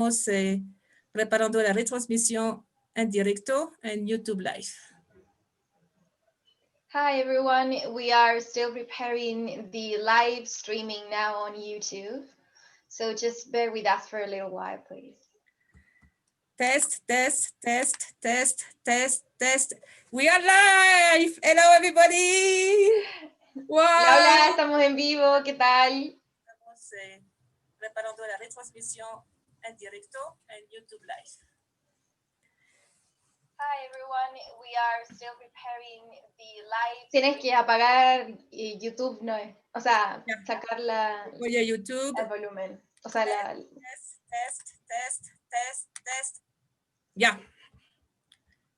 Estamos preparando la retransmisión en directo en YouTube Live. Hi everyone, we are still preparing the live streaming now on YouTube. So just bear with us for a little while, please. Test, test, test, test, test, test. We are live. Hello everybody. Wow. Hola, hola, estamos en vivo, ¿qué tal? Estamos preparando la retransmisión en directo en YouTube Live. Hi everyone, we are still preparing the live. Tienes que apagar YouTube, no es, o sea, sacar Voy a YouTube. el volumen, o sea, test. Ya.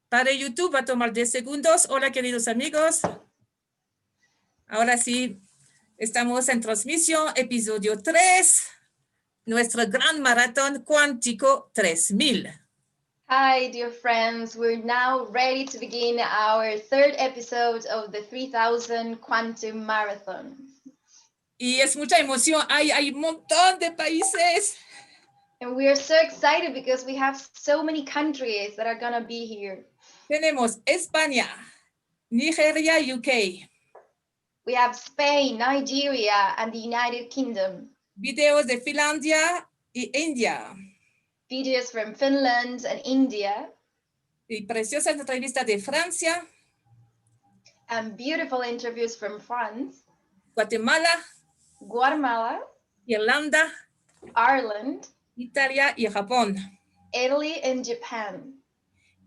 Para YouTube va a tomar 10 segundos. Hola queridos amigos. Ahora sí, estamos en transmisión, episodio 3, nuestro gran maratón cuántico 3000. Hi, dear friends. We're now ready to begin our third episode of the 3000 Quantum Marathon. Y es mucha emoción. Hay un montón de países. And we are so excited because we have so many countries that are going to be here. Tenemos España, Nigeria, UK. We have Spain, Nigeria, and the United Kingdom. Videos de Finlandia y India. Videos from Finland and India. Y preciosas entrevistas de Francia. And beautiful interviews from France. Guatemala. Guatemala. Irlanda. Ireland. Italia y Japón. Italy and Japan.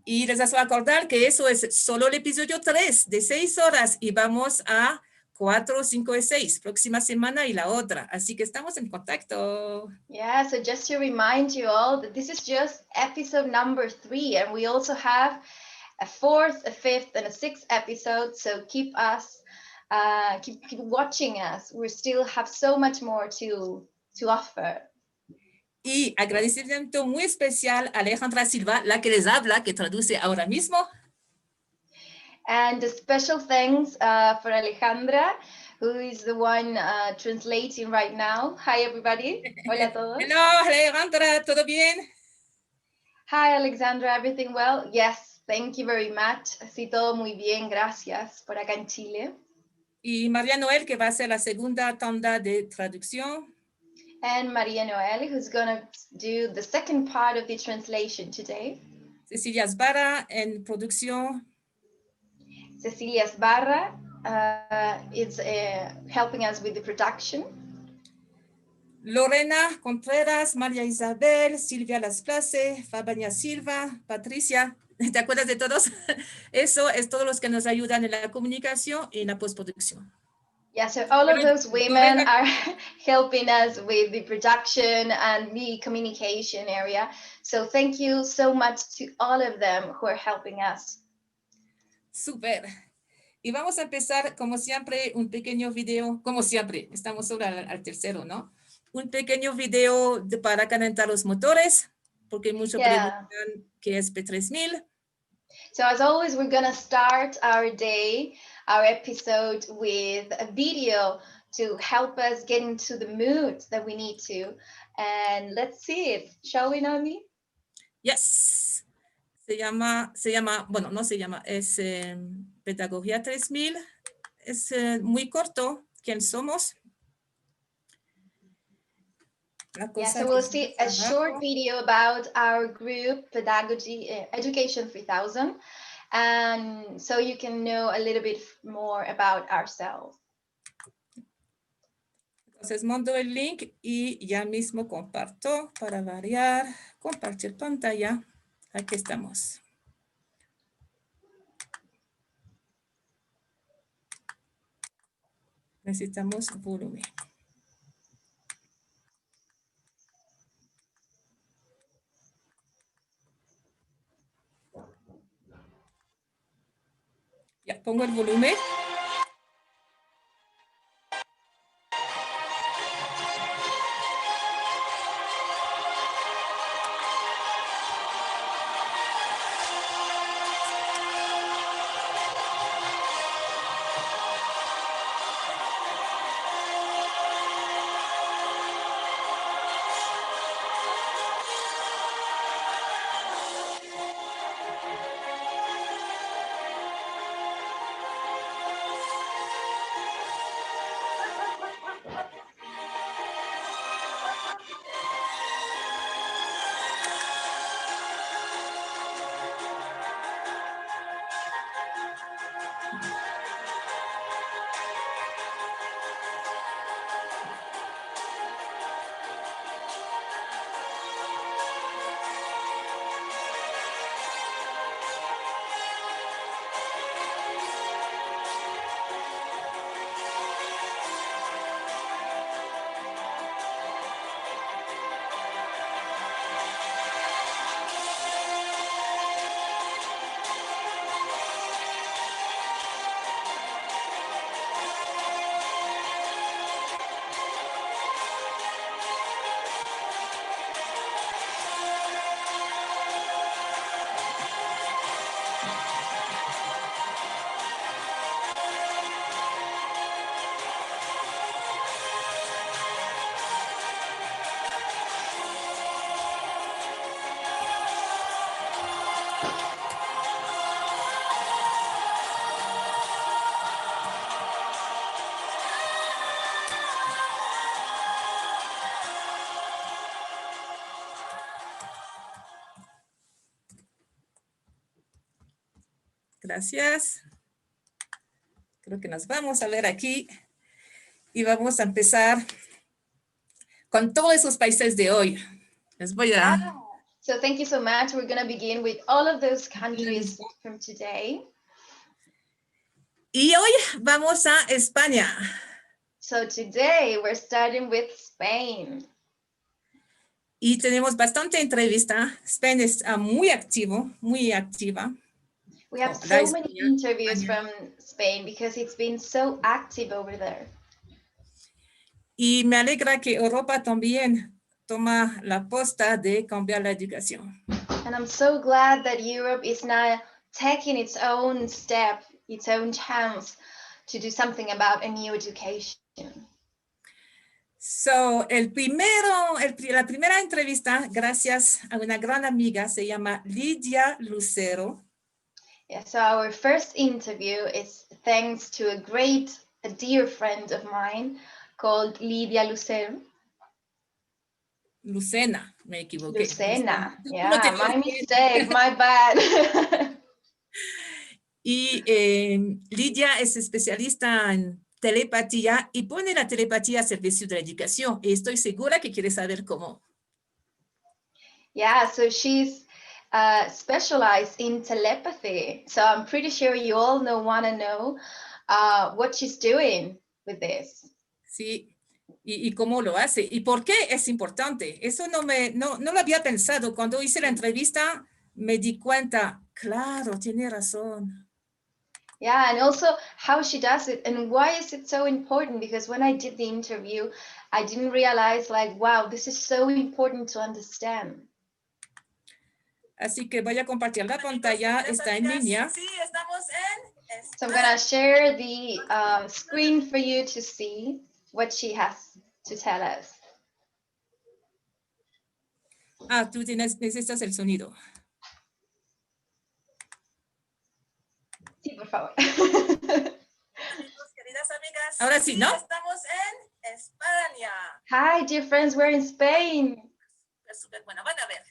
Y les hago acordar que eso es solo el episodio 3 de 6 horas y vamos a 4, 5 y 6, próxima semana y la otra. Así que estamos en contacto. Yeah, so just to remind you all that this is just episode number 3 and we also have a 4th, a 5th and a 6th episode. So keep watching us. We still have so much more to offer. Y agradecimiento muy especial a Alejandra Silva, la que les habla, que traduce ahora mismo. And a special thanks for Alejandra, who is the one translating right now. Hi, everybody. Hola a todos. Hello, Alejandra, ¿todo bien? Hi, Alexandra. Everything well? Yes, thank you very much. Sí, todo muy bien, gracias. Por acá en Chile. Y María Noel, que va a hacer la segunda tanda de traducción. And Maria Noel, who's going to do the second part of the translation today. Cecilia Esbarra en producción. Cecilia Esbarra is helping us with the production. Lorena Contreras, María Isabel, Silvia Las Place, Fabiana Silva, Patricia. ¿Te acuerdas de todos? Eso es todos los que nos ayudan en la comunicación y en la postproducción. Yeah, so all of those women are helping us with the production and the communication area. So thank you so much to all of them who are helping us. Súper. Y vamos a empezar, como siempre, un pequeño video, como siempre, estamos solo al tercero, ¿no? Un pequeño video para calentar los motores, porque muchos preguntan qué es P3000. So as always, we're going to start our day, our episode with a video to help us get into the mood that we need to. And let's see it. Shall we, Naomi? Yes. Bueno, no se llama, es Pedagogía 3000. Es muy corto. ¿Quién somos? Yeah, so we'll see a short video about our group, Pedagogy, Education 3000. And so you can know a little bit more about ourselves. Entonces mando el link y ya mismo comparto para variar. Compartir pantalla. Aquí estamos. Necesitamos volumen. Ya pongo el volumen. Gracias. Creo que nos vamos a ver aquí y vamos a empezar con todos esos países de hoy. Les voy a... So thank you so much. We're going to begin with all of those countries from today. Y hoy vamos a España. So today we're starting with Spain. Y tenemos bastante entrevista. Spain está muy activo, muy activa. We have so many interviews from Spain because it's been so active over there. Y me alegra que Europa también toma la posta de cambiar la educación. And I'm so glad that Europe is now taking its own step, its own chance to do something about a new education. So, la primera entrevista, gracias a una gran amiga, se llama Lidia Lucero. Yeah, so our first interview is thanks to a dear friend of mine called Lidia Lucero. Lucena, me equivoqué. Lucena, yeah, my mistake, my bad. Y Lidia es especialista en telepatía y pone la telepatía a servicio de la educación. Y estoy segura que quiere saber cómo. Yeah, so she's specialized in telepathy. So I'm pretty sure you all want to know what she's doing with this. Sí, y cómo lo hace. ¿Y por qué es importante? Eso no lo había pensado. Cuando hice la entrevista, me di cuenta, claro, tiene razón. Yeah, and also how she does it and why is it so important? Because when I did the interview, I didn't realize like, wow, this is so important to understand. Así que voy a compartir la pantalla, está en línea. Sí, estamos en So I'm gonna share the screen for you to see what she has to tell us. Ah, tú necesitas el sonido. Sí, por favor. queridas amigas. Ahora sí, ¿no? Estamos en España. Hi, dear friends, we're in Spain. Es súper bueno, van a ver.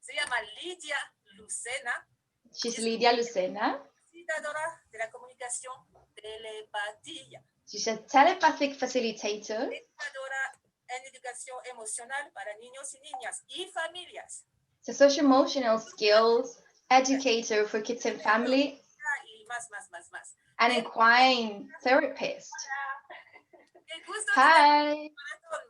Se llama Lidia Lucena. She's Lidia Lucena. Facilitadora de la comunicación telepatía. She's a telepathic facilitator. Facilitadora en educación emocional para niños y niñas y familias. It's a social emotional skills educator for kids and family. Y más. An equine therapist. Gusto Hi.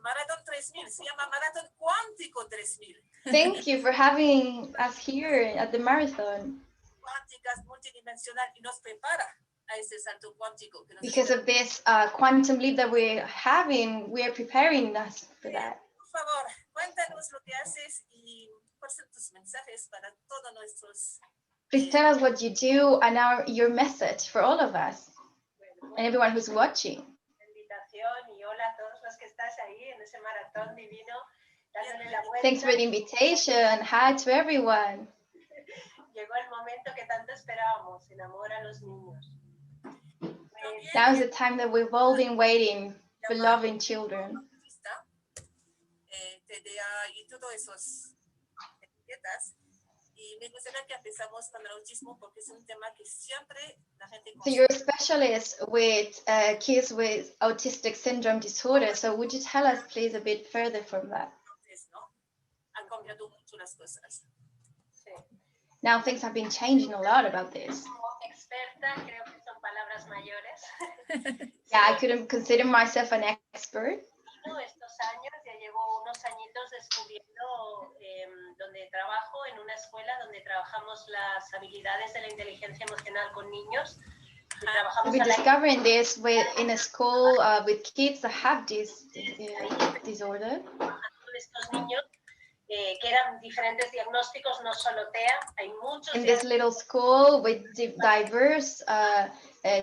Maratón 3000, se llama Maratón Cuántico 3000. Thank you for having us here at the marathon. Cuánticas, multidimensional y nos prepara a ese salto cuántico. Because of this quantum leap that we're having, we're preparing us for that. Por favor, cuéntanos lo que haces y cuáles son tus mensajes para todos nuestros. Please tell us what you do and your message for all of us and everyone who's watching. Invitación y hola a todos los que estás ahí en ese maratón divino, dándole la vuelta. Thanks for the invitation. Hi to everyone. Llegó el momento que tanto esperábamos, en amor a los niños. Now is the time that we've all been waiting for loving children. TDA y todos esos etiquetas. Y me gustaría que empezamos con el autismo porque es un tema que siempre la gente So you're a specialist with kids with autistic syndrome disorder. So would you tell us, please, a bit further from that? Han cambiado mucho las cosas. Sí. Now things have been changing a lot about this. Como experta, creo que son palabras mayores. Yeah, I couldn't consider myself an expert. Estos años, ya llevo unos añitos descubriendo donde trabajo en una escuela donde trabajamos las habilidades de la inteligencia emocional con niños. We're discovering this in a school with kids that have this disorder. Estos niños que eran diferentes diagnósticos, no solo TEA, hay muchos. In this little school with diverse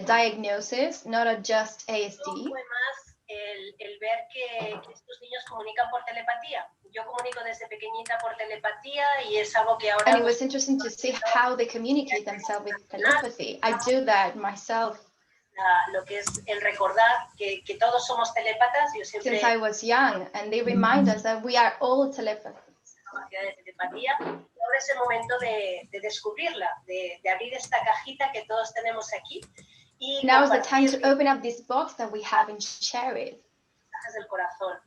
diagnoses, not just ASD. El ver que estos niños comunican por telepatía. Yo comunico desde pequeñita por telepatía y es algo que ahora... And it was interesting to see how they communicate themselves with telepathy. I do that myself. Lo que es el recordar que todos somos telépatas. Yo siempre... Since I was young, and they remind us that we are all telepathies. De telepatía. ahora es el momento de descubrirla, de abrir esta cajita que todos tenemos aquí y Now is the time to compartir open up this box that we have and share it mensajes del corazón.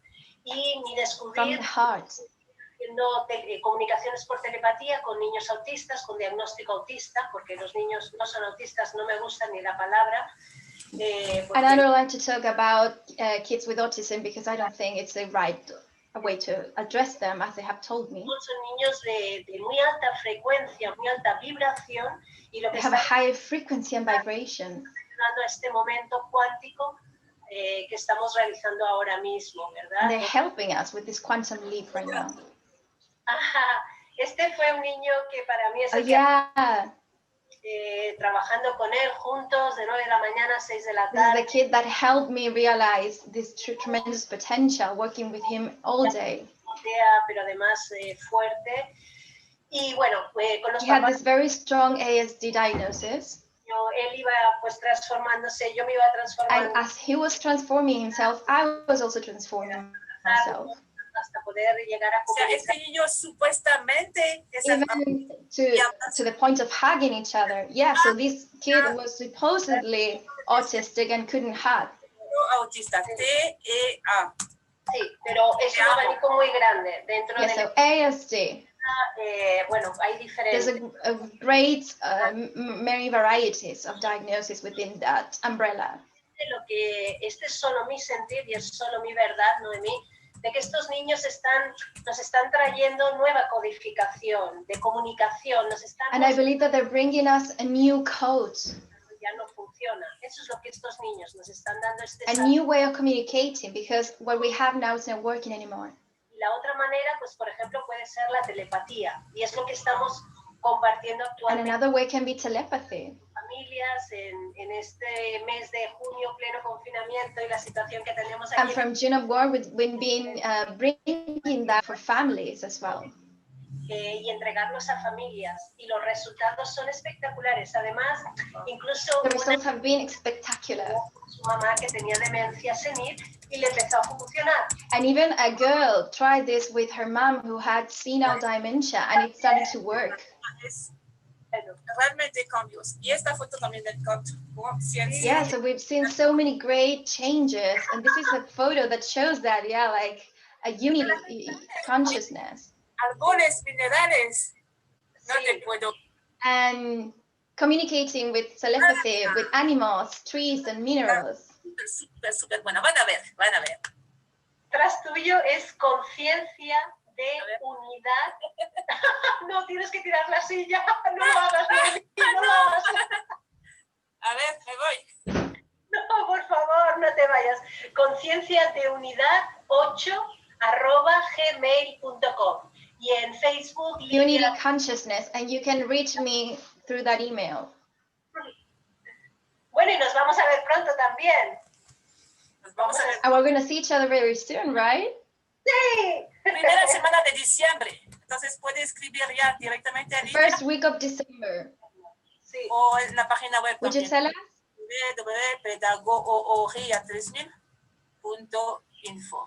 Y mi from descubrir the heart. haciendo comunicaciones por telepatía con niños autistas, con diagnóstico autista, porque los niños no son autistas, no me gusta ni la palabra. And I don't like to talk about kids with autism because I don't think it's the right way to address them, as they have told me. Son niños de muy alta frecuencia, muy alta vibración, y lo They que have a está high frequency and vibration. dando a este momento cuántico que estamos realizando ahora mismo, And ¿verdad? they're helping us with this quantum leap right now. Ajá. Este fue un niño que para mí es Oh, el yeah. trabajando con él juntos de 9 de la mañana a 6 de la This is tarde. the kid that helped me realize this tremendous potential, working with him all day. Pero además fuerte. Y bueno, con los He had papás, this very strong ASD diagnosis. él iba pues transformándose, yo me iba And transformando as he was transforming himself, I was also transforming myself. hasta poder llegar a O sea, comunicar. este niño supuestamente es Even to the point of hugging each other. Yeah, so this kid was supposedly autistic and couldn't hug. autista. T-E-A. Sí, pero es un abanico muy grande dentro Yeah, de so ASD. bueno, hay There's diferentes. a great, many varieties of diagnosis within that umbrella. Lo que este es solo mi sentir y es solo mi verdad, Noemí, de que estos niños nos están trayendo nueva codificación de comunicación, nos están And I believe that they're bringing us a new code, ya no funciona. Eso es lo que estos niños nos están dando a new way of communicating, because what we have now is not working anymore. Y la otra manera, pues por ejemplo, puede ser la telepatía y es lo que estamos compartiendo And actualmente another way can be telepathy. con familias en este mes de junio, pleno confinamiento y la situación que tenemos And aquí. from June onward, we've been bringing that for families as well. Y entregarlos a familias y los resultados son espectaculares. Además, incluso The una results have been spectacular. su mamá que tenía demencia senil y le empezó a funcionar. And even a girl tried this with her mom who had senile dementia, and it started to work. Es realmente cambios. Y esta foto también del conciencia. Yeah, so we've seen so many great changes, and this is a photo that shows that, yeah, like a unity consciousness. Árboles, minerales. No Sí. te puedo. And communicating with telepathy with animals, trees, and minerals. Súper buena. Van a ver, van a ver. Tras tuyo es conciencia de unidad. No, tienes que tirar la silla. No lo hagas, Noemí, no lo hagas. A ver, me voy. No, por favor, no te vayas. Conciencia de unidad 8@gmail.com y en Facebook Unity Lidia. consciousness, and you can reach me through that email. Bueno, y nos vamos a ver pronto también. Nos vamos a ver. And we're going to see each other very soon, right? Sí. Primera semana de diciembre. Entonces puede escribir ya directamente a Lidia First week of December. Sí. o en la página web Would you también. tell us? www.pedagogia3000.info.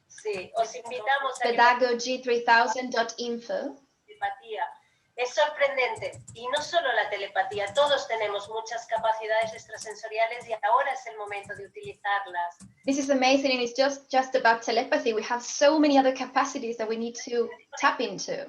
Sí, os invitamos a que Pedagogy3000.info. telepatía. Es sorprendente. Y no solo la telepatía, todos tenemos muchas capacidades extrasensoriales y ahora es el momento de utilizarlas. This is amazing, and it's just about telepathy. We have so many other capacities that we need to tap into.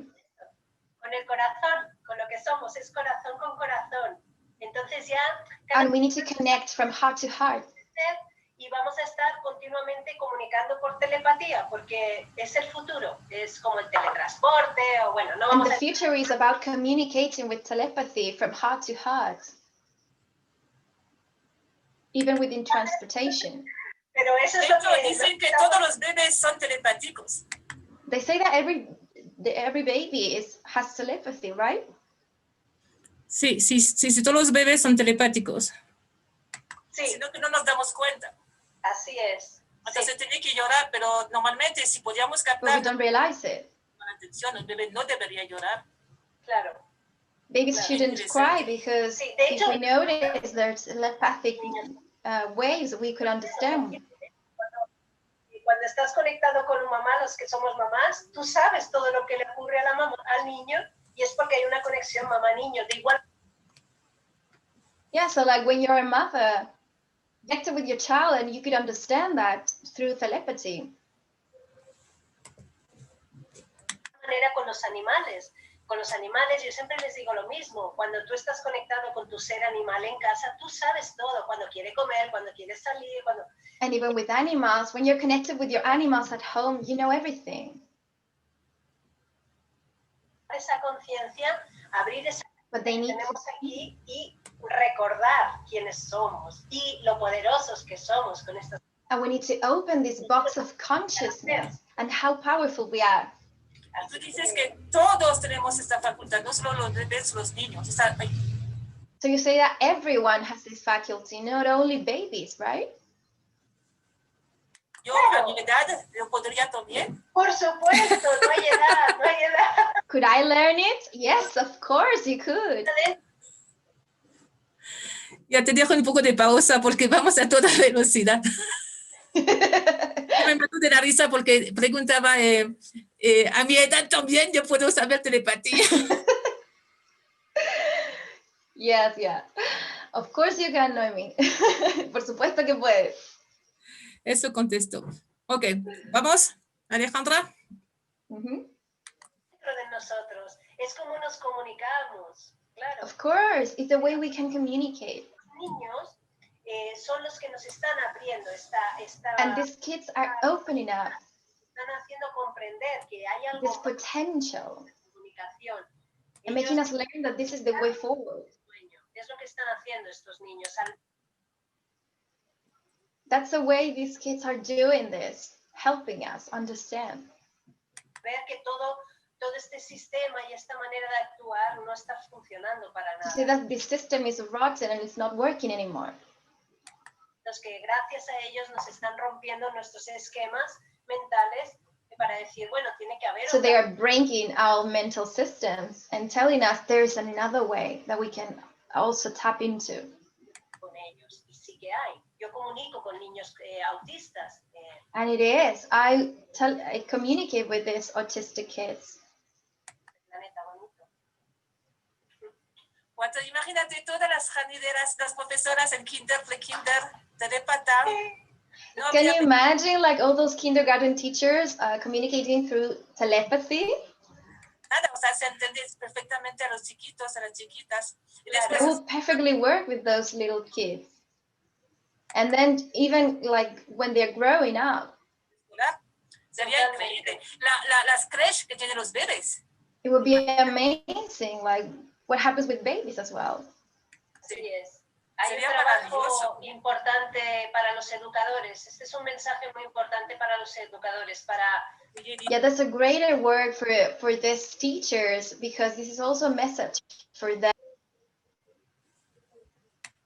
Con el corazón, con lo que somos, es corazón con corazón. Entonces ya cada And we need to connect from heart to heart. ser y vamos a estar continuamente comunicando por telepatía porque es el futuro, es como el teletransporte o bueno, no And vamos the a future is about communicating with telepathy from heart to heart, even within transportation. pero eso De es lo hecho, que dicen que todos los bebés son telepáticos. They say that every baby has telepathy, right? Sí, todos los bebés son telepáticos. sí, Sino que no nos damos cuenta. así es. Entonces Sí. tiene que llorar, pero normalmente si podíamos But we captar don't realize it. con atención, un bebé no debería llorar. Claro. Babies Claro, shouldn't cry because Sí, de if hecho- we notice there's telepathic waves we could understand. Y cuando estás conectado con un mamá, los que somos mamás, tú sabes todo lo que le ocurre a la mamá, al niño, y es porque conexión mamá-niño, de igual. Yeah, so like when you're a mother, connected with your child and you could understand that through telepathy. Manera con los animales. Con los animales yo siempre les digo lo mismo. Cuando tú estás conectado con tu ser animal en casa, tú sabes todo. Cuando quiere comer, cuando quiere salir, cuando... And even with animals, when you're connected with your animals at home, you know everything. Esa conciencia, abrir esa But they que need tenemos aquí y recordar quiénes somos y lo poderosos que somos con estas. and we need to open this box of consciousness and how powerful we are. Tú dices que todos tenemos esta facultad, no solo los bebés, los niños. So you say that everyone has this faculty, not only babies, right? Yo a mi edad lo podría también. Por supuesto, no hay edad, no hay edad. Could I learn it? Yes, of course you could. Ya te dejo un poco de pausa porque vamos a toda velocidad. Me mató de la risa porque preguntaba, a mi edad también yo puedo saber telepatía. Yes, yeah. Of course you can, Noemi. Por supuesto que puedes. Eso contesto. Ok, vamos, Alejandra. Mm-hmm. Dentro de nosotros, es como nos comunicamos, claro. Of course, it's the way we can communicate. Los niños son los que nos están abriendo And these kids are opening up están haciendo comprender que hay algo this potential de comunicación. and making us learn that this is the way forward. Es lo que están haciendo estos niños. That's the way these kids are doing this, helping us understand. Ver que todo este sistema y esta manera de actuar no está funcionando para To nada. see that this system is rotten and it's not working anymore. Los que gracias a ellos nos están rompiendo nuestros esquemas mentales para decir, bueno, tiene que haber So otra they are breaking our mental systems and telling us there's another way that we can also tap into. con ellos. Y sí que hay. Yo comunico con niños autistas. And it is. I communicate with these autistic kids. Planeta bonito. Cuando imagínate todas las janideras, las profesoras en kinder, pre-kinder, telepata. No Can había you imagine like all those kindergarten teachers communicating through telepathy? nada, o sea, se entiende perfectamente a los chiquitos, a las chiquitas. Y That después, would perfectly work with those little kids. And then even like when they're growing up, ¿verdad? Sería increíble. Las creches que tienen los bebés. it would be amazing, like what happens with babies as well. Así es. Hay un Sería trabajo maravilloso. importante para los educadores. Este es un mensaje muy importante para los educadores, para Yeah, that's a greater work for these teachers because this is also a message for them.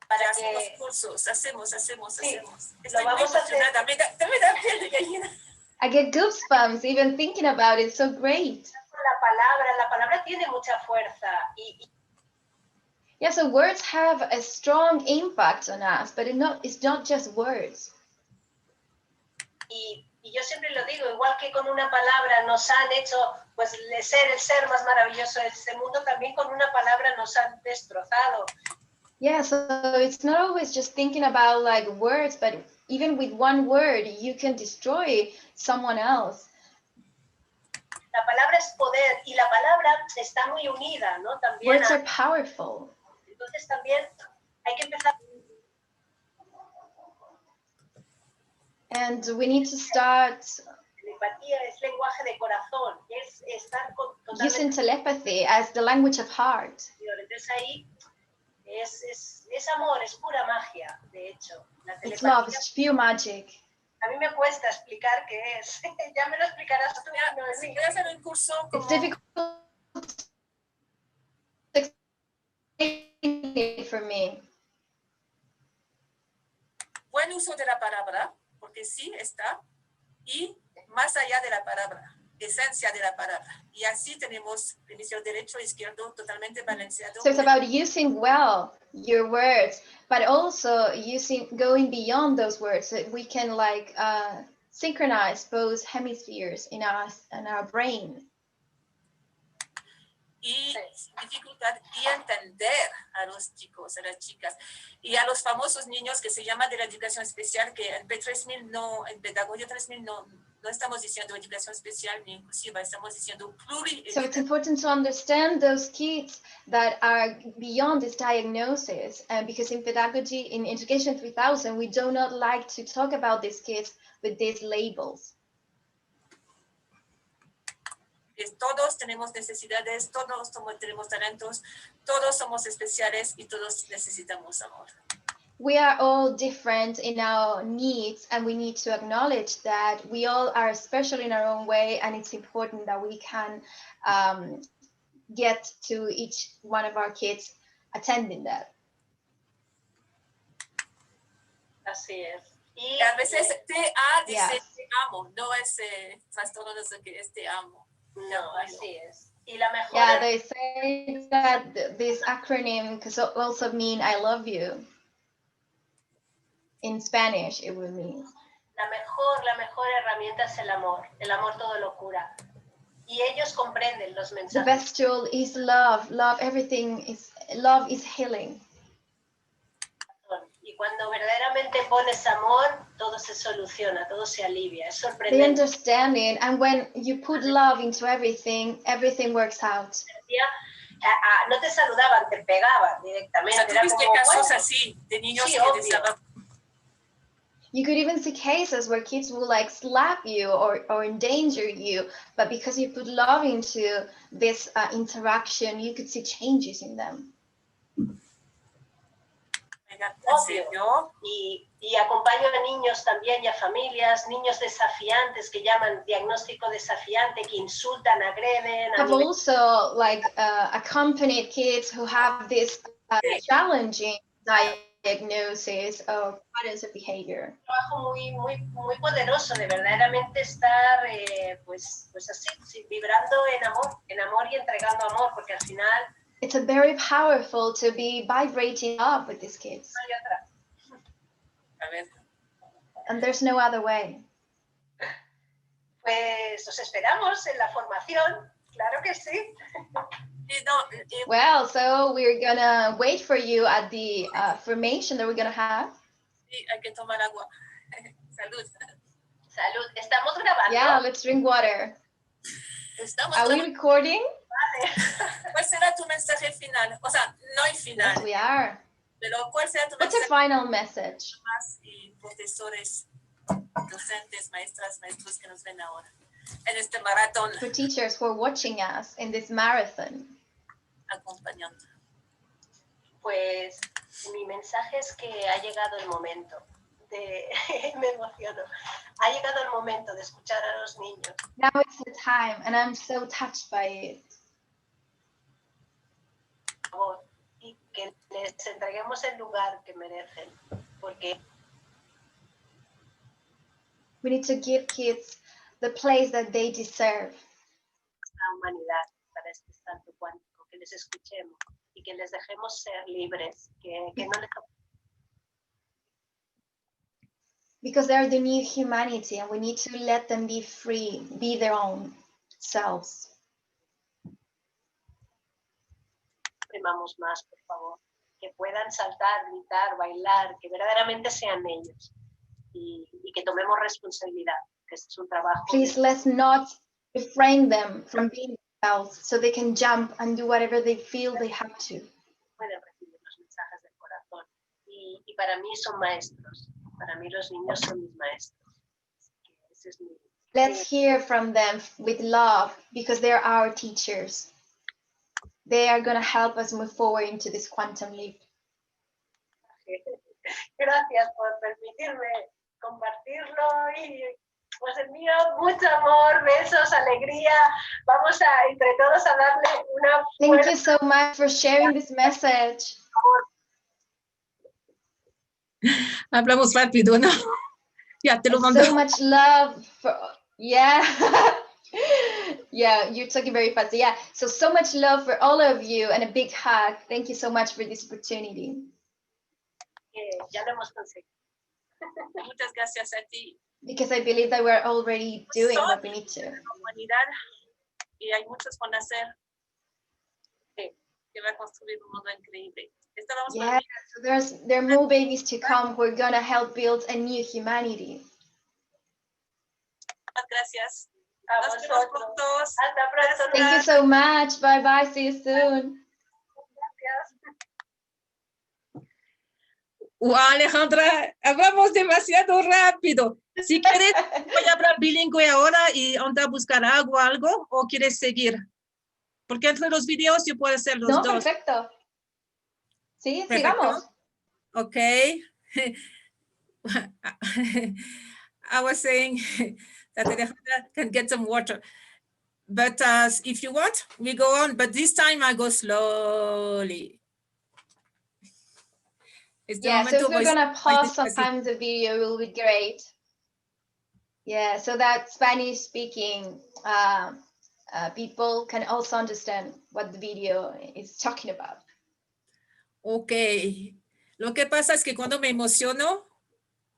Para que- hacemos cursos, hacemos. Sí, Estoy lo muy vamos a hacer. emocionada. Me da piel de gallina. I get goosebumps even thinking about it. It's so great. la palabra tiene mucha fuerza y Yeah, so words have a strong impact on us, but it's not just words. yo siempre lo digo, igual que con una palabra nos han hecho pues ser el ser más maravilloso de este mundo, también con una palabra nos han destrozado. Yeah, so it's not always just thinking about like words, but even with one word, you can destroy someone else. La palabra es poder y la palabra está muy unida, ¿no? También Words are powerful. entonces también hay que empezar. And we need to start La empatía es lenguaje de corazón, es estar totalmente using telepathy as the language of heart. interior. Entonces ahí es amor, es pura magia, de hecho. La It's love, telepatía, it's pure magic. a mí me cuesta explicar qué es. Ya me lo explicarás tú. Si Noemí. quieres hacer un curso It's como difficult to explain it for me. buen uso de la palabra, porque sí está, y más allá de la palabra, esencia de la palabra. Y así tenemos hemisferio derecho e izquierdo totalmente balanceado. So it's about using well your words, but also going beyond those words so that we can like synchronize both hemispheres in our brain. y dificultad y entender a los chicos, a las chicas y a los famosos niños que se llama de la educación especial, que en P3000 no, en Pedagogia 3000 no estamos diciendo educación especial ni inclusiva, estamos diciendo So it's important to understand those kids that are beyond this diagnosis, and because in pedagogy, in Education 3000, we do not like to talk about these kids with these labels. Todos tenemos necesidades, todos tenemos talentos, todos somos especiales y todos necesitamos amor. We are all different in our needs, and we need to acknowledge that we all are special in our own way, and it's important that we can get to each one of our kids attending that. Así es. Y a veces TA dice Yes. te amo, no es trastorno de que es te amo. no, así es. Y la mejor, Yeah, they say that this acronym could also mean I love you. In Spanish, it would mean. la mejor herramienta es el amor. El amor todo lo cura. Y ellos comprenden los The mensajes. best tool is love. Love is healing. Y cuando verdaderamente pones amor, todo se soluciona, todo se alivia. Es They sorprendente. understand it, and when you put love into everything, everything works out. No te saludaban, te pegaban directamente. O sea, Era ¿tuviste como, casos bueno, así de niños sí, que obvio. deseaban? You could even see cases where kids will like slap you or endanger you, but because you put love into this interaction, you could see changes in them. ¿En serio? Y acompaño a niños también y a familias, niños desafiantes que llaman diagnóstico desafiante, que insultan, agreden. I've also like accompanied kids who have this challenging diagnosis of patterns of behavior. Un trabajo muy poderoso de verdaderamente estar pues así, sí, vibrando en amor y entregando amor, porque al final It's a very powerful to be vibrating up with these kids, no hay otra. A ver. and there's no other way. Pues os esperamos en la formación, claro que sí. Well, so we're gonna wait for you at the formation that we're gonna have. Sí, hay que tomar agua. Salud. Salud, estamos grabando. Yeah, let's drink water. Estamos Are we trabajando. recording? ¿Cuál será tu mensaje final? O sea, no el final, Yes, we are. pero ¿cuál será tu What's our mensaje final message más y profesores, docentes, maestras, maestros que nos ven ahora en este maratón for teachers who are watching us in this marathon? acompañando? Pues mi mensaje es que ha llegado el momento me emociono. Ha llegado el momento de escuchar a los niños. Now it's the time, and I'm so touched by it. Por favor, y que les entreguemos el lugar que merecen, porque We need to give kids the place that they deserve. la humanidad para este salto cuántico, que les escuchemos y que les dejemos ser libres, que no les... Because they're the new humanity, and we need to let them be free, be their own selves. Primamos más, por favor, que puedan saltar, gritar, bailar, que verdaderamente sean ellos y que tomemos responsabilidad, que este es un trabajo. Please, let's not refrain them from being themselves, so they can jump and do whatever they feel they have to. Pueden recibir los mensajes del corazón y para mí son maestros, para mí los niños son mis maestros. Ese es mi... Let's hear from them with love, because they're our teachers. They are going to help us move forward into this quantum leap. Gracias por permitirme compartirlo y pues envío mucho amor, besos, alegría. Vamos a entre todos a darle una Thank you so much for sharing this message. Hablamos rápido, ¿no? Ya te lo mando. So much love for, yeah. Yeah, you're talking very fast. Yeah, so much love for all of you and a big hug. Thank you so much for this opportunity. Ya lo hemos conseguido. Muchas gracias a ti. Because I believe that we're already doing what we need to. Humanidad y hay muchos por nacer. que va a construir un mundo increíble. Esto vamos Yeah, so there are more babies to come who are going to help build a new humanity. Muchas gracias. A Nos vemos vosotros. pronto. Hasta pronto. Thank you so much. Bye bye. See you soon. Wow, Alejandra, hablamos demasiado rápido. Si quieres, voy a hablar bilingüe ahora y anda a buscar agua, algo, o quieres seguir. Porque entre los videos yo puedo hacer los No, dos. perfecto. Sí, Perfecto. sigamos. Okay. I was saying that Alejandra can get some water. But if you want, we go on. But this time I go slowly. Yeah, so if we're gonna pause sometimes the video, it will be great. Yeah, so that Spanish speaking people can also understand what the video is talking about. Okay. Lo que pasa es que cuando me emociono,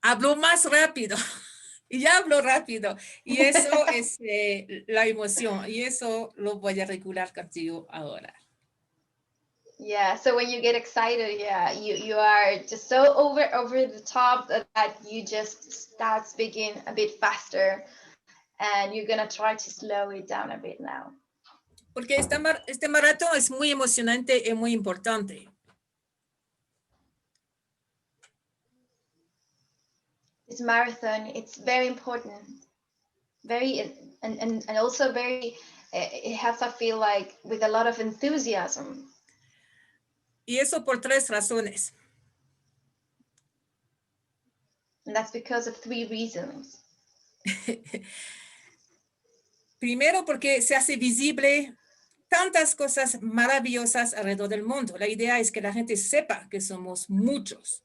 hablo más rápido. Y ya hablo rápido. Y eso es la emoción. Y eso lo voy a regular contigo ahora. Yeah, so when you get excited, yeah, you are just so over the top that you just start speaking a bit faster, and you're gonna try to slow it down a bit now. Porque este maratón es muy emocionante y muy importante. This marathon, it's very important, very and also very. It has to feel like with a lot of enthusiasm. Y eso por 3 razones. And that's because of 3 reasons. Primero, porque se hace visible tantas cosas maravillosas alrededor del mundo. La idea es que la gente sepa que somos muchos.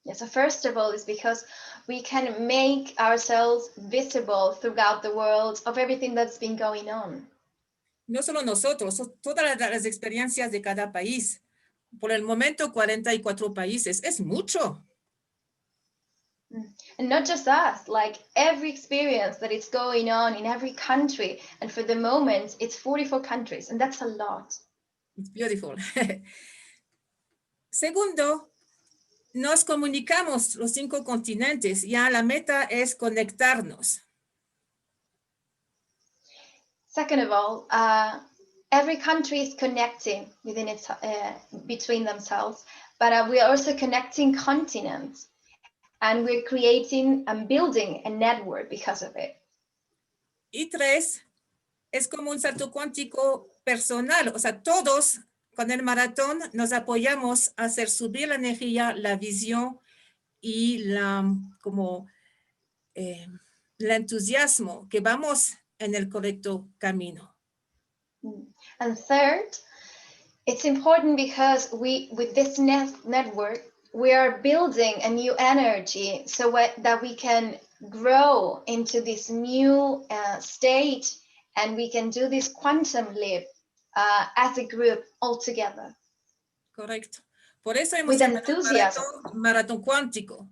Yeah, so first of all, is because we can make ourselves visible throughout the world of everything that's been going on. No solo nosotros, todas las experiencias de cada país. Por el momento, 44 países. Es mucho. And not just us, like every experience that is going on in every country. And for the moment, it's 44 countries, and that's a lot. It's beautiful. Segundo, nos comunicamos los 5 continentes. Ya la meta es conectarnos. Second of all, every country is connecting within its, between themselves, but we are also connecting continents. And we're creating and building a network because of it. Y 3, es como un salto cuántico personal. O sea, todos con el maratón nos apoyamos a hacer subir la energía, la visión y el entusiasmo que vamos en el correcto camino. And third, it's important because with this network, we are building a new energy so that we can grow into this new state, and we can do this quantum leap as a group all together. Correcto. Por eso hemos With llamado enthusiasm. maratón cuántico.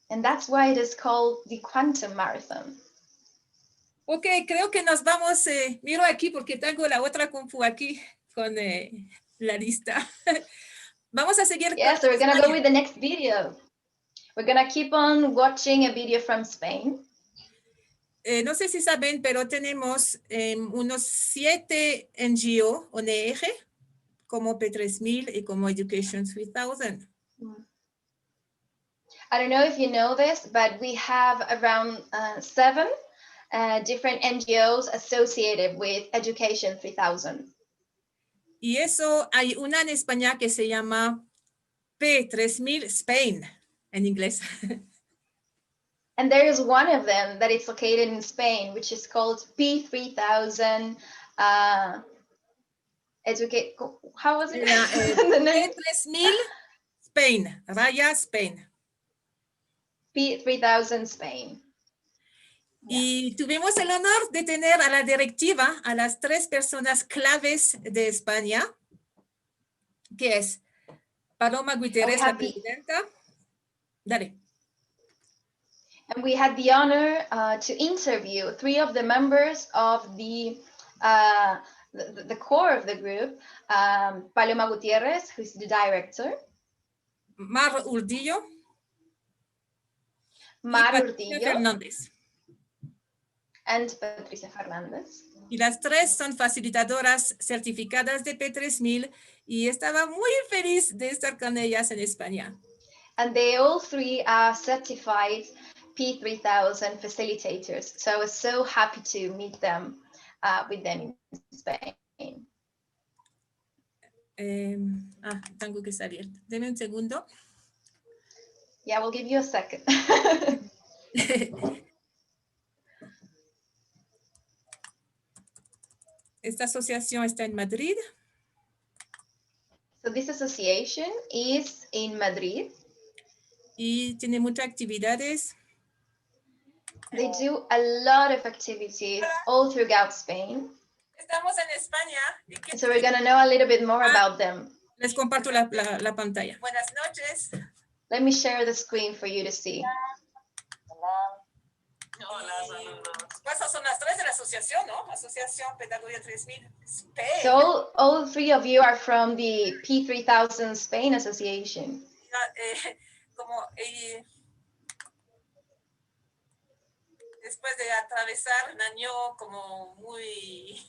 And that's why it is called the Quantum Marathon. Ok, creo que nos vamos, miro aquí porque tengo la otra compu aquí con la lista. Vamos a seguir. Yeah, so we're going to go with the next video. We're going to keep on watching a video from Spain. No sé si saben, pero tenemos unos 7 NGO, ONG, como P3000 y como Education 3000. I don't know if you know this, but we have around 7 different NGOs associated with Education 3000. Y eso, hay una en España que se llama P3000 Spain, en inglés. And there is one of them that is located in Spain, which is called P3000 Educate. How was it? The name? P3000 Spain, Raya Spain. P3000 Spain. Y tuvimos el honor de tener a la directiva, a las 3 personas claves de España, que es Paloma Guterres, la presidenta. Dale. And we had the honor to interview 3 of the members of the the core of the group, Paloma Gutierrez, who's the director, Mar Urdillo Mar y Patricia Urdillo, Fernández. and Patricia Fernández. Y las tres son facilitadoras certificadas de P3000 y estaba muy feliz de estar con ellas en España. And they all three are certified P3000 facilitators. So I was so happy to meet them with them in Spain. Tengo que salir. Deme un segundo. Yeah, we'll give you a second. Esta asociación está en Madrid. So this association is in Madrid. Y tiene muchas actividades. They do a lot of activities all throughout Spain. Estamos en España. So we're going to know a little bit more about them. Les comparto la pantalla. Buenas noches. Let me share the screen for you to see. Hola, saludos. Pues son las tres de la asociación, ¿no? Asociación Pedagogía 3000 Spain. So all three of you are from the P3000 Spain Association. Después de atravesar un año como muy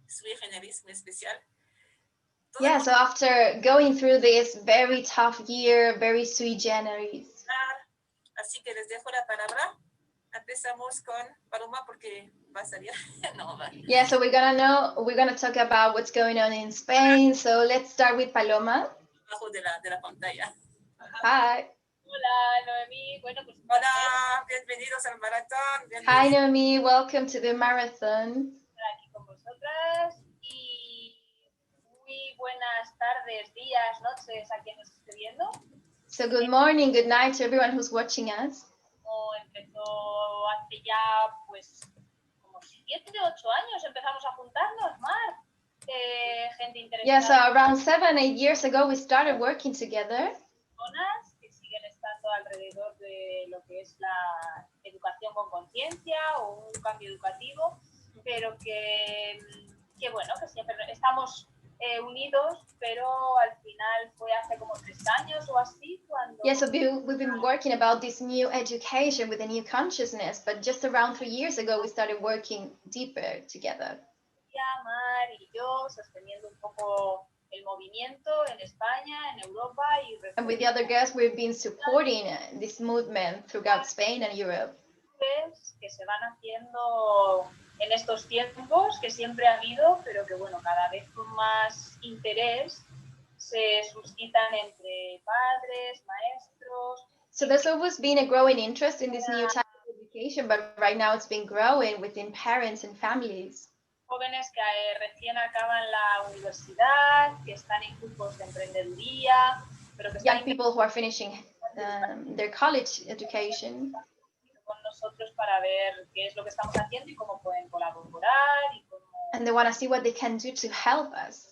sui generis, muy especial. Yeah, so after going through this very tough year, very sui generis. Así que les dejo la palabra. Empezamos con Paloma porque va a salir. No, va. Yeah, so we're gonna talk about what's going on in Spain. So let's start with Paloma. Abajo de la pantalla. Hi. Hola, Noemí. Bueno, pues Hola, bienvenidos al Maratón. Hi, Naomi. Welcome to the marathon. estar aquí con vosotras y muy buenas tardes, días, noches a quien nos esté viendo. So good morning, good night to everyone who's watching us. Como empezó hace ya pues como 7 o 8 años empezamos a juntarnos, Mar. Gente interesada. Yeah, so around 7, 8 years ago, we started working together. Personas que siguen estando alrededor de lo que es la educación con conciencia o un cambio educativo, pero que bueno, que siempre estamos unidos, pero al final fue hace como 3 años o así cuando... Yeah, so we've been working about this new education with a new consciousness, but just around 3 years ago, we started working deeper together. Mar y yo sosteniendo un poco el movimiento en España, en Europa y And with the other girls, we've been supporting this movement throughout Spain and Europe. Que se van haciendo en estos tiempos que siempre ha habido, pero que bueno, cada vez con más interés se suscitan entre padres, maestros. So there's always been a growing interest in this new type of education, but right now it's been growing within parents and families. Jóvenes que recién acaban la universidad, que están en grupos de emprendeduría, pero que están young people who are finishing their college education. Con nosotros para ver qué es lo que estamos haciendo y cómo pueden colaborar y cómo... And they want to see what they can do to help us.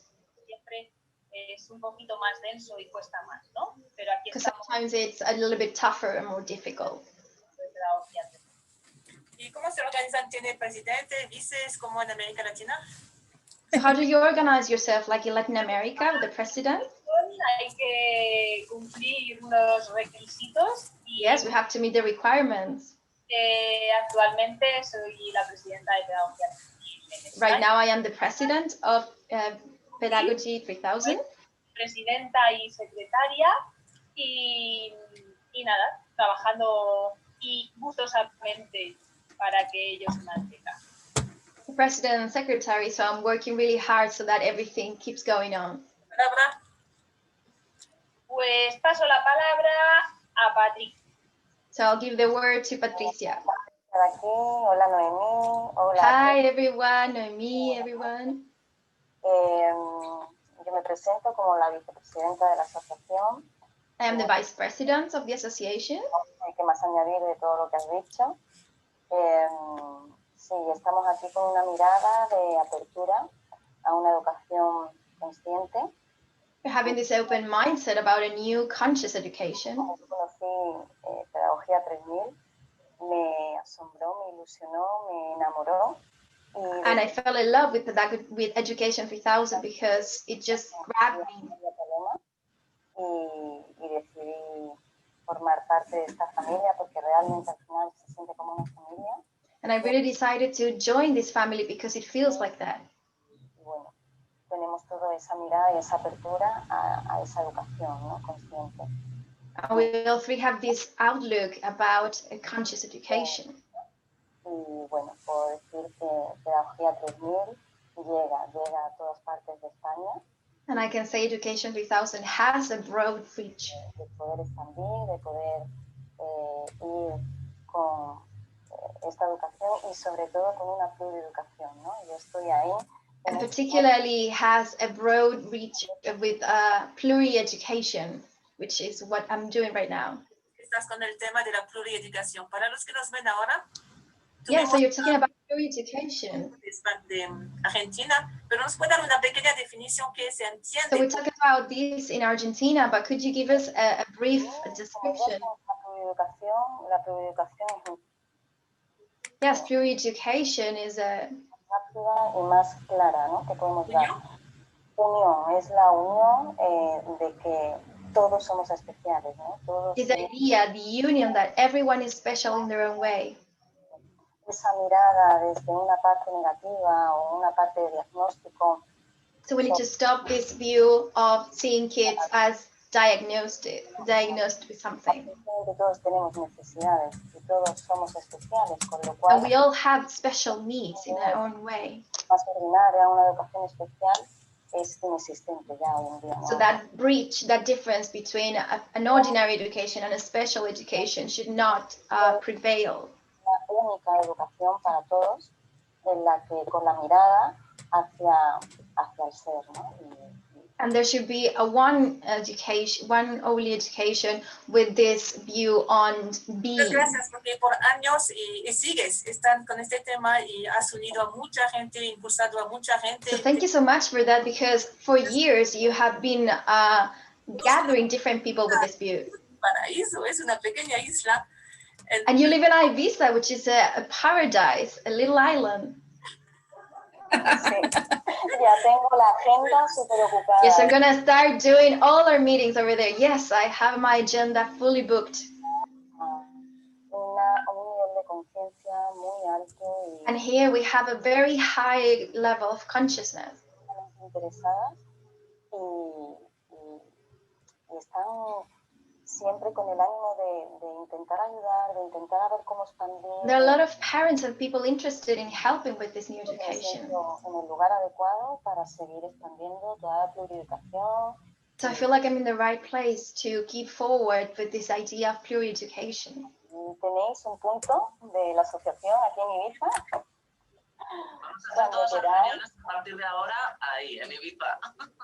Siempre es un poquito más denso y cuesta más, ¿no? Pero aquí Because estamos. sometimes it's a little bit tougher and more difficult. ¿Y cómo se organizan? ¿Tiene presidente, vices, como en América Latina? So how do you organize yourself, like in Latin America, with the president? Hay que cumplir unos requisitos. Y Yes, we have to meet the requirements. Actualmente soy la presidenta de Pedagogía. Right now I am the president of Pedagogy 3000. Presidenta y secretaria y nada, trabajando y gustosamente para que ellos se mantengan. The president and secretary, so I'm working really hard so that everything keeps going on. Palabra. Pues paso la palabra a Patrick. So I'll give the word to Patricia. Aquí, hola Noemí, hola. Hi everyone, Noemi, everyone. Yo me presento como la vicepresidenta de la asociación. I am the vice president of the association. ¿Qué más añadir de todo lo que has dicho? Sí, estamos aquí con una mirada de apertura a una educación consciente. We're having this open mindset about a new conscious education. Yo conocí Pedagogía 3000, me asombró, me ilusionó, me enamoró And I fell in love with Education 3000 because it just grabbed me. Y decidí formar parte de esta familia porque realmente al final se siente como una familia. And I really decided to join this family because it feels like that. Y bueno, tenemos toda esa mirada y esa apertura a esa educación, ¿no? Consciente. And we all three have this outlook about a conscious education. Y bueno, puedo decir que Pedagogía 3000 llega a todas partes de España. And I can say Education 3000 has a broad reach. De poder expandir, de poder ir con esta educación y sobre todo con una plurieducación, ¿no? Yo estoy ahí. And particularly has a broad reach with pluri-education, which is what I'm doing right now. Estás con el tema de la plurieducación. Para los que nos ven ahora, Yeah, so you're talking about pluri-education. de Argentina, pero nos puede dar una pequeña definición que se entiende. So we're talking about this in Argentina, but could you give us a brief description? La plurieducación es Yes, pluri-education is a rápida y más clara, ¿no? Que podemos dar. Unión es la unión de que todos somos especiales, ¿no? Todos is the idea, the union that everyone is special in their own way. Esa mirada desde una parte negativa o una parte de diagnóstico. So we need to stop this view of seeing kids as diagnosed with something. Todos tenemos necesidades y todos somos especiales, con lo cual And we all have special needs in our own way. más ordinaria, una educación especial es inexistente ya hoy en día, ¿no? So that breach, that difference between an ordinary education and a special education should not prevail. Una única educación para todos en la que con la mirada hacia el ser, ¿no? And there should be a one education, one only education with this view on being. Muchas gracias porque por años y sigues están con este tema y has unido a mucha gente, impulsado a mucha gente. So thank you so much for that, because for years you have been gathering different people with this view. Paraíso es una pequeña isla. And you live in Ibiza, which is a paradise, a little island. Sí, ya tengo la agenda súper ocupada. Yes, I'm gonna start doing all our meetings over there. Yes, I have my agenda fully booked. Un nivel de conciencia muy alto And here we have a very high level of consciousness. interesadas y están siempre con el ánimo de intentar ayudar, de intentar ver cómo expandir. There are a lot of parents and people interested in helping with this new education. En el lugar adecuado para seguir expandiendo toda la plurieducación. So I feel like I'm in the right place to keep forward with this idea of pure education. Tenéis un punto de la asociación aquí en Ibiza. Vamos a hacer todas las reuniones a partir de ahora ahí, en Ibiza.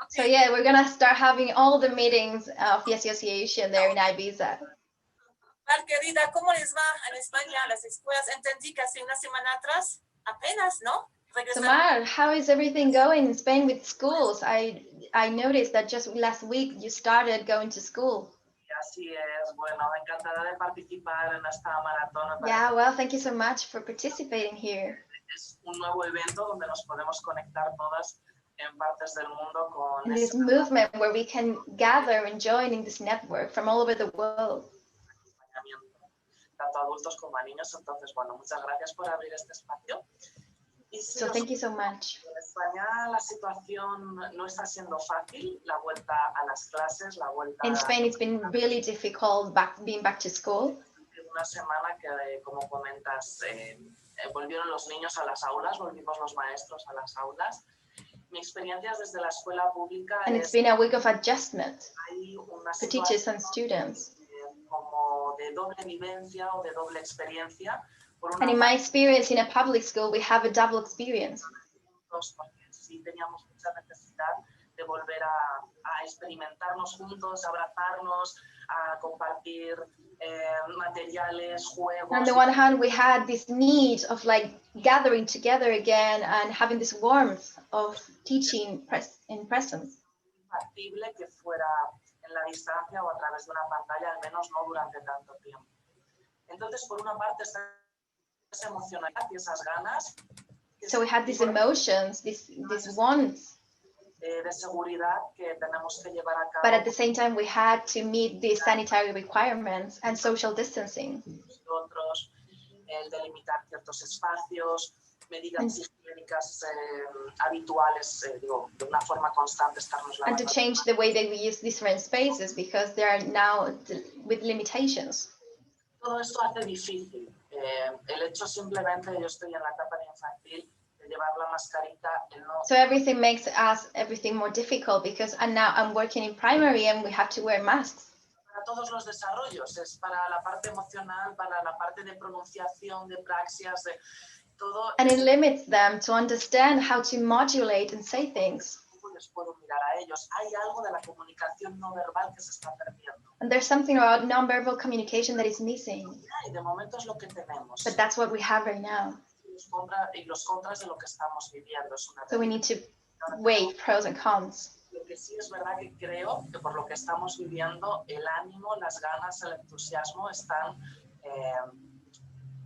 So yeah, we're gonna start having all the meetings of the association there in Ibiza. Mar, querida, ¿cómo les va en España las escuelas? Entendí que hace una semana atrás, apenas, ¿no? So Mar, how is everything going in Spain with schools? I noticed that just last week you started going to school. Y así es, bueno, encantada de participar en esta maratón. Yeah, well, thank you so much for participating here. Es un nuevo evento donde nos podemos conectar todas en partes del mundo con This movement where we can gather and join in this network from all over the world. acompañamiento, tanto adultos como a niños. Entonces, bueno, muchas gracias por abrir este espacio. Y sí, So thank you so much. en España la situación no está siendo fácil, la vuelta a las clases, la vuelta In Spain, it's been really difficult being back to school. una semana que, como comentas, volvieron los niños a las aulas, volvimos los maestros a las aulas. Mi experiencia desde la escuela pública And it's es been a week of adjustment hay una for teachers and situación students. como de doble vivencia o de doble experiencia. Por una And in my experience in a public school, we have a double experience. parte, porque sí teníamos mucha necesidad de volver a experimentarnos juntos, a abrazarnos, a compartir materiales, juegos. On the one hand, we had this need of like gathering together again and having this warmth of teaching in presence. Factible que fuera en la distancia o a través de una pantalla, al menos no durante tanto tiempo. Entonces, por una parte, está esa emocionalidad y esas ganas que So we had these emotions, these wants, de seguridad que tenemos que llevar a but cabo at the same time we had to meet the sanitary requirements and social distancing. nosotros, el delimitar ciertos espacios, medidas higiénicas habituales, digo, de una forma constante estarnos And to lavando. change the way that we use different spaces because they are now with limitations. Todo esto hace difícil. El hecho simplemente, yo estoy en la etapa de infantil, de llevar la mascarita, el no. So everything makes everything more difficult because and now I'm working in primary and we have to wear masks. Para todos los desarrollos, es para la parte emocional, para la parte de pronunciación, de praxias, de todo. And it limits them to understand how to modulate and say things. Les puedo mirar a ellos. Hay algo de la comunicación no verbal que se está perdiendo. And there's something about nonverbal communication that is missing. Y de momento es lo que tenemos. But that's what we have right now. Y los contras de lo que estamos viviendo. Es una So we need to weigh pros and cons. Lo que sí es verdad que creo que por lo que estamos viviendo, el ánimo, las ganas, el entusiasmo están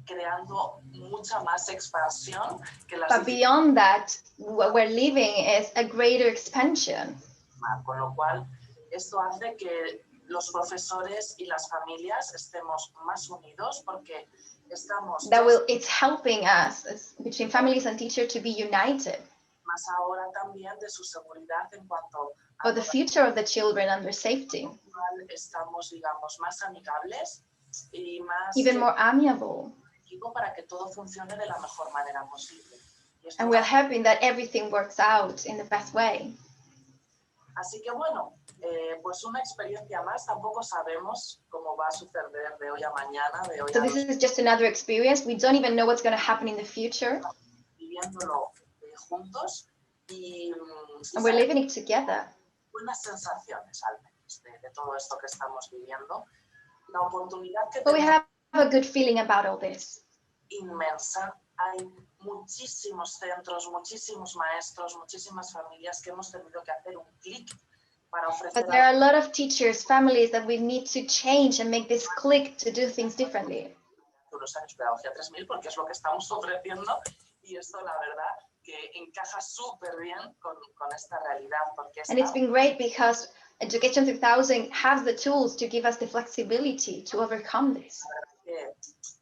creando mucha más expansión que las But beyond that, what we're living is a greater expansion. Con lo cual, esto hace que los profesores y las familias estemos más unidos porque estamos It's helping us between families and teachers to be united más ahora también de su seguridad en cuanto a for the future of the children and their safety, estamos, digamos, más amigables y más even more amiable. equipo para que todo funcione de la mejor manera posible. Y esto And we're hoping that everything works out in the best way. Así que bueno, pues una experiencia más, tampoco sabemos cómo va a suceder de hoy a mañana, de hoy So a this is just another experience. We don't even know what's going to happen in the future. viviéndolo juntos y And we're living it together. buenas sensaciones al menos de todo esto que estamos viviendo. La oportunidad que But we tenemos have a good feeling about all this. inmensa. Hay muchísimos centros, muchísimos maestros, muchísimas familias que hemos tenido que hacer un clic para ofrecer But there are a lot of teachers, families that we need to change and make this click to do things differently. unos años Pedagogía 3000 porque es lo que estamos ofreciendo y esto la verdad que encaja súper bien con esta realidad porque And it's been great because Education 3000 has the tools to give us the flexibility to overcome this.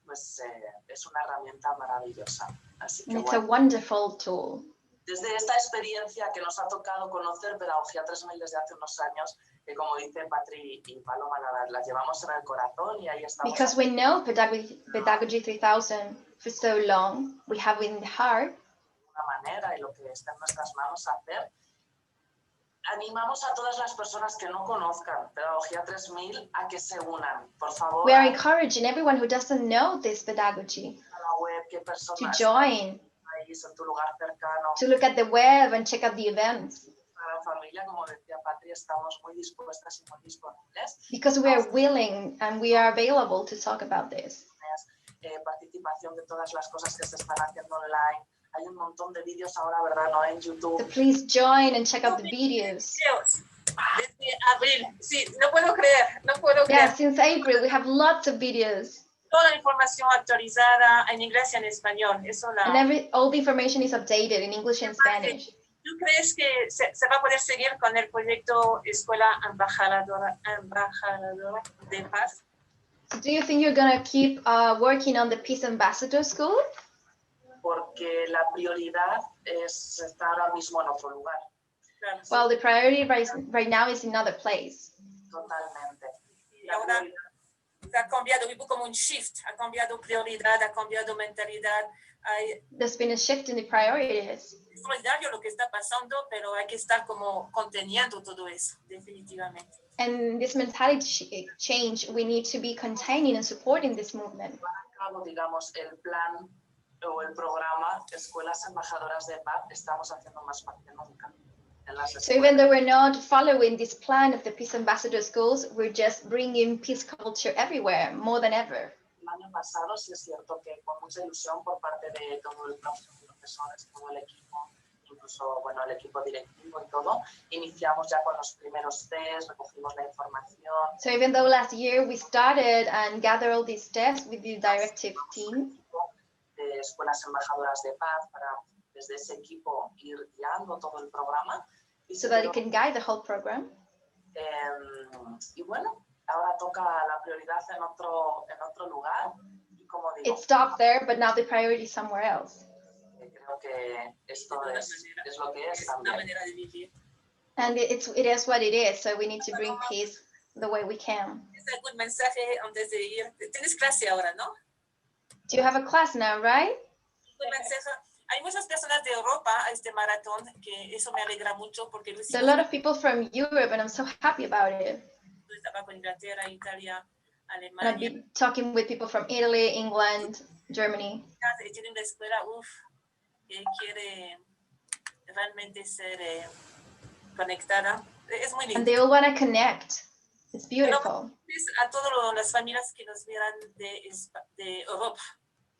pues, es una herramienta maravillosa. Así que And it's a bueno, wonderful tool. desde esta experiencia que nos ha tocado conocer Pedagogía 3000 desde hace unos años, que como dice Patri y Paloma, la llevamos en el corazón y ahí estamos. Because we know Pedagogy 3000 for so long, we have it in the heart. De una manera y lo que está en nuestras manos hacer. Animamos a todas las personas que no conozcan Pedagogía 3000 a que se unan, por favor. We are encouraging everyone who doesn't know this pedagogy A la web, qué to personas join, estáis en tu lugar cercano. to look at the web and check out the events. A la familia, como decía Patri, estamos muy dispuestas y muy disponibles. Because we are willing and we are available to talk about this. Participación de todas las cosas que se están haciendo online. Hay un montón de vídeos ahora, ¿verdad? ¿No? En YouTube. So please join and check out the videos. Desde abril, sí, no puedo creer, no puedo Yeah, creer. since April, we have lots of videos. Toda la información actualizada en inglés y en español. Eso And all the information is updated in English and Spanish. ¿Tú crees que se va a poder seguir con el proyecto Escuela Embajadora de Paz? So do you think you're going to keep working on the Peace Ambassador School? Porque la prioridad es estar ahora mismo en otro lugar. Claro. Well, the priority right now is in another place. Totalmente. Y ahora ha cambiado, vivo como un shift, ha cambiado prioridad, ha cambiado mentalidad. There's been a shift in the priorities. Es solidario lo que está pasando, pero hay que estar como conteniendo todo eso, definitivamente. And this mentality change, we need to be containing and supporting this movement. Cabo, digamos, el plan o el programa Escuelas Embajadoras de Paz, estamos haciendo más paz que nunca. En las So even though we're not following this plan of the Peace Ambassador Schools, we're just bringing peace culture everywhere, more than ever. El año pasado sí es cierto que con mucha ilusión por parte de todo el claustro de profesores, todo el equipo, incluso bueno, el equipo directivo y todo, iniciamos ya con los primeros test, recogimos la información. So even though last year we started and gathered all these steps with the directive team, De Escuelas Embajadoras de Paz para desde ese equipo ir guiando todo el programa. Y so that it can guide the whole program. Y bueno, ahora toca la prioridad en otro lugar. Y como digo, It stopped there, but now the priority is somewhere else. creo que esto es lo que es Es una también. manera de vivir. And it is what it is, so we need to bring peace the way we can. ¿Tienes algún mensaje antes de ir? Tienes clase ahora, ¿no? Do you have a class now, right? Un mensaje. Hay muchas personas de Europa a este maratón, que eso me alegra mucho porque lo There are a lot of people from Europe, and I'm so happy about it. estaba con Inglaterra, Italia, And I've Alemania. been talking with people from Italy, England, Germany. Tienen una escuela, que quiere realmente ser conectada. Es muy And lindo. they all want to connect. It's beautiful. A todas las familias que nos miran de Europa.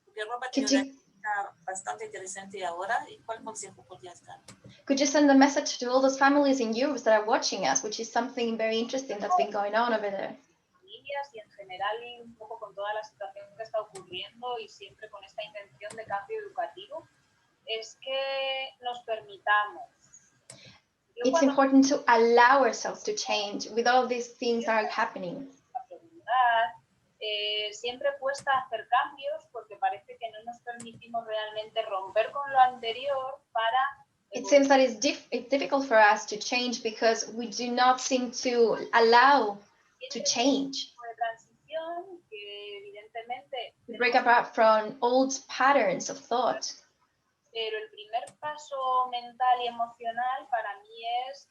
Porque Europa tiene Could una you, vida bastante interesante ahora. ¿Y cuál consejo podría estar? could you send a message to all those families in Europe that are watching us, which is something very interesting that's been going on over there? Familias y en general y un poco con toda la situación que está ocurriendo y siempre con esta intención de cambio educativo, es que nos permitamos. Yo It's cuando important to allow ourselves to change with all these things that are happening. a preguntar, siempre cuesta hacer cambios porque parece que no nos permitimos realmente romper con lo anterior para It seems that it's difficult for us to change because we do not seem to allow to change. de transición que evidentemente We break apart from old patterns of thought. pero el primer paso mental y emocional para mí es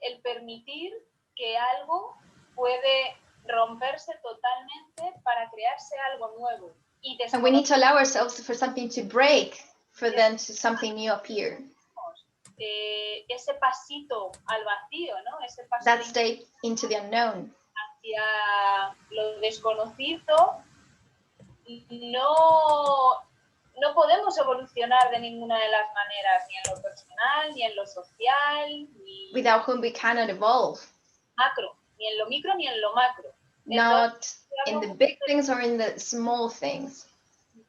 el permitir que algo puede romperse totalmente para crearse algo nuevo y And we need to allow ourselves for something to break for then to something new appear. ese pasito al vacío, ¿no? Ese paso That step into the unknown. hacia lo desconocido. No podemos evolucionar de ninguna de las maneras, ni en lo personal, ni en lo social, ni Without whom we cannot evolve. macro, ni en lo micro, ni en lo macro. Not in the big things or in the small things.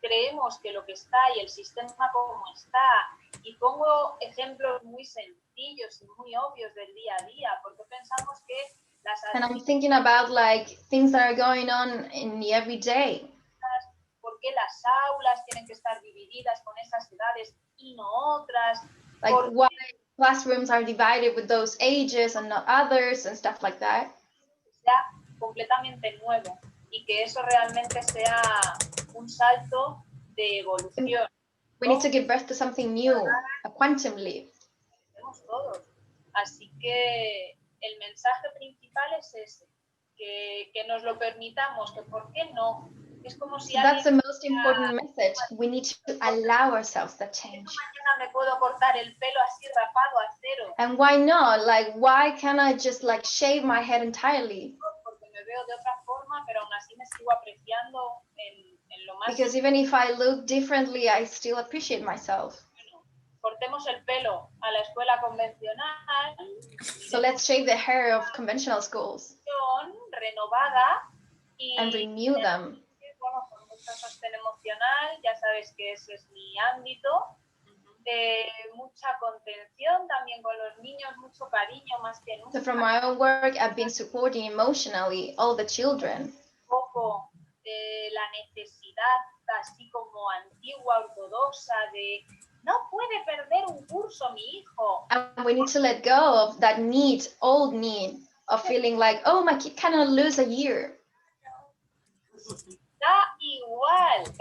Creemos que lo que está y el sistema como está, y pongo ejemplos muy sencillos y muy obvios del día a día, porque pensamos que las And I'm thinking about like things that are going on in the everyday. por qué las aulas tienen que estar divididas con esas edades y no otras, Like por why classrooms are divided with those ages and not others and stuff like that. sea completamente nuevo y que eso realmente sea un salto de evolución. We need to give birth to something new, a quantum leap. Tenemos todos. Así que el mensaje principal es ese, que nos lo permitamos, que por qué no. Es como si That's the alguien most important message. We need to allow ourselves that change. mañana me puedo cortar el pelo así rapado a cero, And why not? Like, why can't I just like shave my head entirely? porque me veo de otra forma, pero aún así me sigo apreciando en lo más. Because even if I look differently, I still appreciate myself. Bueno, cortemos el pelo a la escuela convencional, So let's shave the hair of conventional schools renovada y and renew them. bueno, con mucho sostén emocional, ya sabes que ese es mi ámbito, de mucha contención también con los niños, mucho cariño más que nunca. So from my own work, I've been supporting emotionally all the children. Un poco la necesidad así como antigua, ortodoxa, de no puede perder un curso mi hijo. And we need to let go of that need, old need of feeling like, oh, my kid cannot lose a year. Da igual.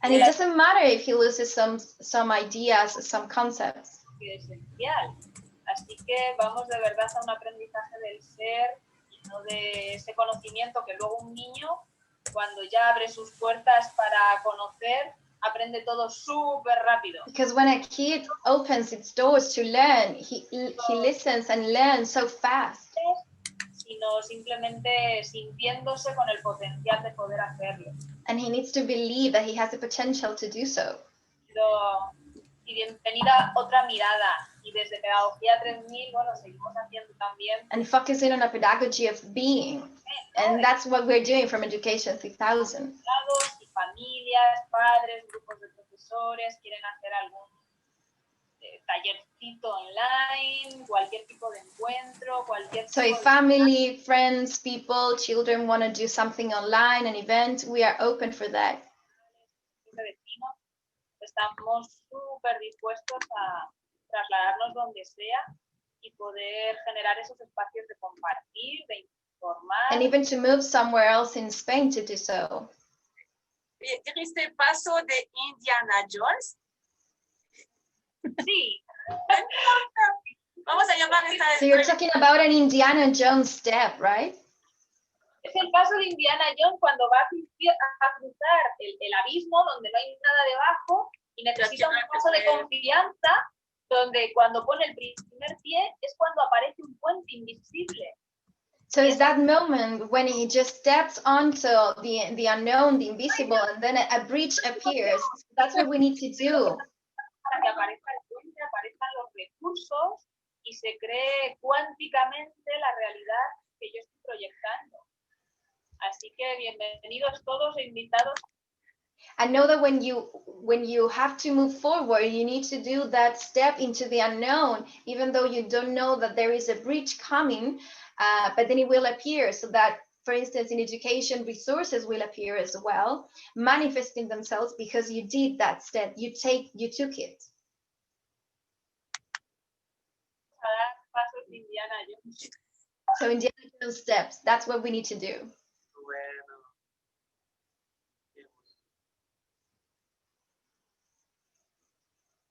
And it doesn't matter if he loses some ideas, some concepts. Que es esencial. Así que vamos de verdad a un aprendizaje del ser y no de ese conocimiento que luego un niño, cuando ya abre sus puertas para conocer, aprende todo súper rápido. Because when a kid opens its doors to learn, he listens and learns so fast. Sino simplemente sintiéndose con el potencial de poder hacerlo. And he needs to believe that he has the potential to do so. Y bienvenida otra mirada. Y desde Pedagogía 3000, bueno, seguimos haciendo también. And focusing on a pedagogy of being. And that's what we're doing from Education 3000. Y familias, padres, grupos de profesores quieren hacer algún tallercito online, cualquier tipo de encuentro, cualquier So tipo if family, friends, people, children want to do something online, an event, we are open for that. de vecinos, estamos súper dispuestos a trasladarnos donde sea y poder generar esos espacios de compartir, de informar. And even to move somewhere else in Spain to do so. ¿Dijiste el paso de Indiana Jones? Sí, Vamos a llamar esta. So you're talking about an Indiana Jones step, right? es el paso de Indiana Jones cuando va a cruzar el abismo donde no hay nada debajo y necesita un paso de confianza donde cuando pone el primer pie es cuando aparece un puente invisible. So is that moment when he just steps onto the unknown, the invisible, and then a bridge appears. That's what we need to do. Para que aparezca el puente, aparezcan los recursos y se cree cuánticamente la realidad que yo estoy proyectando. Así que bienvenidos todos e invitados. I know that when you have to move forward, you need to do that step into the unknown, even though you don't know that there is a bridge coming, but then it will appear. So that, for instance, in education, resources will appear as well, manifesting themselves because you did that step. You took it. A dar pasos de Indiana Jones. So Indiana Jones steps. That's what we need to do. Bueno.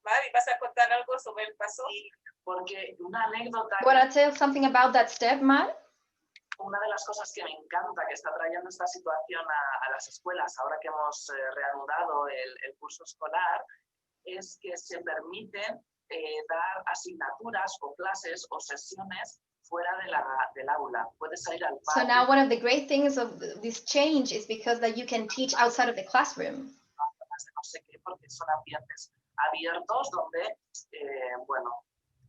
Mari, ¿vas a contar algo sobre el paso? Porque una anécdota, Want to tell something about that step, Mar? una de las cosas que me encanta que está trayendo esta situación a las escuelas, ahora que hemos reanudado el curso escolar, es que se permiten dar asignaturas o clases o sesiones fuera del aula. Puedes salir al So parque. now one of the great things of this change is because that you can teach outside of the classroom. De no sé qué, porque son ambientes abiertos donde, bueno,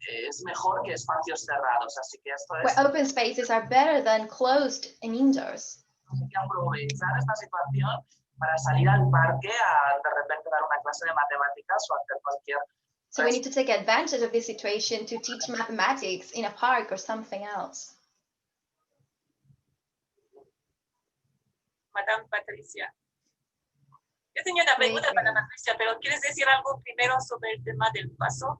es mejor que espacios cerrados. Así que esto es, Where open spaces are better than closed and indoors. hay que aprovechar esta situación para salir al parque a de repente dar una clase de matemáticas o hacer cualquier. So we need to take advantage of this situation to teach mathematics in a park or something else. Madame Patricia. Yo tenía una pregunta para Patricia, pero ¿quieres decir algo primero sobre el tema del paso?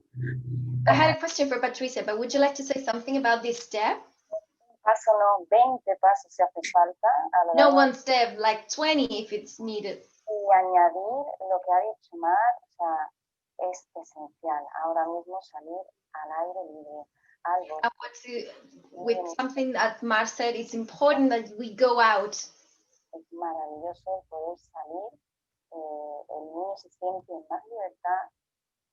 I had a question for Patricia, but would you like to say something about this step? Paso no, 20 pasos si hace falta. A lo No largo one step, like 20 if it's needed. y añadir lo que ha dicho Mar, o sea, es esencial ahora mismo salir al aire libre, al I bosque. want to, with something that Mar said, it's important that we go out. Es maravilloso el poder salir, el niño se siente en más libertad,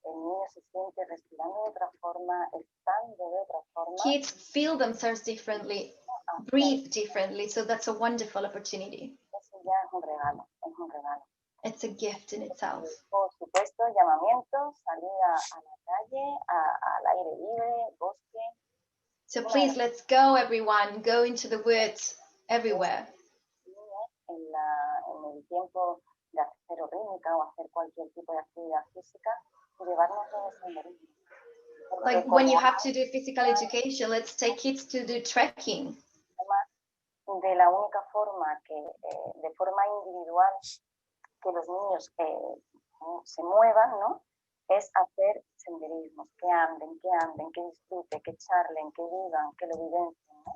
el niño se siente respirando de otra forma, estando de otra forma. Kids feel themselves differently, breathe differently, so that's a wonderful opportunity. Eso ya es un regalo, es un regalo. It's a gift in itself. Por supuesto, llamamientos, salida a la calle, al aire libre, bosque. So please, let's go, everyone. Go into the woods everywhere. En el tiempo de hacer rítmica o hacer cualquier tipo de actividad física, llevarnos de senderismo. Like when you have to do physical education, let's take kids to do trekking. De la única forma que, de forma individual, que los niños se muevan, ¿no? Es hacer senderismos, que anden, que disfruten, que charlen, que vivan, que lo vivencien, ¿no?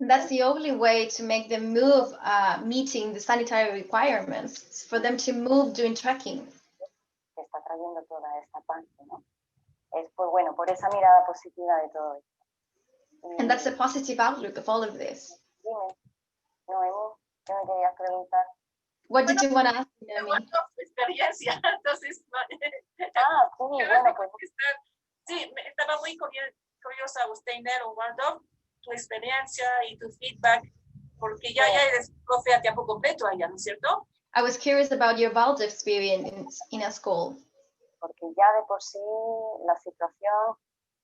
That's the only way to make them move, meeting the sanitary requirements, for them to move doing trekking. Que está trayendo toda esta parte, ¿no? Es pues bueno, por esa mirada positiva de todo esto. And that's the positive outlook of all of this. Dime, Noemí, ¿qué me querías preguntar? What did you want to ask me, Noemi? Experiencia, entonces. Ah, sí, bueno, pues Sí, estaba muy curiosa, Steiner o Waldorf, tu experiencia y tu feedback, porque ya eres profe a tiempo completo allá, ¿no es cierto? I was curious about your Waldorf experience in a school. porque ya de por sí la situación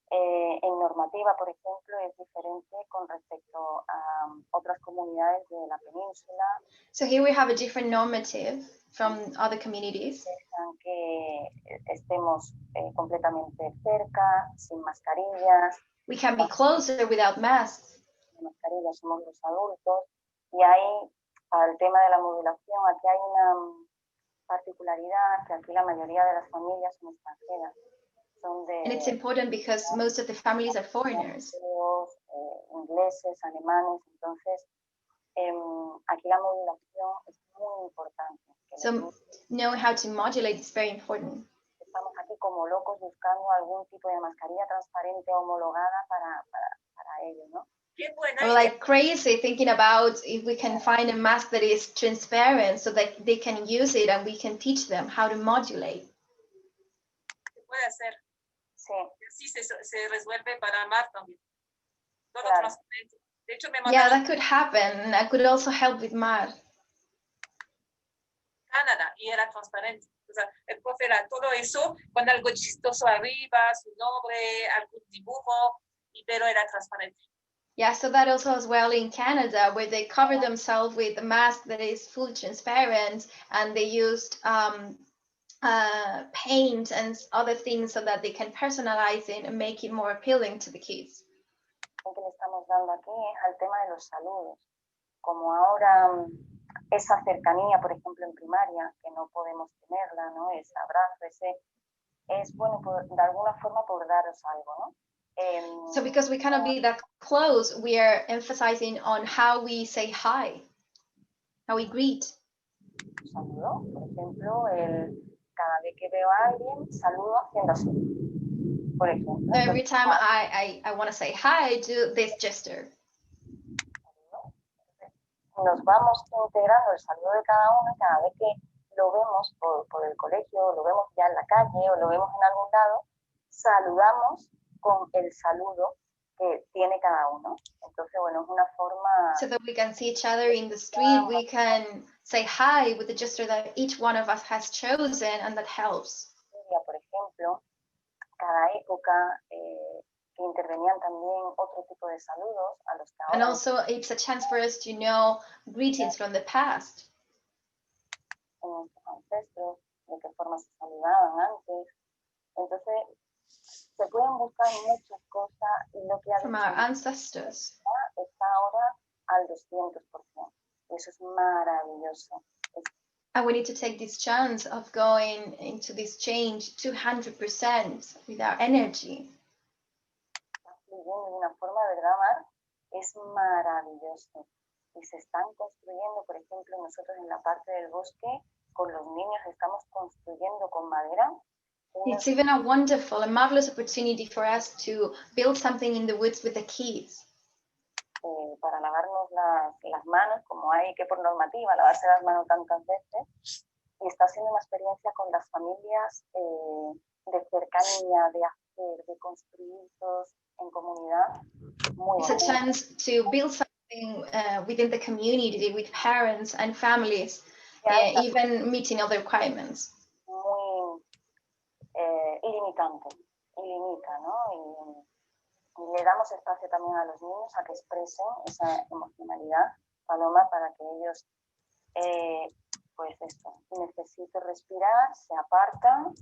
En normativa, por ejemplo, es diferente con respecto a otras comunidades de la península. So here we have a different normative from other communities. Dejan que estemos completamente cerca, sin mascarillas. We can be closer without masks. Sin mascarillas somos los adultos. Y ahí, para el tema de la modulación, aquí hay una particularidad, que aquí la mayoría de las familias son extranjeras. And it's important because most of the families are foreigners. Ingleses, alemanes, entonces aquí la modulación es muy importante. So knowing how to modulate is very important. Estamos aquí como locos buscando algún tipo de mascarilla transparente homologada para ellos, ¿no? Qué buena Or idea. like crazy thinking about if we can find a mask that is transparent so that they can use it and we can teach them how to modulate. Se puede hacer. Sí. Y así se resuelve para Mar también. Todo Claro. transparente. De hecho, me Yeah, mandaron that could happen. I could also help with Mar. Canadá y era transparente. O sea, el profe era todo eso, con algo chistoso arriba, su nombre, algún dibujo, pero era transparente. Yeah, so that also as well in Canada, where they cover themselves with a mask that is fully transparent, and they used paint and other things so that they can personalize it and make it more appealing to the kids. Lo que le estamos dando aquí es al tema de los saludos. Como ahora esa cercanía, por ejemplo, en primaria, que no podemos tenerla, ¿no? Ese abrazo, es bueno de alguna forma por daros algo, ¿no? So because we cannot be that close, we are emphasizing on how we say hi, how we greet. Saludo, por ejemplo, cada vez que veo a alguien, saludo haciendo así. Por ejemplo. So every time I want to say hi, I do this gesture. Nos vamos integrando el saludo de cada uno y cada vez que lo vemos por el colegio, o lo vemos ya en la calle o lo vemos en algún lado, saludamos con el saludo que tiene cada uno. Entonces, bueno, es una forma... So that we can see each other in the street, we can say hi with the gesture that each one of us has chosen, and that helps. Por ejemplo, cada época que intervenían también otro tipo de saludos a los que And ahora... also it's a chance for us to know greetings from the past. En nuestros ancestros, de qué forma se saludaban antes. Entonces, se pueden buscar muchas cosas y lo que ha From dicho our ancestors. está ahora al 200%. Y eso es maravilloso. And we need to take this chance of going into this change 200% with our energy. Está fluyendo de una forma, ¿verdad, Mar? Es maravilloso. Y se están construyendo, por ejemplo, nosotros en la parte del bosque, con los niños estamos construyendo con madera. It's even a wonderful, a marvelous opportunity for us to build something in the woods with the kids. Para lavarnos las manos, como hay que por normativa lavarse las manos tantas veces, y está siendo una experiencia con las familias de cercanía, de hacer, de construir todos en comunidad. Muy It's a bonito. chance to build something within the community with parents and families, even meeting other requirements. Muy ilimitante, ilimita, ¿no? Y le damos espacio también a los niños a que expresen esa emocionalidad, Paloma, para que ellos, pues esto, necesiten respirar, se apartan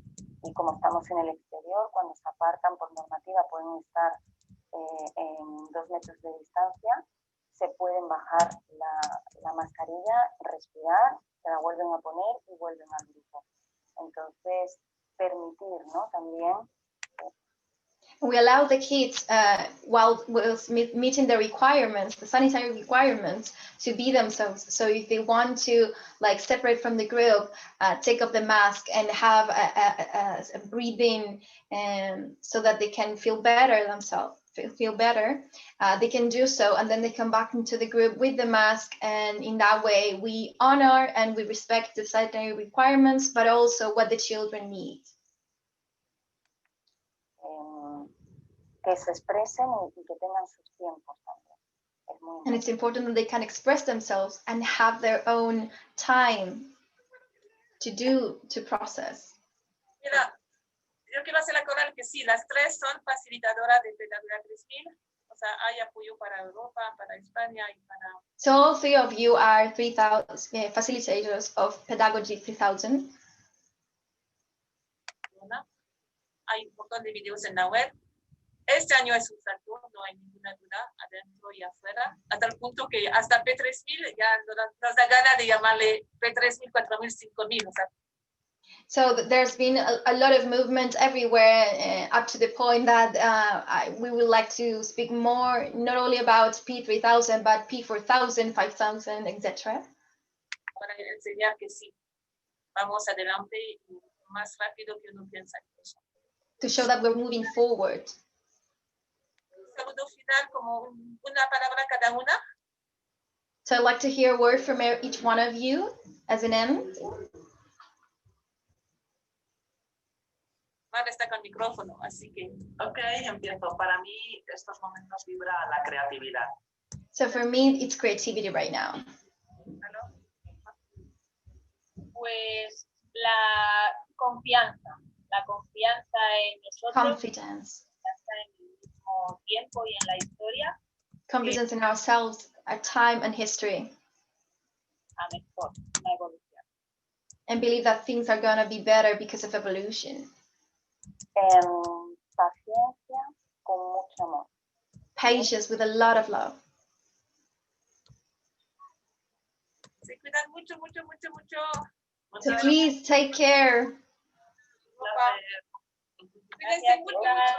y como estamos en el exterior, cuando se apartan por normativa pueden estar en 2 metros de distancia, se pueden bajar la mascarilla, respirar, se la vuelven a poner y vuelven al grupo. Entonces, permitir, ¿no? También We allow the kids, while meeting the requirements, the sanitary requirements, to be themselves. So if they want to like separate from the group, take off the mask and have a breathing, so that they can feel better themselves, feel better, they can do so, and then they come back into the group with the mask, and in that way we honor and we respect the sanitary requirements, but also what the children need. Que se expresen y que tengan sus tiempos también. Es muy And it's important that they can express themselves and have their own time to process. Mira, yo quiero hacer acordar que sí, las tres son facilitadoras de Pedagogía 3000. O sea, hay apoyo para Europa, para España y para... So all three of you are 3,000 facilitators of Pedagogy 3000. Hay un montón de videos en la web. Este año es un salto, no hay ninguna duda, adentro y afuera, hasta el punto que hasta P3000 ya nos da gana de llamarle P3000, 4000, 5000. O sea, So there's been a lot of movement everywhere, up to the point that we would like to speak more, not only about P3000, but P4000, 5000, etc. para enseñar que sí, vamos adelante más rápido que uno piensa. To show that we're moving forward. Saludo final como una palabra cada una. So I'd like to hear a word from each one of you as an end. Mara está con micrófono, así que... Ok, empiezo. Para mí estos momentos vibra la creatividad. So for me, it's creativity right now. Pues la confianza en nosotros, Confidence. confianza en el mismo tiempo y en la historia, Confidence in ourselves, our time and history. a mejor, una evolución. And believe that things are going to be better because of evolution. Paciencia con mucho amor. Patience with a lot of love. Se cuidan mucho, mucho, mucho, mucho. So please take care. Gracias, chicas.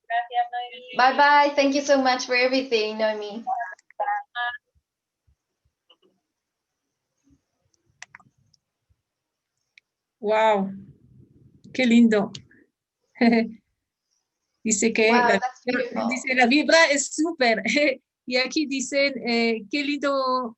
Gracias, Noemi. Bye bye. Thank you so much for everything, Noemi. Wow, qué lindo. Dice que Wow, that's beautiful. dice, la vibra es súper. Y aquí dicen, qué lindo,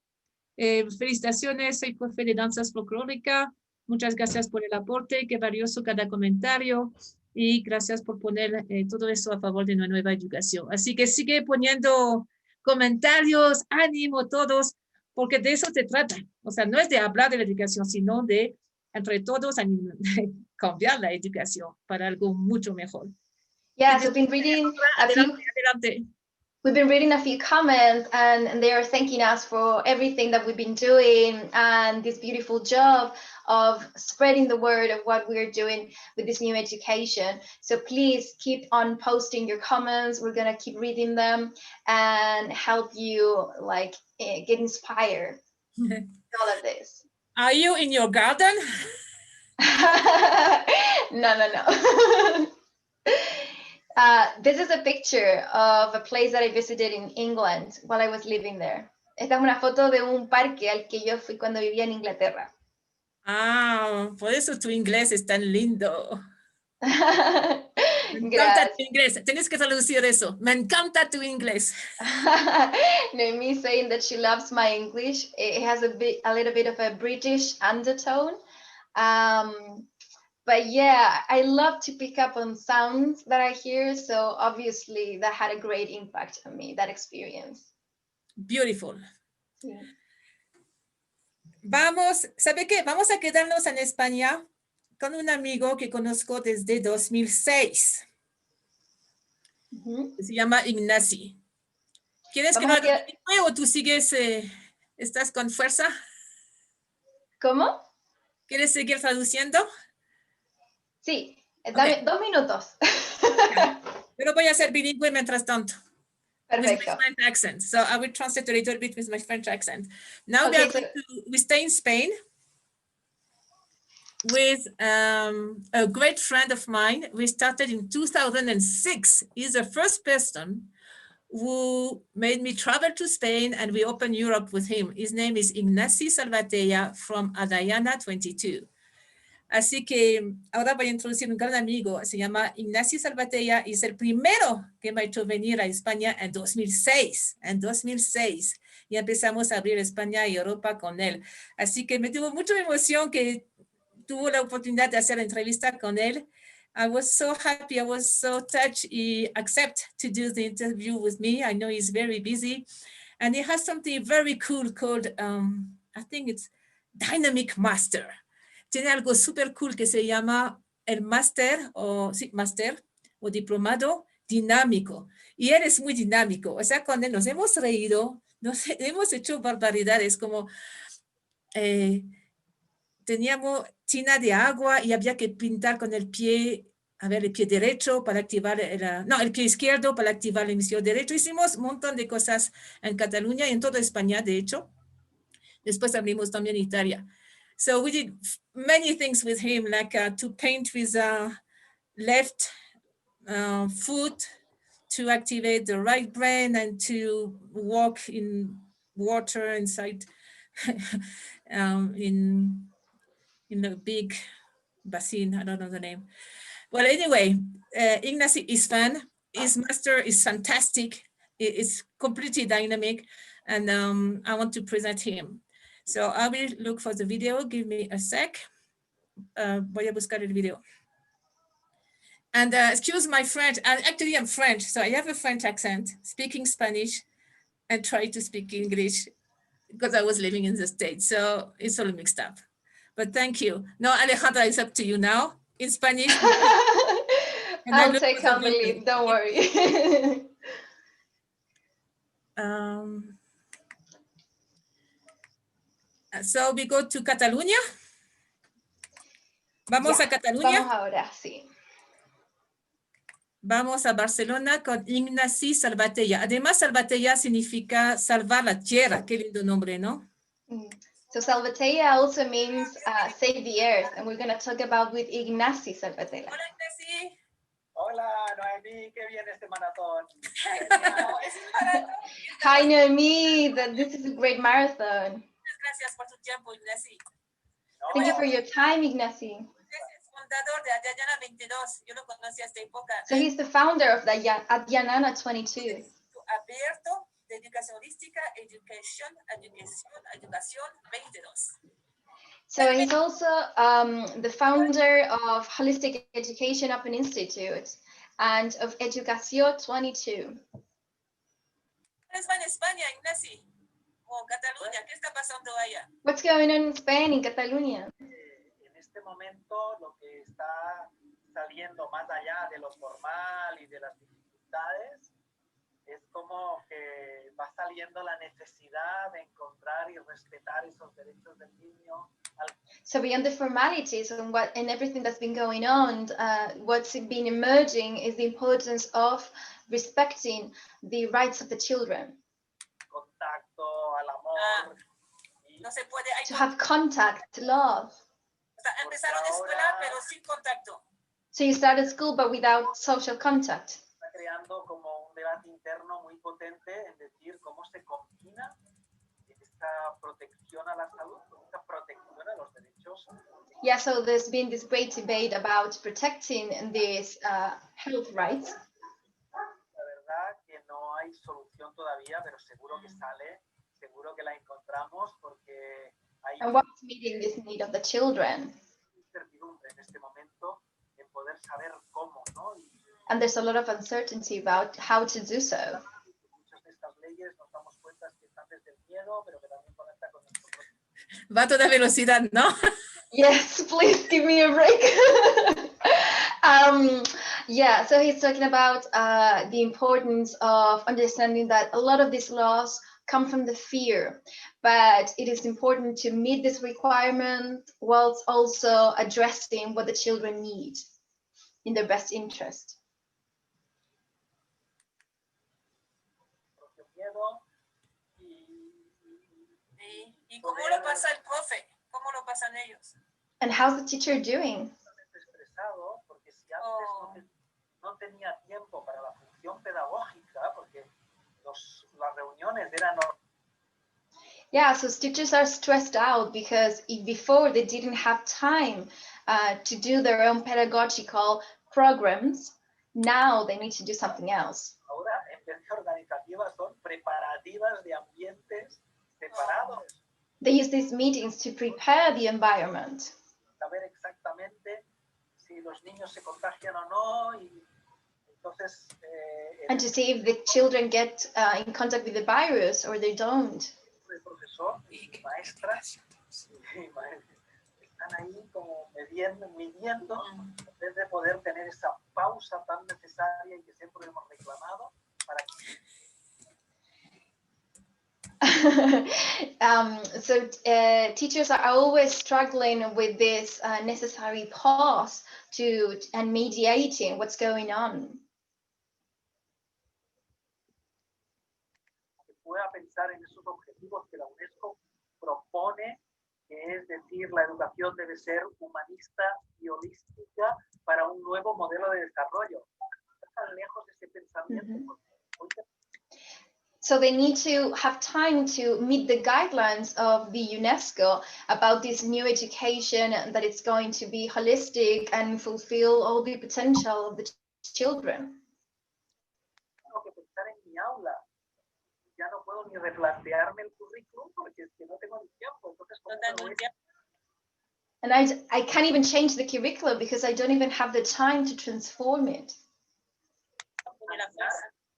felicitaciones, soy profe de danzas folclóricas. Muchas gracias por el aporte, qué valioso cada comentario. Y gracias por poner todo eso a favor de una nueva educación. Así que sigue poniendo comentarios, ánimo todos, porque de eso se trata. O sea, no es de hablar de la educación, sino de, entre todos, cambiar la educación para algo mucho mejor. Yes, I've been reading Adelante. we've been reading a few comments, and they are thanking us for everything that we've been doing and this beautiful job of spreading the word of what we're doing with this new education. So please keep on posting your comments. We're gonna keep reading them and help you like get inspired with all of this. Are you in your garden? No. This is a picture of a place that I visited in England while I was living there. Esta es una foto de un parque al que yo fui cuando vivía en Inglaterra. Ah, por eso tu inglés es tan lindo. Me encanta tu inglés. Tienes que traducir eso. Me encanta tu inglés. Noemi saying that she loves my English. It has a little bit of a British undertone. But yeah, I love to pick up on sounds that I hear. So obviously that had a great impact on me, that experience. Beautiful. Sí. ¿Sabe qué? Vamos a quedarnos en España con un amigo que conozco desde 2006. Se llama Ignasi. ¿Quieres que lo haga o tú sigues, estás con fuerza? ¿Cómo? ¿Quieres seguir traduciendo? Sí, dame 2 minutos. Yo lo voy a hacer bilingüe mientras tanto. Perfecto. With my French accent. So I will translate a little bit with my French accent. Now Okay, we stay in Spain with a great friend of mine. We started in 2006. He's the first person who made me travel to Spain, and we opened Europe with him. His name is Ignacy Salvatella from Adayana 22. Así que ahora voy a introducir un gran amigo, se llama Ignacy Salvatella, y es el primero que me ha hecho venir a España en 2006. Y empezamos a abrir España y Europa con él. Así que me tuvo mucha emoción que tuvo la oportunidad de hacer la entrevista con él. I was so happy, I was so touched he accepted to do the interview with me. I know he's very busy. And he has something very cool called, I think it's Dynamic Master. Tiene algo súper cool que se llama el máster o diplomado dinámico. Y él es muy dinámico. O sea, con él nos hemos reído, nos hemos hecho barbaridades como teníamos tina de agua y había que pintar con el pie, a ver, el pie derecho para activar, el pie izquierdo para activar el hemisferio derecho. Hicimos un montón de cosas en Cataluña y en toda España, de hecho. Después abrimos también Italia. So we did many things with him, like to paint with left foot, to activate the right brain, and to walk in water inside in a big basin. I don't know the name. Well, anyway, Ignacy is fun. His master is fantastic. It's completely dynamic, and I want to present him. So I will look for the video. Give me a sec. Voy a buscar el video. And excuse my French. Actually, I'm French, so I have a French accent, speaking Spanish, and try to speak English because I was living in the States. So it's all mixed up. But thank you. No, Alejandra, it's up to you now in Spanish. I'll take on the lead, don't worry. So we go to Cataluña. Vamos a Cataluña. Vamos ahora, sí. Vamos a Barcelona con Ignacy Salvatella. Además, Salvatella significa salvar la tierra. Qué lindo nombre, ¿no? So Salvatella also means save the earth, and we're going to talk about with Ignacy Salvatella. Hola, Ignacy. Hola, Noemí, qué bien este maratón. Hi, Noemí, this is a great marathon. Gracias por tu tiempo, Ignacy. Thank you for your time, Ignacy. Es fundador de Adiana 22. Yo lo conocí a esta época. So he's the founder of the Adiana 22. Abierto de educación holística, educación 22. So he's also the founder of Holistic Education Open Institute and of Educación 22. ¿Qué va en España, Ignacy? O Cataluña, ¿qué está pasando allá? What's going on in Spain, in Cataluña? En este momento lo que está saliendo más allá de lo formal y de las dificultades es como que va saliendo la necesidad de encontrar y respetar esos derechos del niño. So beyond the formalities and everything that's been going on, what's been emerging is the importance of respecting the rights of the children. Contacto, al amor. No se puede, to have contact, love. Empezaron escuela, pero sin contacto. So you started school, but without social contact. Está creando como un debate interno muy potente en decir cómo se combina esta protección a la salud, esta protección a los derechos. Yeah, so there's been this great debate about protecting these health rights. La verdad que no hay solución todavía, pero seguro que sale, seguro que la encontramos porque hay And what's meeting this need of the children? incertidumbre en este momento en poder saber cómo, ¿no? And there's a lot of uncertainty about how to do so. Muchas de estas leyes nos damos cuenta que están desde el miedo, pero que también conectan con nosotros. Va a toda velocidad, ¿no? Yes, please give me a break. Yeah, so he's talking about the importance of understanding that a lot of these laws come from the fear, but it is important to meet this requirement whilst also addressing what the children need in their best interest. ¿Y cómo lo pasa el profe? ¿Cómo lo pasan ellos? And how's the teacher doing? Estresado porque si antes no tenía tiempo para la función pedagógica, porque las reuniones eran. Yeah, so teachers are stressed out because before they didn't have time to do their own pedagogical programs. Now they need to do something else. Ahora, en vez de organizativas, son preparativas de ambientes separados. They use these meetings to prepare the environment. Saber exactamente si los niños se contagian o no, y entonces. And to see if the children get in contact with the virus or they don't. El profesor y maestras están están ahí como midiendo, en vez de poder tener esa pausa tan necesaria y que siempre hemos reclamado para que... Teachers are always struggling with this necessary pause and mediating what's going on. Que pueda pensar en esos objetivos que la UNESCO propone, que es decir, la educación debe ser humanista y holística para un nuevo modelo de desarrollo. Está tan lejos de ese pensamiento. So they need to have time to meet the guidelines of the UNESCO about this new education, that it's going to be holistic and fulfill all the potential of the children. Tengo que pensar en mi aula. Ya no puedo ni replantearme el currículum porque es que no tengo ni tiempo. Entonces, ¿cómo me voy? And I can't even change the curriculum because I don't even have the time to transform it.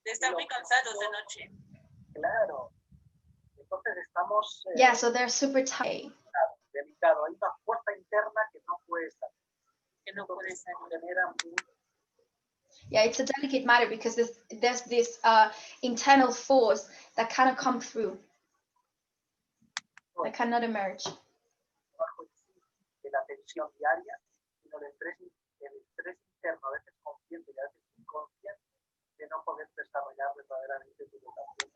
Están muy cansados de noche. Claro. Entonces estamos... Yeah, so they're super tired. Delicado. Hay una fuerza interna que no puede salir. Que no puede salir. Genera Yeah, it's a delicate matter because there's this internal force that cannot come through, that cannot emerge. De la tensión diaria, sino el estrés interno, a veces consciente y a veces inconsciente, de no poder desarrollar verdaderamente tu vocación.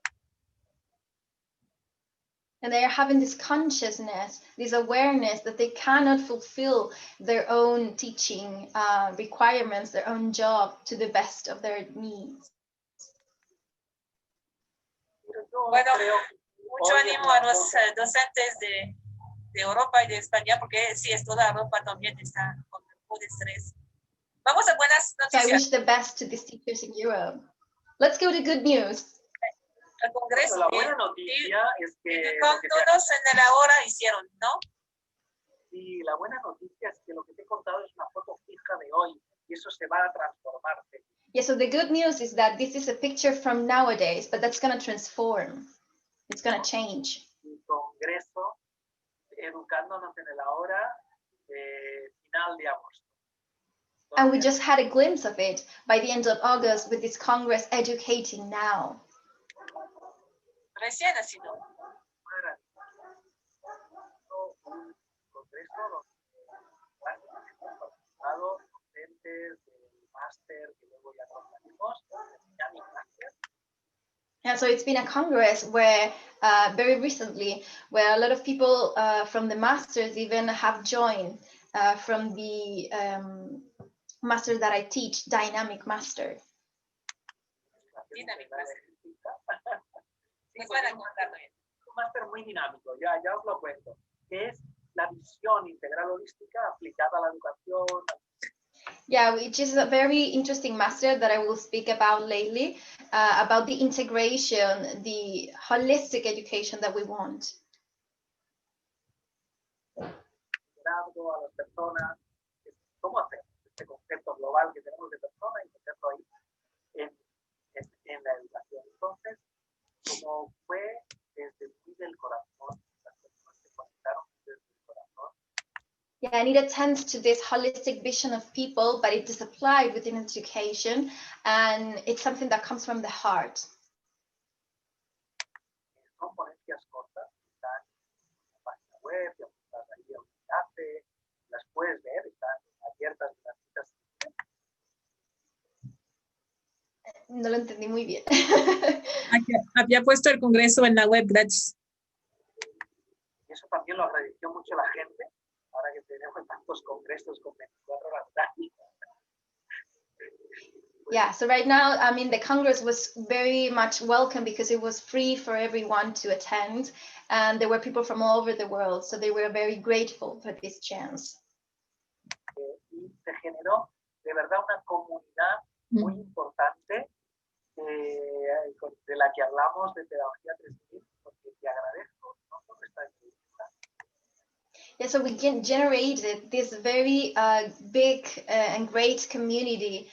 And they are having this consciousness, this awareness that they cannot fulfill their own teaching requirements, their own job to the best of their needs. Bueno, mucho ánimo a los docentes de Europa y de España, porque sí, es toda Europa también está con un estrés. Vamos a buenas So I noticias. wish the best to these teachers in Europe. Let's go to good news. El Congreso, la buena noticia es que... Con todos en la hora hicieron, ¿no? Sí, la buena noticia es que lo que te he contado es una foto fija de hoy y eso se va a transformarse. Yeah, so the good news is that this is a picture from nowadays, but that's going to transform. It's going to change. Un congreso educándonos en el ahora final de agosto. And we just had a glimpse of it by the end of August with this Congress Educating Now. Recién ha sido. Un congreso donde han participado docentes del máster que luego ya conocimos, el máster. And so it's been a Congress where very recently, where a lot of people from the masters even have joined from the master that I teach, Dynamic Master. Dynamic Master. Sí, pues un máster muy dinámico, ya os lo cuento, que es la visión integral holística aplicada a la educación. Yeah, which is a very interesting master that I will speak about lately, about the integration, the holistic education that we want. A las personas, ¿cómo hacer este concepto global que tenemos de persona y meterlo ahí en la educación? Entonces, como fue desde muy del corazón, las personas se conectaron desde el corazón. Yeah, and it attends to this holistic vision of people, but it is applied within education, and it's something that comes from the heart. Son ponencias cortas, están en la página web, ya están ahí el enlace, las puedes ver, están abiertas las citas. No lo entendí muy bien. Había puesto el Congreso en la web gratis. Y eso también lo agradeció mucho la gente, ahora que tenemos tantos congresos con 24 horas gratis. Yeah, so right now, I mean, the Congress was very much welcome because it was free for everyone to attend, and there were people from all over the world, so they were very grateful for this chance. Y se generó de verdad una comunidad muy importante de la que hablamos de Pedagogía 3000, porque te agradezco, ¿no? Por esta entrevista. Yeah, so we generated this very big and great community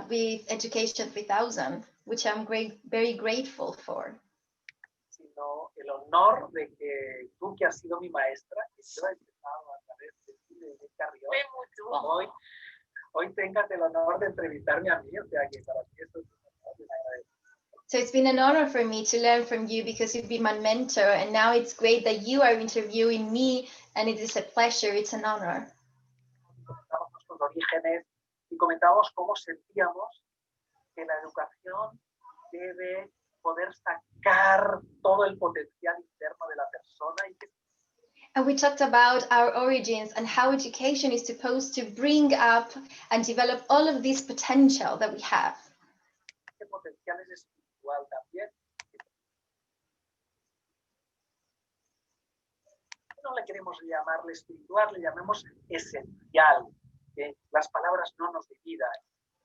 with Education 3000, which I'm very grateful for. Sino el honor de que tú, que has sido mi maestra, que yo he empezado a través de ti, de Carrión. Es mutuo. Hoy tengas el honor de entrevistarme a mí, o sea que para mí eso es un honor y un agradecimiento. So it's been an honor for me to learn from you because you've been my mentor, and now it's great that you are interviewing me, and it is a pleasure, it's an honor. Comentábamos nuestros orígenes y comentábamos cómo sentíamos que la educación debe poder sacar todo el potencial interno de la persona y que And we talked about our origins and how education is supposed to bring up and develop all of this potential that we have. ese potencial es espiritual también. No le queremos llamarle espiritual, le llamemos esencial, que las palabras no nos dividan,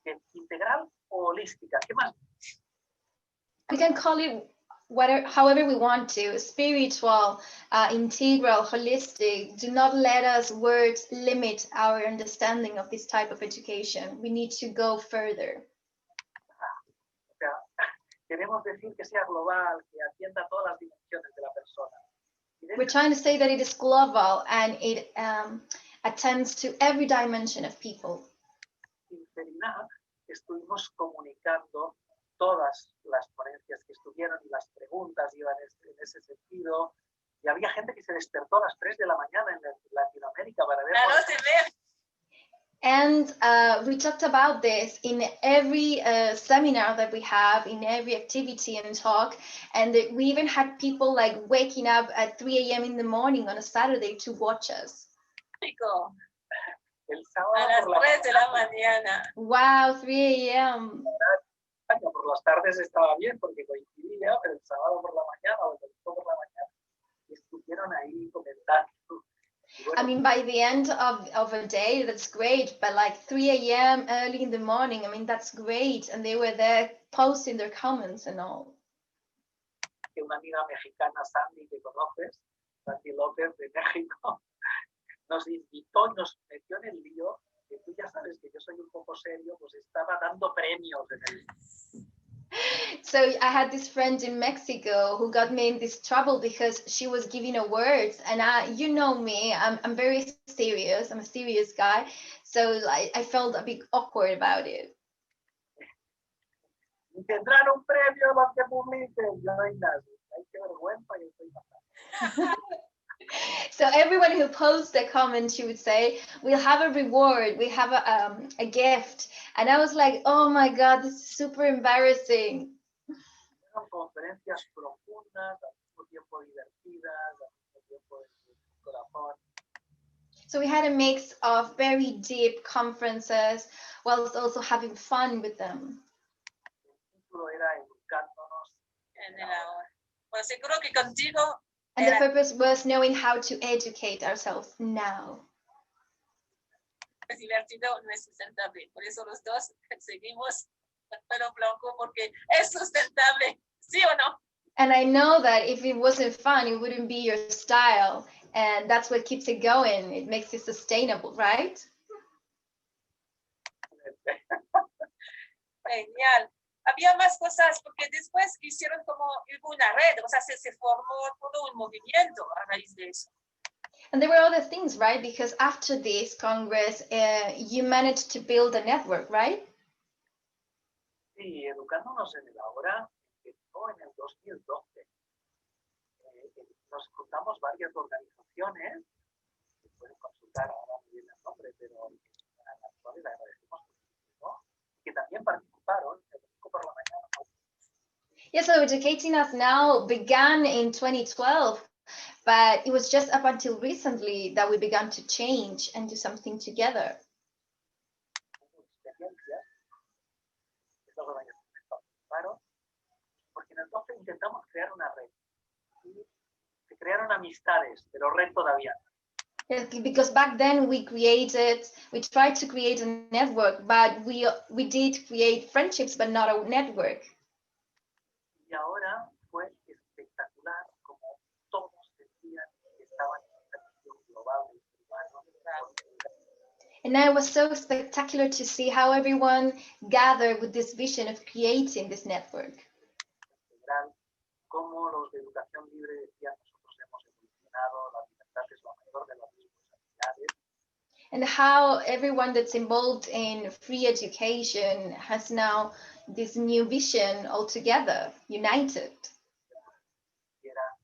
que integral o holística, ¿qué más? We can call it whatever, however we want to, spiritual, integral, holistic. Do not let us words limit our understanding of this type of education. We need to go further. O sea, queremos decir que sea global, que atienda todas las dimensiones de la persona. We're trying to say that it is global and it attends to every dimension of people. Sinceridad, estuvimos comunicando todas las ponencias que estuvieron y las preguntas iban en ese sentido. Y había gente que se despertó a las 3 de la mañana en Latinoamérica para ver. Claro, se ve. And we talked about this in every seminar that we have, in every activity and talk. And we even had people like waking up at 3 a.m. in the morning on a Saturday to watch us. Chico, El a sábado las por 3 de la mañana. Wow, 3 a.m. por las tardes estaba bien porque coincidía, pero el sábado por la mañana o el domingo por la mañana estuvieron ahí comentando. I mean, by the end of a day, that's great. But like 3 a.m. early in the morning, I mean, that's great. And they were there posting their comments and all. Que una amiga mexicana, Sandy, que conoces, Sandy López de México, nos invitó y nos metió en el lío, que tú ya sabes que yo soy un poco serio, pues estaba dando premios en el... So I had this friend in Mexico who got me in this trouble because she was giving awards, and you know me, I'm very serious. I'm a serious guy, so I felt a bit awkward about it. Y tendrán un premio los que publiquen. Yo, Ignacio, ay, qué vergüenza, yo estoy pasando. So everyone who posts a comment, she would say, we'll have a reward, we have a gift. And I was like, oh my God, this is super embarrassing. Fueron conferencias profundas, al mismo tiempo divertidas, al mismo tiempo de corazón. So we had a mix of very deep conferences whilst also having fun with them. El título era Educándonos En el ahora. Pues seguro que contigo. And the purpose was knowing how to educate ourselves now. Es divertido, no es sustentable. Por eso los dos seguimos el pelo blanco porque es sustentable, ¿sí o no? And I know that if it wasn't fun, it wouldn't be your style. And that's what keeps it going. It makes it sustainable, right? Genial. Había más cosas porque después hicieron como una red, o sea, se formó todo un movimiento a raíz de eso. And there were other things, right? Because after this Congress, you managed to build a network, right? Sí, Educándonos en el ahora empezó en el 2012. Nos juntamos varias organizaciones, que pueden consultar ahora muy bien el nombre, pero a las cuales agradecemos muchísimo, que también participaron el domingo por la mañana. Yeah, so Educating Us Now began in 2012, but it was just up until recently that we began to change and do something together. Porque en el 12 intentamos crear una red. Y se crearon amistades, pero red todavía. Yeah, because back then we tried to create a network, but we did create friendships, but not a network. Y ahora fue espectacular como todos sentían que estaban en una visión global del ser humano. And now it was so spectacular to see how everyone gathered with this vision of creating this network. Como los de educación libre decían, nosotros hemos evolucionado, la libertad es la mayor de las responsabilidades. and how everyone that's involved in free education has now this new vision all together, united. Era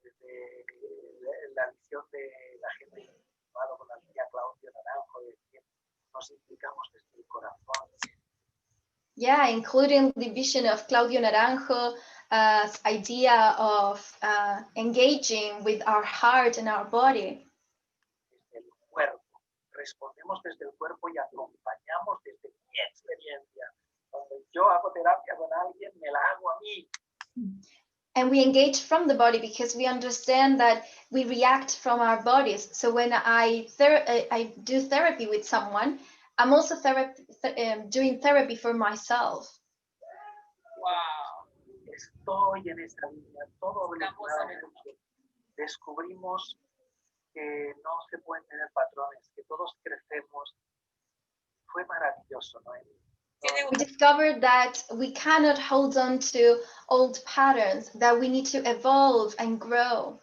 desde la visión de la gente con la línea Claudio Naranjo, de que nos implicamos desde el corazón. Yeah, including the vision of Claudio Naranjo's idea of engaging with our heart and our body. Desde el cuerpo. Respondemos desde el cuerpo y acompañamos desde mi experiencia. Cuando yo hago terapia con alguien, me la hago a mí. And we engage from the body because we understand that we react from our bodies. So when I do therapy with someone, I'm also doing therapy for myself. Wow. Estoy en esta línea, todo relacionado con que descubrimos que no se pueden tener patrones, que todos crecemos. Fue maravilloso, ¿no? We discovered that we cannot hold on to old patterns, that we need to evolve and grow.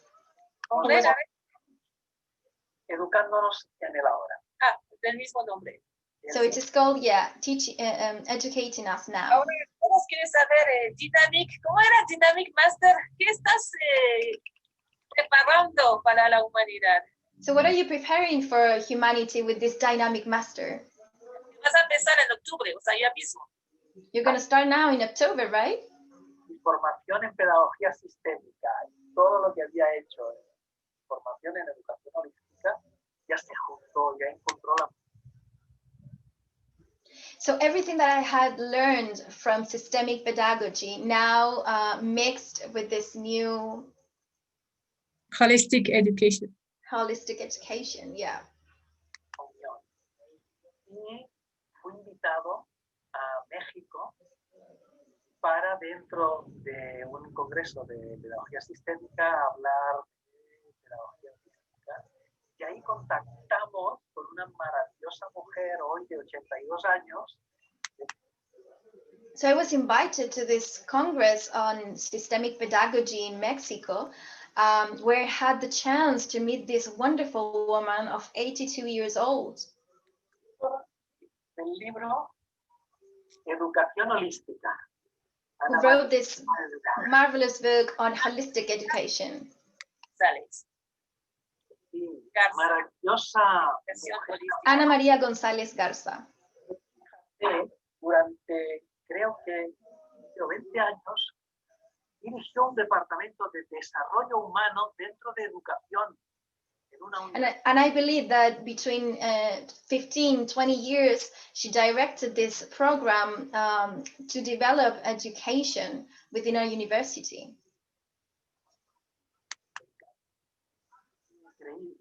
Educándonos en el ahora. Ah, del mismo nombre. So it is called, educating us now. Ahora todos quieren saber, Dynamic, ¿cómo era Dynamic Master? ¿Qué estás preparando para la humanidad? So what are you preparing for humanity with this dynamic master? Vas a empezar en octubre, o sea, ya mismo. You're going to start now in October, right? Mi formación en pedagogía sistémica, todo lo que había hecho en formación en educación holística, ya se juntó, ya encontró la. So everything that I had learned from systemic pedagogy now mixed with this new Holistic education. holistic education, yeah. Y fui invitado a México para, dentro de un congreso de pedagogía sistémica, hablar de pedagogía holística. Y ahí contactamos con una maravillosa mujer hoy de 82 años. So I was invited to this congress on systemic pedagogy in Mexico, where I had the chance to meet this wonderful woman of 82 years old. El libro Educación Holística. Who wrote this marvelous book on holistic education. Sales. Sí, maravillosa. Ana María González Garza. Durante, creo que 20 años, dirigió un departamento de desarrollo humano dentro de educación. And I believe that between 15, 20 years, she directed this program to develop education within our university. Increíble.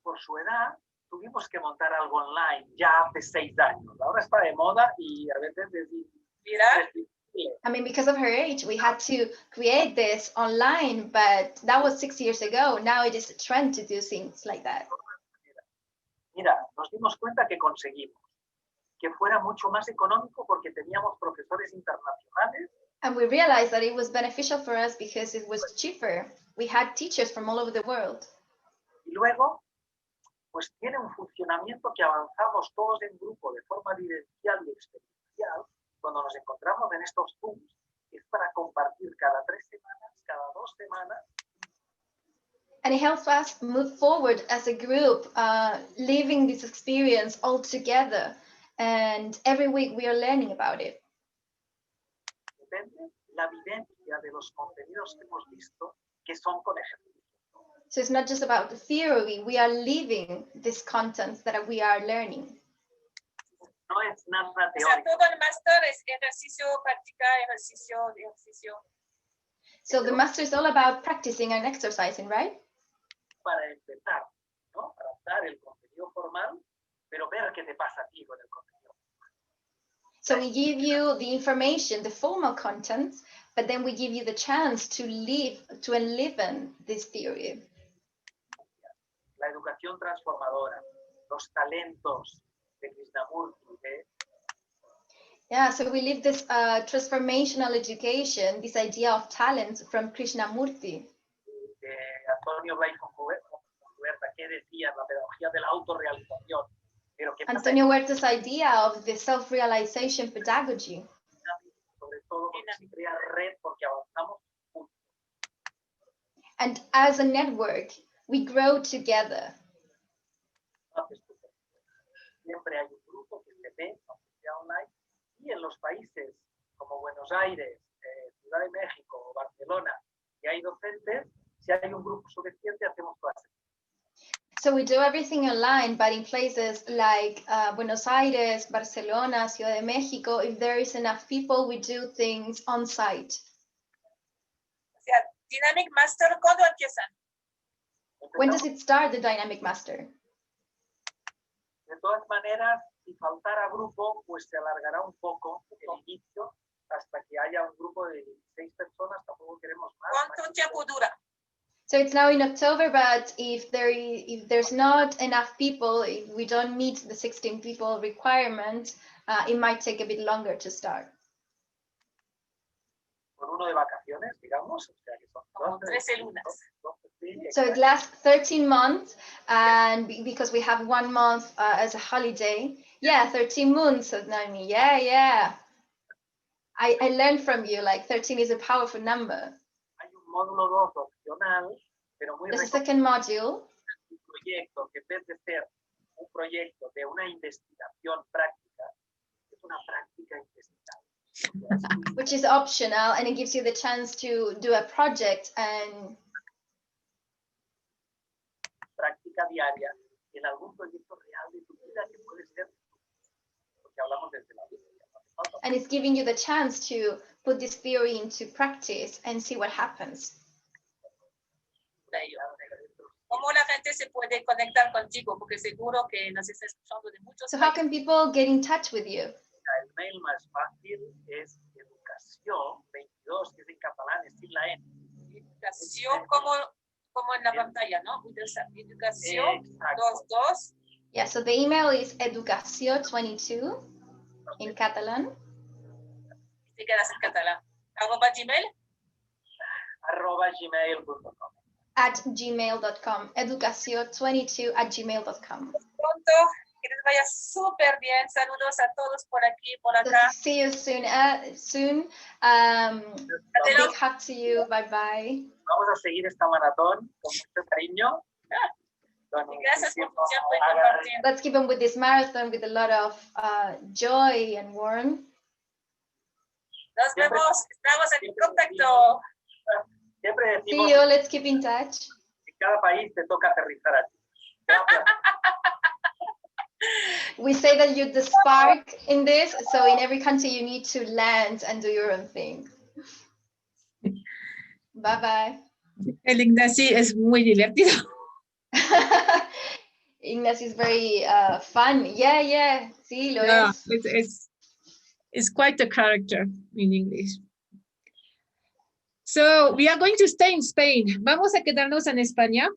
Por su edad, tuvimos que montar algo online ya hace 6 años. Ahora está de moda y a veces I mean, because of her age, we had to create this online, but that was 6 years ago. Now it is a trend to do things like that. Mira, nos dimos cuenta que conseguimos que fuera mucho más económico porque teníamos profesores internacionales. And we realized that it was beneficial for us because it was cheaper. We had teachers from all over the world. Y luego, pues tiene un funcionamiento que avanzamos todos en grupo de forma vivencial y experiencial. Cuando nos encontramos en estos Zooms, es para compartir cada 3 semanas, cada 2 semanas. And it helps us move forward as a group, living this experience all together. And every week we are learning about it. Depende la vivencia de los contenidos que hemos visto, que son con ejercicios. So it's not just about the theory, we are living this content that we are learning. No es nada teórico. O sea, todo el máster es ejercicio, práctica, ejercicio. So the master is all about practicing and exercising, right? Para empezar, ¿no? Para dar el contenido formal, pero ver qué te pasa a ti con el contenido. So we give you the information, the formal content, but then we give you the chance to live, to enliven this theory. La educación transformadora, los talentos de Krishnamurti. Yeah, so we live this transformational education, this idea of talent from Krishnamurti. De Antonio Blay Foncuberta, que decías, la pedagogía de la autorrealización. Pero ¿qué pasa? Antonio Huerta's idea of the self-realization pedagogy. Sobre todo porque se crea red, porque avanzamos juntos. And as a network, we grow together. Siempre hay un grupo que se ve, aunque sea online, y en los países como Buenos Aires, Ciudad de México o Barcelona, que hay docentes, si hay un grupo suficiente, hacemos clases. So we do everything online, but in places like Buenos Aires, Barcelona, Ciudad de México, if there is enough people, we do things on site. O sea, Dynamic Master, ¿cuándo empiezan? When does it start, the Dynamic Master? De todas maneras, si faltara grupo, pues se alargará un poco el inicio hasta que haya un grupo de 16 personas, tampoco queremos más. ¿Cuánto tiempo dura? So it's now in October, but if there's not enough people, if we don't meet the 16 people requirement, it might take a bit longer to start. Con uno de vacaciones, digamos, o sea que son Como 13 lunas. 12, sí, So it lasts 13 months, and because we have 1 month as a holiday, yeah, 13 months, Naomi, yeah. I learned from you, like 13 is a powerful number. Hay un módulo 2 opcional, pero muy There's a second module. Un proyecto que en vez de ser un proyecto de una investigación práctica, es una práctica investigativa. Which is optional, and it gives you the chance to do a project and práctica diaria en algún proyecto real de tu vida que puede ser, porque hablamos desde la vida. and it's giving you the chance to put this theory into practice and see what happens. ¿Cómo la gente se puede conectar contigo? Porque seguro que nos está escuchando de muchos So how países. can people get in touch with you? El mail más fácil es educación22, que es en catalán, es sin la N. Educación como en la pantalla, ¿no? Educación 22. Yeah, so the email is educacio22 in Catalan. Te quedas en catalán. @gmail. @gmail.com. At gmail.com, educacio22@gmail.com. Pronto, que les vaya súper bien. Saludos a todos por aquí, por So acá. see you soon. Big hug to you. Bye bye. Vamos a seguir esta maratón con mucho cariño. Gracias por tu tiempo y compartir. Let's keep on with this marathon with a lot of joy and warmth. Nos vemos. Estamos en contacto. Siempre See decimos you. Let's keep in touch. que en cada país te toca aterrizar a ti. Gracias. We say that you're the spark in this, so in every country you need to land and do your own thing. Bye bye. El Ignacy es muy divertido. Ignacy is very fun. Yeah. Sí, lo Yeah, es. it's quite a character in English. So we are going to stay in Spain. Vamos a quedarnos en España.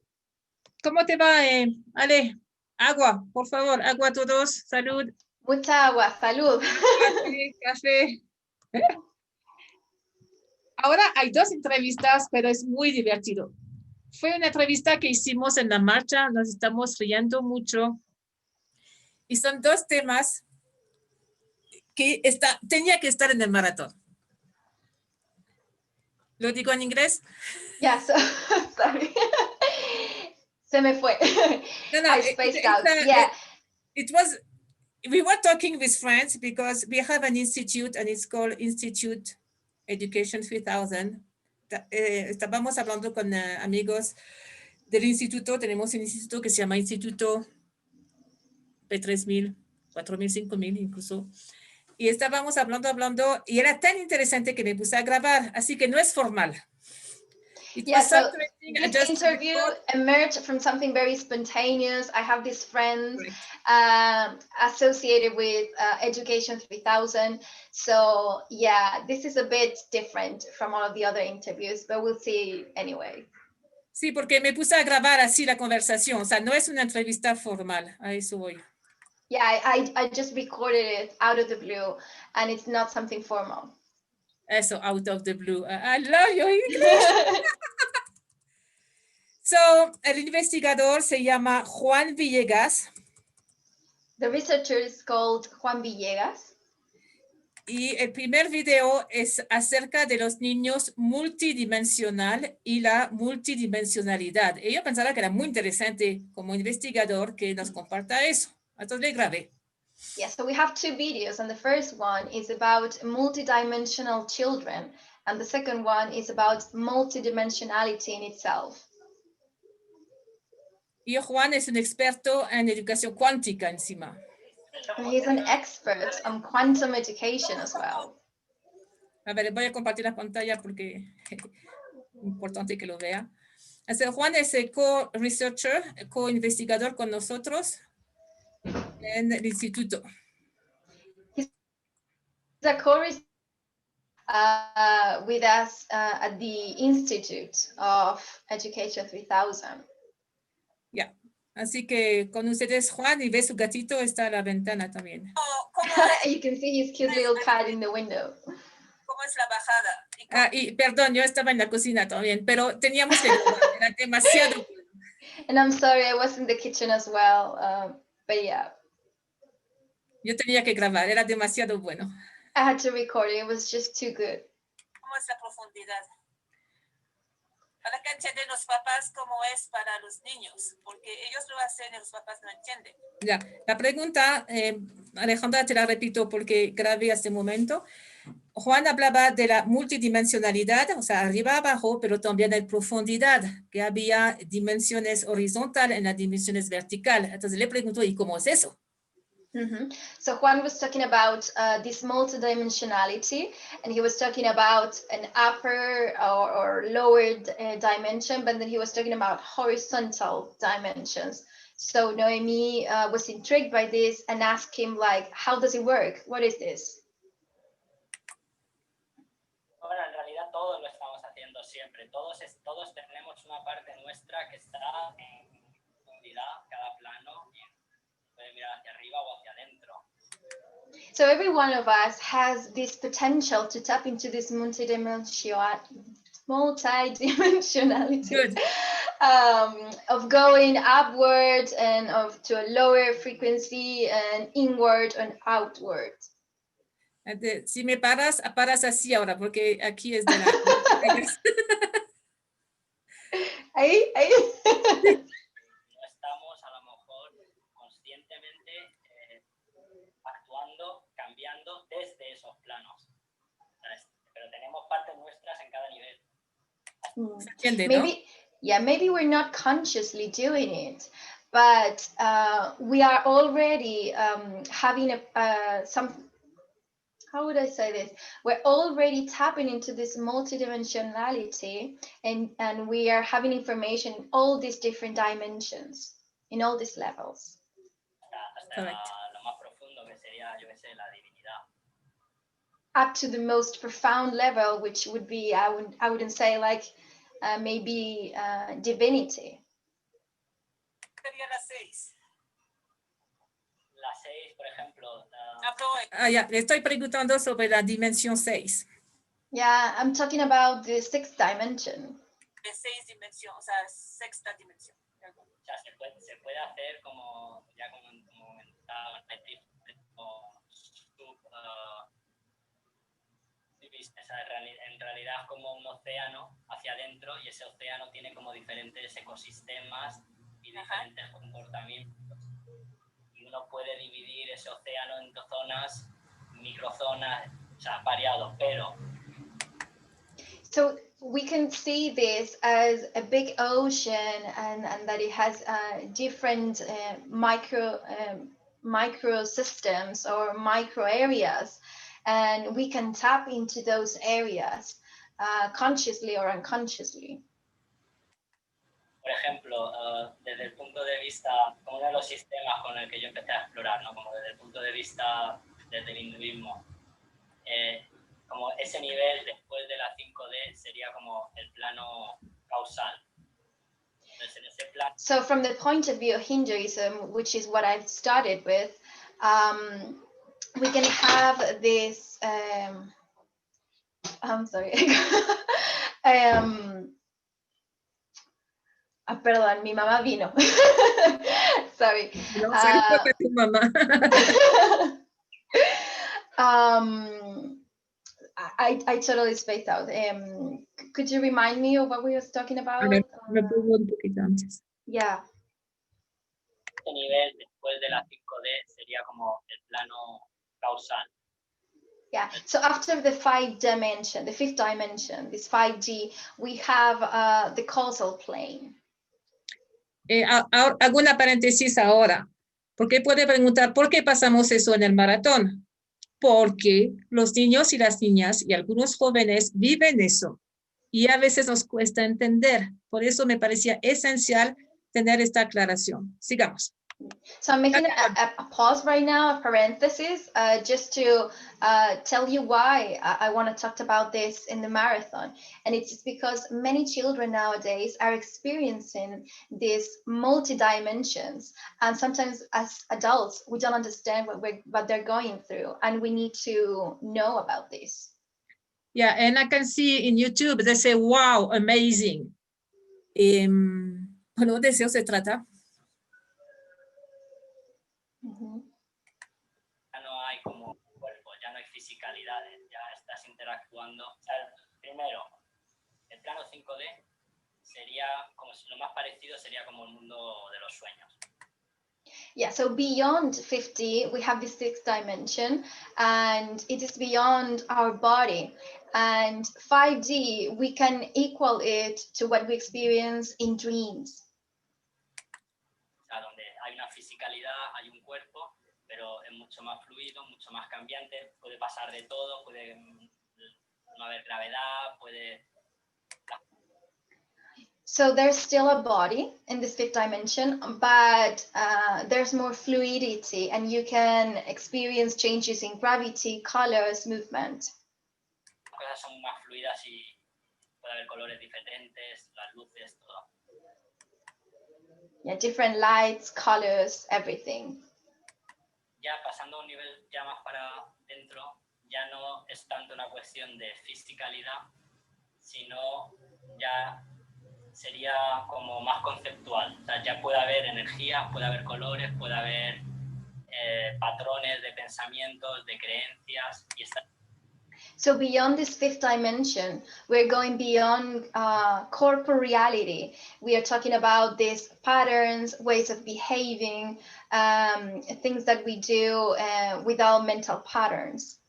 ¿Cómo te va, Ale? Agua, por favor, agua a todos. Salud. Mucha agua, salud. Café. Ahora hay 2 entrevistas, pero es muy divertido. Fue una entrevista que hicimos en la marcha, nos estamos riendo mucho. Y son 2 temas que tenía que estar en el maratón. ¿Lo digo en inglés? Yeah, so, sorry. Se me fue. No, I spaced out. Yeah. We were talking with friends because we have an institute and it's called Institute Education 3000. Estábamos hablando con amigos del instituto. Tenemos un instituto que se llama Instituto P3000, 4000, 5000 incluso. Y estábamos hablando y era tan interesante que me puse a grabar, así que no es formal. Yeah, so this interview emerged from something very spontaneous. I have these friends associated with Education 3000. So yeah, this is a bit different from all of the other interviews, but we'll see anyway. Sí, porque me puse a grabar así la conversación. O sea, no es una entrevista formal. A eso voy. Yeah, I just recorded it out of the blue, and it's not something formal. Eso, out of the blue. I love your English. So, el investigador se llama Juan Villegas. The researcher is called Juan Villegas. Y el primer video es acerca de los niños multidimensional y la multidimensionalidad. Y yo pensaba que era muy interesante como investigador que nos comparta eso. Entonces le grabé. Yeah, so we have two videos, and the first one is about multidimensional children, and the second one is about multidimensionality in itself. Y Juan es un experto en educación cuántica encima. And he's an expert on quantum education as well. A ver, voy a compartir la pantalla porque es importante que lo vea. Así, Juan es el co-researcher, co-investigador con nosotros en el instituto. He's a co-researcher with us at the Institute of Education 3000. Ya. Así que con ustedes, Juan, y ve su gatito, está a la ventana también. You can see his cute little cat in the window. ¿Cómo es la bajada? Y perdón, yo estaba en la cocina también, pero teníamos que grabar, era demasiado. And I'm sorry, I was in the kitchen as well, but yeah. Yo tenía que grabar, era demasiado bueno. I had to record it, it was just too good. ¿Cómo es la profundidad? Para que entiendan los papás cómo es para los niños, porque ellos lo hacen y los papás no entienden. Ya, la pregunta, Alejandra, te la repito porque grabé hace un momento. Juan hablaba de la multidimensionalidad, o sea, arriba abajo, pero también de profundidad, que había dimensiones horizontales en las dimensiones verticales. Entonces le pregunto, ¿y cómo es eso? So Juan was talking about this multidimensionality, and he was talking about an upper or lower dimension, but then he was talking about horizontal dimensions. So Noemi was intrigued by this and asked him, like, how does it work? What is this? Bueno, en realidad todos lo estamos haciendo siempre. Todos tenemos una parte nuestra que está en profundidad, cada plano, y puede mirar hacia arriba o hacia adentro. So every one of us has this potential to tap into this multidimensionality of going upward and to a lower frequency and inward and outward. Si me paras así ahora, porque aquí es de la... Ahí. No estamos a lo mejor conscientemente actuando, cambiando desde esos planos. Pero tenemos partes nuestras en cada nivel. ¿Se entiende, no? Maybe we're not consciously doing it, but we are already having how would I say this? We're already tapping into this multidimensionality, and we are having information in all these different dimensions, in all these levels. Hasta lo más profundo que sería, yo qué sé, la divinidad. Up to the most profound level, which would be, I wouldn't say like maybe divinity. Sería las 6. Las 6, por ejemplo. Ya, le estoy preguntando sobre la dimensión 6. Yeah, I'm talking about the 6th dimension. De 6 dimensiones, o sea, sexta dimensión. O sea, se puede hacer como, ya como comentaba, en realidad es como un océano hacia adentro, y ese océano tiene como diferentes ecosistemas y diferentes comportamientos. Y uno puede dividir ese océano en zonas, microzonas, o sea, variados, pero... So we can see this as a big ocean, and that it has different micro systems or micro areas, and we can tap into those areas consciously or unconsciously. Por ejemplo, desde el punto de vista, como uno de los sistemas con el que yo empecé a explorar, ¿no? Como desde el punto de vista desde el hinduismo, como ese nivel después de la 5D sería como el plano causal. Entonces, en ese plano... So from the point of view of Hinduism, which is what I've started with, we can have this, I'm sorry, Ah, perdón, mi mamá vino. Sorry. No, feliz porque tu mamá. I totally spaced out. Could you remind me of what we were talking about? A ver, me pongo un poquito antes. Yeah. Este nivel, después de la 5D, sería como el plano causal. Yeah. So after the fifth dimension, this 5D, we have the causal plane. Hago una paréntesis ahora, porque puede preguntar, ¿por qué pasamos eso en el maratón? Porque los niños y las niñas y algunos jóvenes viven eso y a veces nos cuesta entender. Por eso me parecía esencial tener esta aclaración. Sigamos. So I'm making a pause right now, a parenthesis, just to tell you why I want to talk about this in the marathon. And it's because many children nowadays are experiencing these multi-dimensions. And sometimes as adults, we don't understand what they're going through. And we need to know about this. Yeah, and I can see in YouTube, they say, wow, amazing. Bueno, de eso se trata. Ya no hay como cuerpo, ya no hay fisicalidades, ya estás interactuando. O sea, primero, el plano 5D sería como lo más parecido sería como el mundo de los sueños. Yeah, so beyond 50, we have the sixth dimension, and it is beyond our body. And 5D, we can equal it to what we experience in dreams. O sea, donde hay una fisicalidad, hay un cuerpo, pero es mucho más fluido, mucho más cambiante, puede pasar de todo, puede no haber gravedad, puede... So there's still a body in this fifth dimension, but there's more fluidity, and you can experience changes in gravity, colors, movement. Las cosas son más fluidas y puede haber colores diferentes, las luces, todo. Yeah, different lights, colors, everything. Ya pasando a un nivel ya más para dentro, ya no es tanto una cuestión de fisicalidad, sino ya sería como más conceptual. O sea, ya puede haber energía, puede haber colores, puede haber patrones de pensamientos, de creencias. Y esta... So beyond this fifth dimension, we're going beyond corporeality. We are talking about these patterns, ways of behaving, things that we do without mental patterns.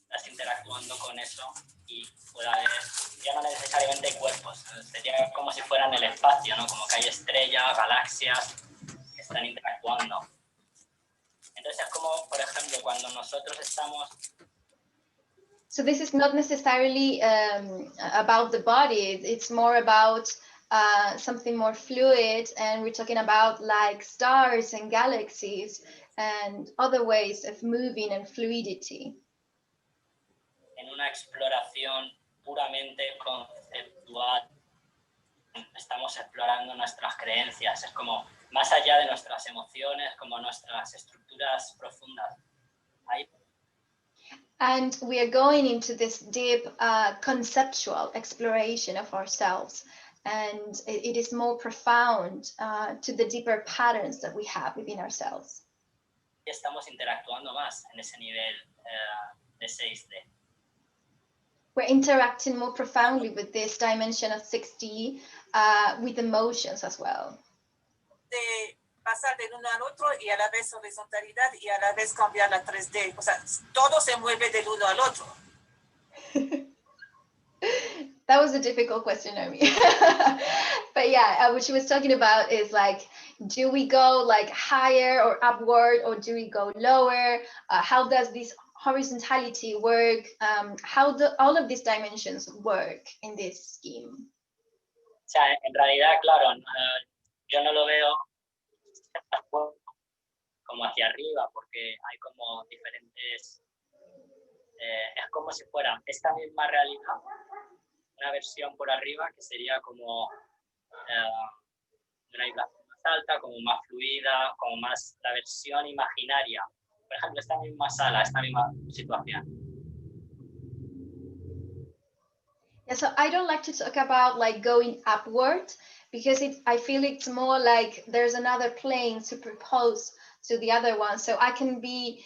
Estás interactuando con eso y puede haber, ya no necesariamente cuerpos, sería como si fueran el espacio, ¿no? Como que hay estrellas, galaxias que están interactuando. Entonces es como, por ejemplo, cuando nosotros estamos... So this is not necessarily about the body, it's more about something more fluid, and we're talking about like stars and galaxies and other ways of moving and fluidity. En una exploración puramente conceptual, estamos explorando nuestras creencias, es como más allá de nuestras emociones, como nuestras estructuras profundas. Ahí... And we are going into this deep conceptual exploration of ourselves, and it is more profound to the deeper patterns that we have within ourselves. Estamos interactuando más en ese nivel de 6D. We're interacting more profoundly with this dimension of 6D, with emotions as well. De pasar del uno al otro y a la vez horizontalidad y a la vez cambiar la 3D. O sea, todo se mueve del uno al otro. That was a difficult question, Naomi. But yeah, what she was talking about is like, do we go like higher or upward, or do we go lower? How does this horizontality work? How do all of these dimensions work in this scheme? O sea, en realidad, claro, yo no lo veo como hacia arriba, porque hay como diferentes... es como si fuera esta misma realidad, una versión por arriba que sería como una vibración más alta, como más fluida, como más la versión imaginaria. Por ejemplo, esta misma sala, esta misma situación. Yeah, so I don't like to talk about like going upward because I feel it's more like there's another plane superposed to the other one. So I can be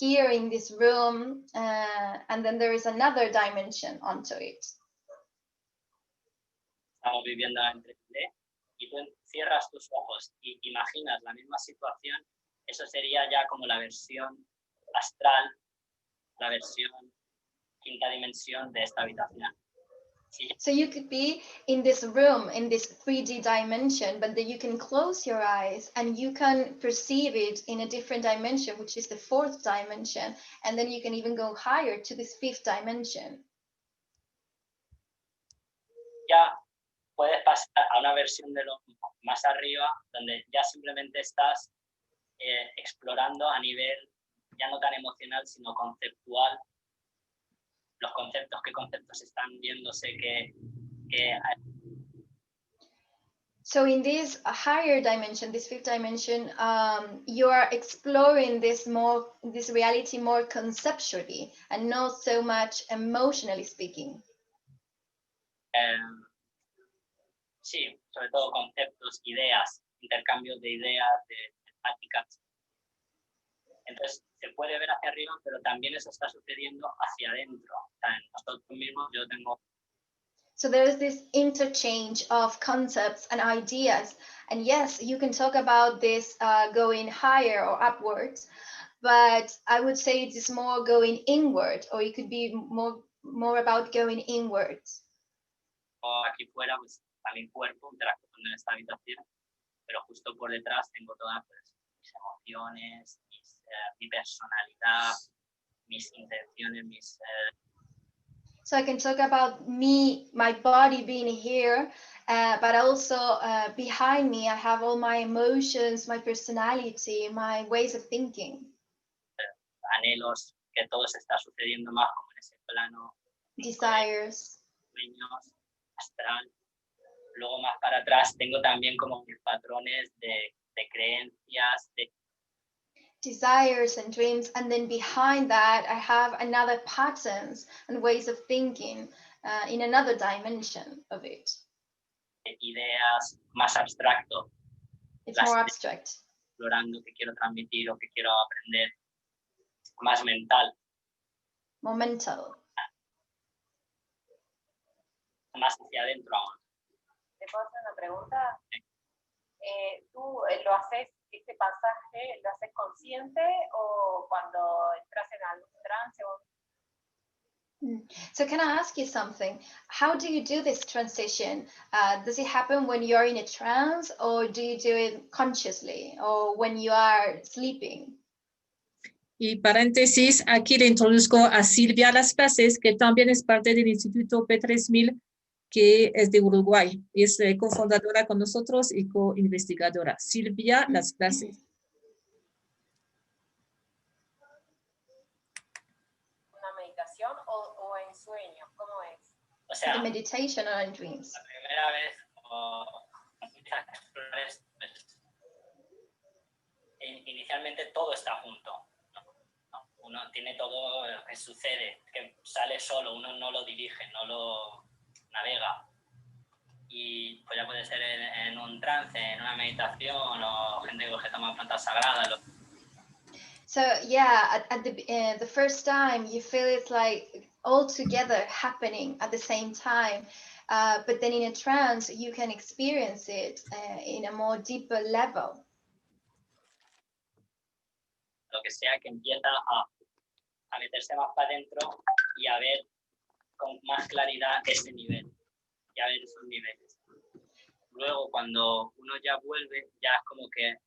here in this room and then there is another dimension onto it. Estamos viviendo en 3D y tú cierras tus ojos y imaginas la misma situación, eso sería ya como la versión astral, la versión quinta dimensión de esta habitación. Sí. So you could be in this room, in this 3D dimension, but then you can close your eyes and you can perceive it in a different dimension, which is the 4th dimension. And then you can even go higher to this 5th dimension. Ya puedes pasar a una versión de lo más arriba, donde ya simplemente estás explorando a nivel ya no tan emocional, sino conceptual. Los conceptos, qué conceptos están viéndose, So in this higher dimension, this 5th dimension, you are exploring this reality more conceptually and not so much emotionally speaking. Sí, sobre todo conceptos, ideas, intercambios de ideas, de temáticas. Entonces, se puede ver hacia arriba, pero también eso está sucediendo hacia adentro. O sea, en nosotros mismos yo tengo... So there is this interchange of concepts and ideas. And yes, you can talk about this going higher or upwards, but I would say it is more going inward, or it could be more about going inwards. Aquí fuera, pues, está mi cuerpo interactuando en esta habitación, pero justo por detrás tengo todas pues, mis emociones, mi personalidad, mis intenciones, mis... So I can talk about me, my body being here, but also behind me, I have all my emotions, my personality, my ways of thinking. Anhelos, que todo se está sucediendo más como en ese plano. Desires. Sueños, astral. Luego más para atrás tengo también como mis patrones de creencias, de desires and dreams, and then behind that I have another patterns and ways of thinking in another dimension of it. Ideas más abstracto. It's more abstract. Explorando qué quiero transmitir o qué quiero aprender. Más mental. More mental. Más hacia adentro aún. ¿Te puedo hacer una pregunta? ¿Tú lo haces, este pasaje, lo haces consciente o cuando entras en algún trance? So can I ask you something? How do you do this transition? Does it happen when you're in a trance, or do you do it consciously, or when you are sleeping? Y paréntesis, aquí le introduzco a Silvia Las Clases, que también es parte del Instituto P3000, que es de Uruguay. Y es cofundadora con nosotros y co-investigadora. Silvia Las Clases. ¿Una meditación o en sueño? ¿Cómo es? O sea, the meditation or in dreams? La primera vez, pues, inicialmente todo está junto. Uno tiene todo lo que sucede, que sale solo, uno no lo dirige, no lo navega. Y pues ya puede ser en un trance, en una meditación, o gente que toma plantas sagradas. So yeah, at the first time you feel it's like all together happening at the same time, but then in a trance you can experience it in a more deeper level. Lo que sea que empieza a meterse más para adentro y a ver con más claridad ese nivel y a ver esos niveles. Luego cuando uno ya vuelve, ya es como que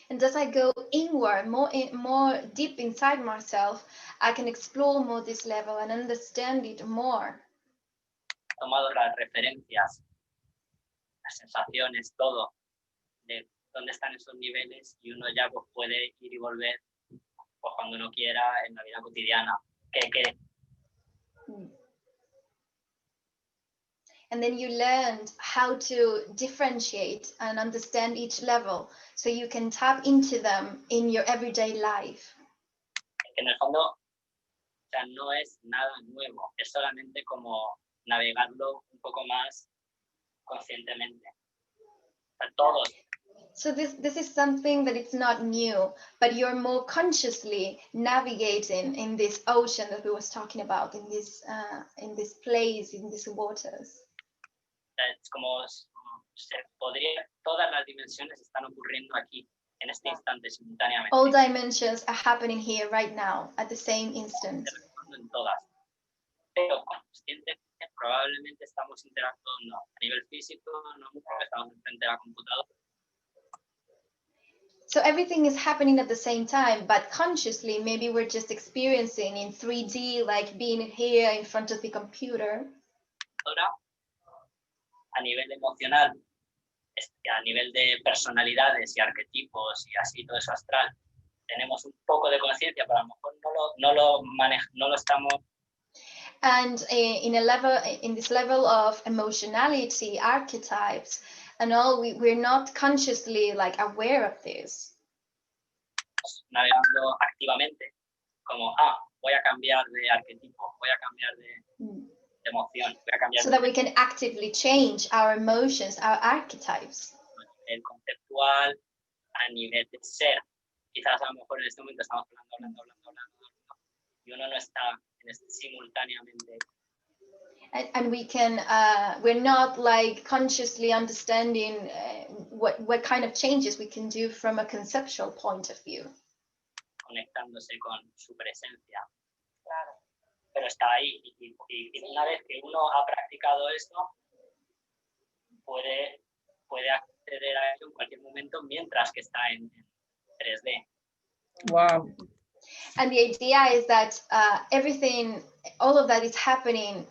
and as I go inward, more deep inside myself, I can explore more this level and understand it more. Tomado las referencias, las sensaciones, todo de dónde están esos niveles y uno ya pues, puede ir y volver pues, cuando uno quiera en la vida cotidiana. And then you learned how to differentiate and understand each level so you can tap into them in your everyday life. En el fondo, sea, no es nada nuevo, es solamente como navegarlo un poco más conscientemente. O sea, todos. So this is something that it's not new, but you're more consciously navigating in this ocean that we was talking about, in this place, in these waters. Es como todas las dimensiones están ocurriendo aquí, en este instante, simultáneamente. All dimensions are happening here right now, at the same instant. En todas. Pero conscientemente probablemente estamos interactuando a nivel físico, no porque estamos enfrente de la computadora. So everything is happening at the same time, but consciously, maybe we're just experiencing in 3D, like being here in front of the computer. Ahora, a nivel emocional, a nivel de personalidades y arquetipos y así todo eso astral, tenemos un poco de conciencia, pero a lo mejor no lo estamos. And in this level of emotionality, archetypes, and all, we're not consciously like aware of this. Navegando activamente, como, voy a cambiar de arquetipo, voy a cambiar de emoción, voy a cambiar so that we can actively change our emotions, our archetypes. A nivel conceptual, a nivel de ser. Quizás a lo mejor en este momento estamos hablando, y uno no está simultáneamente. And we can, we're not like consciously understanding what kind of changes we can do from a conceptual point of view. Conectándose con su presencia. Claro. Pero está ahí y una vez que uno ha practicado esto, puede acceder a ello en cualquier momento mientras que está en 3D. Wow. And the idea is that everything, all of that is happening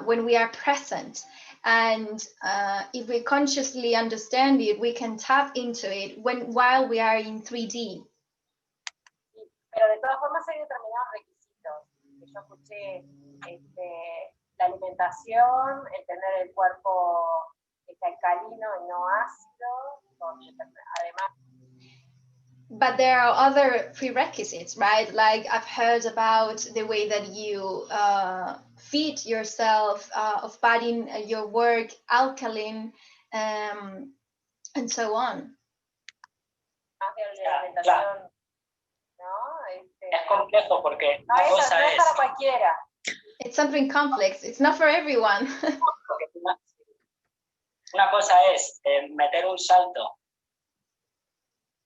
when we are present. And if we consciously understand it, we can tap into it while we are in 3D. Pero de todas formas hay determinados requisitos que yo escuché, la alimentación, el tener el cuerpo alcalino y no ácido, además. But there are other prerequisites, right? Like I've heard about the way that you feed yourself, of adding your work alkaline, and so on. Más de la alimentación, ¿no? Es complejo porque no es para cualquiera. It's something complex. It's not for everyone. Una cosa es meter un salto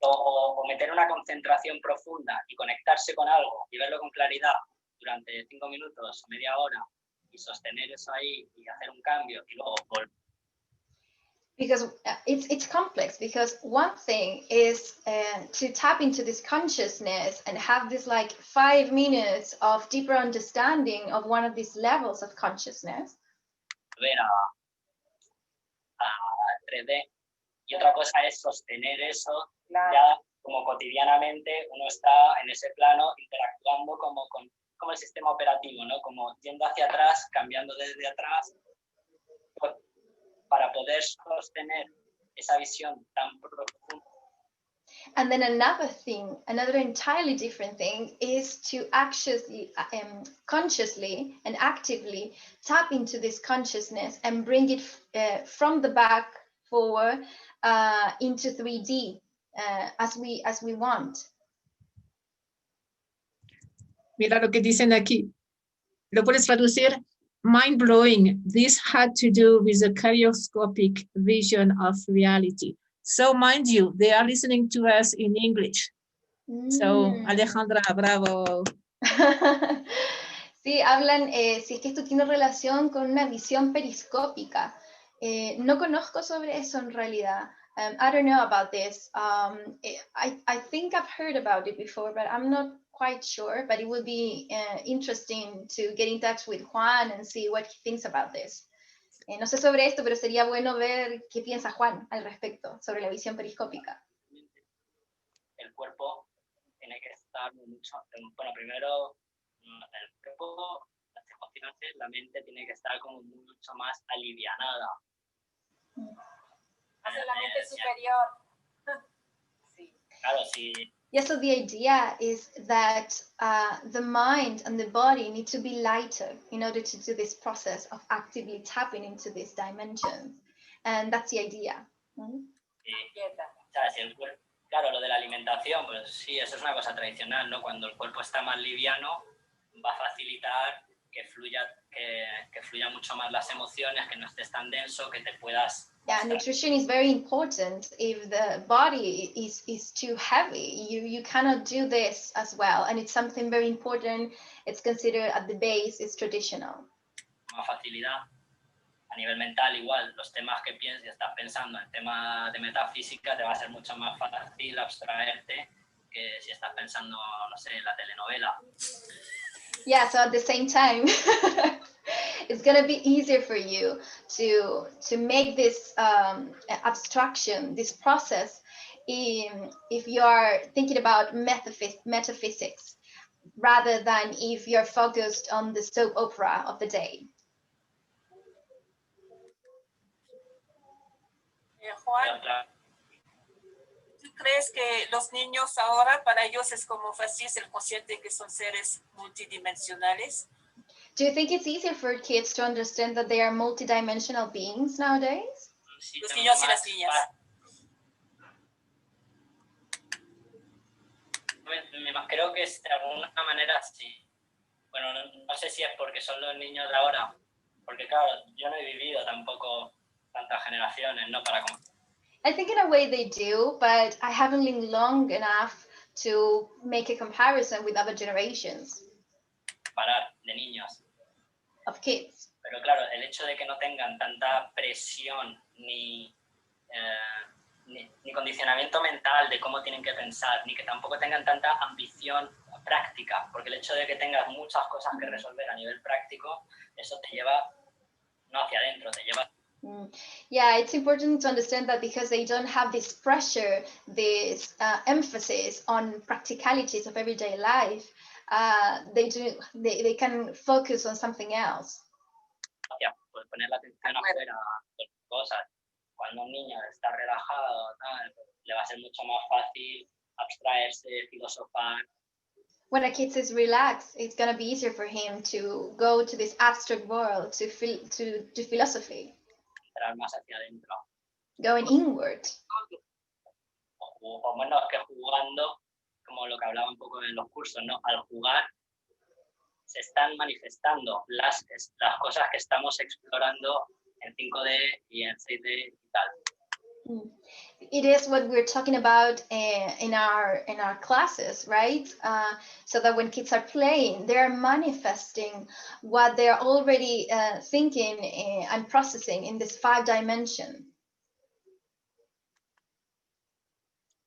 o meter una concentración profunda y conectarse con algo y verlo con claridad durante 5 minutos, media hora y sostener eso ahí y hacer un cambio y luego volver. Because it's complex, because one thing is to tap into this consciousness and have this like 5 minutes of deeper understanding of one of these levels of consciousness. Ver a 3D. Y otra cosa es sostener eso, claro. Ya como cotidianamente uno está en ese plano interactuando como el sistema operativo, ¿no? Como yendo hacia atrás, cambiando desde atrás, para poder sostener esa visión tan profunda. And then another entirely different thing is to actually, consciously and actively tap into this consciousness and bring it from the back forward into 3D as we want. Mira lo que dicen aquí. ¿Lo puedes traducir? Mind blowing. This had to do with the kaleidoscopic vision of reality. So mind you, they are listening to us in English. So, Alejandra, bravo. Sí, hablan, si es que esto tiene relación con una visión periscópica. No conozco sobre eso en realidad. I don't know about this. I think I've heard about it before, but I'm not quite sure. But it would be interesting to get in touch with Juan and see what he thinks about this. No sé sobre esto, pero sería bueno ver qué piensa Juan al respecto sobre la visión periscópica. El cuerpo tiene que estar mucho, bueno, primero el cuerpo, las emociones, la mente tiene que estar como mucho más alivianada. Hace la mente superior. Sí. Claro, si Yeah, so the idea is that the mind and the body need to be lighter in order to do this process of actively tapping into these dimensions. And that's the idea. Mm-hmm. Sí. O sea, si el cuerpo, claro, lo de la alimentación, pues sí, eso es una cosa tradicional, ¿no? Cuando el cuerpo está más liviano, va a facilitar que fluya mucho más las emociones, que no estés tan denso, que te puedas... Yeah, nutrition is very important. If the body is too heavy, you cannot do this as well. And it's something very important. It's considered at the base, it's traditional. Más facilidad. A nivel mental, igual, los temas que piensas, estás pensando en temas de metafísica, te va a ser mucho más fácil abstraerte que si estás pensando, no sé, en la telenovela. Yeah, so at the same time, it's going to be easier for you to make this abstraction, this process, if you are thinking about metaphysics, rather than if you're focused on the soap opera of the day. Juan, ¿tú crees que los niños ahora, para ellos es como fácil ser consciente que son seres multidimensionales? Do you think it's easier for kids to understand that they are multidimensional beings nowadays? Sí, Los niños y las niñas. Creo que de alguna manera sí. Bueno, no sé si es porque son los niños de ahora, porque claro, yo no he vivido tampoco tantas generaciones, ¿no? Para I think in a way they do, but I haven't lived long enough to make a comparison with other generations comparar de niños. of kids. Pero claro, el hecho de que no tengan tanta presión ni condicionamiento mental de cómo tienen que pensar, ni que tampoco tengan tanta ambición práctica, porque el hecho de que tengas muchas cosas que resolver a nivel práctico, eso te lleva no hacia adentro, te lleva... Yeah, it's important to understand that because they don't have this pressure, this emphasis on practicalities of everyday life, they can focus on something else. Pues poner la atención afuera, cosas. Cuando un niño está relajado, le va a ser mucho más fácil abstraerse, filosofar. When a kid is relaxed, it's going to be easier for him to go to this abstract world, to philosophy. Entrar más hacia adentro. Going inward. O menos que jugando, como lo que hablaba un poco en los cursos, ¿no? Al jugar se están manifestando las cosas que estamos explorando en 5D y en 6D y tal. It is what we're talking about in our classes, right? So that when kids are playing, they're manifesting what they're already thinking and processing in this 5 dimension.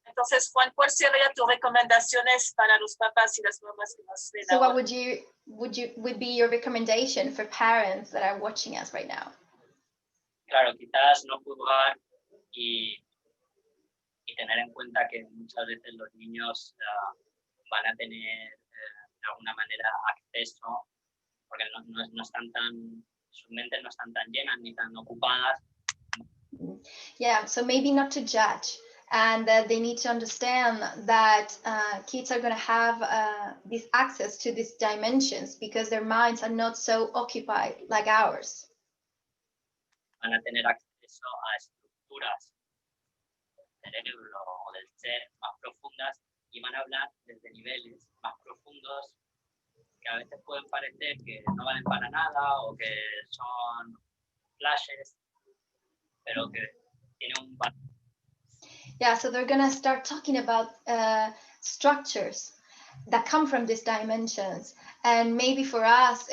Entonces, Juan, ¿cuál sería tus recomendaciones para los papás y las mamás que nos ven So ahora? what would be your recommendation for parents that are watching us right now? Claro, quizás no juzgar y tener en cuenta que muchas veces los niños van a tener de alguna manera acceso, porque no están sus mentes no están tan llenas ni tan ocupadas. Yeah, so maybe not to judge, and they need to understand that kids are going to have this access to these dimensions because their minds are not so occupied like ours. Van a tener acceso a estructuras del cerebro o del ser más profundas y van a hablar desde niveles más profundos que a veces pueden parecer que no valen para nada o que son flashes, pero que tienen un valor. Yeah, so they're going to start talking about structures that come from these dimensions, and maybe for us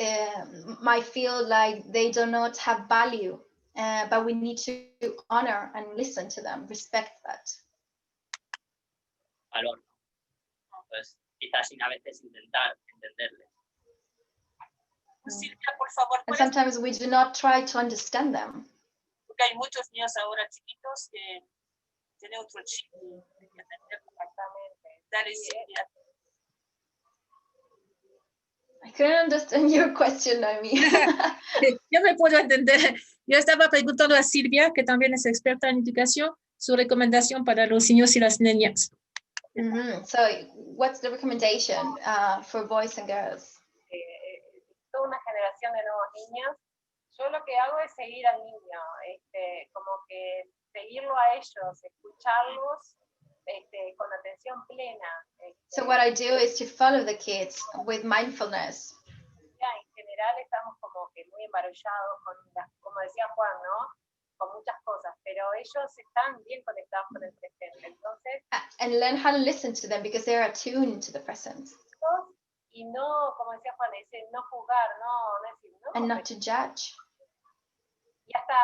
might feel like they do not have value, but we need to honor and listen to them, respect that. Valor. Pues quizás sin a veces intentar entenderles. Silvia, por favor, And sometimes we do not try to understand them. porque hay muchos niños ahora chiquitos que tienen otro chip. Dale, Silvia. I couldn't understand your question, Naomi. Yo me puedo entender. Yo estaba preguntando a Silvia, que también es experta en educación, su recomendación para los niños y las niñas. So what's the recommendation for boys and girls? Toda una generación de nuevos niños. Yo lo que hago es seguir al niño, como que seguirlo a ellos, escucharlos con atención plena. So what I do is to follow the kids with mindfulness. Ya, en general estamos como que muy embarallados con como decía Juan, ¿no? Con muchas cosas, pero ellos están bien conectados con el presente. Entonces, and learn how to listen to them because they are attuned to the present. Y no, como decía Juan, dice, no juzgar, no decir, no. And not to judge. Y hasta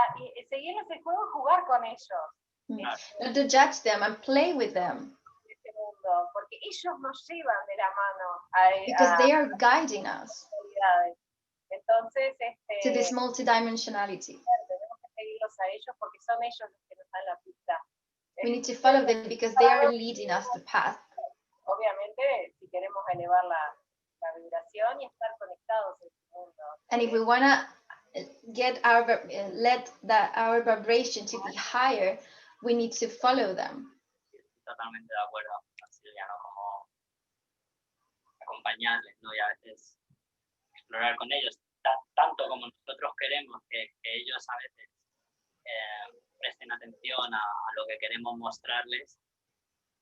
seguirles el juego y jugar con ellos. Not to judge them and play with them. En este mundo, porque ellos nos llevan de la mano because they are guiding us Entonces, to this multidimensionality. tenemos que seguirlos a ellos porque son ellos los que nos dan la pista. We need to follow them because they are leading us the path. Obviamente, si queremos elevar la vibración y estar conectados en este mundo. And if we want to get our vibration to be higher, we need to follow them. Totalmente de acuerdo con Silvia, ¿no? Como acompañarles, ¿no? Y a veces explorar con ellos, tanto como nosotros queremos que ellos a veces presten atención a lo que queremos mostrarles,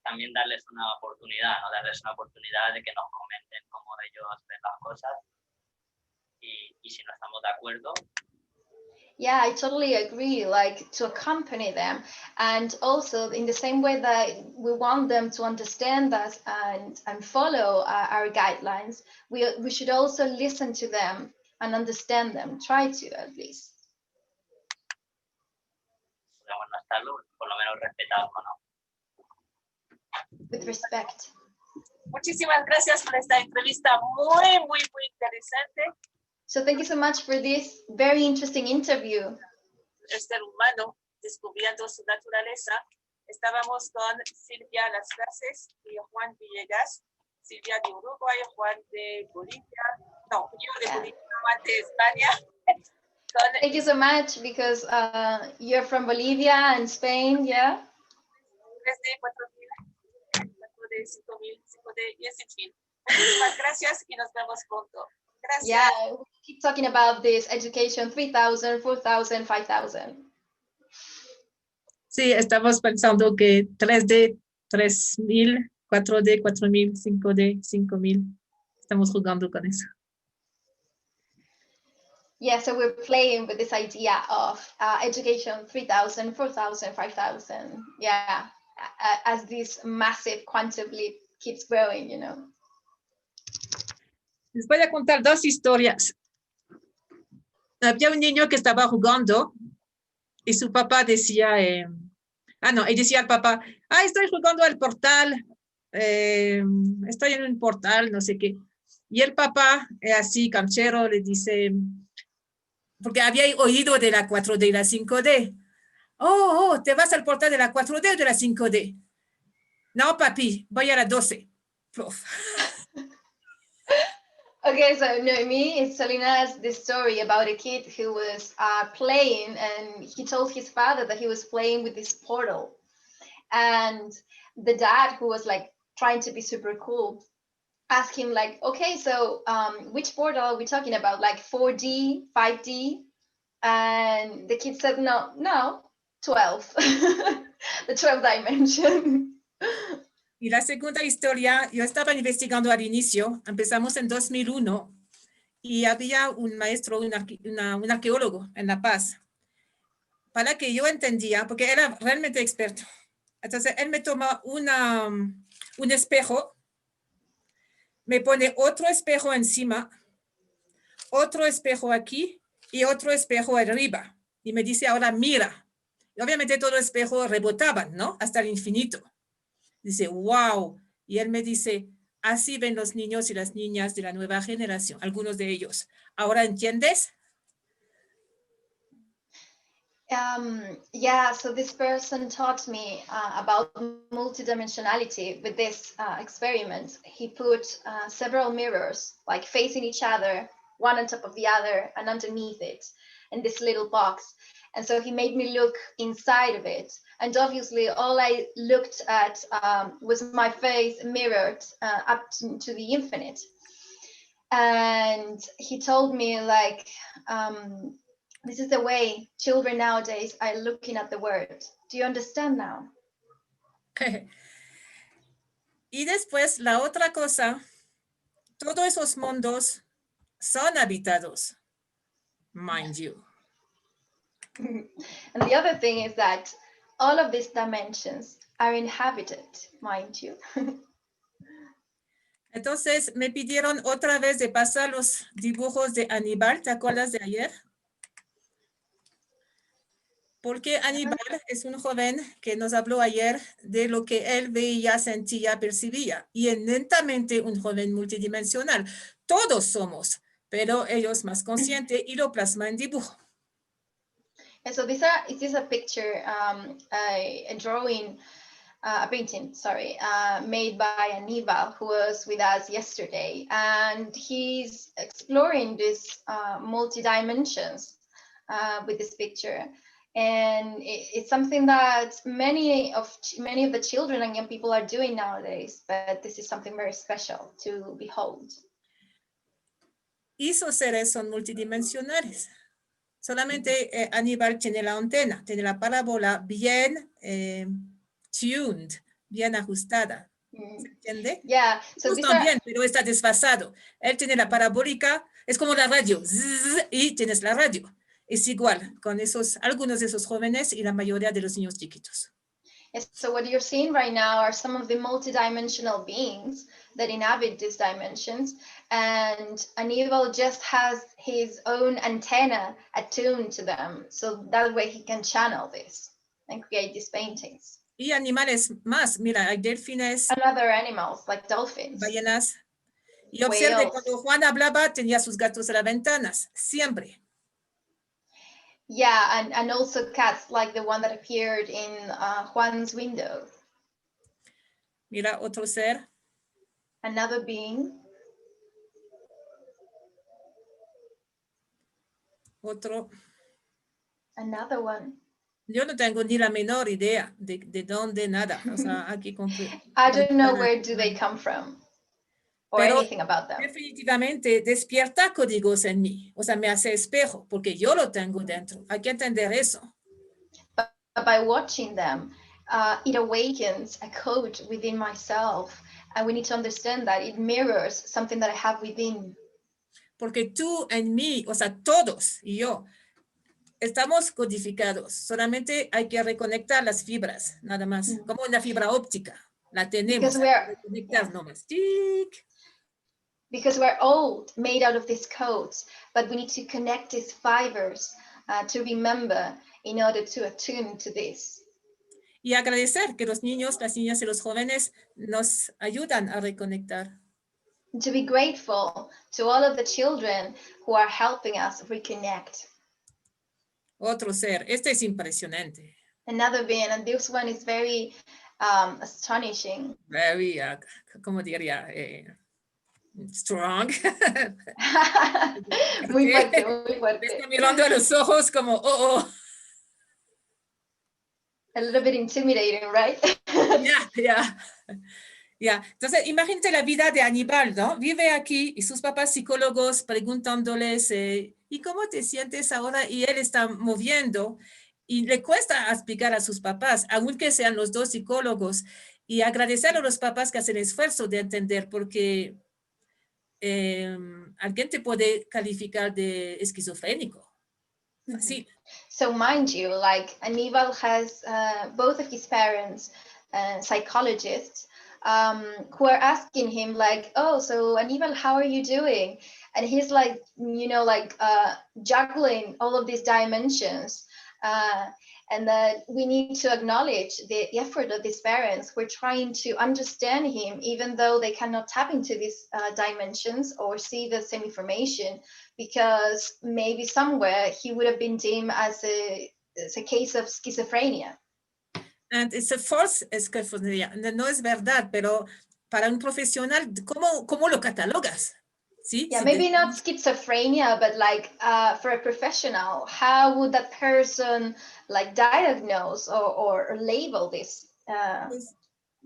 también darles una oportunidad, ¿no? Darles una oportunidad de que nos comenten cómo ellos ven las cosas y si no estamos de acuerdo. Yeah, I totally agree, like to accompany them. And also in the same way that we want them to understand us and follow our guidelines, we should also listen to them and understand them, try to at least. Podemos no estarlo, por lo menos respetarlo, ¿no? With respect. Muchísimas gracias por esta entrevista muy, muy, muy interesante. So thank you so much for this very interesting interview. El ser humano descubriendo su naturaleza. Estábamos con Silvia Las Clases y Juan Villegas. Silvia de Uruguay, Juan de Bolivia. No, yo de Bolivia, Juan de España. Thank you so much because you're from Bolivia and Spain, yeah? 3 de 4.000, 4 de 5.000, 5 de 10.000. Muchísimas gracias y nos vemos pronto. Gracias. Yeah, we keep talking about this education, 3,000, 4,000, 5,000. Sí, estamos pensando que 3D, 3,000, 4D, 4,000, 5D, 5,000. Estamos jugando con eso. Yeah, so we're playing with this idea of education 3,000, 4,000, 5,000. Yeah, as this massive quantum leap keeps growing, you know. Les voy a contar 2 historias. Había un niño que estaba jugando y su papá decía, y decía al papá, estoy jugando al portal, estoy en un portal, no sé qué. Y el papá, así canchero, le dice, porque había oído de la 4D y la 5D. ¿Te vas al portal de la 4D o de la 5D? No, papi, voy a la 12. Prof. Okay, so Noemi is telling us this story about a kid who was playing, and he told his father that he was playing with this portal. And the dad, who was like trying to be super cool, asked him like, okay, so which portal are we talking about? Like 4D, 5D? And the kid said, no, 12. The 12th dimension. Y la segunda historia, yo estaba investigando al inicio, empezamos en 2001, y había un maestro, un arqueólogo en La Paz, para que yo entendía, porque era realmente experto. Entonces, él me toma un espejo, me pone otro espejo encima, otro espejo aquí y otro espejo arriba. Y me dice, ahora mira. Y obviamente todos los espejos rebotaban, ¿no? Hasta el infinito. Dice, wow. Y él me dice, así ven los niños y las niñas de la nueva generación, algunos de ellos. ¿Ahora entiendes? Yeah, so this person taught me about multidimensionality with this experiment. He put several mirrors, like facing each other, one on top of the other and underneath it, in this little box. And so he made me look inside of it. And obviously all I looked at was my face mirrored up to the infinite. And he told me, like, this is the way children nowadays are looking at the world. Do you understand now? Y después la otra cosa, todos esos mundos son habitados, mind you. And the other thing is that all of these dimensions are inhabited, mind you. Entonces me pidieron otra vez de pasar los dibujos de Aníbal, ¿te acuerdas de ayer? Porque Aníbal es un joven que nos habló ayer de lo que él veía, sentía, percibía. Y evidentemente un joven multidimensional. Todos somos, pero ellos más conscientes y lo plasma en dibujo. And so this is a picture, a drawing, a painting, sorry, made by Aníbal, who was with us yesterday. And he's exploring this multi-dimensions with this picture. And it's something that many of the children and young people are doing nowadays, but this is something very special to behold. Y sus seres son multidimensionales. Solamente Aníbal tiene la antena, tiene la parábola bien tuned, bien ajustada. ¿Se entiende? Yeah. So Nosotros también, pero está desfasado. Él tiene la parabólica, es como la radio, zzz, y tienes la radio. Es igual con algunos de esos jóvenes y la mayoría de los niños chiquitos. So what you're seeing right now are some of the multidimensional beings that inhabit these dimensions, and Aníbal just has his own antenna attuned to them, so that way he can channel this and create these paintings. Y animales más, mira, hay delfines. And other animals like dolphins. Ballenas. Y observe, Whales. cuando Juan hablaba, tenía sus gatos a las ventanas, siempre. Yeah, and also cats like the one that appeared in Juan's window. Mira, otro ser. Another being. Otro. Another one. Yo no tengo ni la menor idea de dónde, nada. O sea, aquí compré. I don't know where do they come from or Pero anything about them. definitivamente despierta códigos en mí. O sea, me hace espejo porque yo lo tengo dentro. Hay que entender eso. But by watching them, it awakens a code within myself. And we need to understand that it mirrors something that I have within. Porque tú en mí, o sea, todos y yo, estamos codificados. Solamente hay que reconectar las fibras, nada más. Como una fibra óptica. La tenemos. Reconectar nomás. ¡Tic! Because we're all made out of these codes, but we need to connect these fibers to remember in order to attune to this. Y agradecer que los niños, las niñas y los jóvenes nos ayudan a reconectar. To be grateful to all of the children who are helping us reconnect. Otro ser, este es impresionante. Another being, and this one is very astonishing. Very, ¿cómo diría? Strong. Muy fuerte, muy fuerte. Me está mirando a los ojos como, oh. A little bit intimidating, right? Yeah. Entonces, imagínate la vida de Aníbal, ¿no? Vive aquí y sus papás psicólogos preguntándoles, ¿y cómo te sientes ahora? Y él está moviendo y le cuesta explicar a sus papás, aunque sean los dos psicólogos, y agradecer a los papás que hacen el esfuerzo de entender, porque alguien te puede calificar de esquizofrénico. Sí. So mind you, like Aníbal has both of his parents, psychologists, who are asking him like, oh, so Aníbal, how are you doing? And he's like, juggling all of these dimensions. And that we need to acknowledge the effort of these parents. We're trying to understand him, even though they cannot tap into these dimensions or see the same information, because maybe somewhere he would have been deemed as a case of schizophrenia. And it's a false schizophrenia. No es verdad, pero para un profesional, ¿cómo lo catalogas? ¿Sí? Yeah, Si maybe te- not schizophrenia, but like for a professional, how would that person like diagnose or label this Pues,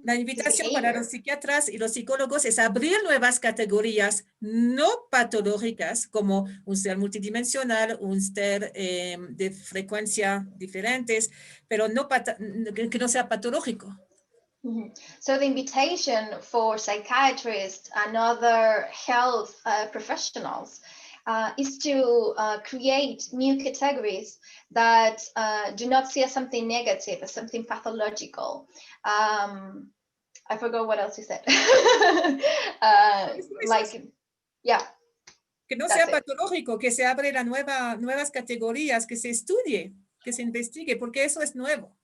la invitación para behavior? los psiquiatras y los psicólogos es abrir nuevas categorías no patológicas como un ser multidimensional, un ser de frecuencia diferentes, pero no que no sea patológico. Mhm. So the invitation for psychiatrists and other health professionals is to create new categories that do not see as something negative, as something pathological. I forgot what else you said. Like, yeah, Que no that's sea it. patológico, que se abre nuevas categorías, que se estudie, que se investigue, porque eso es nuevo.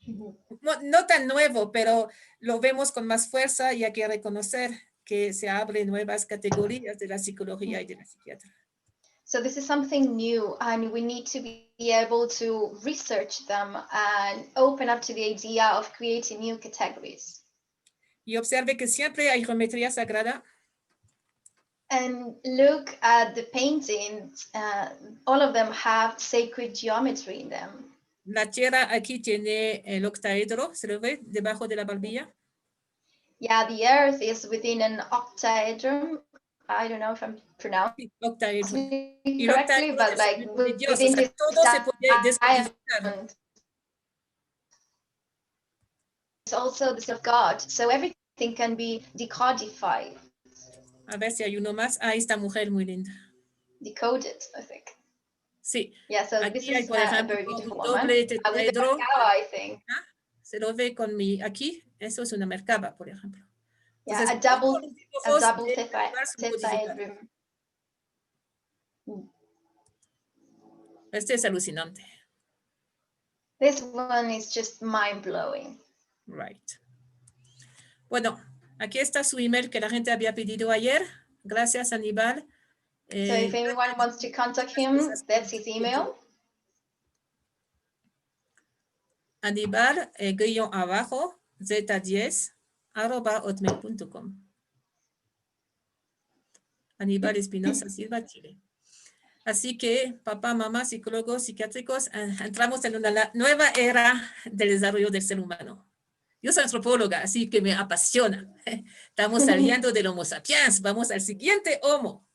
Mhm. No tan nuevo, pero lo vemos con más fuerza y hay que reconocer que se abren nuevas categorías de la psicología y de la psiquiatría. So this is something new, and we need to be able to research them and open up to the idea of creating new categories. Y observe que siempre hay geometría sagrada. And look at the paintings, all of them have sacred geometry in them. La tierra aquí tiene el octaedro, ¿se lo ve? Debajo de la barbilla. Yeah, the earth is within an octaedron. I don't know if I'm pronouncing Sí, octaedro. it Y el correctly, octaedro but es like de Dios, o within sea, this todo se puede descodificar. diamond is also the Son of God. So everything can be decodified, A ver si hay uno más. Ah, esta mujer muy linda. decoded, I think. Sí. Yeah, so this Aquí hay, is por a ejemplo, very beautiful un woman. doble With the tetraedro. Merkaba, I think. ¿Ah? Se lo ve con mi aquí. Eso es una Merkaba, por ejemplo. Yeah, Entonces, a double todos los dibujos de este lugar son codificados. tetraedron. Este es alucinante. This one is just mind-blowing. Right. Bueno, aquí está su email que la gente había pedido ayer. Gracias, Aníbal. So if anyone wants to contact him, that's his email. Aníbal, guión abajo, z10, @hotmail.com. Aníbal Espinosa Silva, Chile. Así que, papá, mamá, psicólogos, psiquiátricos, entramos en una nueva era del desarrollo del ser humano. Yo soy antropóloga, así que me apasiona. Estamos saliendo del Homo sapiens, vamos al siguiente Homo.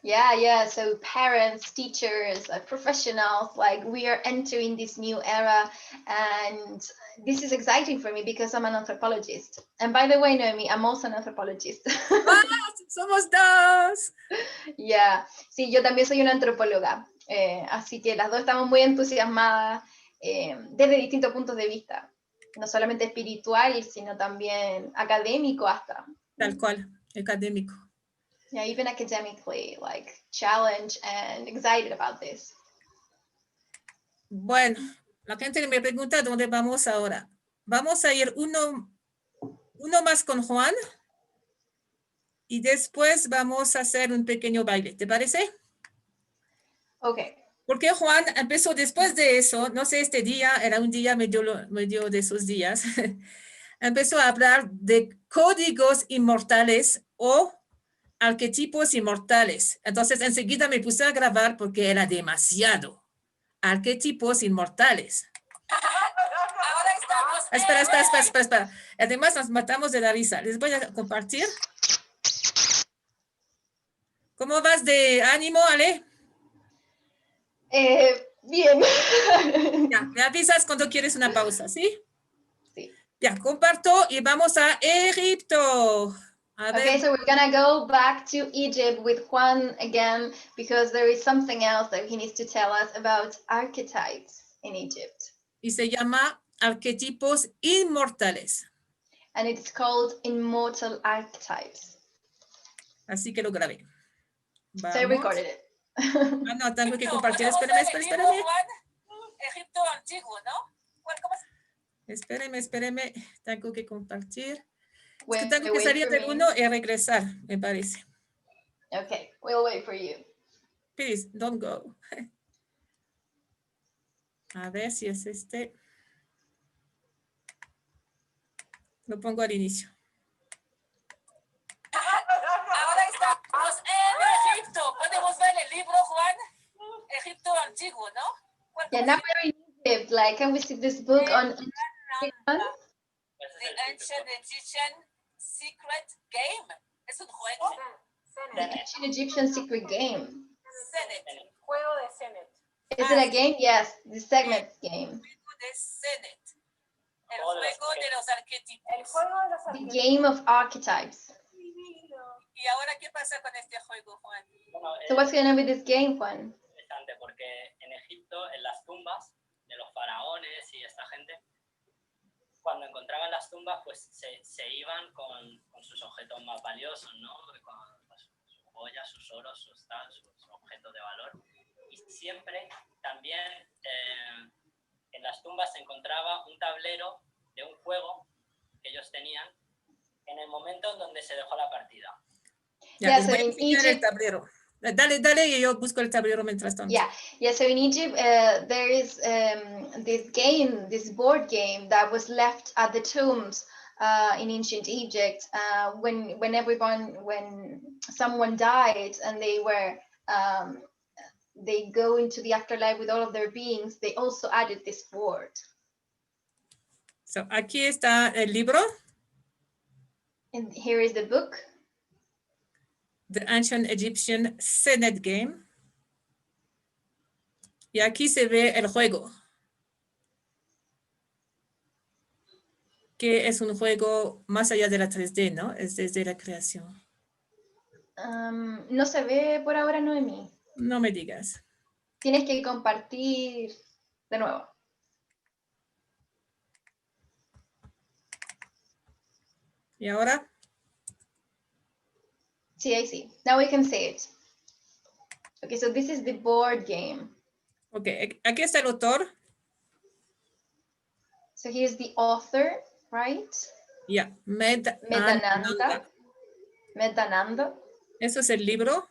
Yeah. So parents, teachers, professionals, like we are entering this new era, and this is exciting for me because I'm an anthropologist. And by the way, Noemi, I'm also an anthropologist. Somos dos. Yeah, sí, yo también soy una antropóloga, así que las dos estamos muy entusiasmadas desde distintos puntos de vista, no solamente espiritual, sino también académico hasta. Tal cual, académico. Yeah, even academically, like challenged and excited about this. Bueno, la gente me pregunta dónde vamos ahora. Vamos a ir uno más con Juan y después vamos a hacer un pequeño baile. ¿Te parece? Okay. Porque Juan empezó después de eso, no sé, este día era un día medio de esos días, empezó a hablar de códigos inmortales o arquetipos inmortales. Entonces enseguida me puse a grabar porque era demasiado. Arquetipos inmortales. Ahora estamos. Espera. Además nos matamos de la risa. Les voy a compartir. ¿Cómo vas de ánimo, Ale? Bien. Ya, me avisas cuando quieres una pausa, ¿sí? Sí. Ya, comparto y vamos a Egipto. A ver. Okay, so we're gonna go back to Egypt with Juan again because there is something else that he needs to tell us about archetypes in Egypt. Y se llama arquetipos inmortales. And it's called immortal archetypes. Así que lo grabé. Vamos. So I recorded it. Ah, no, tengo que compartir. Espérame. Egipto antiguo, ¿no? Espéreme. Tengo que compartir. Wait, Es que tengo que wait salir for del me. uno y regresar, me parece. Okay, we'll wait for you. Please, don't go. A ver si es este. Lo pongo al inicio. Ahora está. Yeah, now we're in Egypt. Like, can we see this book on? Pues The Ancient Egyptian Secret Game. Es un juego. The Ancient Egyptian Secret Game. Senet. Juego de Senet. Is it a game? Yes, the segment game. Juego de Senet. El Juego de los juego de los arquetipos. El juego de los The arquetipos. game of archetypes. ¿Y ahora qué pasa con este juego, Juan? Bueno, So what's going on with this game, Juan? interesante porque en Egipto, en las tumbas de los faraones y esta gente, cuando encontraban las tumbas, pues se iban con sus objetos más valiosos, ¿no? Con sus joyas, sus oros, sus objetos de valor. Y siempre también en las tumbas se encontraba un tablero de un juego que ellos tenían en el momento en donde se dejó la partida. Ya, Yeah, les so voy a in enseñar el Egypt, tablero. Dale y yo busco el tablero mientras tanto. yeah. So in Egypt, there is this game, this board game that was left at the tombs in ancient Egypt when someone died and they go into the afterlife with all of their beings. They also added this board. So, aquí está el libro, And here is the book. The Ancient Egyptian Senet Game. Y aquí se ve el juego, que es un juego más allá de la 3D, ¿no? Es desde la creación. No se ve por ahora, Noemí. No me digas. Tienes que compartir de nuevo. ¿Y ahora? Sí, I see. Now we can see it. Okay, so this is the board game. Ok, aquí está el autor. So here's the author, right? Ya, Medananda. Medananda. Eso es el libro.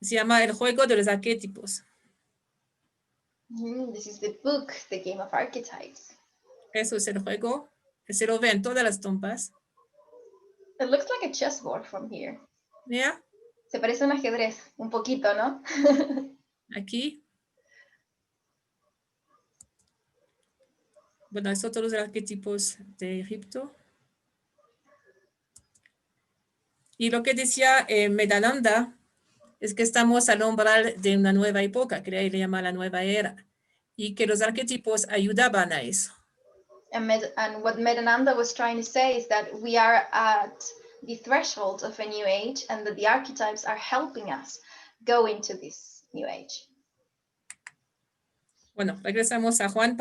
Se llama El juego de los arquetipos. This is the book, The Game of Archetypes. Eso es el juego. Se lo ve en todas las tumbas. It looks like a chessboard from here. ¿Ya? Se parece a un ajedrez, un poquito, ¿no? Aquí. Bueno, es otro de los arquetipos de Egipto. Y lo que decía Medananda es que estamos al umbral de una nueva época, que le llama la nueva era, y que los arquetipos ayudaban a eso. And what Medananda was trying to say is that we are at the threshold of a new age and that the archetypes are helping us go into this new age. Bueno, regresamos a Juan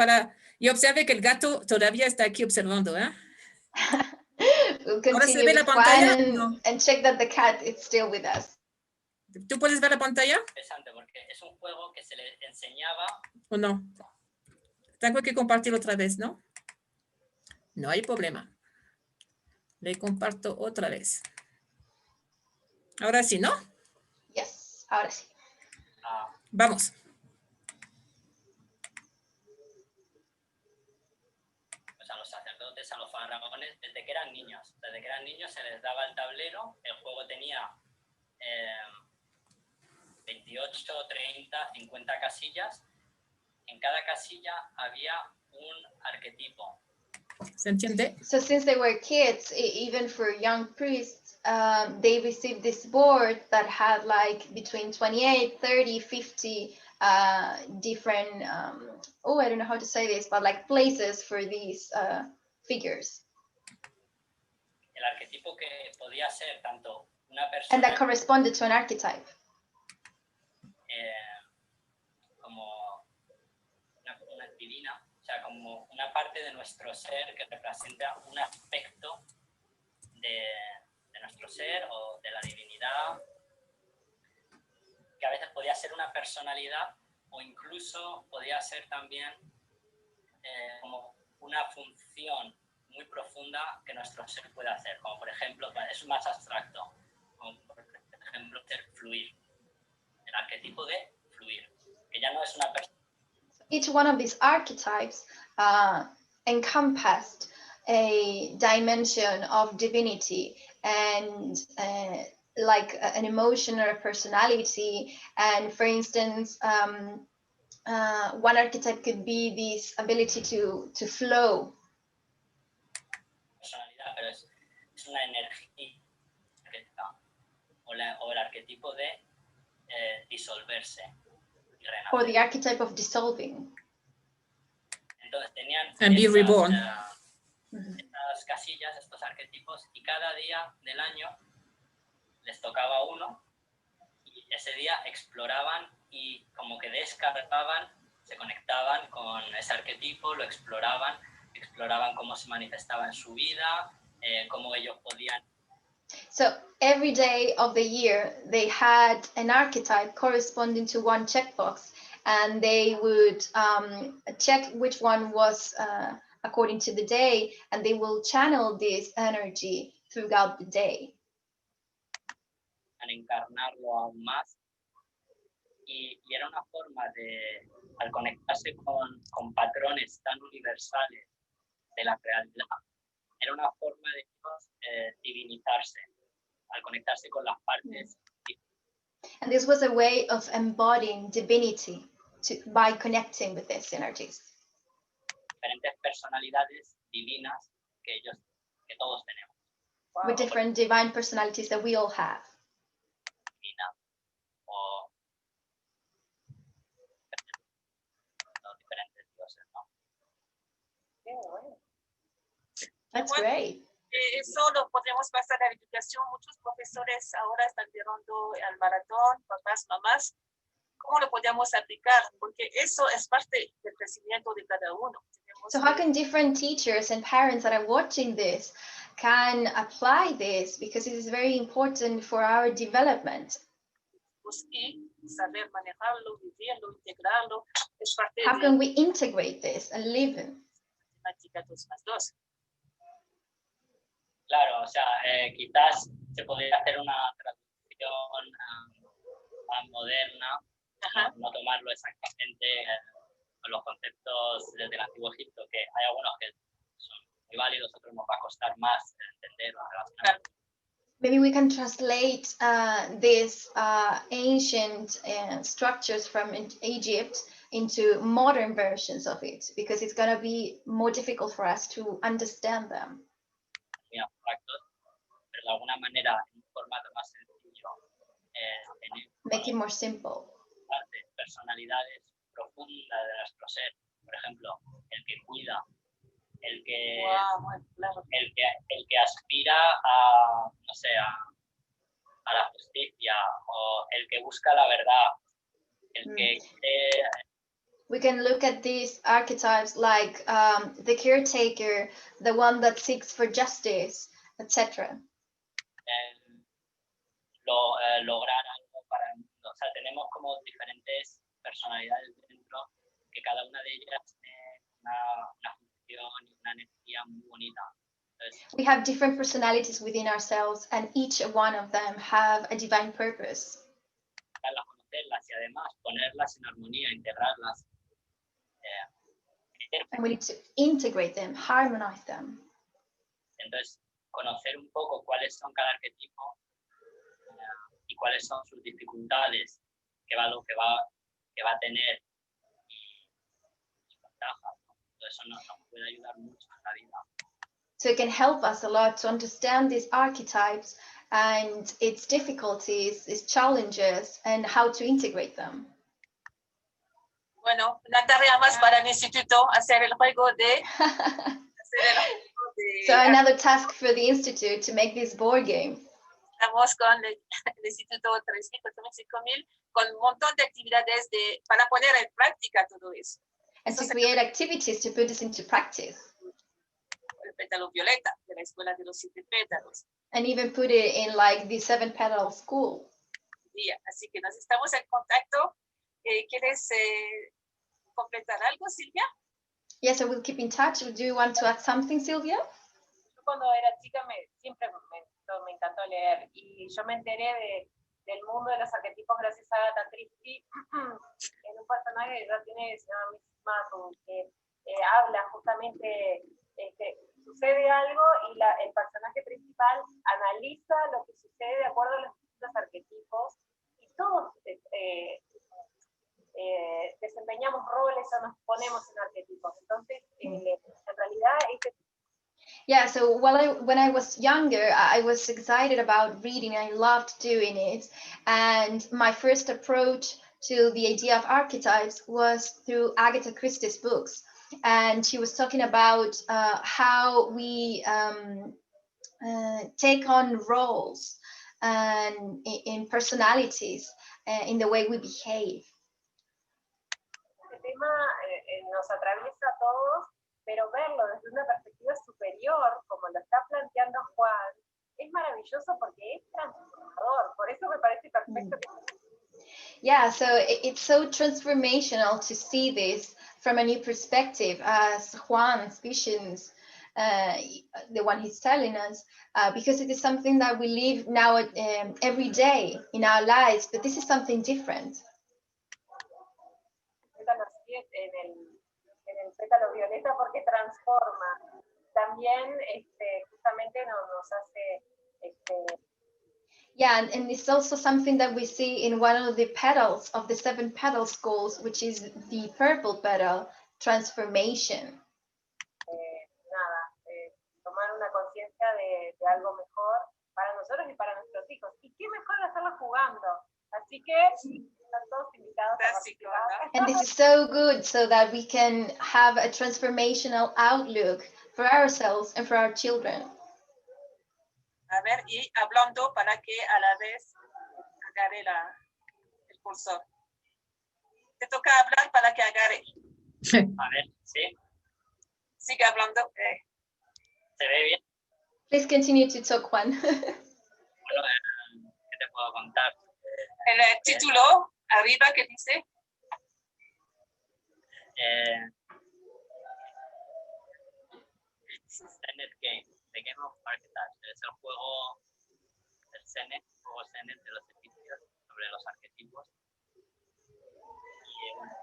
y observe que el gato todavía está aquí observando, ¿eh? We'll Ahora se continue ve la with Juan pantalla. and check that the cat is still with us. ¿Tú puedes ver la pantalla Interesante porque es un juego que se le enseñaba. o no? Tengo que compartir otra vez, ¿no? No hay problema. Le comparto otra vez. Ahora sí, ¿no? Yes, ahora sí. Vamos. Pues a los sacerdotes, a los faraones, desde que eran niños. Desde que eran niños se les daba el tablero. El juego tenía 28, 30, 50 casillas. En cada casilla había un arquetipo. ¿Se entiende? So since they were kids, even for young priests, they received this board that had like between 28, 30, 50 different, I don't know how to say this, but like places for these figures. El arquetipo que podía ser tanto una And that persona corresponded to an archetype. como una divina, o sea, como una parte de nuestro ser que representa un aspecto de nuestro ser o de la divinidad, que a veces podía ser una personalidad o incluso podía ser también como una función muy profunda que nuestro ser puede hacer, como por ejemplo, es más abstracto, como por ejemplo ser fluir, el arquetipo de fluir, que ya no es una persona. Each one of these archetypes encompassed a dimension of divinity, and like an emotion or a personality. And for instance, one archetype could be this ability to flow. Personalidad, pero es una energía o el arquetipo de disolverse y renacer. Or the archetype of dissolving. Entonces tenían And be reborn. estas casillas, estos arquetipos, y cada día del año les tocaba uno, y ese día exploraban y como que descargaban, se conectaban con ese arquetipo, lo exploraban cómo se manifestaba en su vida, cómo ellos podían. So every day of the year, they had an archetype corresponding to one checkbox, and they would check which one was according to the day, and they will channel this energy throughout the day. En encarnarlo aún más, y era una forma de, al conectarse con patrones tan universales de la realidad, era una forma de divinizarse, al conectarse con las partes. And this was a way of embodying divinity by connecting with these energies. Diferentes personalidades divinas que todos tenemos. With different divine personalities that we all have. Divina, o los diferentes dioses, ¿no? That's Bueno, great. Eso lo podemos pasar a la educación. Muchos profesores ahora están llegando al maratón, papás, mamás. ¿Cómo lo podemos aplicar? Porque eso es parte del crecimiento de cada uno. So how can different teachers and parents that are watching this can apply this? Because it is very important for our development. Y saber manejarlo, vivirlo, integrarlo, es parte How de can we integrate this and live it? matemática 2+2. Claro, o sea, quizás se podría hacer una traducción más moderna, no tomarlo exactamente con los conceptos desde el Antiguo Egipto, que hay algunos que son muy válidos, otros nos va a costar más entender o relacionar. Maybe we can translate these ancient structures from Egypt into modern versions of it, because it's going to be more difficult for us to understand them. Muy abstractos, pero de alguna manera en un formato más sencillo, Make it more simple. personalidades profundas de nuestro ser, por ejemplo, el que cuida, el que aspira a, no sé, a la justicia, o el que busca la verdad, el que we can look at these archetypes like the caretaker, the one that seeks for justice, etc. Lograr algo para el mundo. O sea, tenemos como diferentes personalidades dentro, que cada una de ellas tiene una función y una energía muy bonita. Entonces, we have different personalities within ourselves, and each one of them have a divine purpose. Conocerlas y además ponerlas en armonía, integrarlas. And we need to integrate them, harmonize them. Entonces, conocer un poco cuáles son cada arquetipo y cuáles son sus dificultades, qué va a tener y sus ventajas, ¿no? Todo eso nos puede ayudar mucho en la vida. So it can help us a lot to understand these archetypes and its difficulties, its challenges, and how to integrate them. Bueno, una tarea más para el instituto, hacer el juego de... So another task for the institute to make this board game. Estamos con el instituto 3.000 con un montón de actividades para poner en práctica todo eso. And to create activities to put this into practice. El pétalo violeta de la escuela de los 7 pétalos. And even put it in like the 7-petal school. Yeah, así que nos estamos en contacto. ¿Quieres completar algo, Silvia? Yes, so we'll keep in touch. Do you want to add something, Silvia? Yo cuando era chica siempre me encantó leer, y yo me enteré del mundo de los arquetipos gracias a Agatha Christie en un personaje que ya tiene, se llama Miss Marple, que habla justamente que sucede algo y el personaje principal analiza lo que sucede de acuerdo a los iguales o nos ponemos en arquetipos. Entonces, en realidad, Yeah, so when I was younger, I was excited about reading. I loved doing it. And my first approach to the idea of archetypes was through Agatha Christie's books. And she was talking about how we take on roles and in personalities, in the way we behave. este tema nos atraviesa a todos, pero verlo desde una perspectiva superior, como lo está planteando Juan, es maravilloso porque es transformador. Por eso me parece perfecto. Yeah, so it's so transformational to see this from a new perspective, as Juan's visions, the one he's telling us, because it is something that we live now every day in our lives, but this is something different. En el pétalo violeta porque transforma. También justamente nos hace Yeah, and it's also something that we see in one of the petals of the 7 petal schools, which is the purple petal, transformation. Tomar una conciencia de algo mejor para nosotros y para nuestros hijos. Y qué mejor hacerlo jugando. Así que están todos invitados a participar. And this is so good, so that we can have a transformational outlook for ourselves and for our children. A ver, y hablando para que a la vez agarre el cursor. Te toca hablar para que agarre. A ver, ¿sí? Sigue hablando. ¿Se ve bien? Please continue to talk, Juan. Bueno, ¿qué te puedo contar? El título arriba que dice. Senet Game, The Game of Archetypes. Es el juego del Senet, juego Senet de los egipcios sobre los arquetipos. Y bueno,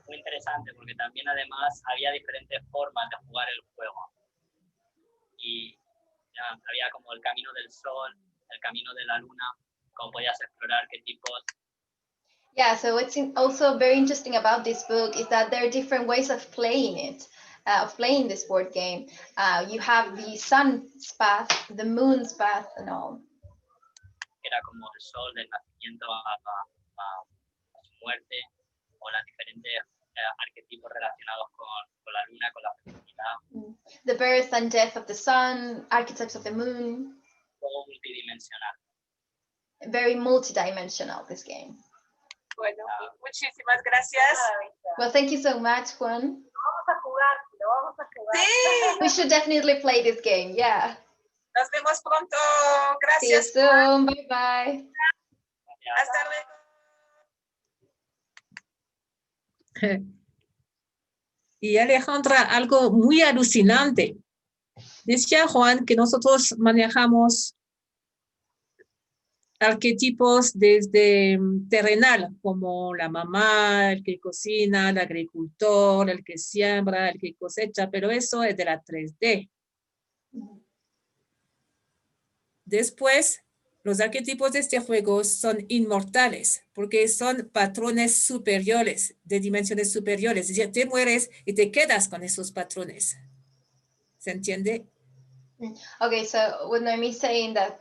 muy interesante porque también además había diferentes formas de jugar el juego. Y había como el camino del sol, el camino de la luna, como podías explorar qué tipos. Yeah, so what's also very interesting about this book is that there are different ways of playing it, of playing this board game. You have the sun's path, the moon's path, and all. Era como el sol del nacimiento a su muerte, o los diferentes arquetipos relacionados con la luna, con la fertilidad. The birth and death of the sun, archetypes of the moon. Juego multidimensional. Very multidimensional, this game. Bueno, muchísimas gracias. Well, thank you so much, Juan. Vamos a jugar. Sí. We should definitely play this game, yeah. Nos vemos pronto. See you Gracias. soon. Bye bye. Hasta luego. Y Alejandra, algo muy alucinante. Decía Juan que nosotros manejamos arquetipos desde terrenal, como la mamá, el que cocina, el agricultor, el que siembra, el que cosecha, pero eso es de la 3D. Después, los arquetipos de este juego son inmortales, porque son patrones superiores, de dimensiones superiores. Es decir, te mueres y te quedas con esos patrones. ¿Se entiende? Okay, so with me saying that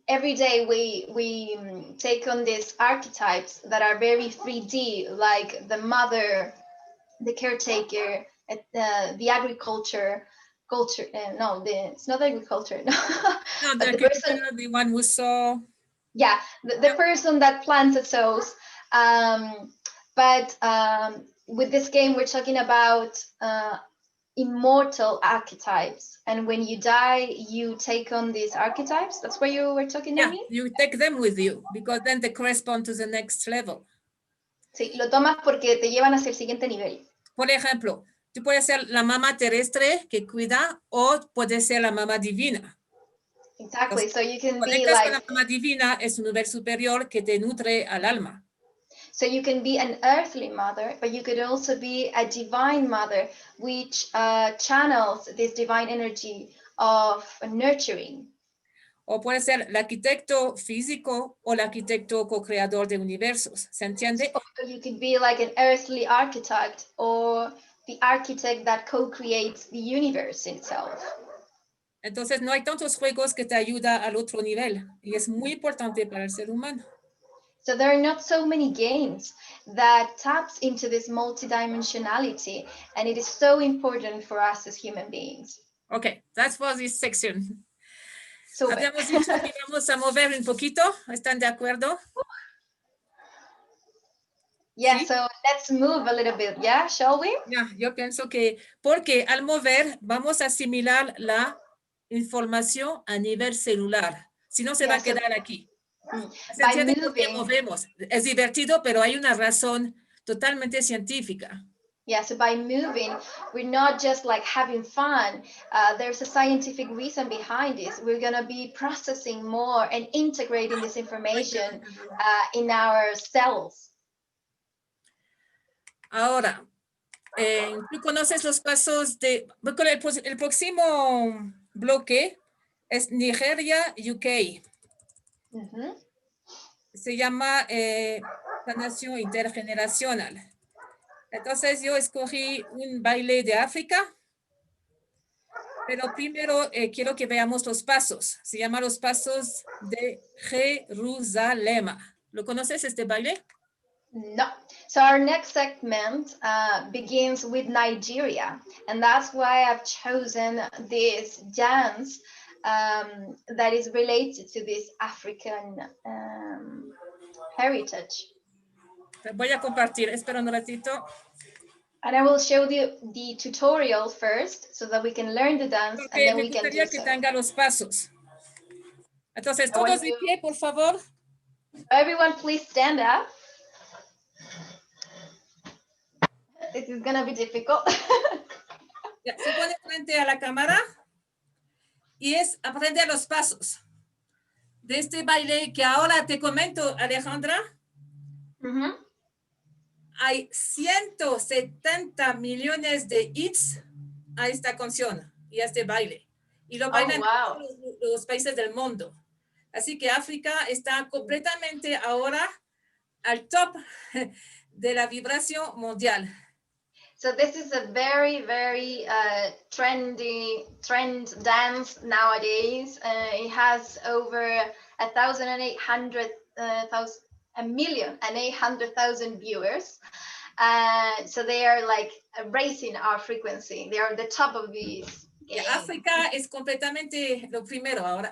every day we take on these archetypes that are very 3D, like the mother, the caretaker, the agriculture. It's not agriculture. No, the person, the one who saw. Yeah, the person that plants and sows. But with this game, we're talking about immortal archetypes, and when you die, you take on these archetypes. That's what you were talking Yeah, to me? you take them with you, because then they correspond to the next level. Sí, lo tomas porque te llevan hacia el siguiente nivel. Por ejemplo, tú puedes ser la mamá terrestre que cuida, o puedes ser la mamá divina. Exactly, so you can be Conectas con like, la mamá divina, es un nivel superior que te nutre al alma. so you can be an earthly mother, but you could also be a divine mother, which channels this divine energy of nurturing. O puede ser el arquitecto físico o el arquitecto co-creador de universos. ¿Se entiende? So you could be like an earthly architect or the architect that co-creates the universe itself. Entonces, no hay tantos juegos que te ayudan al otro nivel. Y es muy importante para el ser humano. So there are not so many games that taps into this multidimensionality, and it is so important for us as human beings. Okay, that's for this section. Super. Habíamos dicho que vamos a mover un poquito. ¿Están de acuerdo? Yeah, ¿Sí? so let's move a little bit, yeah, shall we? Ya, yo pienso que porque al mover vamos a asimilar la información a nivel celular. Si no, se va a quedar aquí. ¿Se By entiende por qué moving, movemos? Es divertido, pero hay una razón totalmente científica. yeah, so by moving, we're not just like having fun. There's a scientific reason behind this. We're going to be processing more and integrating this information in our cells. Ahora, tú conoces los pasos de... El próximo bloque es Nigeria, UK. Se llama sanación intergeneracional. Entonces yo escogí un baile de África, pero primero quiero que veamos los pasos. Se llama los pasos de Jerusalén. ¿Lo conoces este baile? No. So our next segment begins with Nigeria, and that's why I've chosen this dance that is related to this African heritage. Voy a compartir, espera un ratito. And I will show you the tutorial first so that we can learn the dance and then we can do que so. tenga los pasos. Entonces, todos de pie, por favor. Everyone, please stand up. This is going to be difficult. Ya, se pone frente a la cámara y es aprender los pasos de este baile que ahora te comento, Alejandra. Hay 170 millones de hits a esta canción y a este baile. Y lo bailan todos los países del mundo. Así que África está completamente ahora al top de la vibración mundial. So this is a very, very trend dance nowadays. It has over 1,800,000 viewers. So they are like raising our frequency. They are the top of these games. África es completamente lo primero ahora.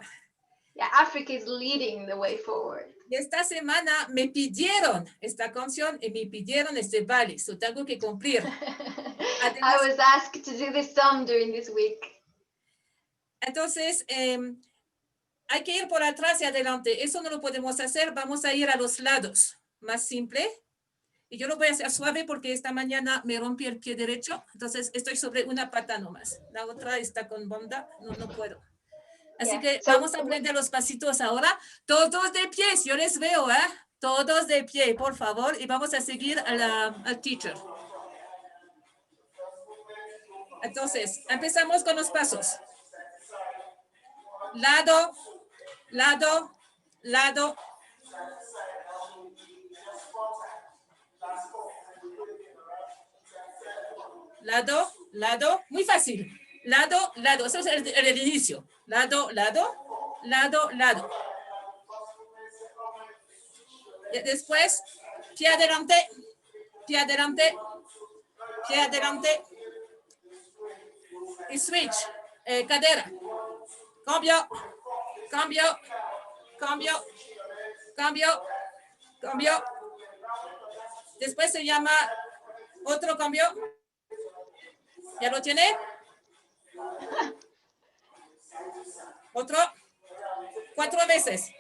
Yeah, Africa is leading the way forward. Y esta semana me pidieron esta canción y me pidieron este baile. So tengo que cumplir. Además, I was asked to do this song during this week. Entonces, hay que ir por atrás y adelante. Eso no lo podemos hacer. Vamos a ir a los lados. Más simple. Y yo lo voy a hacer suave porque esta mañana me rompí el pie derecho. Entonces, estoy sobre una pata nomás. La otra está con banda. No puedo. Así que vamos a aprender los pasitos ahora. Todos de pie, yo les veo, ¿eh? Todos de pie, por favor. Y vamos a seguir al teacher. Entonces, empezamos con los pasos. Lado, lado, lado. Lado, lado. Muy fácil. Lado, lado. Eso es el inicio. Lado, lado, lado, lado. Y después, pie adelante, pie adelante, pie adelante. Y switch, cadera. Cambio, cambio, cambio, cambio, cambio. Después se llama otro cambio. ¿Ya lo tiene? Otro. 4 veces.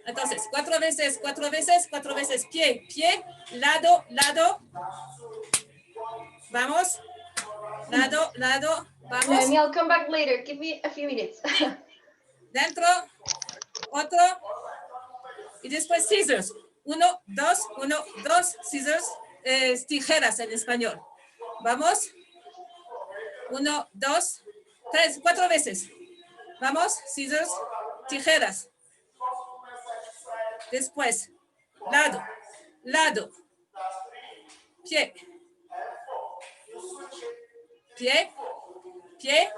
Entonces, 4 veces, 4 veces, 4 veces. Pie, pie, lado, lado. Vamos. Lado, lado. Vamos. Let I'll come back later. Give me a few minutes. Dentro. Otro. Y después scissors. 1, 2, 1, 2. Scissors. Tijeras en español. Vamos. 1, 2, 3, 4 veces. Vamos, scissors, tijeras. Después, lado, lado, pie, pie, pie,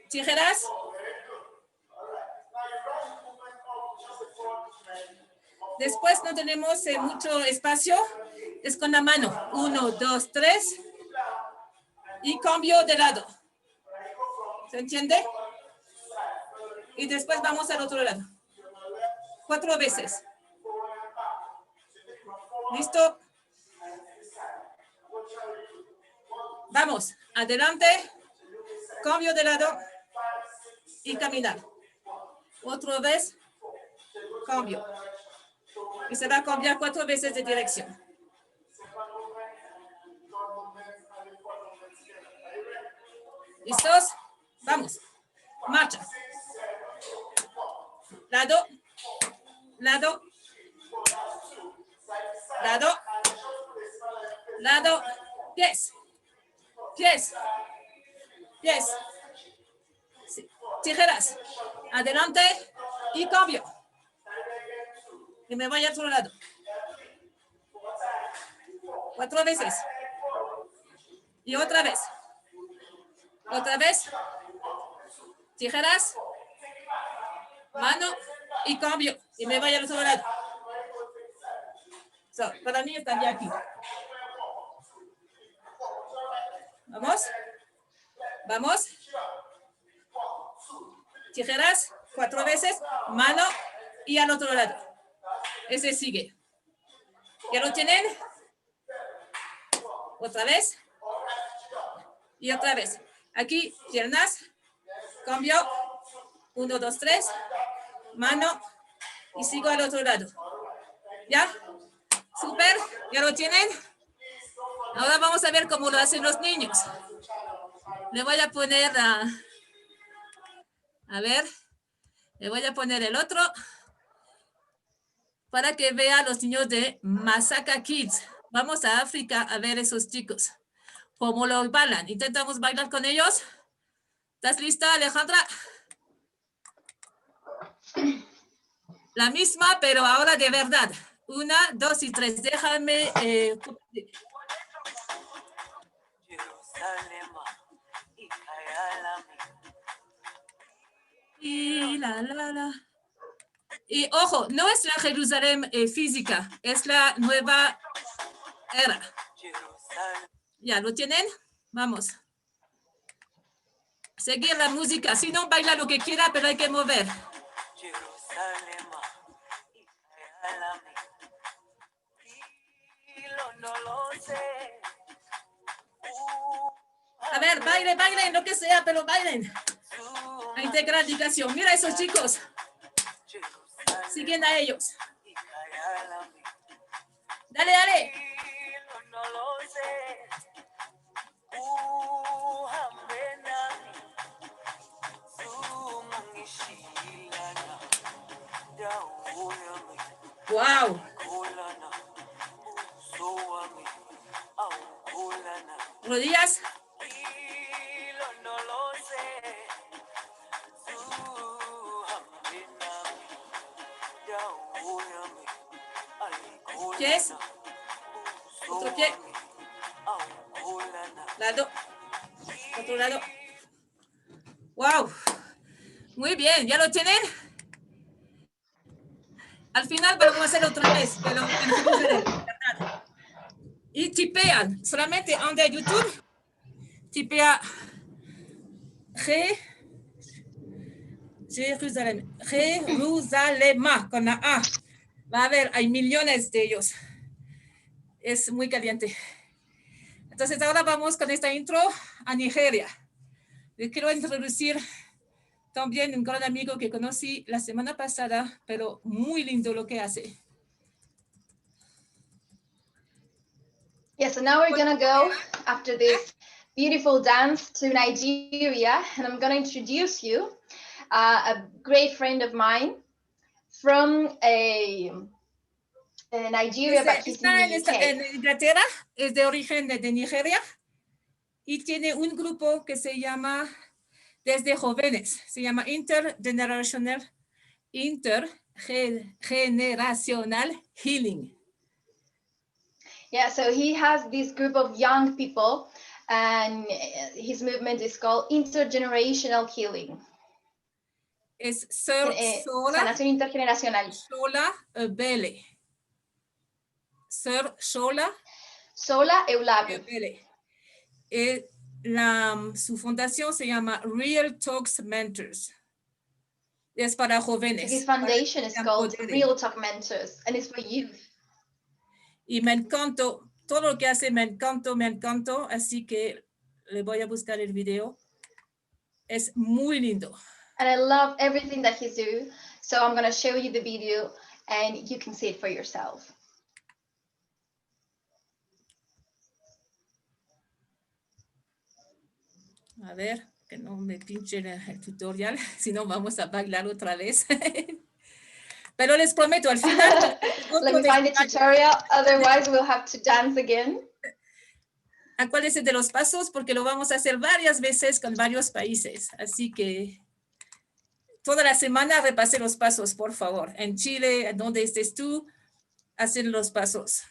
tijeras. Después no tenemos mucho espacio, es con la mano. 1, 2, 3 y cambio de lado. ¿Se entiende? Y después vamos al otro lado. 4 veces. ¿Listo? Vamos, adelante, cambio de lado y caminar. Otra vez, cambio. Y se va a cambiar 4 veces de dirección. ¿Listos? Vamos. Marcha. Lado, lado, lado, lado, pies, pies, pies. Sí. Tijeras. Adelante y cambio. Y me voy a otro lado. 4 veces. Y otra vez. Otra vez. Tijeras. Mano y cambio. Y me voy al otro lado. So, para mí estaría aquí. Vamos. Vamos. Tijeras. 4 veces. Mano y al otro lado. Ese sigue. ¿Ya lo tienen? Otra vez. Y otra vez. Aquí, piernas. Cambio. 1, 2, 3. Mano. Y sigo al otro lado. ¿Ya? Súper. ¿Ya lo tienen? Ahora vamos a ver cómo lo hacen los niños. Le voy a poner a ver. Le voy a poner el otro. Para que vean los niños de Masaka Kids. Vamos a África a ver esos chicos. ¿Cómo lo bailan? Intentamos bailar con ellos. ¿Estás lista, Alejandra? La misma, pero ahora de verdad. 1, 2 y 3. Déjame... y la. Y ojo, no es la Jerusalén física, es la nueva era. ¿Ya lo tienen? Vamos. Seguir la música. Si no, baila lo que quiera, pero hay que mover. A ver, bailen, lo que sea, pero bailen. A integrar dedicación. Mira a esos chicos. Siguen a ellos. Dale, dale. Wow. Rodillas. Pies. Otro pie. Lado. Otro lado. Wow. Muy bien. ¿Ya lo tienen? Al final vamos a hacer otra vez, pero y tipean. Solamente ande a YouTube. Tipea Jerusalén con la A. Va a ver, hay millones de ellos. Es muy caliente. Entonces ahora vamos con esta intro a Nigeria. Les quiero introducir también un gran amigo que conocí la semana pasada, pero muy lindo lo que hace. Yeah, so now we're gonna go after this beautiful dance to Nigeria, and I'm gonna introduce you a great friend of mine from Nigeria, but he's in the UK. En Inglaterra, es de origen de Nigeria y tiene un grupo que se llama Desde Jóvenes, se llama Intergenerational Healing. Yeah, so he has this group of young people and his movement is called Intergenerational Healing. Es sola, sanación intergeneracional. sola bele. Sola Eulabe. bele. Su fundación se llama Real Talks Mentors. Es para jóvenes. So his foundation is called Real Talk Mentors and it's for youth. Y me encantó, todo lo que hace me encantó, así que le voy a buscar el video. Es muy lindo. And I love everything that he's doing, so I'm going to show you the video and you can see it for yourself. A ver, que no me pinche el tutorial, si no vamos a bailar otra vez. Pero les prometo, al final... Let me find the tutorial, otherwise we'll have to dance again. Acuérdense de los pasos porque lo vamos a hacer varias veces con varios países. Así que toda la semana repase los pasos, por favor. En Chile, donde estés tú, hacen los pasos.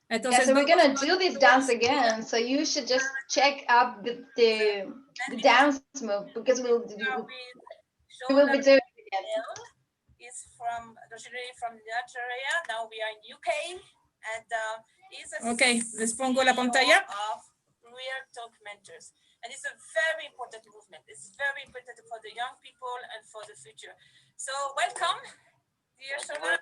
Entonces, yeah, so we're going to do this dance again. So you should just check up the dance move because we will be doing it again. Is originally from Nigeria. Now we are in UK, and is a okay, les pongo la pantalla. Of Real Talk Mentors, and it's a very important movement. It's very important for the young people and for the future. So welcome, dear Sola.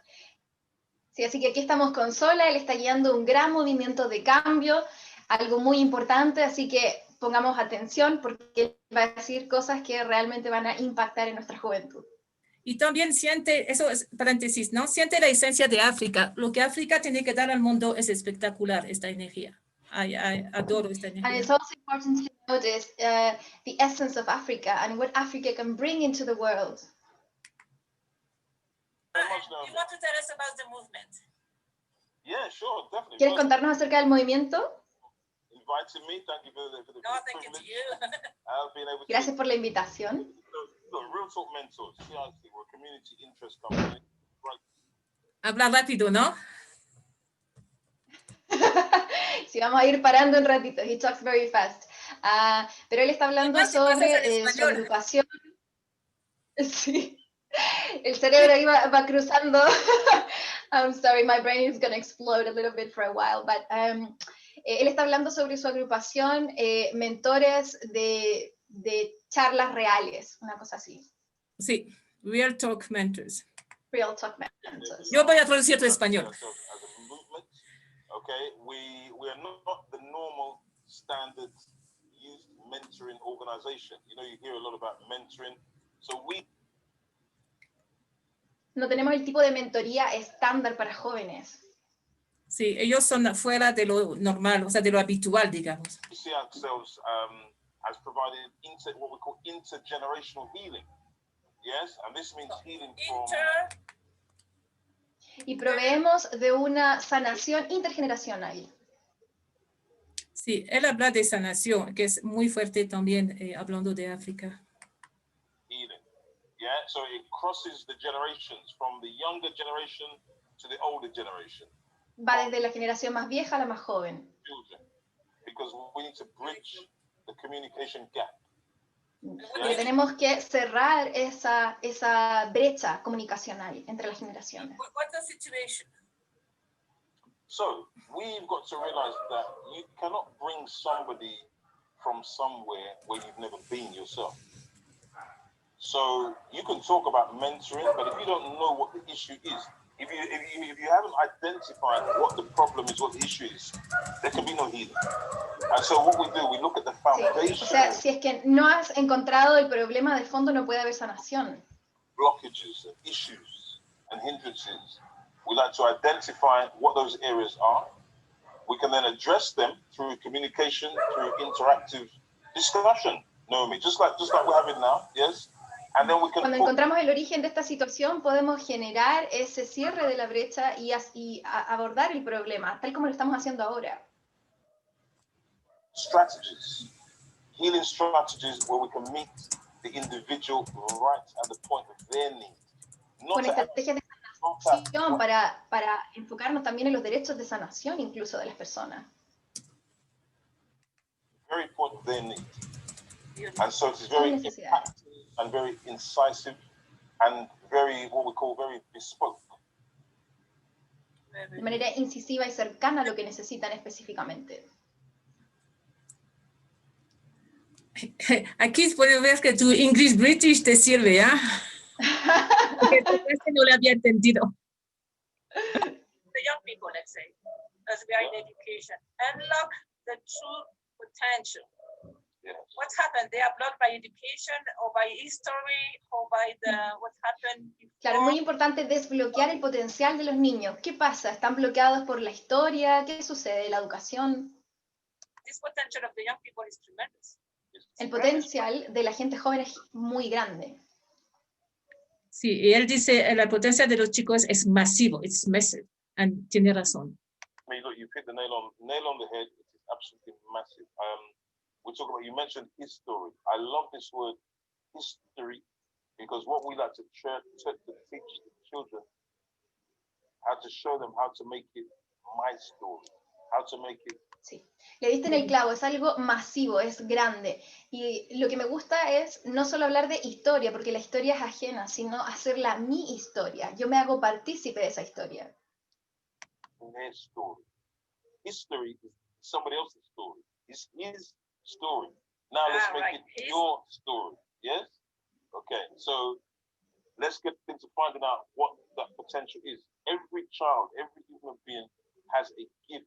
Sí, así que aquí estamos con Sola. Él está guiando un gran movimiento de cambio, algo muy importante. Así que pongamos atención porque él va a decir cosas que realmente van a impactar en nuestra juventud. Y también siente, eso es paréntesis, ¿no? Siente la esencia de África. Lo que África tiene que dar al mundo es espectacular, esta energía. Adoro esta energía. And it's also important to notice the essence of Africa and what Africa can bring into the world. You want to tell us about the movement? Yeah, sure, definitely. ¿Quieres contarnos acerca del movimiento? Inviting me, thank you for the No, thank you to you. being able to Gracias por la invitación. Real Talk Mentors, CIC, we're a community interest company. Right. Habla rápido, ¿no? Sí, vamos a ir parando un ratito. He talks very fast. Pero él está hablando sobre su agrupación. Sí. El cerebro ahí va cruzando. I'm sorry, my brain is going to explode a little bit for a while, but él está hablando sobre su agrupación, mentores de charlas reales, una cosa así. Sí, Real Talk Mentors. Real Talk Mentors. Yo voy a traducir a español. Okay, we are not the normal standard youth mentoring organization. You know, you hear a lot about mentoring. So no tenemos el tipo de mentoría estándar para jóvenes. Sí, ellos son fuera de lo normal, o sea, de lo habitual, digamos. We see ourselves as providing what we call intergenerational healing. Yes, and this means healing from... Y proveemos de una sanación intergeneracional. Sí, él habla de sanación, que es muy fuerte también, hablando de África. Healing. Yeah, so it crosses the generations from the younger generation to the older generation. Va desde la generación más vieja a la más joven. Children, because we need to bridge the communication gap. Porque tenemos que cerrar esa brecha comunicacional entre las generaciones. What's the situation? So we've got to realize that you cannot bring somebody from somewhere where you've never been yourself. So you can talk about mentoring, but if you don't know what the issue is, if you haven't identified what the problem is, what the issue is, there can be no healing. And so what we do, we look at the foundation. Sí, o sea, si es que no has encontrado el problema de fondo, no puede haber sanación. Blockages, and issues, and hindrances. We like to identify what those areas are. We can then address them through communication, through interactive discussion. Naomi, just like we're having now, yes. And then we can Cuando encontramos el origen de esta situación, podemos generar ese cierre de la brecha y abordar el problema, tal como lo estamos haciendo ahora. strategies, healing strategies where we can meet the individual right at the point of their need. Con estrategias de sanación para enfocarnos también en los derechos de sanación incluso de las personas. Very point of their need. And so it is very impactful and very incisive and very, what we call very bespoke. De manera incisiva y cercana a lo que necesitan específicamente. Aquí puedes ver que tu English British te sirve, ¿ah? Porque no lo había entendido. The young people, let's say, as we are in education, unlock the true potential. Yes. What's happened? They are blocked by education or by history or by what happened before. Claro, muy importante desbloquear el potencial de los niños. ¿Qué pasa? ¿Están bloqueados por la historia? ¿Qué sucede? ¿La educación? This potential of the young people is tremendous. El potencial de la gente joven es muy grande. Sí, y él dice, la potencia de los chicos es masivo, it's massive, and tiene razón. I mean, look, you've hit the nail on the head. It is absolutely massive. We're talking about, you mentioned history. I love this word, history, because what we like to teach the children, how to show them how to make it my story, how to make it. Sí, le diste en el clavo, es algo masivo, es grande. Y lo que me gusta es no solo hablar de historia, porque la historia es ajena, sino hacerla mi historia. Yo me hago partícipe de esa historia. Their story. History is somebody else's story. It's his story. Now let's make it your story. Yes? Okay, so let's get into finding out what that potential is. Every child, every human being has a gift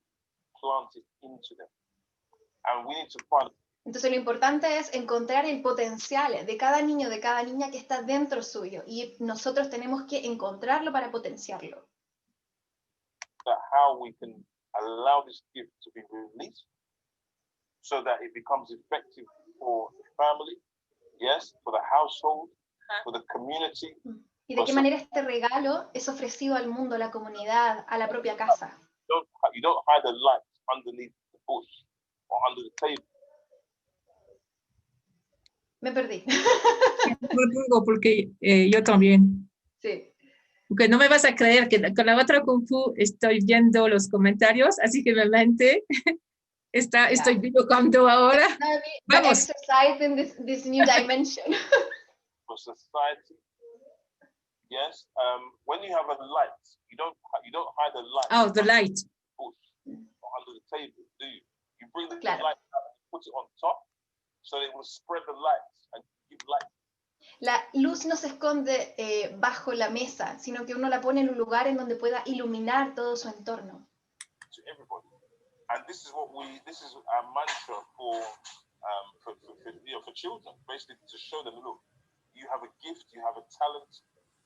planted into them. And we need to find. Entonces lo importante es encontrar el potencial de cada niño, de cada niña que está dentro suyo. Y nosotros tenemos que encontrarlo para potenciarlo. How we can allow this gift to be released so that it becomes effective for the family, yes, for the household, for the community. Y de qué manera este regalo es ofrecido al mundo, a la comunidad, a la propia casa. You don't hide the light underneath the bush or under the table. Me perdí. Porque yo también. Sí. Porque no me vas a creer que con la otra Kung Fu estoy viendo los comentarios, así que mi mente estoy equivocando ahora. Vamos. Exercise in this new dimension. For society, yes. When you have a light, you don't hide the light. Oh, the light. Bush or under the table, do you? You bring the light out and put it on top, so it will spread the light and give light. La luz no se esconde bajo la mesa, sino que uno la pone en un lugar en donde pueda iluminar todo su entorno. To everybody. And this is our mantra for children, basically to show them, look, you have a gift, you have a talent,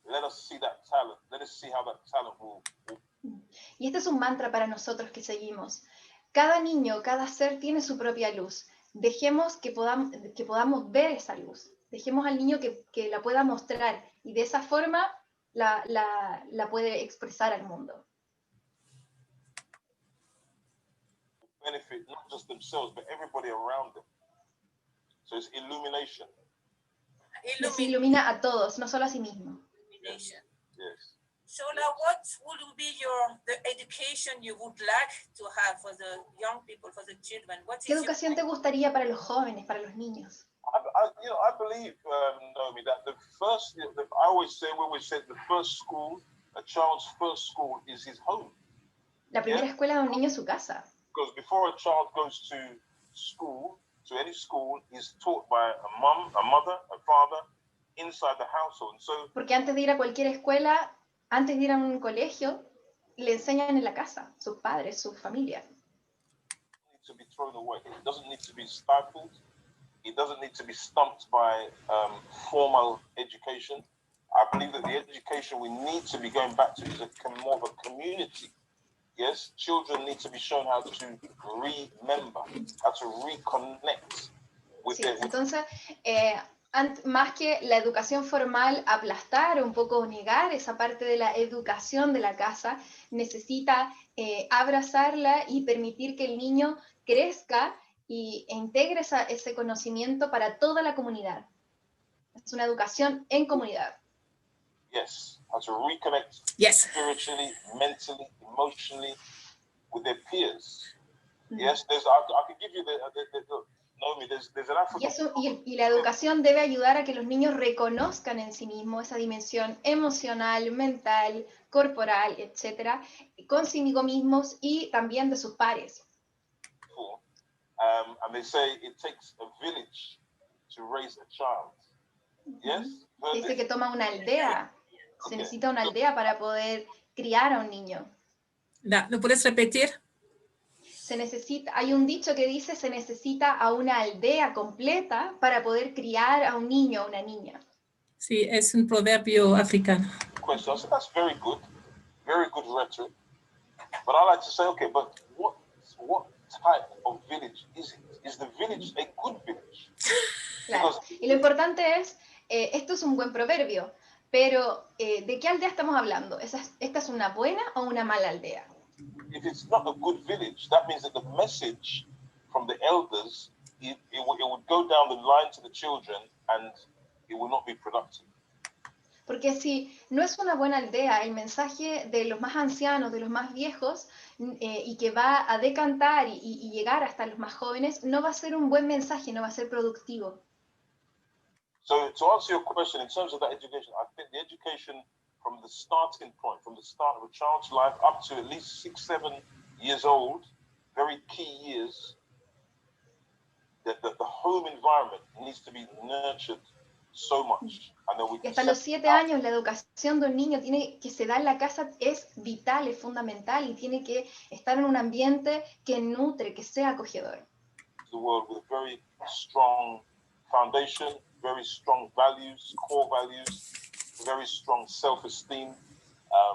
let us see that talent, let us see how that talent will. Y este es un mantra para nosotros que seguimos. Cada niño, cada ser tiene su propia luz. Dejemos que podamos ver esa luz. Dejemos al niño que la pueda mostrar y de esa forma la puede expresar al mundo. Benefit not just themselves, but everybody around them. So it's illumination. Les ilumina a todos, no solo a sí mismo. Yes. So now what would be the education you would like to have for the young people, for the children? ¿Qué educación te gustaría para los jóvenes, para los niños? I believe, Naomi, that I always say, when we said the first school, a child's first school is his home. La primera escuela de un niño es su casa. Because before a child goes to school, to any school, is taught by a mother, a father, inside the household. And so, porque antes de ir a cualquier escuela, antes de ir a un colegio, le enseñan en la casa, sus padres, su familia. It needs to be thrown away. It doesn't need to be stifled. It doesn't need to be stumped by formal education. I believe that the education we need to be going back to is more of a community. Yes, children need to be shown how to remember, how to reconnect with their. Entonces, más que la educación formal aplastar o un poco negar esa parte de la educación de la casa, necesita abrazarla y permitir que el niño crezca e integre ese conocimiento para toda la comunidad. Es una educación en comunidad. Yes, how to reconnect Yes. spiritually, mentally, emotionally with their peers. Yes, I could give you Naomi, there's an African... Y la educación debe ayudar a que los niños reconozcan en sí mismos esa dimensión emocional, mental, corporal, etcétera, consigo mismos y también de sus pares. And they say it takes a village to raise a child. Yes? Dice que toma una aldea. Se necesita una aldea para poder criar a un niño. ¿Lo puedes repetir? Hay un dicho que dice se necesita a una aldea completa para poder criar a un niño o una niña. Sí, es un proverbio africano. Question. So that's very good rhetoric. But I like to say, okay, but what type of village is it? Is the village a good village? Claro. Y lo importante es, esto es un buen proverbio, pero ¿de qué aldea estamos hablando? ¿Esta es una buena o una mala aldea? If it's not a good village, that means that the message from the elders, it would go down the line to the children and it will not be productive. Porque si no es una buena aldea, el mensaje de los más ancianos, de los más viejos, y que va a decantar y llegar hasta los más jóvenes, no va a ser un buen mensaje, no va a ser productivo. So to answer your question, in terms of that education, I think the education from the starting point, from the start of a child's life up to at least 6, 7 years old, very key years, that the home environment needs to be nurtured so much. Y hasta los 7 años la educación de un niño que se da en la casa es vital, es fundamental y tiene que estar en un ambiente que nutre, que sea acogedor. The world with a very strong foundation, very strong values, core values, very strong self-esteem.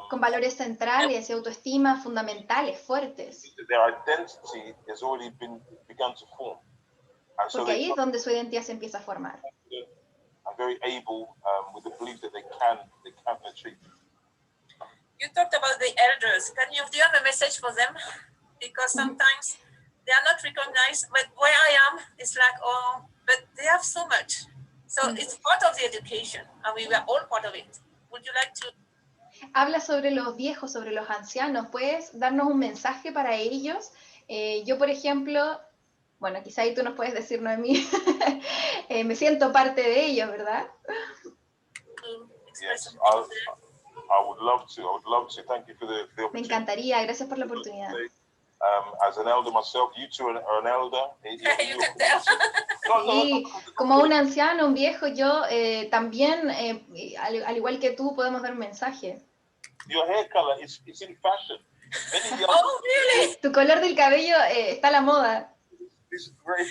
Con valores centrales y autoestima fundamentales, fuertes. Their identity has already begun to form. And Porque ahí es donde su identidad se empieza a formar. And very able with the belief that they can achieve. You talked about the elders. Do you have a message for them? Because sometimes they are not recognized, but where I am, it's like, oh, but they have so much. So it's part of the education, and we were all part of it. Would you like to? Habla sobre los viejos, sobre los ancianos. ¿Puedes darnos un mensaje para ellos? Yo, por ejemplo, bueno, quizá ahí tú nos puedes decir, Noemí, me siento parte de ellos, ¿verdad? Yes, I would love to. I would love to. Thank you for the opportunity. Me encantaría. Gracias por la oportunidad. As an elder myself, you two are an elder. You can tell. Sí, como un anciano, un viejo, yo también, al igual que tú, podemos dar un mensaje. Your hair color is in fashion. Oh, really? Tu color del cabello está a la moda. It's great.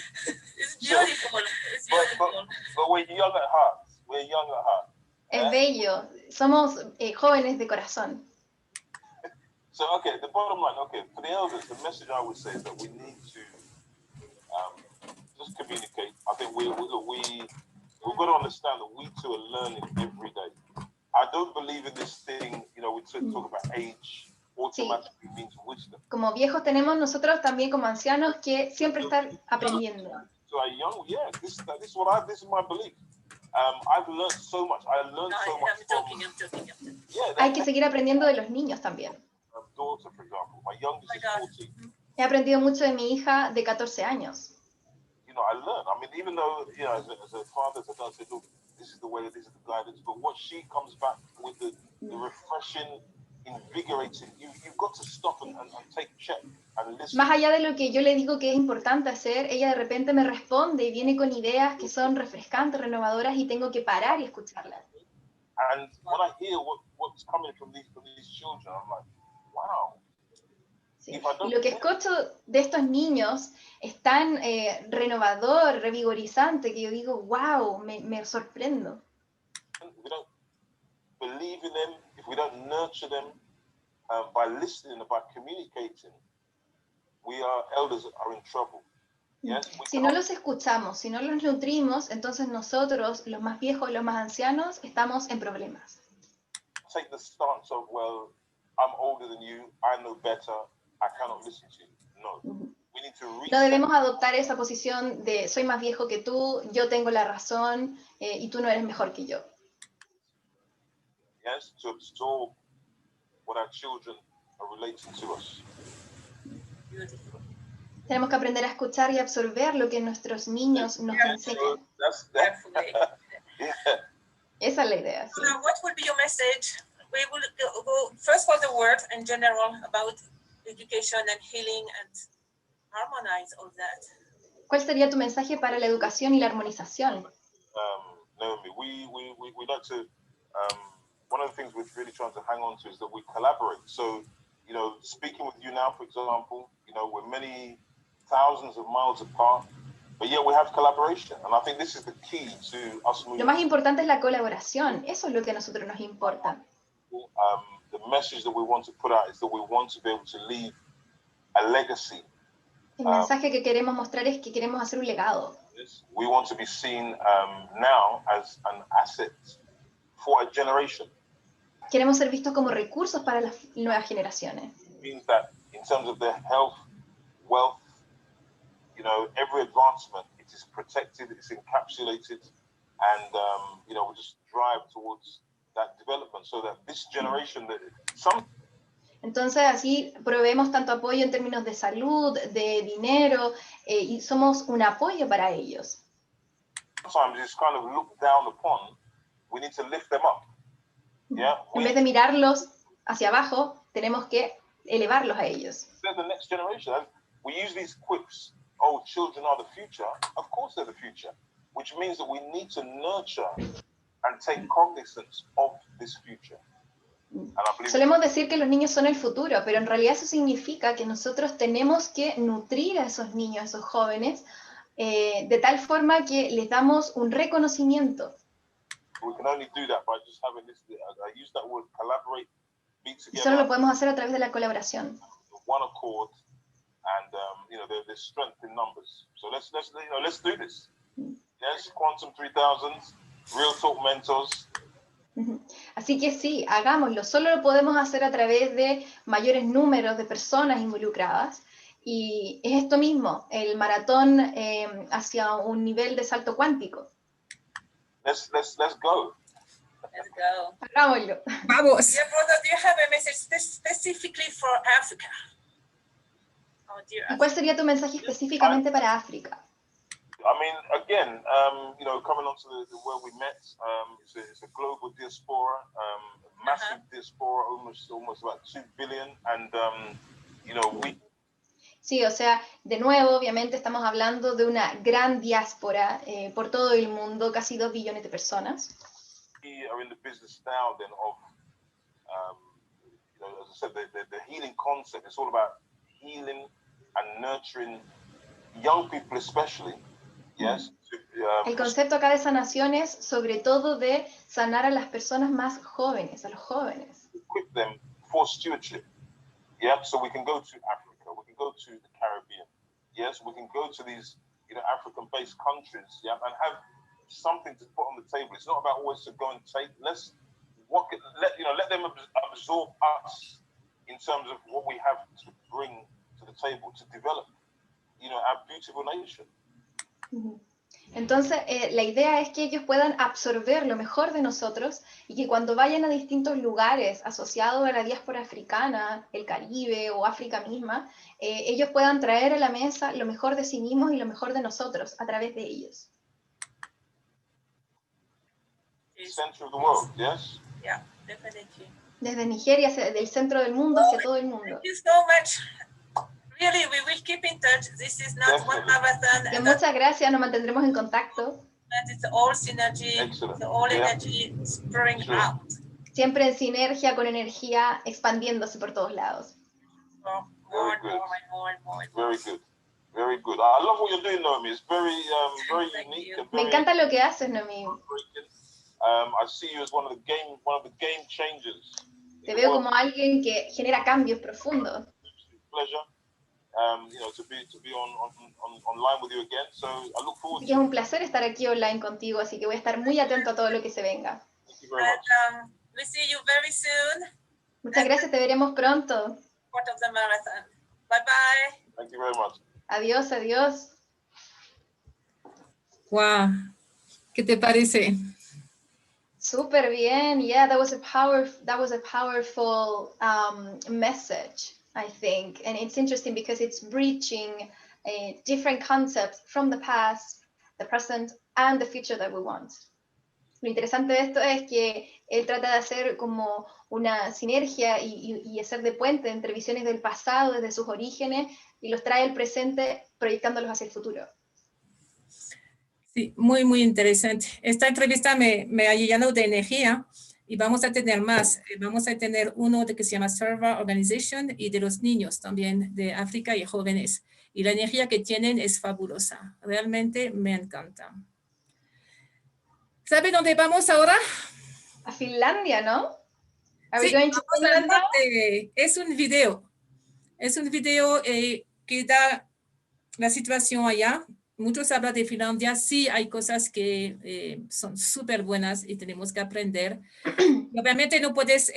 It's beautiful. It's beautiful. But we're young at heart. We're young at heart. Es bello. Somos jóvenes de corazón. So, okay, the bottom line, okay, for the elders, the message I would say is that we need to just communicate. I think we've got to understand that we too are learning every day. I don't believe in this thing, you know, we talk about age, automatically means wisdom. Como viejos tenemos nosotros también como ancianos que siempre estar aprendiendo. So our young, yeah, this is my belief. I've learned so much. I learned so much. I'm joking. Yeah, Hay que seguir aprendiendo de los niños también. Daughter, for example, my youngest is 14. He aprendido mucho de mi hija de 14 años. You know, I learned. I mean, even though, you know, as a father, as a dad, I said, look, this is the way, this is the guidance. But what she comes back with the refreshing, invigorating, you've got to stop and take check and listen. Más allá de lo que yo le digo que es importante hacer, ella de repente me responde y viene con ideas que son refrescantes, renovadoras y tengo que parar y escucharlas. And when I hear what's coming from these children, I'm like, wow. Sí. Y lo que escucho de estos niños es tan renovador, revigorizante, que yo digo, wow, me sorprendo. If we don't believe in them, if we don't nurture them by listening, by communicating, elders are in trouble. Yes? Si no los escuchamos, si no los nutrimos, entonces nosotros, los más viejos, los más ancianos, estamos en problemas. Take the stance of, well, I'm older than you, I know better, I cannot listen to you. No. We need to reset. No debemos adoptar esa posición de soy más viejo que tú, yo tengo la razón y tú no eres mejor que yo. Yes, to absorb what our children are relating to us. Beautiful. Tenemos que aprender a escuchar y absorber lo que nuestros niños nos enseñan. Carefully. Yeah. Esa es la idea. Sí. So what would be your message? We will go first for the word in general about education and healing and harmonize all that. ¿Cuál sería tu mensaje para la educación y la armonización? Naomi, we like to, one of the things we're really trying to hang on to is that we collaborate. So, you know, speaking with you now, for example, you know, we're many thousands of miles apart, but yet we have collaboration. And I think this is the key to us moving. Lo más importante es la colaboración. Eso es lo que a nosotros nos importa. The message that we want to put out is that we want to be able to leave a legacy. El mensaje que queremos mostrar es que queremos hacer un legado. We want to be seen now as an asset for a generation. Queremos ser vistos como recursos para las nuevas generaciones. It means that in terms of their health, wealth, you know, every advancement, it is protected, it's encapsulated, and you know, we just drive towards that development so that this generation, that some. Entonces así proveemos tanto apoyo en términos de salud, de dinero, y somos un apoyo para ellos. Sometimes it's kind of looked down upon. We need to lift them up. Yeah. En vez de mirarlos hacia abajo, tenemos que elevarlos a ellos. They're the next generation. We use these quips. Oh, children are the future. Of course, they're the future. Which means that we need to nurture and take cognizance of this future. Solemos decir que los niños son el futuro, pero en realidad eso significa que nosotros tenemos que nutrir a esos niños, a esos jóvenes, de tal forma que les damos un reconocimiento. Y solo lo podemos hacer a través de la colaboración. And you know, there's strength in numbers. So let's do this. Yes, Quantum 3000, Real Talk Mentors. Así que sí, hagámoslo. Solo lo podemos hacer a través de mayores números de personas involucradas. Y es esto mismo, el maratón hacia un nivel de salto cuántico. Let's go. Let's go. Hagámoslo. Vamos. Dear brother, do you have a message specifically for Africa? Oh, dear ¿Y cuál sería tu mensaje específicamente para África? I mean, again, you know, coming on to the where we met, it's a global diaspora, massive diaspora, almost about 2 billion, and you know, we. Sí, o sea, de nuevo, obviamente estamos hablando de una gran diáspora por todo el mundo, casi 2 billones de personas. We are in the business now, then, of, you know, as I said, the healing concept. It's all about healing and nurturing young people, especially. Yes. El concepto acá de sanación es sobre todo de sanar a las personas más jóvenes, a los jóvenes. Equip them for stewardship. Yeah, so we can go to Africa, we can go to the Caribbean. Yes, we can go to these, you know, African-based countries. Yeah, and have something to put on the table. It's not about always to go and take. Let them absorb us in terms of what we have to bring to the table to develop, you know, our beautiful nation. Entonces, la idea es que ellos puedan absorber lo mejor de nosotros y que cuando vayan a distintos lugares asociados a la diáspora africana, el Caribe o África misma, ellos puedan traer a la mesa lo mejor de sí mismos y lo mejor de nosotros a través de ellos. Center of the world, yes? Yeah, definitely. Desde Nigeria, del centro del mundo hacia todo el mundo. Thank you so much. Really, we will keep in touch. This is not one marathon. Y muchas gracias, nos mantendremos en contacto. It's all synergy, it's all energy spreading out. Siempre en sinergia, con energía, expandiéndose por todos lados. More and more and more. Very good. Very good. I love what you're doing, Naomi. It's very unique. And Me encanta lo que haces, Naomi. I see you as one of the game changers. Te veo como alguien que genera cambios profundos. Pleasure. You know, to be online with you again. So I look forward. Es un placer estar aquí online contigo, así que voy a estar muy atento a todo lo que se venga. Thank you very much. And we see you very soon. Muchas gracias, te veremos pronto. Part of the marathon. Bye bye. Thank you very much. Adiós, adiós. Wow. ¿Qué te parece? Super bien. Yeah, that was a powerful message, I think. And it's interesting because it's breaching different concepts from the past, the present, and the future that we want. Lo interesante de esto es que él trata de hacer como una sinergia y hacer de puente entre visiones del pasado, desde sus orígenes, y los trae al presente proyectándolos hacia el futuro. Sí, muy, muy interesante. Esta entrevista me ha llenado de energía y vamos a tener más. Vamos a tener uno que se llama Server Organization y de los niños también de África y jóvenes. Y la energía que tienen es fabulosa. Realmente me encanta. ¿Sabe dónde vamos ahora? A Finlandia, ¿no? Are Sí, we going to vamos al Finland now? norte. Es un video. Es un video que da la situación allá. Muchos hablan de Finlandia. Sí, hay cosas que son súper buenas y tenemos que aprender. Obviamente no puedes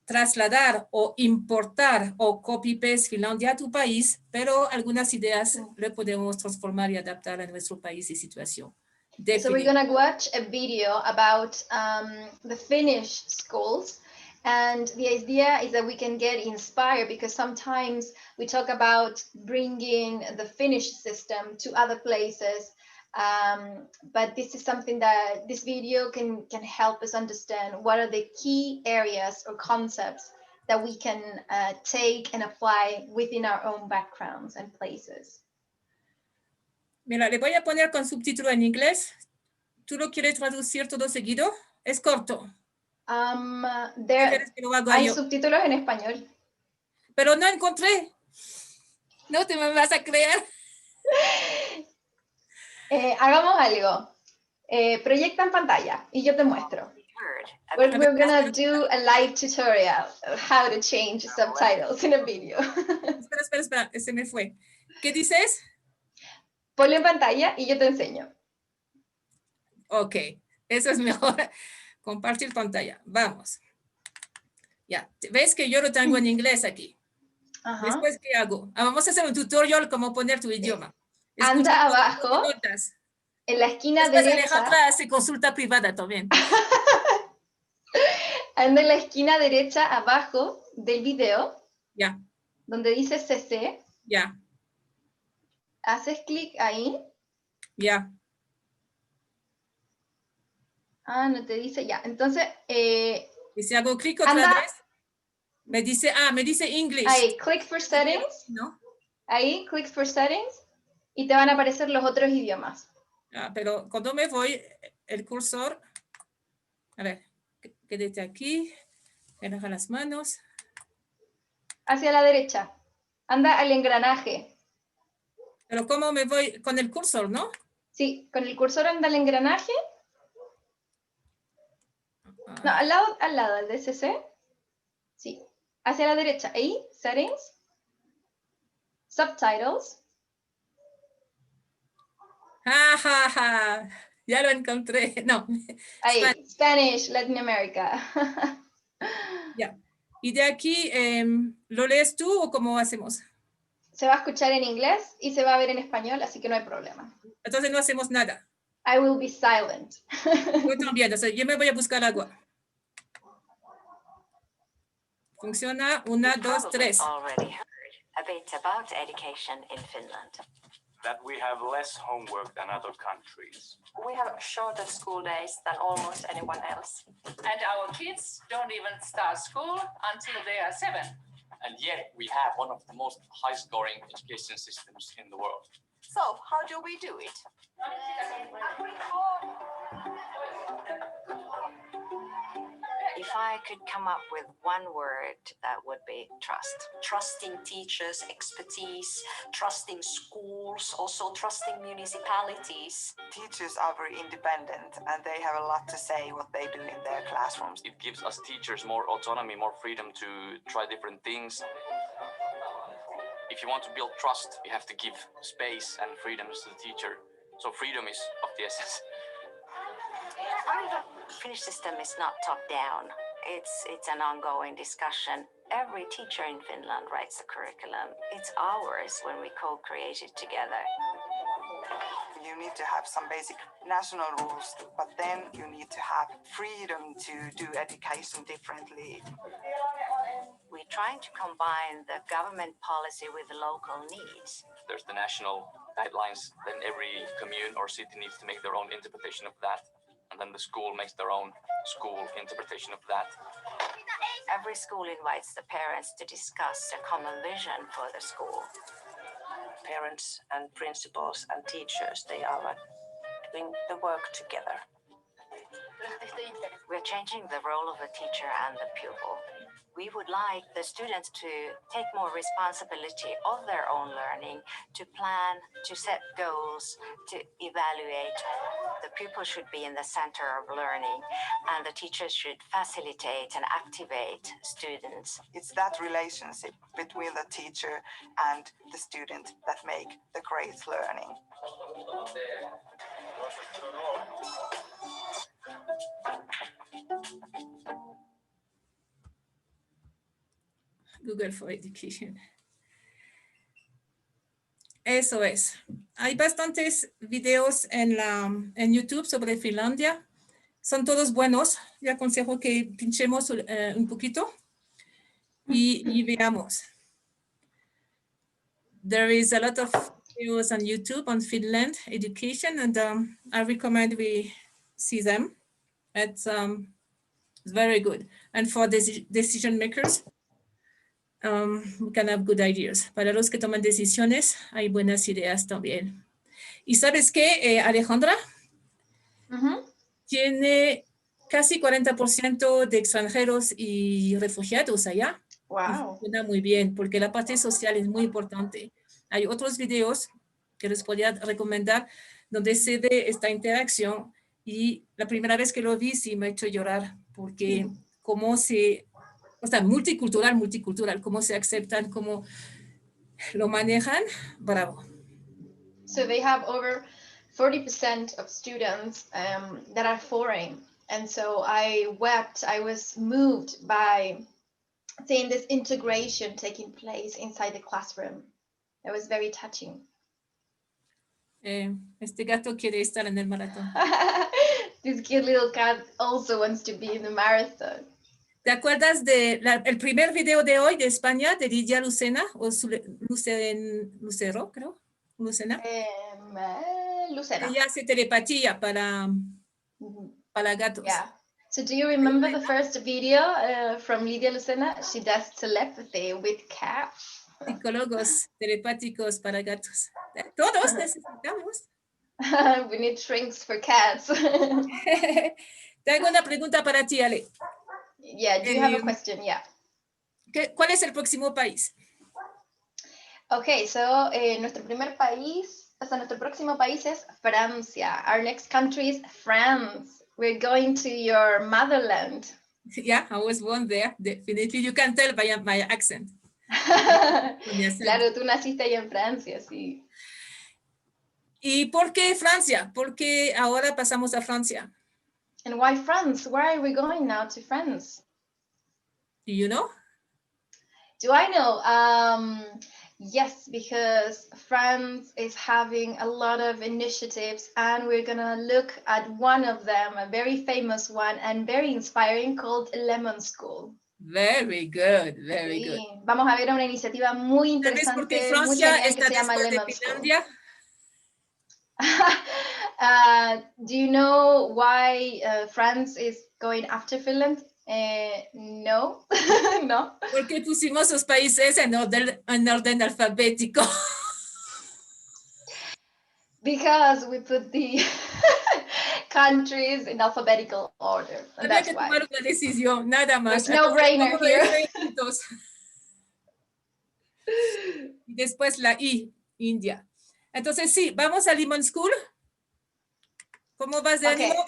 trasladar o importar o copy-paste Finlandia a tu país, pero algunas ideas le podemos transformar y adaptar a nuestro país y situación. So we're going to watch a video about the Finnish schools. And the idea is that we can get inspired because sometimes we talk about bringing the Finnish system to other places. But this is something that this video can help us understand what are the key areas or concepts that we can take and apply within our own backgrounds and places. Mira, le voy a poner con subtítulo en inglés. ¿Tú lo quieres traducir todo seguido? Es corto. Hay subtítulos en español. Pero no encontré. No te me vas a creer. Hagamos algo. Proyecta en pantalla y yo te muestro. We're gonna do a live tutorial of how to change subtitles in a video. Espera, se me fue. ¿Qué dices? Ponlo en pantalla y yo te enseño. Ok, eso es mejor. Compartir pantalla. Vamos. Ya, ¿ves que yo lo tengo en inglés aquí? Ajá. Después, ¿qué hago? Vamos a hacer un tutorial cómo poner tu idioma. Anda abajo, en la esquina Después derecha. Alejandra hace consulta privada también. Anda en la esquina derecha abajo del video. Ya. Donde dice CC. Ya. Haces clic ahí. Ya. Ah, no te dice ya. Entonces, y si hago clic otra vez, me dice English. Ahí, click for settings. ¿No? Ahí, click for settings. Y te van a aparecer los otros idiomas. Ah, pero cuando me voy, el cursor, a ver, quédate aquí, relaja las manos. Hacia la derecha. Anda al engranaje. Pero ¿cómo me voy? Con el cursor, ¿no? Sí, con el cursor anda al engranaje. No, al lado, al DCC. Sí, hacia la derecha. Ahí, settings. Subtitles. Ya lo encontré. No. Ahí, Spanish, Latin America. Ya. Y de aquí, ¿lo lees tú o cómo hacemos? Se va a escuchar en inglés y se va a ver en español, así que no hay problema. Entonces no hacemos nada. I will be silent. Yo también, o sea, yo me voy a buscar agua. Funciona, 1, 2, 3. Already heard a bit about education in Finland. That we have less homework than other countries. We have shorter school days than almost anyone else. And our kids don't even start school until they are 7. And yet we have one of the most high-scoring education systems in the world. So, how do we do it? If I could come up with one word, that would be trust. Trusting teachers' expertise, trusting schools, also trusting municipalities. Teachers are very independent and they have a lot to say what they do in their classrooms. It gives us teachers more autonomy, more freedom to try different things. If you want to build trust, you have to give space and freedoms to the teacher. So freedom is of the essence. The Finnish system is not top down. It's an ongoing discussion. Every teacher in Finland writes the curriculum. It's ours when we co-create it together. You need to have some basic national rules, but then you need to have freedom to do education differently. We're trying to combine the government policy with the local needs. There's the national guidelines, then every commune or city needs to make their own interpretation of that. And then the school makes their own school interpretation of that. Every school invites the parents to discuss a common vision for the school. Parents and principals and teachers, they are doing the work together. We're changing the role of the teacher and the pupil. We would like the students to take more responsibility of their own learning, to plan, to set goals, to evaluate. The pupil should be in the center of learning, and the teachers should facilitate and activate students. It's that relationship between the teacher and the student that make the great learning. Google for Education. Eso es. Hay bastantes videos en YouTube sobre Finlandia. Son todos buenos. Le aconsejo que pinchemos un poquito y veamos. There is a lot of videos on YouTube on Finland education, and I recommend we see them. It's very good. And for decision makers, we can have good ideas. Para los que toman decisiones, hay buenas ideas también. ¿Y sabes qué, Alejandra? Tiene casi 40% de extranjeros y refugiados allá. Wow. Y funciona muy bien, porque la parte social es muy importante. Hay otros videos que les podría recomendar donde se ve esta interacción, y la primera vez que lo vi sí me ha hecho llorar, porque cómo o sea, multicultural, cómo se aceptan, cómo lo manejan, bravo. So they have over 40% of students that are foreign. And so I wept, I was moved by seeing this integration taking place inside the classroom. It was very touching. Este gato quiere estar en el maratón. This cute little cat also wants to be in the marathon. ¿Te acuerdas el primer video de hoy de España, de Lidia Lucena, o Lucero, creo? Lucena. Lucena. Ella hace telepatía para gatos. Yeah. So do you remember the first video from Lidia Lucena? She does telepathy with cats. Psicólogos telepáticos para gatos. Todos necesitamos. We need shrinks for cats. Tengo una pregunta para ti, Ale. Yeah, do you have a question? Yeah. ¿Cuál es el próximo país? Okay, so nuestro próximo país es Francia. Our next country is France. We're going to your motherland. Yeah, I was born there. Definitely, you can tell by my accent. Claro, tú naciste allá en Francia, sí. ¿Y por qué Francia? ¿Por qué ahora pasamos a Francia? And why France? Why are we going now to France? Do you know? Do I know? Yes, because France is having a lot of initiatives, and we're gonna look at one of them, a very famous one and very inspiring, called Lemon School. Very good, very good. Vamos a ver una iniciativa muy interesante. ¿Sabes por qué Francia está se llama después de Lemon Finlandia? Do you know why France is going after Finland? No, no. Porque pusimos los países en orden alfabético. Because we put the countries in alphabetical order. And Había that's que why. tomar una decisión, nada más. There's no brainer here. Y después la I, India. Entonces sí, vamos a Lemon School. ¿Cómo vas de ánimo?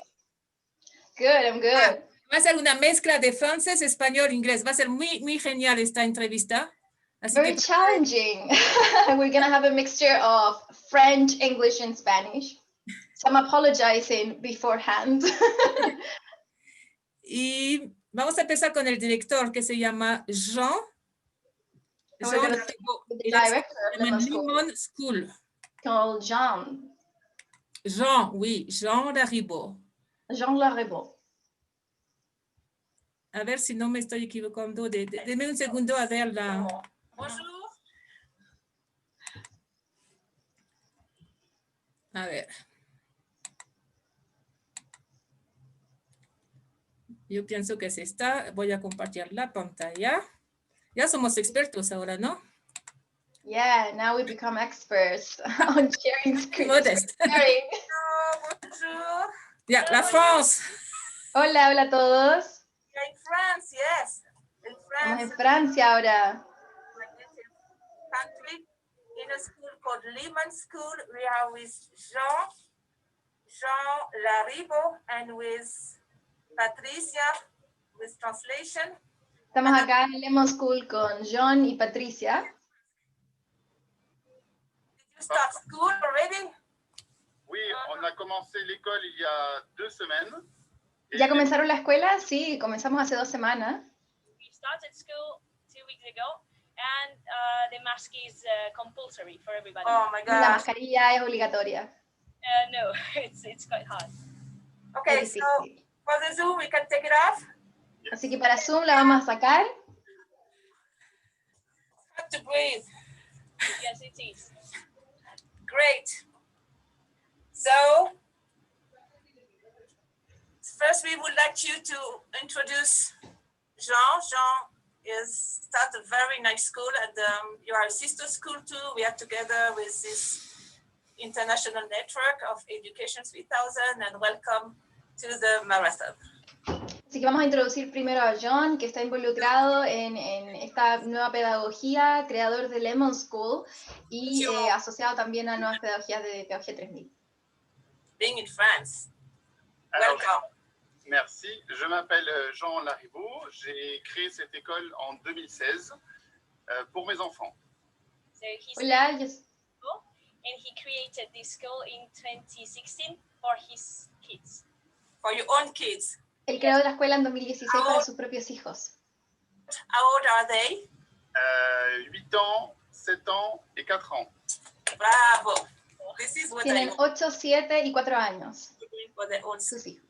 Good, I'm good. Va a ser una mezcla de francés, español, inglés. Va a ser muy, muy genial esta entrevista. Así Very challenging. We're going to have a mixture of French, English, and Spanish. So I'm apologizing beforehand. Y Vamos a empezar con el director que se llama Jean. And we're Jean going to speak Laribo. with the Il est director of en Lemon School, Lemon School. called Jean. Jean, oui, Jean Laribo. Jean Laribo. A ver si no me estoy equivocando. Deme un segundo a ver la... Bonjour. A ver. Yo pienso que se está. Voy a compartir la pantalla. Ya somos expertos ahora, ¿no? Yeah, now we become experts on sharing screens. Modest. Sharing. Bonjour. Ya, la France. Hola, hola a todos. You're in France, yes. In Estamos en France, Francia ahora. my native country, in a school called Lehman School. We are with Jean Laribo, and with Patricia, with translation. Estamos acá en Lemon School con John y Patricia. Did you start school already? Oui, on a commencé l'école il y a 2 semaines. ¿Ya comenzaron la escuela? Sí, comenzamos hace 2 semanas. We started school 2 weeks ago, and the mask is compulsory for everybody. Oh my La gosh. mascarilla es obligatoria. No, it's quite hard. Okay, Es so difícil. for the Zoom, we can take it off. Así que para Zoom la vamos a sacar. Have to breathe. Yes, it is. Great. So, first we would like you to introduce Jean. Jean is start a very nice school, and you are a sister school too. We are together with this international network of Education 3000, and welcome to the Marathon. Así que vamos a introducir primero a John, que está involucrado en esta nueva pedagogía, creador de Lemon School y asociado también a nuevas pedagogías de Pedagogía 3000. Being in France. Alors, Welcome. merci, je m'appelle Jean Laribo. J'ai créé cette école en 2016 pour mes enfants. So he's Hola, yo, and he created this school in 2016 for his kids. For your own kids. él creó la escuela en 2016 para sus propios hijos. How old are they? 8 ans, 7 ans et 4 ans. Bravo. This is what Tienen I 8, 7 y 4 años. want for their own Sus hijos.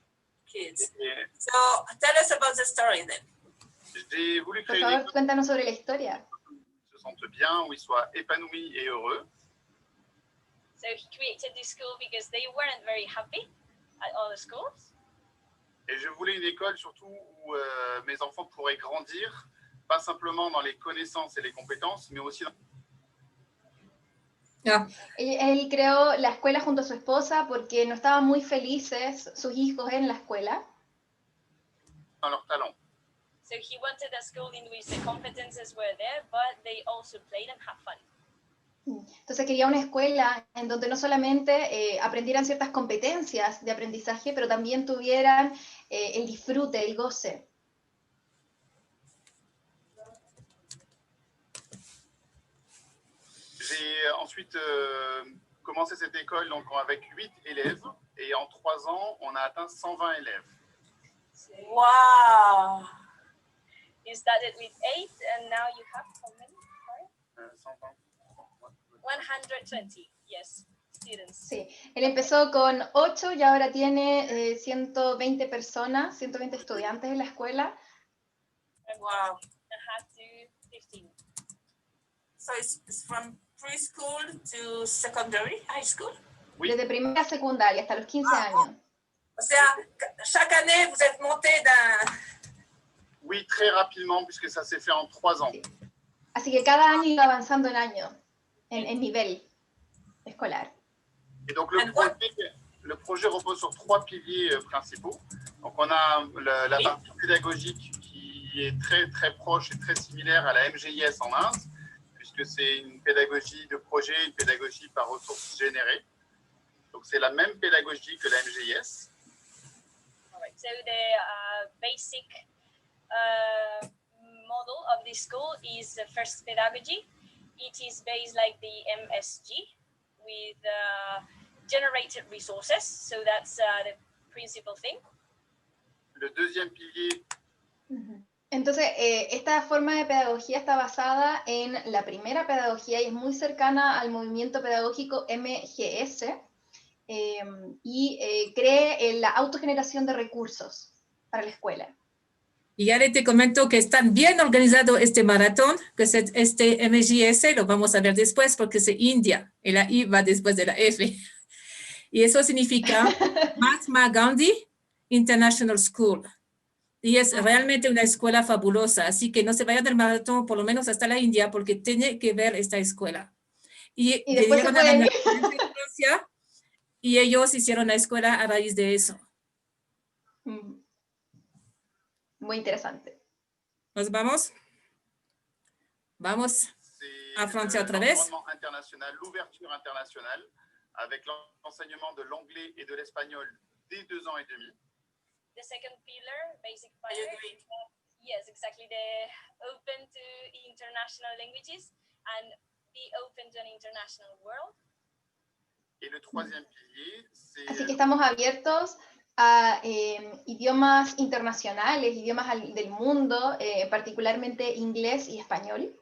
kids. So tell us about the story then. J'ai voulu Por créer une favor, école cuéntanos sobre la historia. où ils se sentent bien, où ils soient épanouis et heureux. So he created this school because they weren't very happy at all the schools. Et je voulais une école surtout où mes enfants pourraient grandir, pas simplement dans les connaissances et les compétences, mais aussi dans... Él creó la escuela junto a su esposa porque no estaban muy felices sus hijos en la escuela. dans leurs talents. So he wanted a school in which the competences were there, but they also played and had fun. Entonces quería una escuela en donde no solamente aprendieran ciertas competencias de aprendizaje, pero también tuvieran el disfrute, el goce. J'ai ensuite commencé cette école donc, avec 8 élèves et en 3 ans, on a atteint 120 élèves. Wow. You started with 8 and now you have how many? Sorry? 120, yes, students. Sí, él empezó con 8 y ahora tiene 120 personas, 120 estudiantes en la escuela. Wow. And have to 15. So it's from preschool to secondary, high school? Desde primera a secundaria hasta los 15 años. O sea, chaque année, vous êtes monté d'un... Oui, très rapidement, puisque ça s'est fait en 3 ans. Sí. Así que cada año iba avanzando en año, en nivel escolar. Et donc le projet repose sur 3 piliers principaux. Donc on a la partie pédagogique qui est très très proche et très similaire à la MGIS en Inde, puisque c'est une pédagogie de projet, une pédagogie par ressources générées. Donc c'est la même pédagogie que la MGIS. All right. So the basic model of this school is the first pedagogy. It is based like the MSG with generated resources. So that's the principal thing. Le deuxième pilier Entonces, esta forma de pedagogía está basada en la primera pedagogía y es muy cercana al movimiento pedagógico MGS y cree en la autogeneración de recursos para la escuela. Y ahora te comento que está bien organizado este maratón, que es este MGS, lo vamos a ver después porque es India, y la I va después de la F. Y eso significa Mahatma Gandhi International School. Y es realmente una escuela fabulosa, así que no se vayan del maratón por lo menos hasta la India porque tiene que ver esta escuela. Y después se pueden ir. Francia y ellos hicieron la escuela a raíz de eso. Muy interesante. ¿Nos vamos? Vamos a Francia otra vez. International, l'ouverture internationale, avec l'enseignement de l'anglais et de l'espagnol dès 2 ans et demi. The second pillar, basic pillar, yes, exactly. The open to international languages and be open to an international world. Et le troisième pilier, c'est... Así que estamos abiertos a idiomas internacionales, idiomas del mundo, particularmente inglés y español.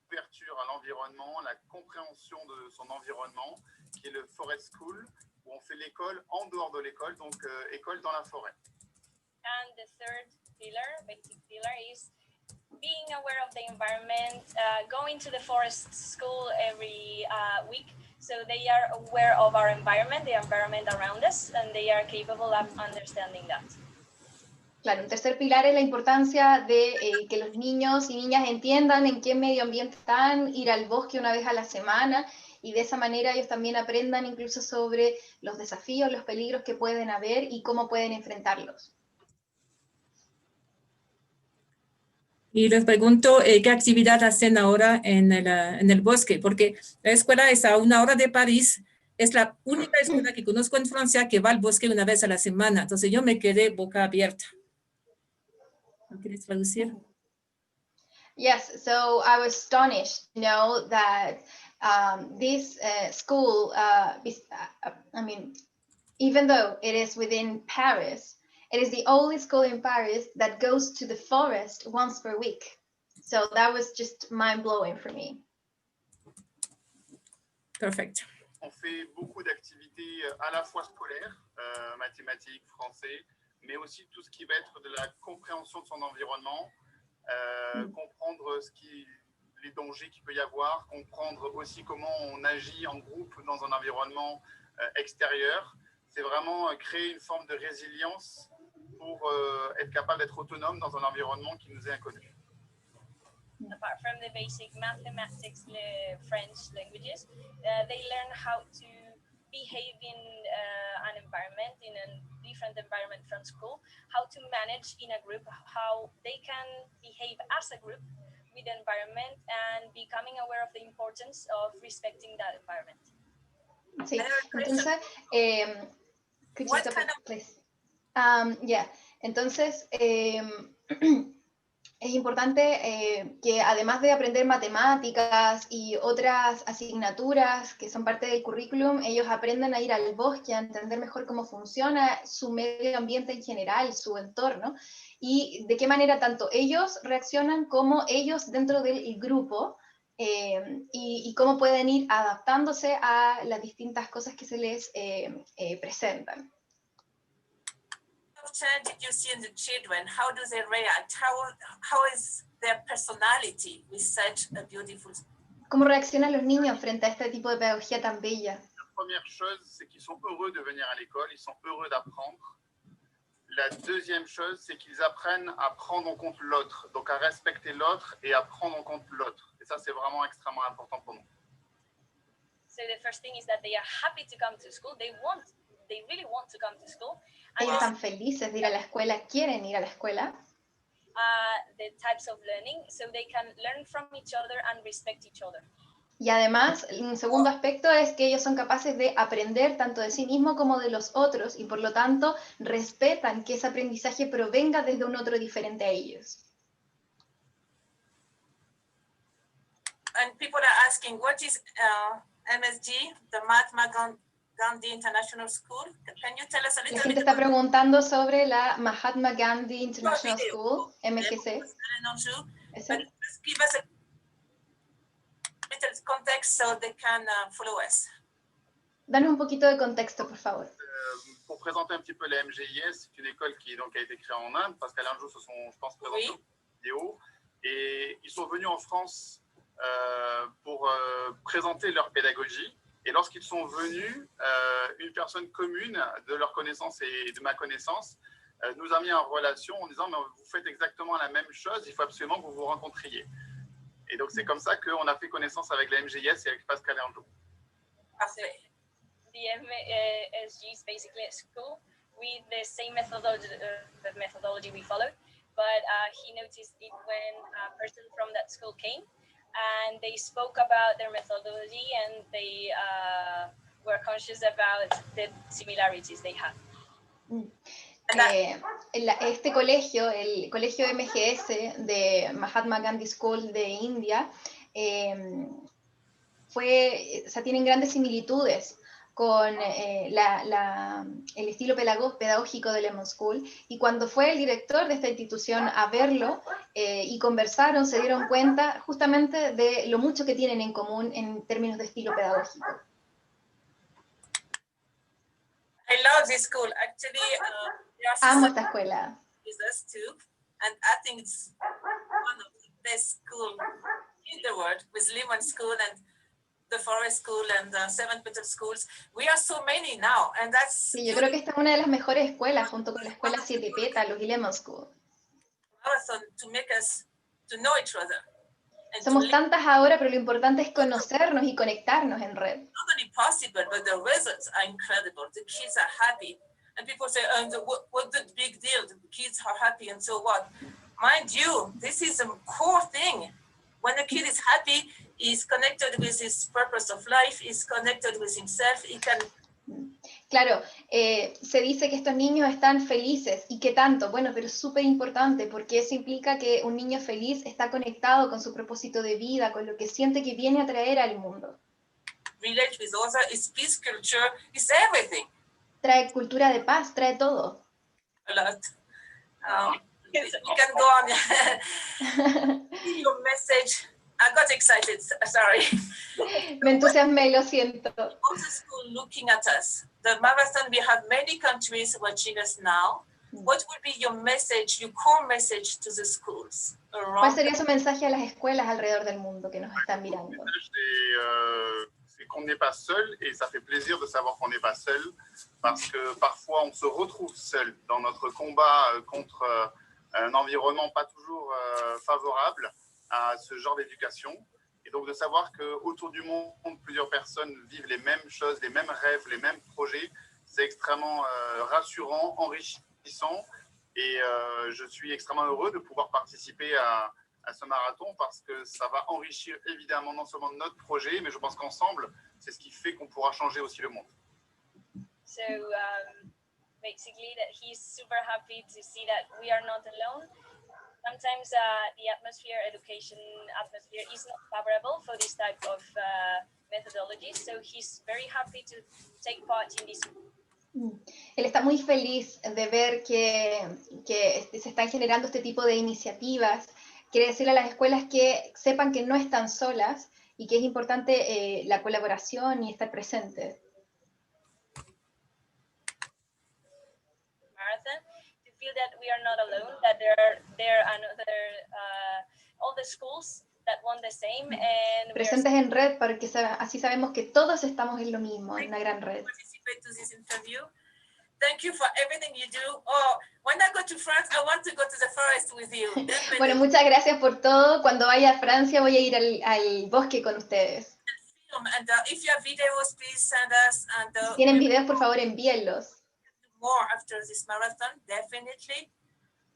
L'ouverture à l'environnement, la compréhension de son environnement, qui est le Forest School, où on fait l'école en dehors de l'école, donc école dans la forêt. And the third pillar, basic pillar, is being aware of the environment, going to the forest school every week, so they are aware of our environment, the environment around us, and they are capable of understanding that. Claro, un tercer pilar es la importancia de que los niños y niñas entiendan en qué medio ambiente están, ir al bosque una vez a la semana, y de esa manera ellos también aprendan incluso sobre los desafíos, los peligros que pueden haber y cómo pueden enfrentarlos. Y les pregunto qué actividad hacen ahora en el bosque, porque la escuela es a 1 hora de París, es la única escuela que conozco en Francia que va al bosque una vez a la semana, entonces yo me quedé boca abierta. ¿No quieres traducir? Yes, so I was astonished to know that this school, I mean, even though it is within Paris, it is the only school in Paris that goes to the forest once per week. So that was just mind-blowing for me. Perfect. On fait beaucoup d'activités à la fois scolaires, mathématiques, français, mais aussi tout ce qui va être de la compréhension de son environnement, comprendre les dangers qu'il peut y avoir, comprendre aussi comment on agit en groupe dans un environnement extérieur. C'est vraiment créer une forme de résilience pour être capable d'être autonome dans un environnement qui nous est inconnu. Apart from the basic mathematics, French languages, they learn how to behave in an environment, in a different environment from school, how to manage in a group, how they can behave as a group with the environment and becoming aware of the importance of respecting that environment. Sí, entonces, could you stop it, please? Yeah, entonces, es importante que además de aprender matemáticas y otras asignaturas que son parte del currículum, ellos aprendan a ir al bosque, a entender mejor cómo funciona su medio ambiente en general, su entorno, y de qué manera tanto ellos reaccionan como ellos dentro del grupo, y cómo pueden ir adaptándose a las distintas cosas que se les presentan. What change did you see in the children? How do they react? How is their personality with such a beautiful? ¿Cómo reaccionan los niños frente a este tipo de pedagogía tan bella? La première chose, c'est qu'ils sont heureux de venir à l'école, ils sont heureux d'apprendre. La deuxième chose, c'est qu'ils apprennent à prendre en compte l'autre, donc à respecter l'autre et à prendre en compte l'autre. Et ça, c'est vraiment extrêmement important pour nous. So the first thing is that they are happy to come to school. They really want to come to school. Ellos están felices de ir a la escuela, quieren ir a la escuela. The types of learning, so they can learn from each other and respect each other. Y además, un segundo aspecto es que ellos son capaces de aprender tanto de sí mismos como de los otros y por lo tanto respetan que ese aprendizaje provenga desde un otro diferente a ellos. And people are asking, what is MSG, the Mahatma Gandhi International School. Can you tell us a La little gente bit está about preguntando sobre la Mahatma Gandhi International video? School, MGC. But just give us a little context so they can follow us. Danos un poquito de contexto, por favor. Pour présenter un petit peu la MGIS, c'est une école qui donc, a été créée en Inde. Pascal et Anjou se sont, je pense, présentés en vidéo. Et ils sont venus en France pour présenter leur pédagogie. Et lorsqu'ils sont venus, une personne commune de leur connaissance et de ma connaissance nous a mis en relation en disant « Mais vous faites exactement la même chose, il faut absolument que vous vous rencontriez ». Et donc, c'est comme ça qu'on a fait connaissance avec la MGIS et avec Pascal et Anjou. Parfait. The MSG is basically a school with the same methodology we followed, but he noticed it when a person from that school came and they spoke about their methodology and they were conscious about the similarities they have. Este colegio, el colegio MGS de Mahatma Gandhi School de India, tienen grandes similitudes con el estilo pedagógico de Lemon School, y cuando fue el director de esta institución a verlo y conversaron, se dieron cuenta justamente de lo mucho que tienen en común en términos de estilo pedagógico. I love this school. Actually, Amo esta escuela. us too, and I think it's one of the best schools in the world, with Lemon School and the Forest School and the Seven Petal Schools. We are so many now, and that's. Sí, yo creo que esta es una de las mejores escuelas, junto con la escuela Siete Pétalos y Lemon School. Marathon to make us to know each other. Somos tantas ahora, pero lo importante es conocernos y conectarnos en red. Not only possible, but the results are incredible. The kids are happy, and people say, "What's the big deal? The kids are happy, and so what?" Mind you, this is a core thing. When a kid is happy, he's connected with his purpose of life. He's connected with himself. He can. Claro, se dice que estos niños están felices, ¿y qué tanto? Bueno, pero es súper importante, porque eso implica que un niño feliz está conectado con su propósito de vida, con lo que siente que viene a traer al mundo. Relate with others, it's peace culture, it's everything. Trae cultura de paz, trae todo. A lot. We can go on. Your message. I got excited, sorry. Me entusiasmé, lo siento. Also school looking at us. The marathon, we have many countries watching us now. What would be your message, your core message to the schools around? ¿Cuál sería su mensaje a las escuelas alrededor del mundo que nos están mirando? C'est qu'on n'est pas seul, et ça fait plaisir de savoir qu'on n'est pas seul, parce que parfois on se retrouve seul dans notre combat contre un environnement pas toujours favorable à ce genre d'éducation. Et donc de savoir qu'autour du monde, plusieurs personnes vivent les mêmes choses, les mêmes rêves, les mêmes projets, c'est extrêmement rassurant, enrichissant. Et je suis extrêmement heureux de pouvoir participer à ce marathon, parce que ça va enrichir évidemment non seulement notre projet, mais je pense qu'ensemble, c'est ce qui fait qu'on pourra changer aussi le monde. So basically that he's super happy to see that we are not alone. Sometimes the education atmosphere is not favorable for this type of methodology, so he's very happy to take part in this. Él está muy feliz de ver que se están generando este tipo de iniciativas. Quiere decirle a las escuelas que sepan que no están solas y que es importante la colaboración y estar presente. Marathon, to feel that we are not alone, that there are another all the schools that want the same, and presentes en red, porque así sabemos que todos estamos en lo mismo, en una gran red. Thank you for everything you do. Oh, when I go to France, I want to go to the forest with you. Bueno, muchas gracias por todo. Cuando vaya a Francia voy a ir al bosque con ustedes. And if you have videos, please send us. And si tienen videos, por favor, envíenlos. More after this marathon, definitely.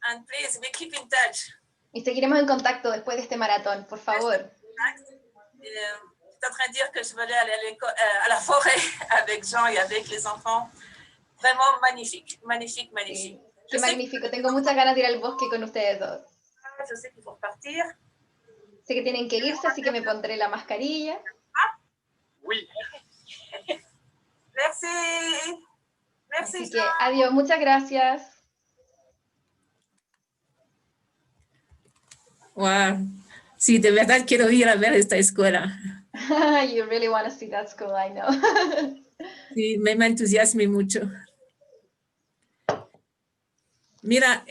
And please, we keep in touch. Y seguiremos en contacto después de este maratón, por favor. Je suis en train de dire que je veux aller à la forêt avec Jean et avec les enfants. Vraiment magnifique, magnifique, magnifique. Sí, qué magnífico. Tengo muchas ganas de ir al bosque con ustedes dos. Je sais qu'il faut partir. Sé que tienen que irse, así que me pondré la mascarilla. Oui. Merci. Así que adiós, muchas gracias. Wow. Sí, de verdad quiero ir a ver esta escuela. You really want to see that school, I know. Sí, me entusiasme mucho. Mira,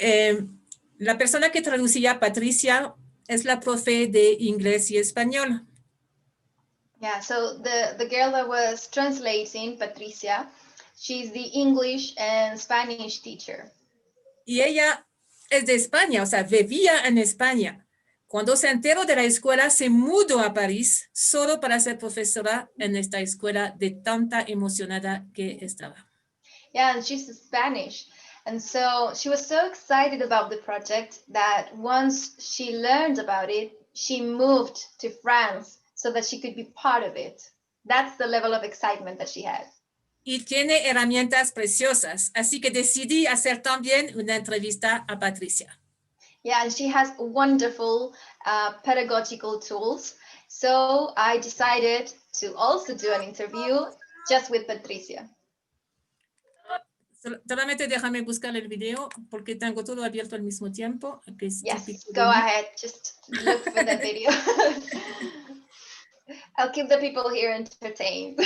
la persona que traducía, Patricia, es la profe de inglés y español. Yeah, so the girl that was translating, Patricia, she's the English and Spanish teacher. Y ella es de España, o sea, vivía en España. Cuando se enteró de la escuela, se mudó a París solo para ser profesora en esta escuela de tanta emocionada que estaba. Yeah, and she's Spanish. And so she was so excited about the project that once she learned about it, she moved to France so that she could be part of it. That's the level of excitement that she had. Y tiene herramientas preciosas, así que decidí hacer también una entrevista a Patricia. Yeah, and she has wonderful pedagogical tools. So I decided to also do an interview just with Patricia. Solamente déjame buscar el video porque tengo todo abierto al mismo tiempo. Que es Yes, típico de go mí. ahead. Just look for the video. I'll keep the people here entertained.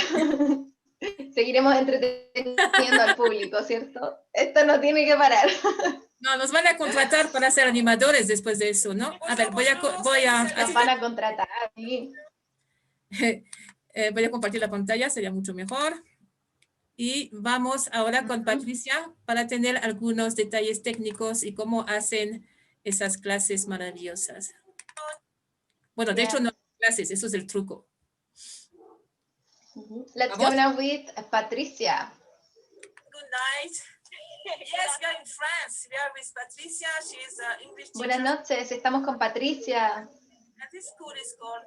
Seguiremos entreteniendo al público, ¿cierto? Esto no tiene que parar. No, nos van a contratar para ser animadores después de eso, ¿no? A ver, voy a Nos van a contratar. Sí. Voy a compartir la pantalla, sería mucho mejor. Y vamos ahora con Patricia para tener algunos detalles técnicos y cómo hacen esas clases maravillosas. Bueno, de hecho no clases, eso es el truco. Let's go now with Patricia. Good night. Yes, we are in France. We are with Patricia. She is an English teacher. Buenas noches, estamos con Patricia. And this school is called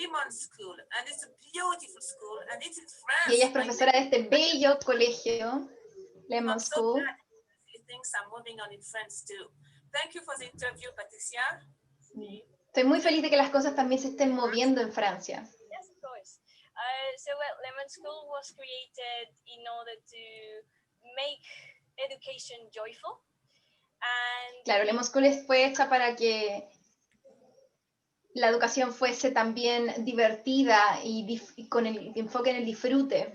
Lemon School, and it's a beautiful school, and it's in France. Y ella es profesora de este bello colegio, Lemon School. Things are moving on in France too. Thank you for the interview, Patricia. Estoy muy feliz de que las cosas también se estén moviendo en Francia. Yes, of course. Lemon School was created in order to make education joyful. And Claro, Lemon School fue hecha para que la educación fuese también divertida y con el enfoque en el disfrute.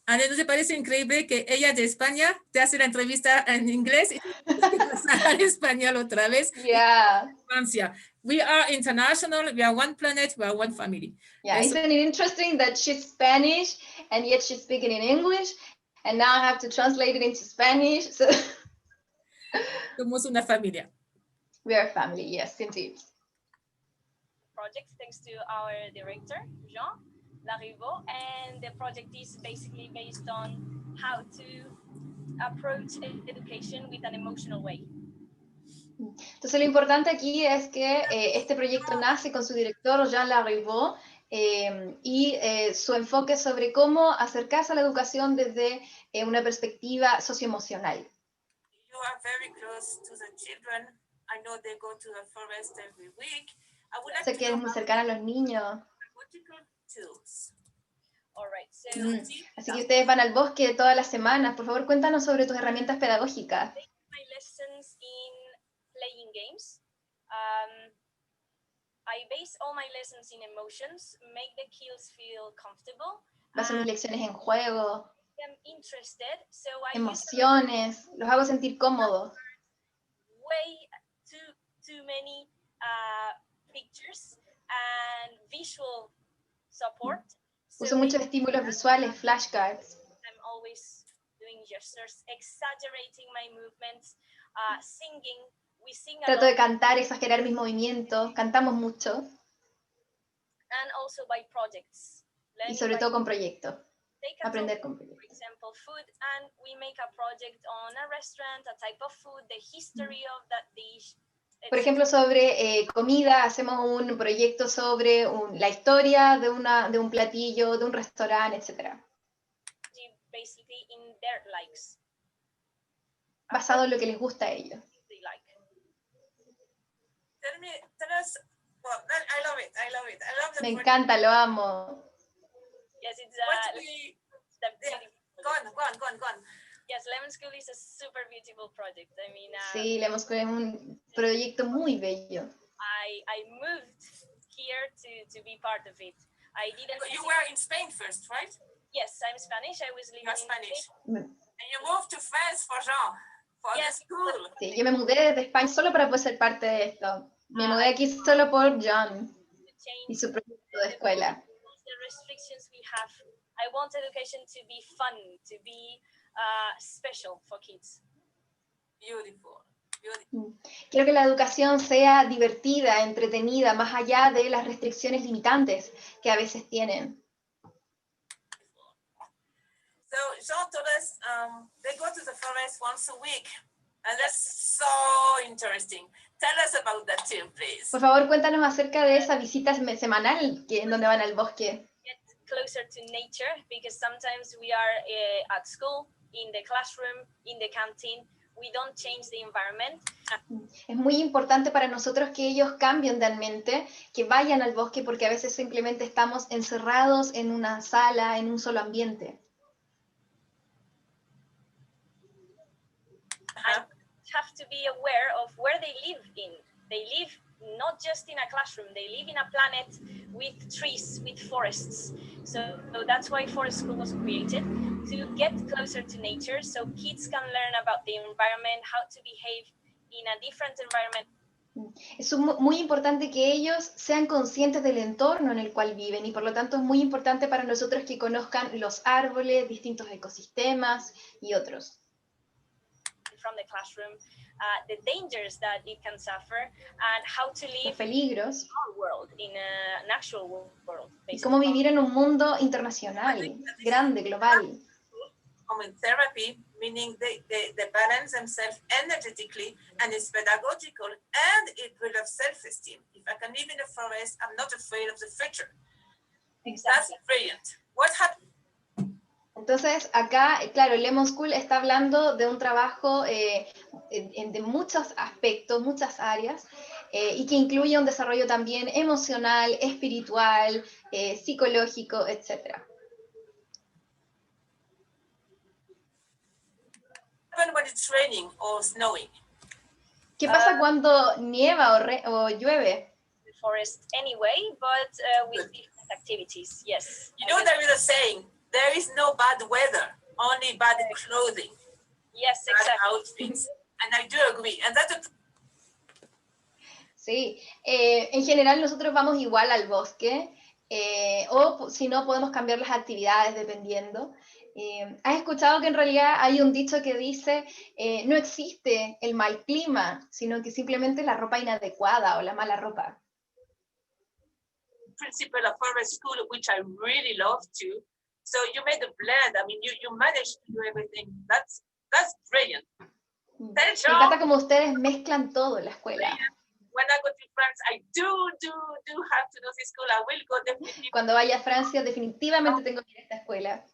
Ana, ¿no te parece increíble que ella de España te hace la entrevista en inglés y pasar al español otra vez? Yeah. Francia. We are international, we are one planet, we are one family. Yeah, isn't it interesting that she's Spanish and yet she's speaking in English and now I have to translate it into Spanish? So somos una familia. We are family, yes, indeed. Project thanks to our director, Jean Larivo, and the project is basically based on how to approach education with an emotional way. Entonces lo importante aquí es que este proyecto nace con su director Jean Larivo y su enfoque sobre cómo acercarse a la educación desde una perspectiva socioemocional. You are very close to the children. I know they go to the forest every week. I would like Sé que eres muy cercana a los niños. Así que ustedes van al bosque todas las semanas. Por favor, cuéntanos sobre tus herramientas pedagógicas. My lessons in playing games. I base all my lessons in emotions, make the kids feel comfortable. Baso mis lecciones en juego, I'm interested, so I emociones, los hago sentir cómodos. way too many pictures and visual support. Uso muchos estímulos visuales, flashcards. I'm always doing gestures, exaggerating my movements, singing. We sing a Trato de lot. cantar, exagerar mis movimientos, cantamos mucho. And also by projects. Y sobre todo con proyectos. They can Aprender talk, con for proyectos. example, food, and we make a project on a restaurant, a type of food, the history of that dish. Por ejemplo, sobre comida, hacemos un proyecto sobre la historia de un platillo, de un restaurante, etc. Basically in their likes. Basado en lo que les gusta a ellos. They like. Tell us, well, I love it. I love it. I love the Me project. encanta, lo amo. Yes, it's Go on. School is a super beautiful project. I mean, Sí, la School es un proyecto muy bello. I moved here to be part of it. I didn't. But you were in Spain first, right? Yes, I'm Spanish. I was living You're in Spanish. Spain. And you moved to France for Jean, for the school. Sí, yo me mudé desde España solo para poder ser parte de esto. Me mudé aquí solo por John y su proyecto de escuela. The restrictions we have. I want education to be fun, to be special for kids. Beautiful. Quiero que la educación sea divertida, entretenida, más allá de las restricciones limitantes que a veces tienen. So Jean told us they go to the forest once a week, and that's so interesting. Tell us about that too, please. Por favor, cuéntanos acerca de esa visita semanal en donde van al bosque. Get closer to nature, because sometimes we are at school, in the classroom, in the canteen. We don't change the environment. Es muy importante para nosotros que ellos cambien de ambiente, que vayan al bosque, porque a veces simplemente estamos encerrados en una sala, en un solo ambiente. And have to be aware of where they live in. They live not just in a classroom, they live in a planet with trees, with forests. So that's why Forest School was created, to get closer to nature so kids can learn about the environment, how to behave in a different environment. Es muy importante que ellos sean conscientes del entorno en el cual viven y por lo tanto es muy importante para nosotros que conozcan los árboles, distintos ecosistemas y otros. From the classroom, the dangers that it can suffer, and how to live los peligros, in our world, in an actual world. Y cómo vivir en un mundo internacional, grande, global. Therapy, meaning they balance themselves energetically, and it's pedagogical, and it will have self-esteem. If I can live in the forest, I'm not afraid of the future. Exactly. That's brilliant. What happened? Entonces, acá, claro, Lemon School está hablando de un trabajo de muchos aspectos, muchas áreas, y que incluye un desarrollo también emocional, espiritual, psicológico, etc. When it's raining or snowing? ¿Qué pasa cuando nieva o llueve? The forest anyway, but with different activities, yes. You know, there is a saying, there is no bad weather, only bad clothing. Yes, bad exactly. outfits. And I do agree. And that's Sí, en general nosotros vamos igual al bosque, o si no podemos cambiar las actividades dependiendo. ¿Has escuchado que en realidad hay un dicho que dice no existe el mal clima, sino que simplemente la ropa inadecuada o la mala ropa? principle of forest school, which I really love too. So you made a blend. I mean, you managed to do everything. That's brilliant. Me encanta como ustedes mezclan todo en la escuela. When I go to France, I do have to know this school. I will go definitely. Cuando vaya a Francia, definitivamente tengo que ir a esta escuela.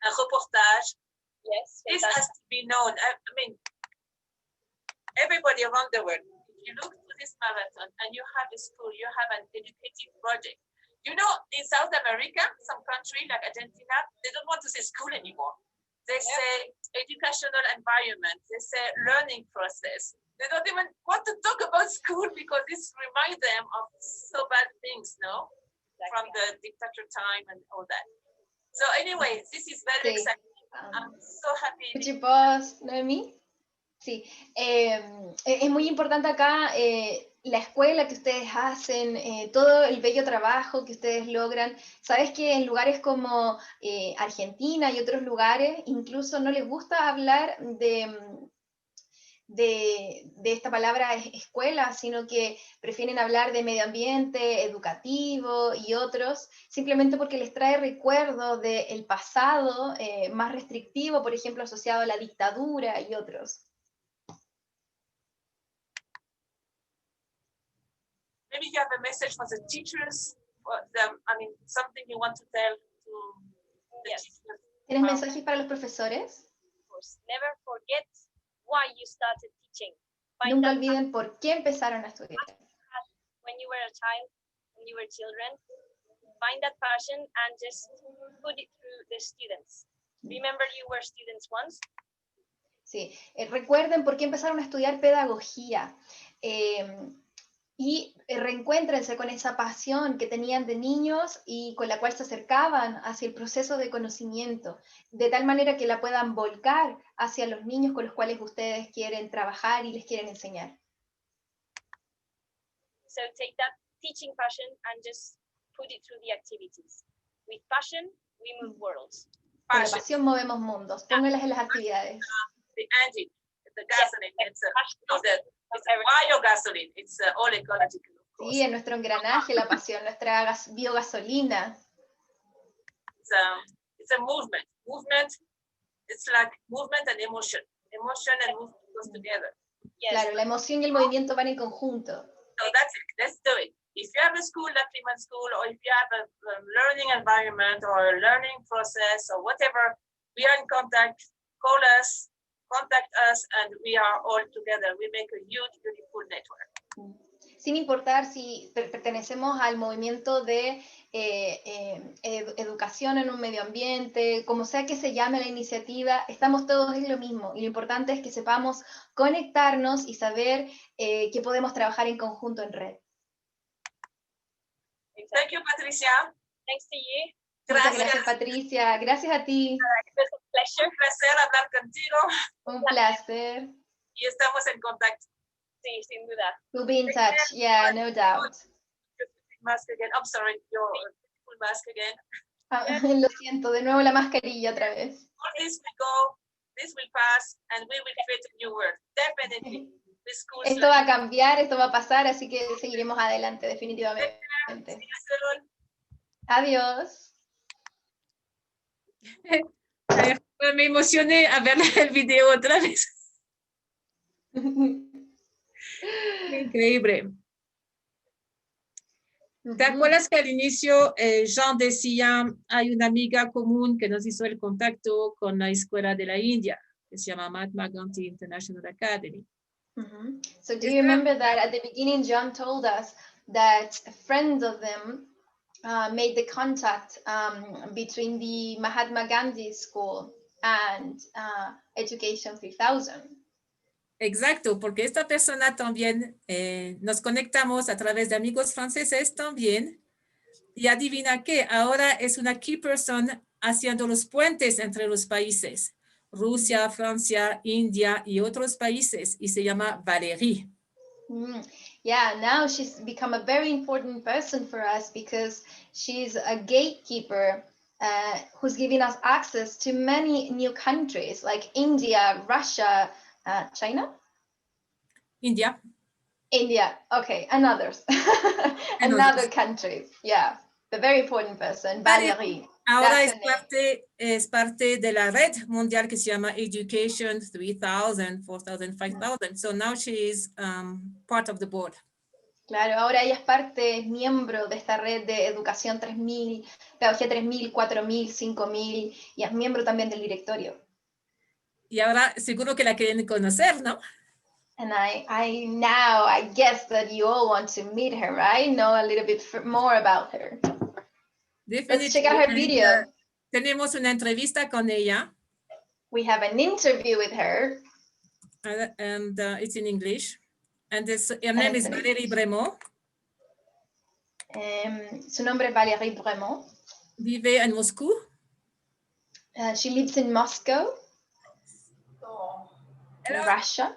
Un reportage. Yes. This has to be known. I mean, everybody around the world, if you look to this marathon and you have a school, you have an educative project. You know, in South America, some country like Argentina, they don't want to say school anymore. They say educational environment. They say learning process. They don't even want to talk about school because this reminds them of so bad things, no? Exactly. From the dictator time and all that. So anyway, this is very exciting. I'm so happy. Could you pause, Noemi? Sí, es muy importante acá la escuela que ustedes hacen, todo el bello trabajo que ustedes logran. Sabes que en lugares como Argentina y otros lugares, incluso no les gusta hablar de esta palabra escuela, sino que prefieren hablar de medio ambiente, educativo y otros, simplemente porque les trae recuerdos del pasado más restrictivo, por ejemplo, asociado a la dictadura y otros. Maybe you have a message for the teachers, something you want to tell to the teachers. ¿Tienes mensajes para los profesores? Of course, never forget why you started teaching. Nunca olviden por qué empezaron a estudiar. When you were a child, when you were children, find that passion and just put it through the students. Remember you were students once? Sí, recuerden por qué empezaron a estudiar pedagogía. Y reencuéntrense con esa pasión que tenían de niños y con la cual se acercaban hacia el proceso de conocimiento, de tal manera que la puedan volcar hacia los niños con los cuales ustedes quieren trabajar y les quieren enseñar. So take that teaching passion and just put it through the activities. With passion, we move worlds. Con la pasión movemos mundos. Pónganlas en las actividades. The engine, the gasoline, it's a biogasoline, it's all ecological. Sí, en nuestro engranaje, la pasión, nuestra biogasolina. It's a movement. Movement, it's like movement and emotion. Emotion and movement goes together. Yes. Claro, la emoción y el movimiento van en conjunto. So that's it. Let's do it. If you have a school, Lacriman school, or if you have a learning environment or a learning process or whatever, we are in contact. Call us, contact us, and we are all together. We make a huge, beautiful network. Sin importar si pertenecemos al movimiento de educación en un medio ambiente, como sea que se llame la iniciativa, estamos todos en lo mismo. Y lo importante es que sepamos conectarnos y saber que podemos trabajar en conjunto en red. Thank you, Patricia. Thanks to you. Muchas gracias, Patricia. Gracias a ti. Un placer hablar contigo. Un placer. Y estamos en contacto. Sí, sin duda. We'll be in touch. Yeah, no doubt. Mask again. I'm sorry, your full mask again. Lo siento, de nuevo la mascarilla otra vez. All this will go, this will pass, and we will create a new world. Definitely. Esto va a cambiar, esto va a pasar, así que seguiremos adelante, definitivamente. Adiós. Me emocioné a ver el video otra vez. Increíble. ¿Te acuerdas que al inicio Jean decía, hay una amiga común que nos hizo el contacto con la escuela de la India, que se llama Mahatma Gandhi International Academy? So do you remember that at the beginning John told us that a friend of them made the contact between the Mahatma Gandhi School and Education 3000? Exacto, porque esta persona también nos conectamos a través de amigos franceses también. Y adivina qué, ahora es una key person haciendo los puentes entre los países. Rusia, Francia, India y otros países. Y se llama Valérie. Yeah, now she's become a very important person for us because she's a gatekeeper who's giving us access to many new countries like India, Russia, China? India. India, okay, and others. And other countries, yeah. A very important person, Valérie. Ahora es parte de la red mundial que se llama Education 3000, 4000, 5000. So now she is part of the board. Claro, ahora ella es parte, es miembro de esta red de educación 3000, pedagogía 3000, 4000, 5000 y es miembro también del directorio. Y ahora seguro que la quieren conocer, ¿no? And I guess that you all want to meet her, right? Know a little bit more about her. Let's check out her video. Tenemos una entrevista con ella. We have an interview with her. And it's in English. And her name is Valérie Bremont. Su nombre es Valérie Bremont. Vive en Moscú. She lives in Moscow, in Russia.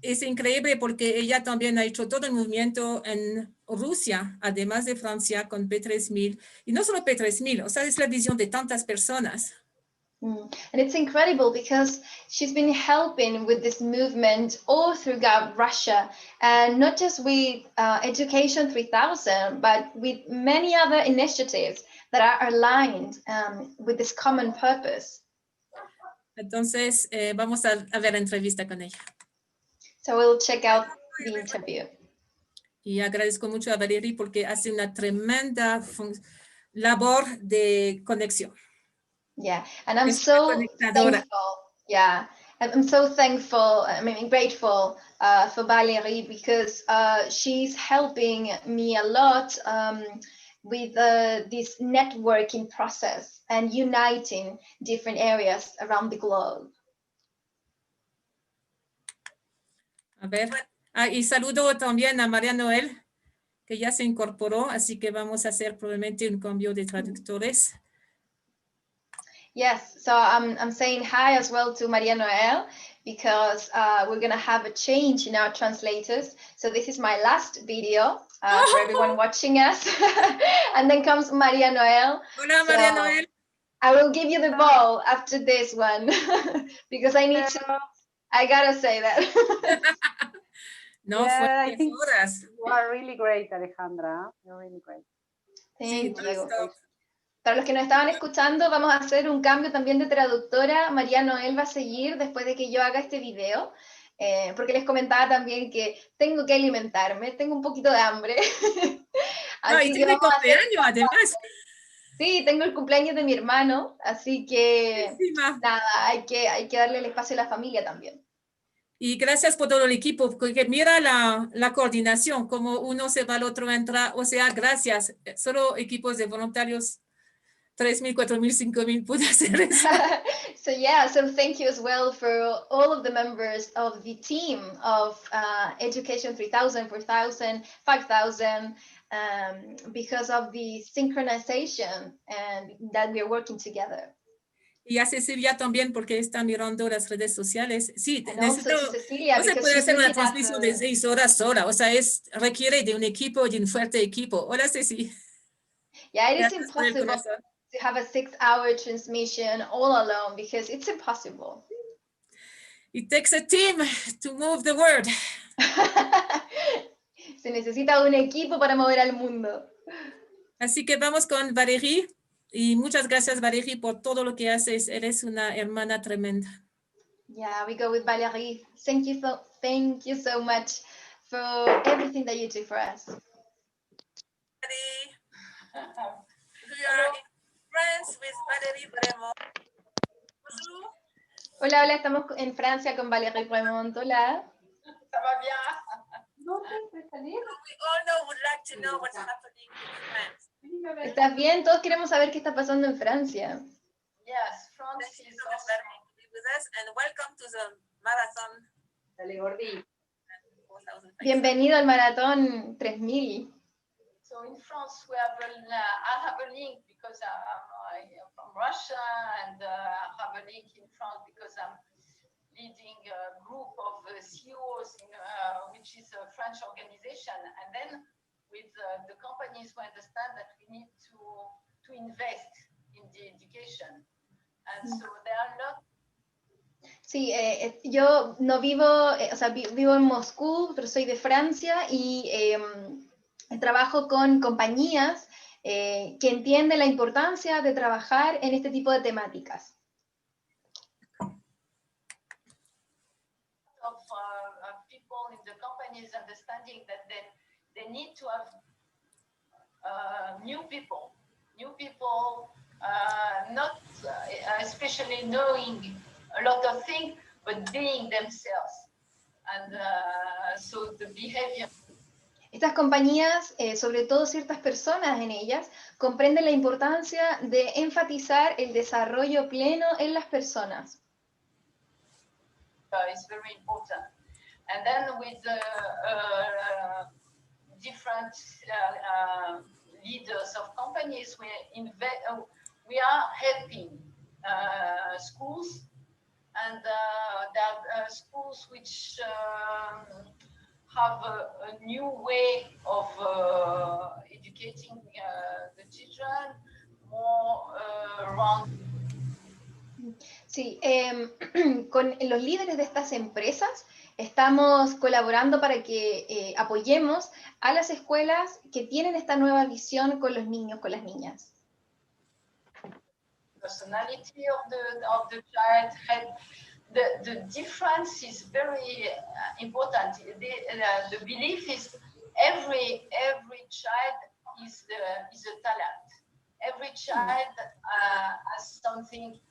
Es increíble porque ella también ha hecho todo el movimiento en Rusia, además de Francia, con P3000. Y no solo P3000, o sea, es la visión de tantas personas. And it's incredible because she's been helping with this movement all throughout Russia, and not just with Education 3000, but with many other initiatives that are aligned with this common purpose. Entonces, vamos a ver la entrevista con ella. So we'll check out the interview. Y agradezco mucho a Valérie porque hace una tremenda labor de conexión. Yeah, and I'm so thankful. Yeah, I'm so thankful, grateful for Valérie because she's helping me a lot with this networking process and uniting different areas around the globe. A ver. Y saludo también a María Noel, que ya se incorporó, así que vamos a hacer probablemente un cambio de traductores. Yes, so I'm saying hi as well to Maria Noel because we're going to have a change in our translators. So this is my last video for everyone watching us. And then comes Maria Noel. Hola, so María Noel. I will give you the ball after this one because I need to, I gotta say that. No, Yeah, I think horas. you are really great, Alejandra. You're really great. Thank you. Para los que nos estaban escuchando, vamos a hacer un cambio también de traductora. María Noel va a seguir después de que yo haga este video, porque les comentaba también que tengo que alimentarme, tengo un poquito de hambre. Así que tiene cumpleaños, además. Sí, tengo el cumpleaños de mi hermano, así que nada, hay que darle el espacio a la familia también. Y gracias por todo el equipo, porque mira la coordinación, como uno se va, el otro entra, o sea, gracias. Solo equipos de voluntarios 3,000, 4,000, 5,000 puede hacer eso. So yeah, so thank you as well for all of the members of the team of Education 3000, 4000, 5000, because of the synchronization and that we are working together. Y a Cecilia también, porque está mirando las redes sociales. Sí, And necesito, also to Cecilia, no se because puede she's hacer una looking at transmisión de 6 horas sola, o sea, requiere de un equipo, de un fuerte equipo. Hola, Ceci. Yeah, it is Gracias por el impossible corazón. to have a 6-hour transmission all alone because it's impossible. It takes a team to move the world. Se necesita un equipo para mover al mundo. Así que vamos con Valérie. Y muchas gracias, Valérie, por todo lo que haces. Eres una hermana tremenda. Yeah, we go with Valérie. Thank you so much for everything that you do for us. We are friends with Valérie Bremont. Hola, hola, estamos en Francia con Valérie Bremont. Hola. Ça va bien? We all know, would like to know what's happening in France. ¿Estás bien? Todos queremos saber qué está pasando en Francia. Yes, France is also with us, and welcome to the Marathon. Dale, Gordi. Bienvenido al Maratón 3000. So in France, I have a link because I'm from Russia, and I have a link in France because I'm leading a group of CEOs, which is a French organization. And then with the companies who understand that we need to invest in the education. And so there are not. Sí, yo no vivo, o sea, vivo en Moscú, pero soy de Francia y trabajo con compañías que entienden la importancia de trabajar en este tipo de temáticas. Of people in the companies understanding that they need to have new people, not especially knowing a lot of things, but being themselves. And so the behavior. Estas compañías, sobre todo ciertas personas en ellas, comprenden la importancia de enfatizar el desarrollo pleno en las personas. It's very important. And then with the different leaders of companies, we are helping schools, and there are schools which have a new way of educating the children, more around. Sí, con los líderes de estas empresas estamos colaborando para que apoyemos a las escuelas que tienen esta nueva visión con los niños, con las niñas. Personality of the child, the difference is very important. The belief is every child is a talent. Every child has something.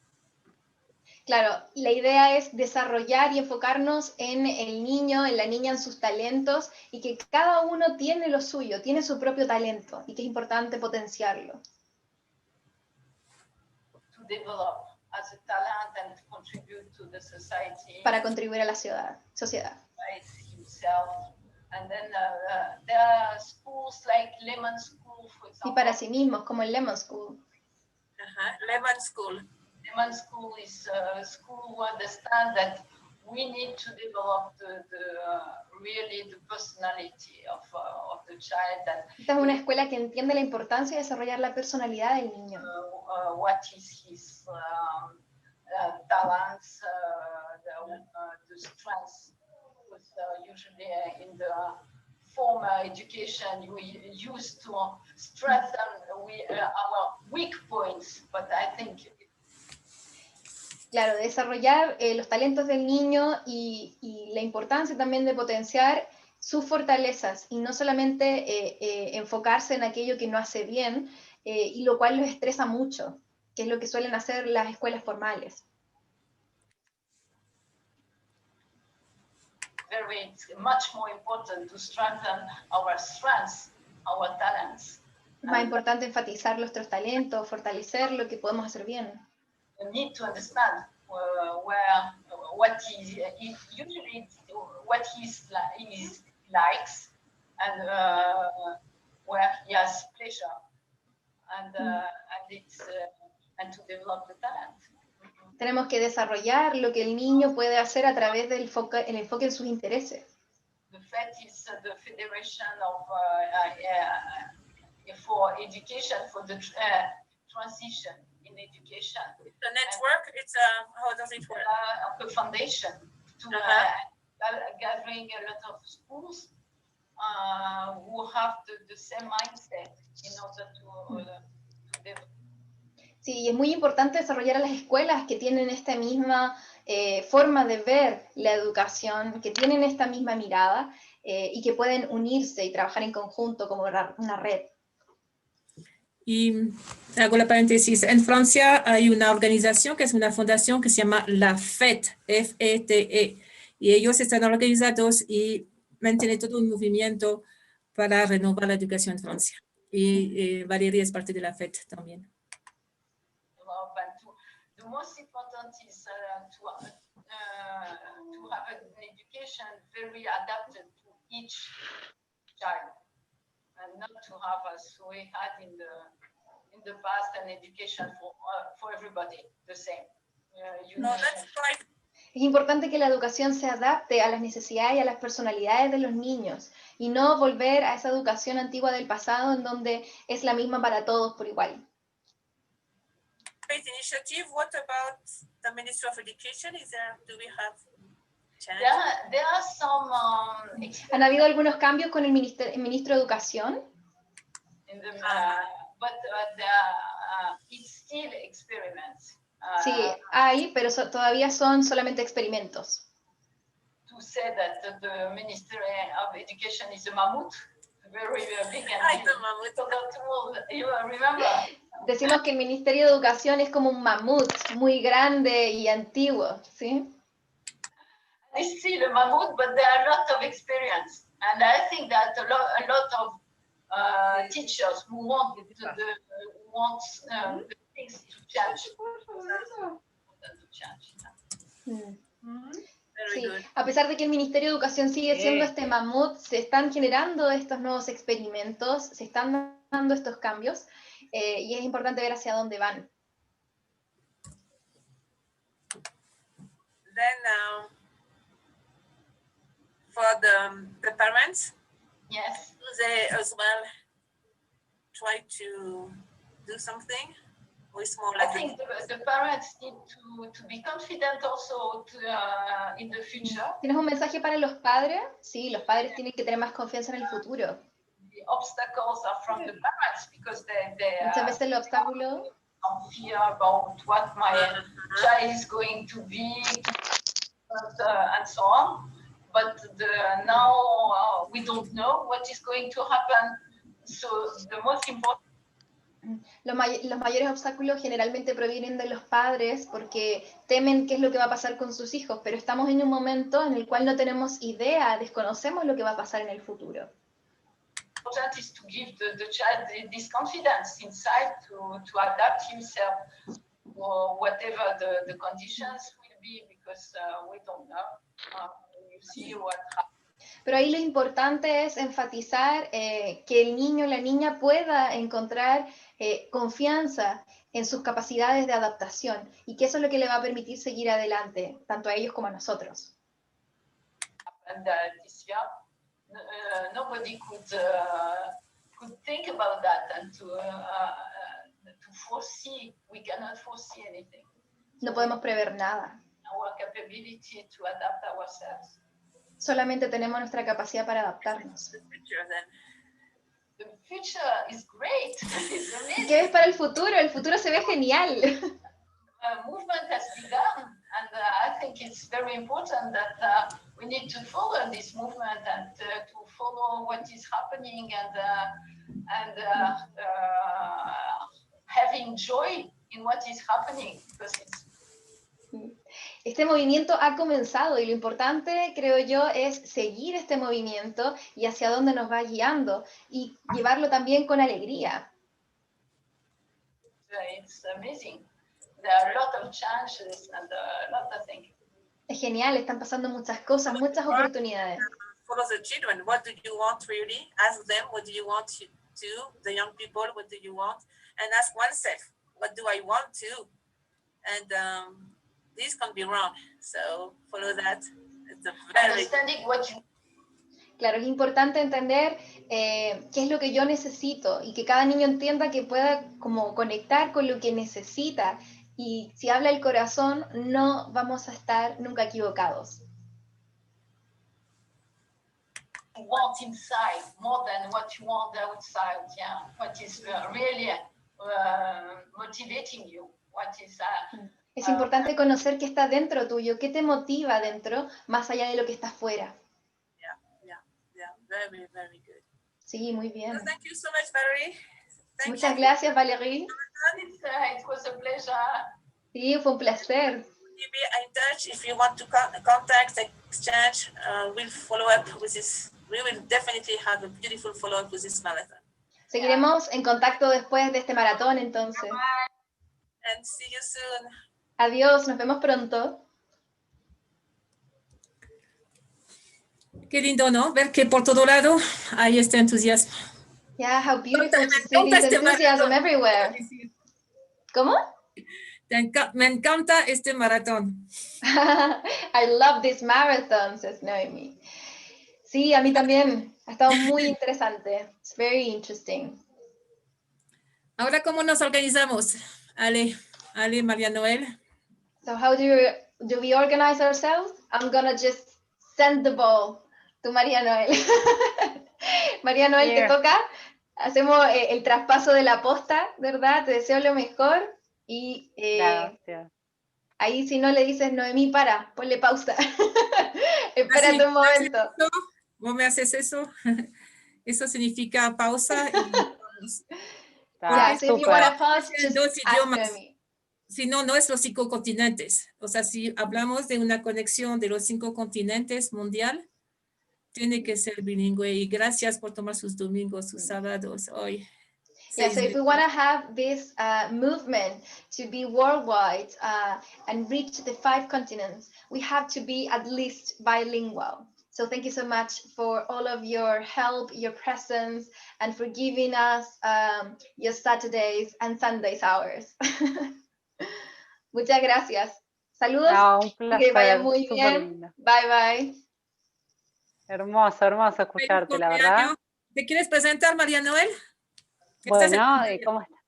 Claro, la idea es desarrollar y enfocarnos en el niño, en la niña, en sus talentos, y que cada uno tiene lo suyo, tiene su propio talento, y que es importante potenciarlo. To develop as a talent and contribute to the society. Para contribuir a la sociedad. himself. And then there are schools like Lemon School, for example. Y para sí mismos, como el Lemon School. Lemon School. Lemon School is a school who understands that we need to develop really the personality of the child. And Esta es una escuela que entiende la importancia de desarrollar la personalidad del niño. What is his talents, the strengths. Because usually in the former education, we used to strengthen our weak points, but I think Claro, desarrollar los talentos del niño y la importancia también de potenciar sus fortalezas y no solamente enfocarse en aquello que no hace bien y lo cual los estresa mucho, que es lo que suelen hacer las escuelas formales. it's much more important to strengthen our strengths, our talents. Es más importante enfatizar nuestros talentos, fortalecer lo que podemos hacer bien. You need to understand what he usually what he likes and where he has pleasure and to develop the talent. Tenemos que desarrollar lo que el niño puede hacer a través del enfoque en sus intereses. The FET is the Federation of for education, for the transition in education. The network, it's how does it work? A foundation to gathering a lot of schools who have the same mindset in order to develop. Sí, y es muy importante desarrollar a las escuelas que tienen esta misma forma de ver la educación, que tienen esta misma mirada y que pueden unirse y trabajar en conjunto como una red. Y hago la paréntesis, en Francia hay una organización que es una fundación que se llama la FET, F-E-T-E, y ellos están organizados y mantienen todo un movimiento para renovar la educación en Francia. Y Valeria es parte de la FET también. The most important is to have an education very adapted to each child, and not to have, as we had in the past, an education for everybody the same. That's right. Es importante que la educación se adapte a las necesidades y a las personalidades de los niños y no volver a esa educación antigua del pasado en donde es la misma para todos por igual. Great initiative. What about the Ministry of Education? Do we have there are some ¿Han habido algunos cambios con el ministro de Educación? But it's still experiments. Sí, hay, pero todavía son solamente experimentos. To say that the Ministry of Education is a mammoth, very big and you remember? Decimos que el Ministerio de Educación es como un mamut, muy grande y antiguo, ¿sí? It's still a mammoth, but there are a lot of experience, and I think that a lot of teachers who want the things to change. Sí, a pesar de que el Ministerio de Educación sigue siendo este mamut, se están generando estos nuevos experimentos, se están dando estos cambios y es importante ver hacia dónde van. Then for the parents, yes, they as well try to do something. I think the parents need to be confident also in the future. ¿Tienes un mensaje para los padres? Sí, los padres tienen que tener más confianza en el futuro. The obstacles are from the parents because they muchas veces el obstáculo fear about what my child is going to be and so on. But now we don't know what is going to happen. So the most important. Los mayores obstáculos generalmente provienen de los padres porque temen qué es lo que va a pasar con sus hijos, pero estamos en un momento en el cual no tenemos idea, desconocemos lo que va a pasar en el futuro. Important is to give the child this confidence inside to adapt himself or whatever the conditions will be, because we don't know. You see what happens. Pero ahí lo importante es enfatizar que el niño o la niña pueda encontrar confianza en sus capacidades de adaptación y que eso es lo que le va a permitir seguir adelante, tanto a ellos como a nosotros. And this year, nobody could think about that and to foresee. We cannot foresee anything. No podemos prever nada. Our capability to adapt ourselves. Solamente tenemos nuestra capacidad para adaptarnos. The future is great. It's amazing. ¿Qué ves para el futuro? El futuro se ve genial. Movement has begun, and I think it's very important that we need to follow this movement and to follow what is happening and having joy in what is happening, because it's. Este movimiento ha comenzado y lo importante, creo yo, es seguir este movimiento y hacia dónde nos va guiando y llevarlo también con alegría. It's amazing. There are a lot of chances and a lot of things. Es genial, están pasando muchas cosas, muchas oportunidades. Follow the children. What do you want really? Ask them, what do you want to do? The young people, what do you want? And ask oneself, what do I want to? And this can be wrong. So follow that. It's a very understanding what you. Claro, es importante entender qué es lo que yo necesito y que cada niño entienda que pueda como conectar con lo que necesita. Y si habla el corazón, no vamos a estar nunca equivocados. Want inside more than what you want outside. Yeah, what is really motivating you? What is? Es importante conocer qué está dentro tuyo, qué te motiva dentro, más allá de lo que está afuera. Yeah, very, very good. Sí, muy bien. So thank you so much, Valerie. Muchas gracias, Valerie. It was a pleasure. Sí, fue un placer. You be in touch if you want to contact, exchange. We'll follow up with this. We will definitely have a beautiful follow up with this marathon. Seguiremos en contacto después de este maratón, entonces. Bye. And see you soon. Adiós, nos vemos pronto. Qué lindo, ¿no? Ver que por todo lado hay este entusiasmo. Yeah, how beautiful to see this enthusiasm everywhere. ¿Cómo? Me encanta este maratón. I love this marathon, says Noemi. Sí, a mí también. Ha estado muy interesante. It's very interesting. Ahora, ¿cómo nos organizamos? Ale, María Noel. So how do we organize ourselves? I'm gonna just send the ball to María Noel. María Noel, Yeah. te toca. Hacemos el traspaso de la posta, ¿verdad? Te deseo lo mejor. Y Gracias. ahí si no le dices, Noemí, ponle pausa. Espérate un momento. ¿Vos me haces eso? Eso significa pausa. Yeah, so if you want to pause, just dos ask idiomas. Noemí. Si no, no es los 5 continentes. O sea, si hablamos de una conexión de los 5 continentes mundial, tiene que ser bilingüe. Y gracias por tomar sus domingos, sus sábados hoy. Yeah, so if we want to have this movement to be worldwide and reach the 5 continents, we have to be at least bilingual. So thank you so much for all of your help, your presence, and for giving us your Saturdays and Sundays hours. Muchas gracias. Saludos. Un placer. Que vaya muy Súper bien. lindo. Bye, bye. Hermoso, hermoso escucharte, la verdad. ¿Te quieres presentar, María Noel? Bueno, ¿cómo estás?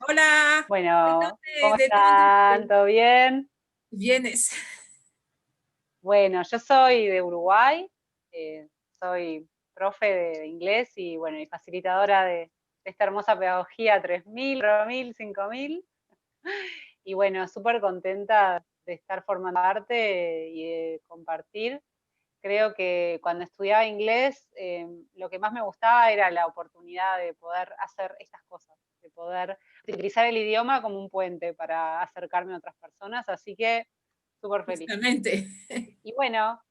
Hola. Bueno, ¿cómo están? ¿Todo bien? Vienes. Bueno, yo soy de Uruguay, soy profe de inglés y bueno, y facilitadora de esta hermosa pedagogía 3000, 4000, 5000. Y bueno, súper contenta de estar formando parte y de compartir. Creo que cuando estudiaba inglés, lo que más me gustaba era la oportunidad de poder hacer estas cosas, de poder utilizar el idioma como un puente para acercarme a otras personas, así que súper feliz. Justamente. Y bueno,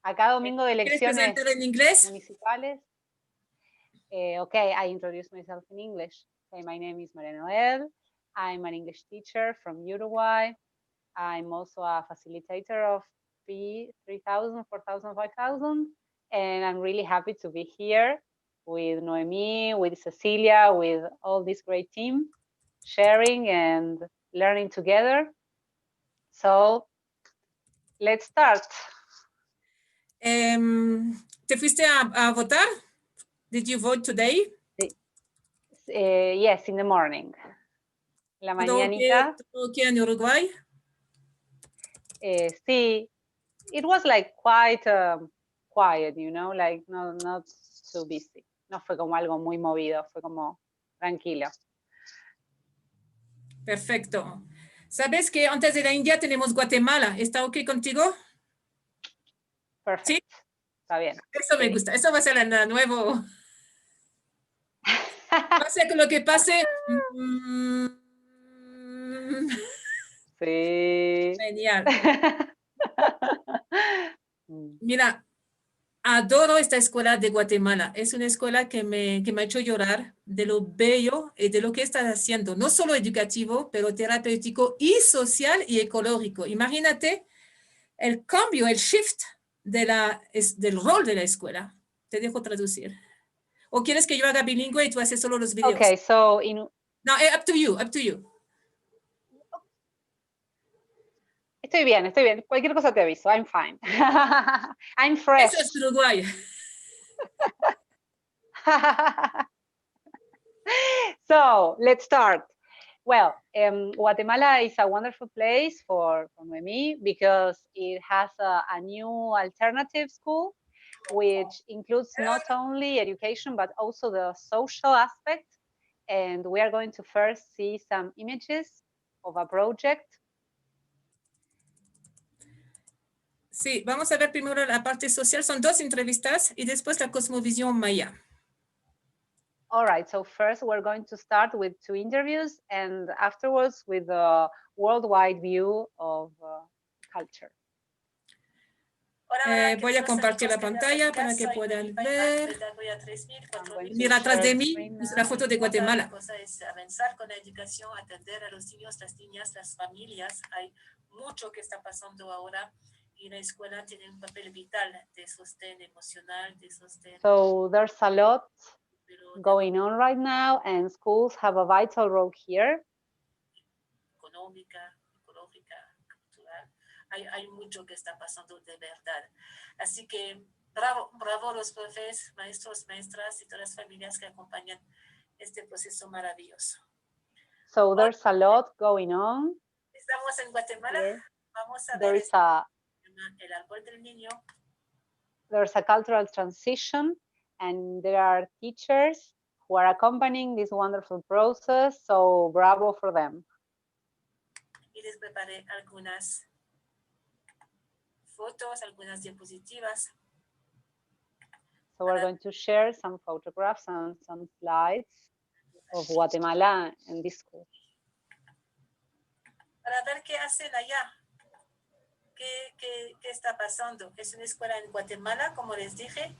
acá domingo de ¿Quieres elecciones presentar en inglés? municipales. Okay, I introduce myself in English. Okay, my name is María Noel. I'm an English teacher from Uruguay. I'm also a facilitator of 3,000, 4,000, 5,000. And I'm really happy to be here with Noemi, with Cecilia, with all this great team, sharing and learning together. So let's start. ¿Te fuiste a votar? Did you vote today? Yes, in the morning. La mañanita. ¿Todo qué en Uruguay? Sí, it was like quite quiet, you know, like not too busy. No fue como algo muy movido, fue como tranquilo. Perfecto. ¿Sabes que antes de la India tenemos Guatemala? ¿Está ok contigo? Perfecto. ¿Sí? Está bien. Eso me gusta. Eso va a ser el nuevo. Pase con lo que pase. Sí. Genial. Mira, adoro esta escuela de Guatemala. Es una escuela que me ha hecho llorar de lo bello y de lo que está haciendo. No solo educativo, pero terapéutico y social y ecológico. Imagínate el cambio, el shift del rol de la escuela. Te dejo traducir. ¿O quieres que yo haga bilingüe y tú haces solo los videos? Okay, so No, up to you, up to you. Estoy bien. Cualquier cosa te aviso. I'm fine. I'm fresh. Eso es Uruguay. So let's start. Well, Guatemala is a wonderful place for Noemi because it has a new alternative school, which includes not only education, but also the social aspect. And we are going to first see some images of a project. Sí, vamos a ver primero la parte social. Son 2 entrevistas y después la cosmovisión maya. All right, so first we're going to start with 2 interviews and afterwards with the worldwide view of culture. Voy a compartir la pantalla para que puedan ver. Mira, atrás de mí es la foto de Guatemala. La cosa es avanzar con la educación, atender a los niños, las niñas, las familias. Hay mucho que está pasando ahora y la escuela tiene un papel vital de sostén emocional, de sostén. So there's a lot going on right now and schools have a vital role here. Económica, ecológica, cultural. Hay mucho que está pasando de verdad. Así que bravo los profes, maestros, maestras y todas las familias que acompañan este proceso maravilloso. So there's a lot going on. Estamos en Guatemala. Here. Vamos a There ver is el árbol del niño. There's a cultural transition and there are teachers who are accompanying this wonderful process. So bravo for them. Y les preparé algunas fotos, algunas diapositivas. So we're going to share some photographs and some slides of Guatemala and this school. Para ver qué hacen allá. ¿Qué está pasando? Es una escuela en Guatemala, como les dije.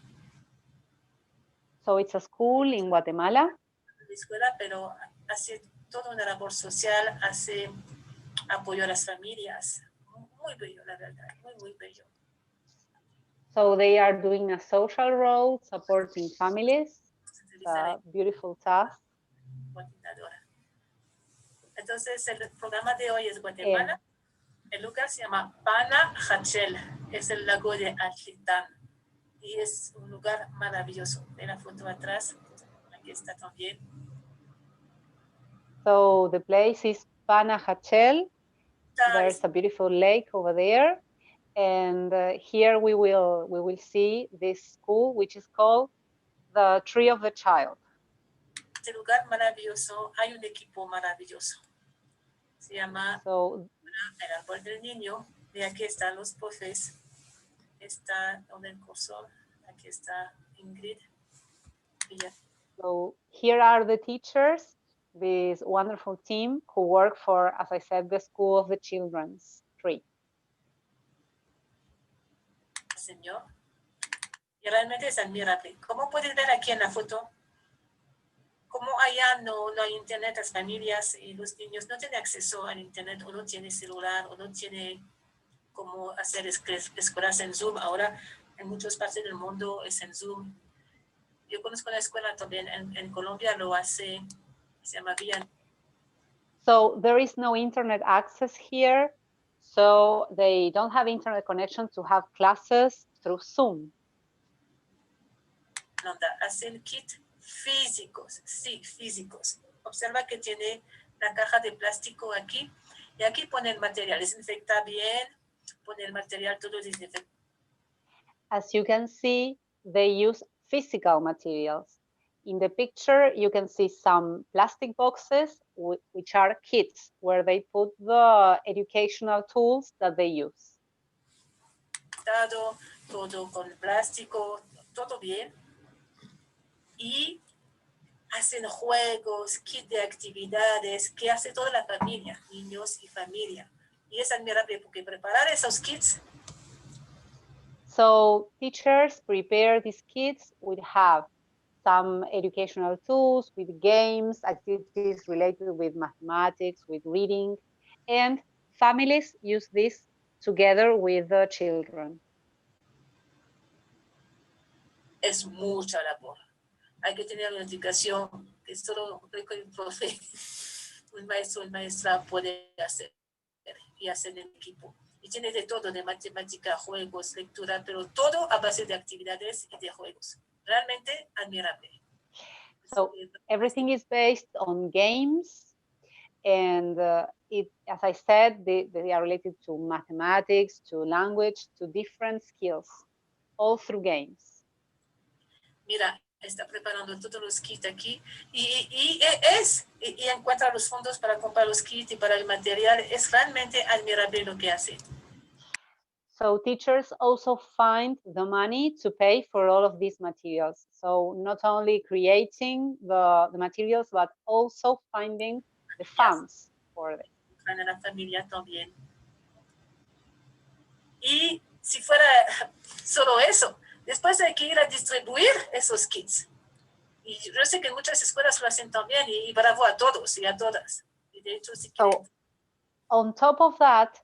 So it's a school in Guatemala. Una escuela, pero hace toda una labor social, hace apoyo a las familias. Muy bello, la verdad, muy bello. So they are doing a social role, supporting families. It's a beautiful task. Entonces, el programa de hoy es Guatemala. El lugar se llama Pana Hachel, es el lago de Atlitán. Y es un lugar maravilloso. Ve la foto atrás, aquí está también. So the place is Pana Hachel. There's a beautiful lake over there. And here we will see this school, which is called the Tree of the Child. Este lugar maravilloso, hay un equipo maravilloso. Se llama el árbol del niño. Y aquí están los profes. Está donde el cursor. Aquí está Ingrid. So here are the teachers, this wonderful team who work for, as I said, the School of the Children's Tree. Señor. Y realmente es admirable. Como puedes ver aquí en la foto, como allá no hay internet, las familias y los niños no tienen acceso al internet o no tienen celular o no tienen cómo hacer escuelas en Zoom. Ahora en muchas partes del mundo es en Zoom. Yo conozco una escuela también en Colombia, lo hace, se llama Vía. So there is no internet access here, so they don't have internet connection to have classes through Zoom. Hacen kits físicos, sí, físicos. Observa que tiene la caja de plástico aquí, y aquí pone el material, desinfecta bien, pone el material todo desinfectado. As you can see, they use physical materials. In the picture, you can see some plastic boxes, which are kits, where they put the educational tools that they use. Todo con plástico, todo bien. Y hacen juegos, kit de actividades, que hace toda la familia, niños y familia. Y es admirable porque preparar esos kits. So teachers prepare these kits would have some educational tools with games, activities related with mathematics, with reading, and families use this together with the children. Es mucha labor. Hay que tener una educación que solo un profe, un maestro, una maestra puede hacer y hacer en equipo. Y tiene de todo, de matemática, juegos, lectura, pero todo a base de actividades y de juegos. Realmente admirable. So everything is based on games, and as I said, they are related to mathematics, to language, to different skills, all through games. Mira, está preparando todos los kits aquí y encuentra los fondos para comprar los kits y para el material. Es realmente admirable lo que hace. So teachers also find the money to pay for all of these materials. So not only creating the materials, but also finding the funds for it. En la familia también. Y si fuera solo eso, después hay que ir a distribuir esos kits. Y yo sé que muchas escuelas lo hacen también, y bravo a todos y a todas. Y de hecho, si quieren... On top of that,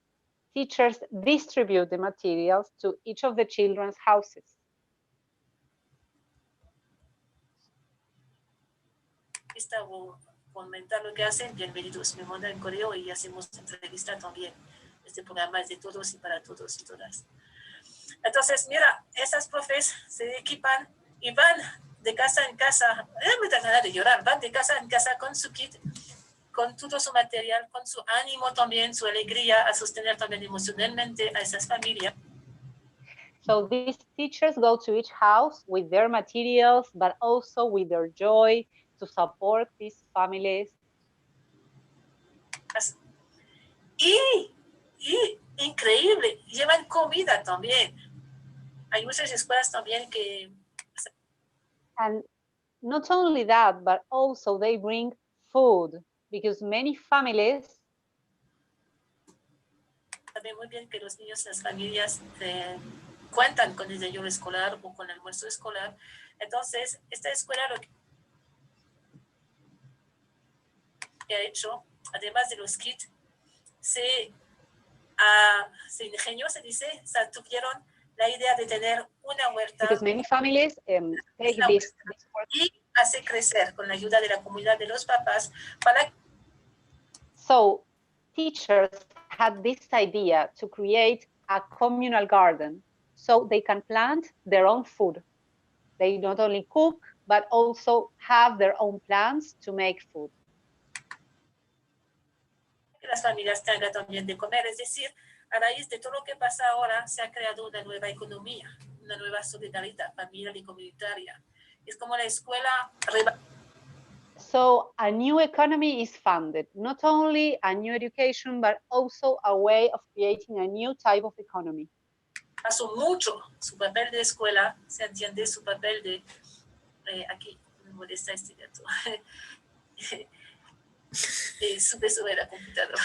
teachers distribute the materials to each of the children's houses. Comentar lo que hacen, bienvenidos. Me mandan el correo y hacemos entrevista también. Este programa es de todos y para todos y todas. Entonces, mira, esas profes se equipan y van de casa en casa. Me da ganas de llorar. Van de casa en casa con su kit, con todo su material, con su ánimo también, su alegría, a sostener también emocionalmente a esas familias. So these teachers go to each house with their materials, but also with their joy to support these families. Y increíble, llevan comida también. Hay muchas escuelas también que... And not only that, but also they bring food, because many families... Saben muy bien que los niños, las familias cuentan con el desayuno escolar o con el almuerzo escolar. Entonces, esta escuela lo que ha hecho, además de los kits, se ingenió, se dice, tuvieron la idea de tener una huerta. Because many families take this y hace crecer con la ayuda de la comunidad de los papás para... So teachers had this idea to create a communal garden so they can plant their own food. They not only cook, but also have their own plants to make food. Que las familias tengan también de comer, es decir, a raíz de todo lo que pasa ahora, se ha creado una nueva economía, una nueva solidaridad familiar y comunitaria. Es como la escuela... So a new economy is funded, not only a new education, but also a way of creating a new type of economy. Pasó mucho su papel de escuela, se entiende su papel de... aquí me molesta este gato. Sube la computadora.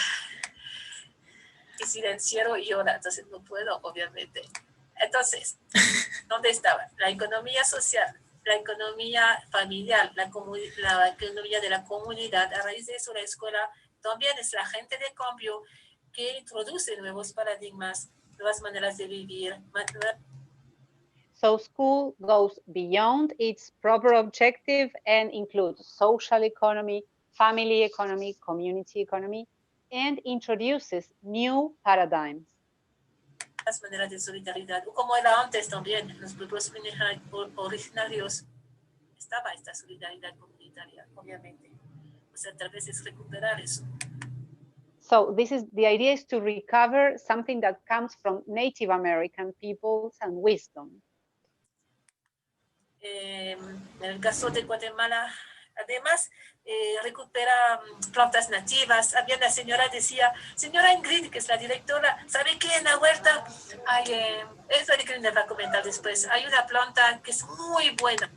Y silenciero y llora, entonces no puedo, obviamente. Entonces, ¿dónde estaba? La economía social, la economía familiar, la economía de la comunidad. A raíz de eso, la escuela también es la gente de cambio que introduce nuevos paradigmas nuevas maneras de vivir. So school goes beyond its proper objective and includes social economy, family economy, community economy, and introduces new paradigms. Las maneras de solidaridad, como era antes también, en los pueblos originarios estaba esta solidaridad comunitaria, obviamente. O sea, tal vez es recuperar eso. So the idea is to recover something that comes from Native American peoples and wisdom. En el caso de Guatemala, además, recupera plantas nativas. Había una señora, decía, señora Ingrid, que es la directora, ¿sabe qué? En la huerta hay, eso Ingrid me va a comentar después, hay una planta que es muy buena.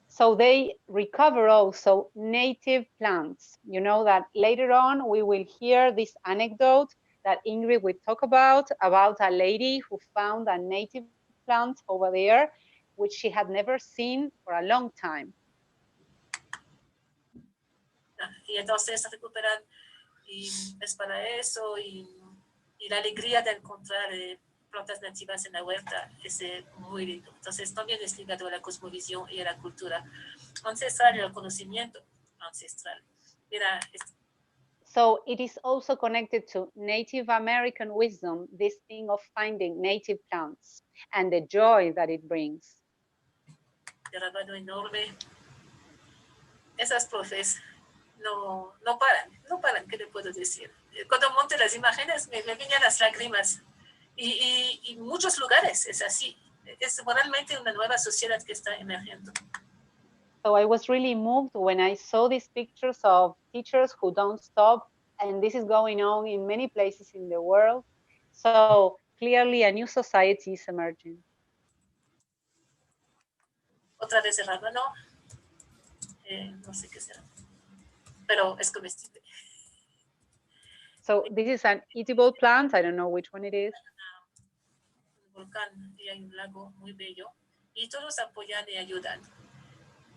So they recover also native plants. You know that later on we will hear this anecdote that Ingrid will talk about a lady who found a native plant over there, which she had never seen for a long time. Y entonces recuperan, y es para eso, y la alegría de encontrar plantas nativas en la huerta es muy lindo. Entonces también es ligado a la cosmovisión y a la cultura ancestral y al conocimiento ancestral. Mira, so it is also connected to Native American wisdom, this thing of finding native plants and the joy that it brings. Grabado enorme. Esas profes no paran, ¿qué le puedo decir? Cuando monté las imágenes me venían las lágrimas. Y muchos lugares es así. Es realmente una nueva sociedad que está emergiendo. So I was really moved when I saw these pictures of teachers who don't stop, and this is going on in many places in the world. So clearly a new society is emerging. Otra vez el rábano, no sé qué será, pero es comestible. So this is an eatable plant. I don't know which one it is. Un volcán y hay un lago muy bello y todos apoyan y ayudan.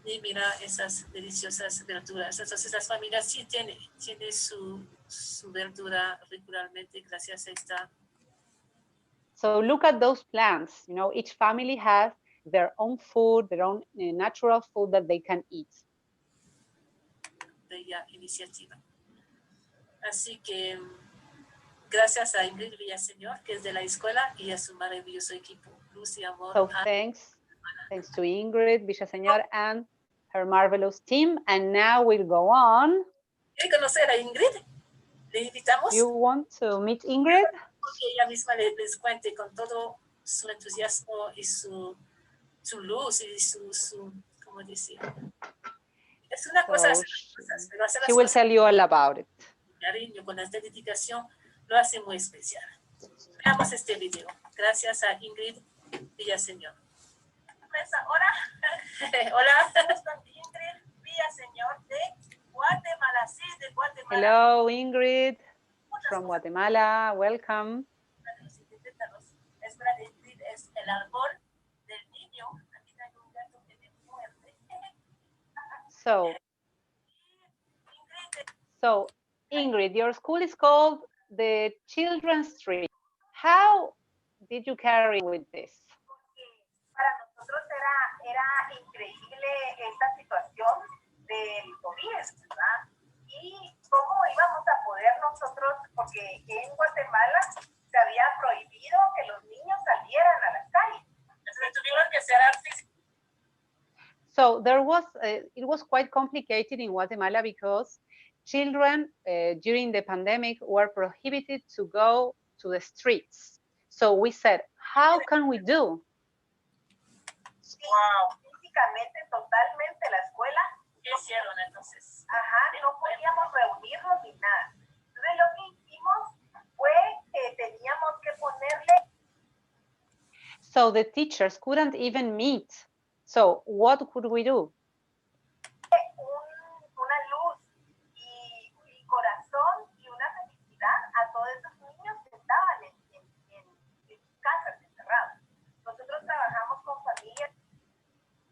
Y mira esas deliciosas verduras. Entonces las familias sí tienen su verdura regularmente gracias a esta. So look at those plants. You know, each family has their own food, their own natural food that they can eat. Bella iniciativa. Así que gracias a Ingrid Villaseñor, que es de la escuela, y a su maravilloso equipo, Luz y Amor. So thanks to Ingrid Villaseñor and her marvelous team. And now we'll go on. ¿Quiere conocer a Ingrid? ¿Le invitamos? You want to meet Ingrid? Que ella misma les cuente con todo su entusiasmo y su luz y su ¿cómo decir? Es una cosa hacer las cosas, pero hacer las she will cosas tell you all about it. con cariño, con esta dedicación, lo hace muy especial. Veamos este video. Gracias a Ingrid Villaseñor. Hola. Hola. Ingrid Villaseñor de Guatemala. Sí, de Guatemala. Hello, Ingrid from Guatemala. Welcome. Espera, Ingrid es el árbol del niño. Aquí tengo un gato que me muerde. So, Ingrid, your school is called the Children's Tree. How did you carry with this? Para nosotros era increíble esta situación del COVID, ¿verdad? Y cómo íbamos a poder nosotros, porque en Guatemala se había prohibido que los niños salieran a las calles. Entonces tuvieron que cerrar físicamente. So there was, it was quite complicated in Guatemala because children during the pandemic were prohibited to go to the streets. So we said, how can we do? Wow. Físicamente, totalmente la escuela. ¿Qué hicieron entonces? Ajá, no podíamos reunirnos ni nada. Entonces lo que hicimos fue que teníamos que ponerle. So the teachers couldn't even meet. So what could we do? Una luz y corazón y una felicidad a todos esos niños que estaban en sus casas encerrados. Nosotros trabajamos con familias.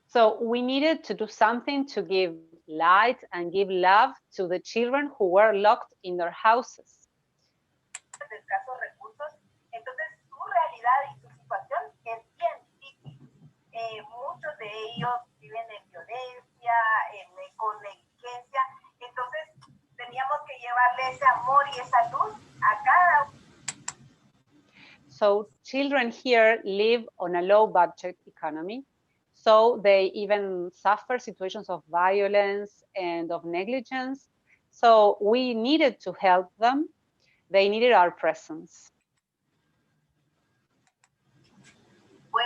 So we needed to do something to give light and give love to the children who were locked in their houses. De escasos recursos. Entonces realidad y su situación es bien difícil. Muchos de ellos viven en violencia, con negligencia, entonces teníamos que llevarle ese amor y esa luz a cada uno. So children here live on a low budget economy. So they even suffer situations of violence and of negligence. So we needed to help them. They needed our presence. Fue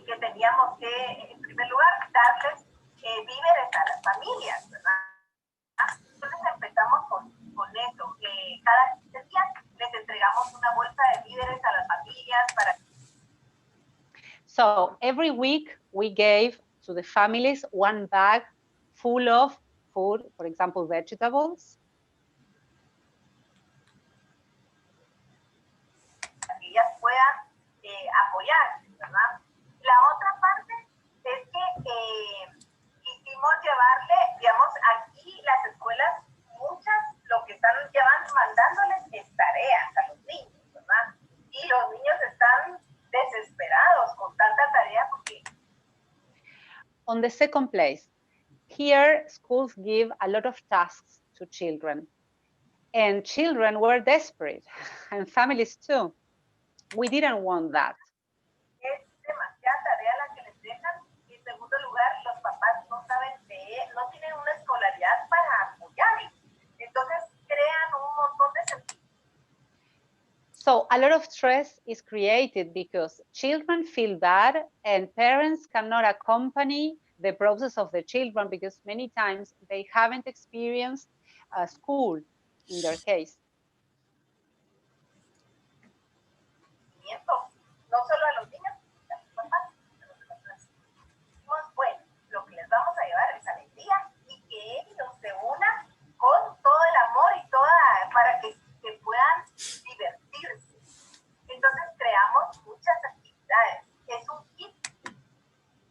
que teníamos que, en primer lugar, darles víveres a las familias, ¿verdad? Entonces empezamos con eso. Cada 15 días les entregamos una bolsa de víveres a las familias para. So every week we gave to the families one bag full of food, for example, vegetables. Que ellas puedan apoyarse, ¿verdad? La otra parte es que quisimos llevarle, digamos, aquí las escuelas, muchas lo que están mandándoles es tareas a los niños, ¿verdad? Y los niños están desesperados con tanta tarea porque. On the second place, here schools give a lot of tasks to children. And children were desperate, and families too. We didn't want that. Es demasiada tarea la que les dejan. Y en segundo lugar, los papás no saben leer, no tienen una escolaridad para apoyar. Entonces crean un montón de sentidos. So a lot of stress is created because children feel bad and parents cannot accompany the process of the children because many times they haven't experienced a school in their case. No solo a los niños, a sus papás, a los papás. Bueno, lo que les vamos a llevar es alegría y que ellos se unan con todo el amor y para que puedan divertirse. Entonces creamos muchas actividades. Es un kit.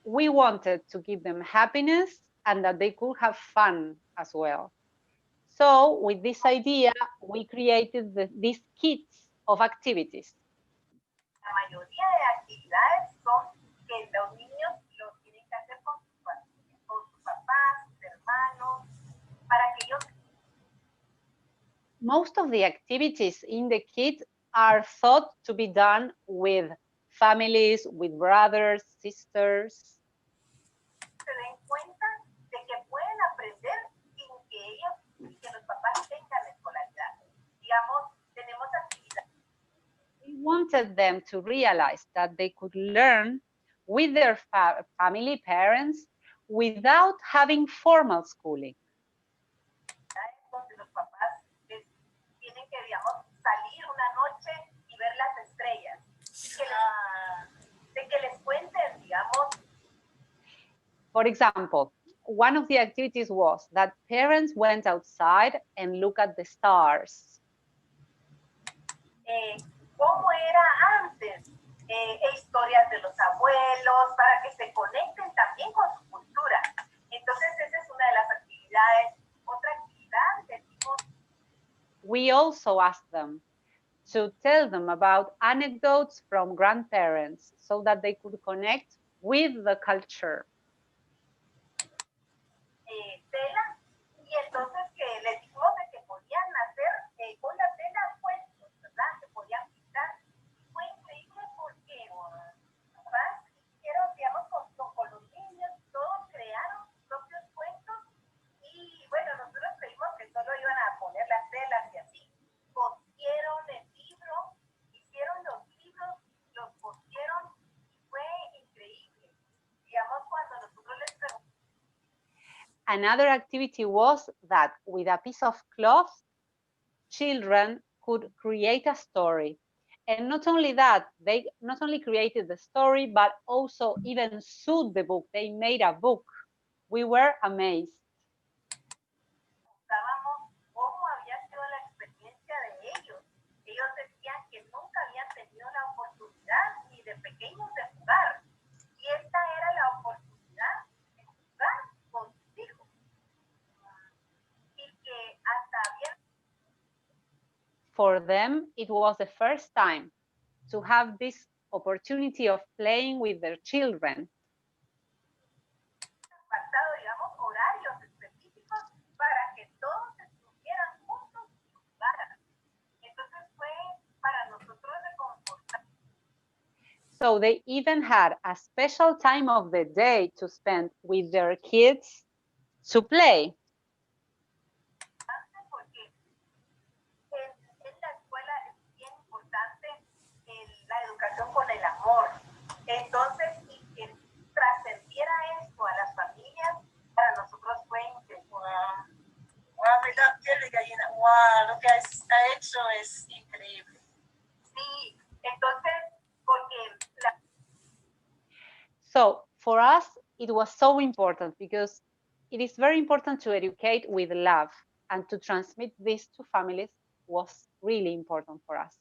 We wanted to give them happiness and that they could have fun as well. So with this idea, we created these kits of activities. La mayoría de actividades son que los niños lo tienen que hacer con sus familias, con sus papás, sus hermanos, para que ellos. Most of the activities in the kit are thought to be done with families, with brothers, sisters. Se den cuenta de que pueden aprender sin que ellos, sin que los papás tengan escolaridad. Digamos, tenemos actividades. We wanted them to realize that they could learn with their family, parents, without having formal schooling. Donde los papás tienen que, digamos, salir una noche y ver las estrellas. De que les cuenten, digamos. For example, one of the activities was that parents went outside and looked at the stars. ¿Cómo era antes? Historias de los abuelos, para que se conecten también con su cultura. Entonces, esa es una de las actividades. Otra actividad, decimos. We also asked them to tell them about anecdotes from grandparents so that they could connect with the culture. Tela, y entonces que les dijimos de que podían hacer con la tela cuentos, ¿verdad? Que podían pintar. Fue increíble porque papás hicieron, digamos, con los niños, todos crearon sus propios cuentos y bueno, nosotros creímos que solo iban a poner las telas y así. Cosieron el libro, hicieron los libros, los cosieron y fue increíble. Digamos, cuando nosotros les preguntamos. Another activity was that with a piece of cloth, children could create a story. And not only that, they not only created the story, but also even sewed the book. They made a book. We were amazed. Cómo había sido la experiencia de ellos. Ellos decían que nunca habían tenido la oportunidad ni de pequeños de jugar. Y esta era la oportunidad de jugar con sus hijos. Y que hasta había. For them, it was the first time to have this opportunity of playing with their children. Apartado, digamos, horarios específicos para que todos estuvieran juntos y jugaran. Entonces fue para nosotros reconfortar. So they even had a special time of the day to spend with their kids to play. Porque en la escuela es bien importante la educación con el amor. Entonces, y que trascendiera esto a las familias, para nosotros fue increíble. Wow, me da piel de gallina. Wow, lo que ha hecho es increíble. Sí, entonces, porque la... So for us, it was so important because it is very important to educate with love, and to transmit this to families was really important for us.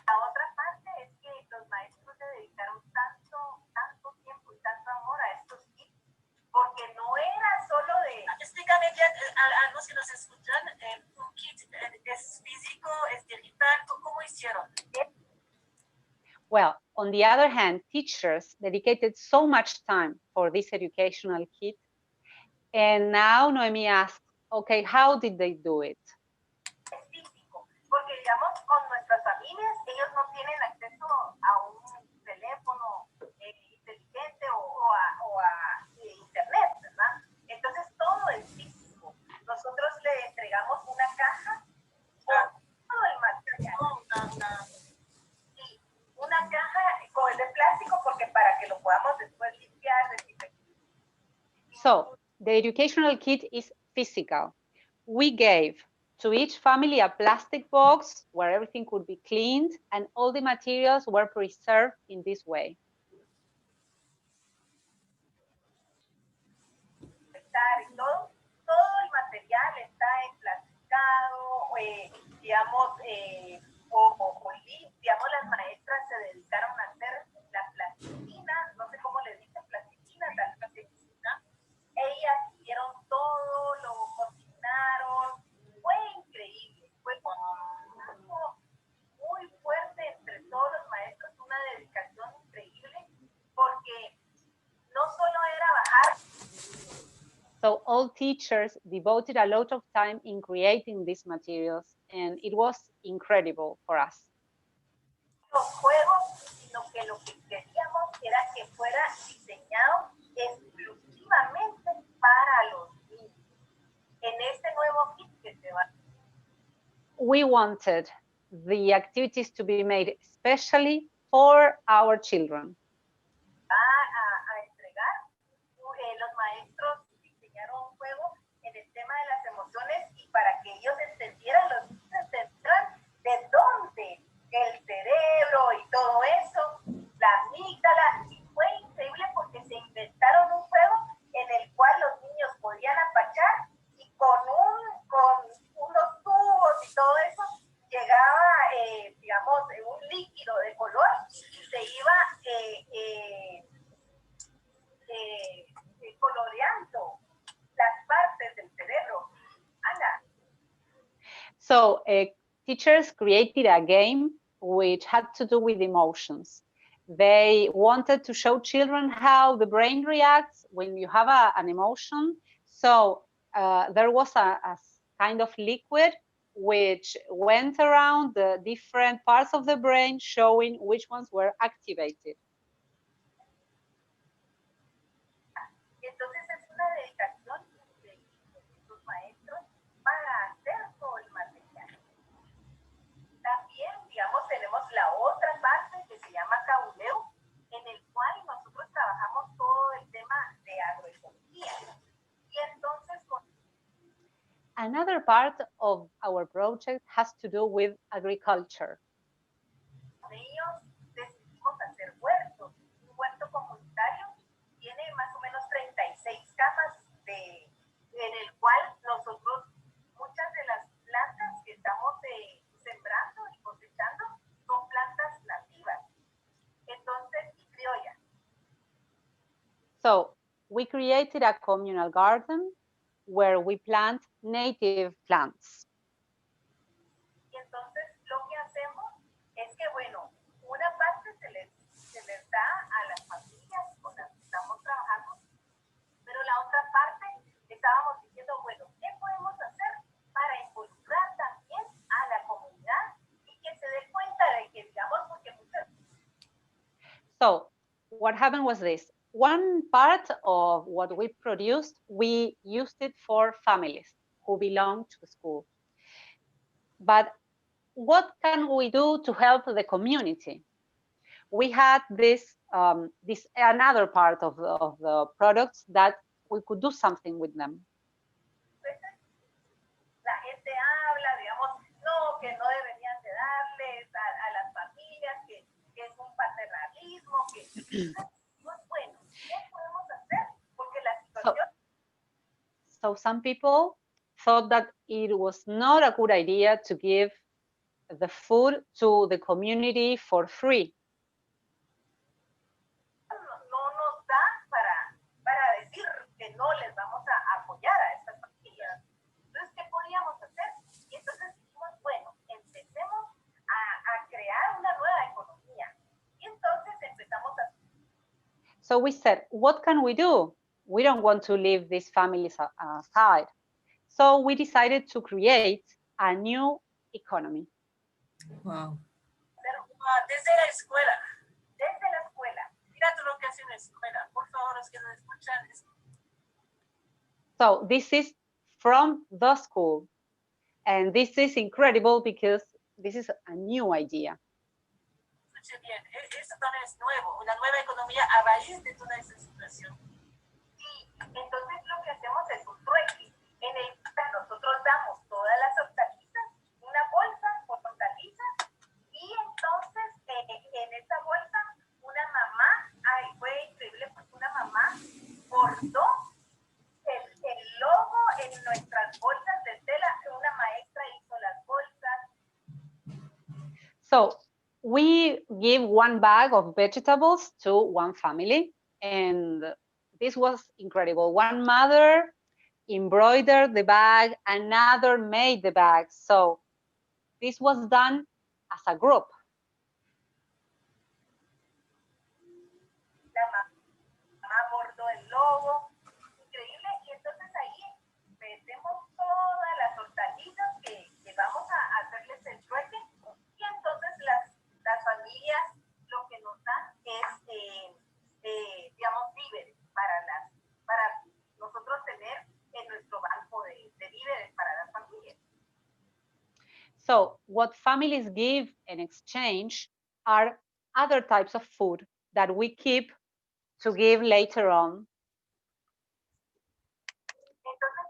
La otra parte es que los maestros se dedicaron tanto tiempo y tanto amor a estos kits, porque no era solo de... Explícame bien a los que nos escuchan, un kit es físico, es digital, ¿cómo hicieron? Well, on the other hand, teachers dedicated so much time for this educational kit. And now Noemi asked, okay, how did they do it? Es físico, porque digamos con nuestras familias, ellos no tienen acceso a un teléfono inteligente o a internet, ¿verdad? Entonces todo es físico. Nosotros le entregamos una caja con todo el material. Sí, una caja con el de plástico porque para que lo podamos después limpiar, desinfectar. So the educational kit is physical. We gave to each family a plastic box where everything could be cleaned, and all the materials were preserved in this way. Todo el material está emplasticado, digamos, digamos, las maestras se dedicaron a hacer la plasticina, no sé cómo le dicen, plasticina, ellas hicieron todo, lo cocinaron, fue increíble, fue algo muy fuerte entre todos los maestros, una dedicación increíble, porque no solo era bajar. So all teachers devoted a lot of time in creating these materials, and it was incredible for us. Los juegos, sino que lo que queríamos era que fuera diseñado exclusivamente para los niños. En este nuevo kit que se va. We wanted the activities to be made especially for our children. A entregar, los maestros diseñaron un juego en el tema de las emociones y para que ellos entendieran, los niños entendieran de dónde el cerebro y todo eso, la amígdala, y fue increíble porque se inventaron un juego en el cual los niños podían apachar y con unos tubos y todo eso llegaba, digamos, un líquido de color y se iba coloreando las partes del cerebro. Ana. So teachers created a game which had to do with emotions. They wanted to show children how the brain reacts when you have an emotion. So there was a kind of liquid which went around the different parts of the brain, showing which ones were activated. Entonces es una dedicación increíble de sus maestros para hacer todo el material. También, digamos, tenemos la otra parte que se llama cabuleo, en el cual nosotros trabajamos todo el tema de agroecología. Y entonces Another part of our project has to do with agriculture. con ellos decidimos hacer huertos. Un huerto comunitario tiene más o menos 36 camas en el cual nosotros, muchas de las plantas que estamos sembrando y cosechando son plantas nativas. Entonces, y criollas. So we created a communal garden where we plant native plants. Y entonces lo que hacemos es que, bueno, una parte So what happened was this. One part of what we produced, we used it for families who belong to the school. But what can we do to help the community? We had this another part of the products that we could do something with them. La gente habla, digamos, no, que no deberían de darles a las familias, que es un paternalismo, que no es bueno. ¿Qué podemos hacer? Porque la situación... So some people thought that it was not a good idea to give the food to the community for free. No nos da para decir que no les vamos a apoyar a estas familias. Entonces, ¿qué podíamos hacer? Y entonces dijimos, bueno, empecemos a crear una nueva economía. Y entonces empezamos a... So we said, what can we do? We don't want to leave these families aside. So we decided to create a new economy. Wow. Desde la escuela. Desde la escuela. Mira todo lo que hace una escuela. Por favor, los que nos escuchan. So this is from the school. And this is incredible because this is a new idea. Escuche bien, esto también es nuevo, una nueva economía a raíz de toda esta situación. Y entonces lo que hacemos es un trueque en el que nosotros damos todas las hortalizas, una bolsa con hortalizas, y entonces en esa bolsa una mamá, fue increíble porque una mamá bordó el logo en nuestras bolsas de tela, una maestra hizo las bolsas. So we give one bag of vegetables to one family, and this was incredible. One mother embroidered the bag, another made the bag. So this was done as a group. La mamá bordó el logo, increíble, y entonces ahí metemos todas las hortalizas que vamos a hacerles el trueque, y entonces las familias lo que nos dan es, digamos, víveres para nosotros tener en nuestro banco de víveres para las familias. So what families give in exchange are other types of food that we keep to give later on. Entonces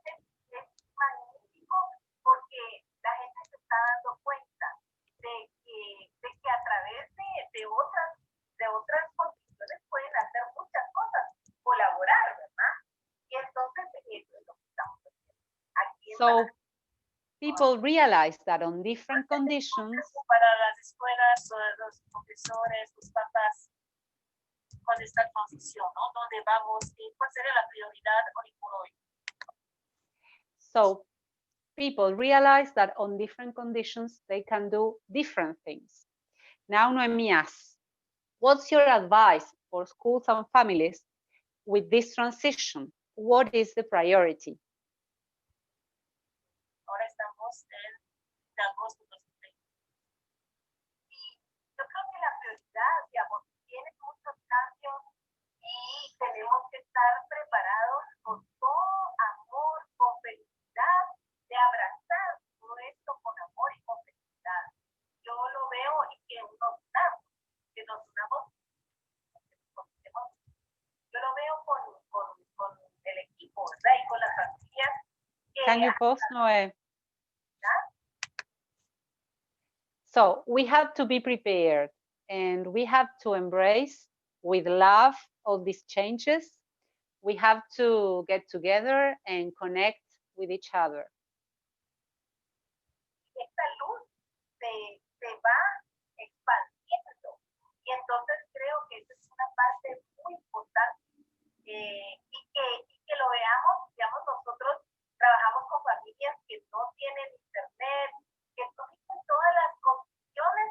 es magnífico porque la gente se está dando cuenta de que a través de otras condiciones pueden hacer muchas cosas, colaborar, ¿verdad? Y entonces eso es lo que estamos haciendo. Aquí en So people realize that on different conditions, para las escuelas, los profesores, los papás, con esta transición, ¿no? ¿Dónde vamos? ¿Y cuál sería la prioridad hoy por hoy? so people realize that on different conditions, they can do different things. Now, Noemi asks, what's your advice for schools and families with this transition? What is the priority? Ahora estamos en agosto de 2020. Y yo creo que la prioridad, digamos, tiene muchos cambios y tenemos que estar preparados con todo amor, con felicidad, de abrazar todo esto con amor y con felicidad. Yo lo veo y que nos unamos, yo lo veo con el equipo, ¿verdad? Y con las familias. Can you pause, Noé? So we have to be prepared and we have to embrace with love all these changes. We have to get together and connect with each other. Esta luz se va expandiendo y entonces creo que esa es una parte muy importante y que lo veamos, digamos, nosotros trabajamos con familias que no tienen internet, que no tienen todas las condiciones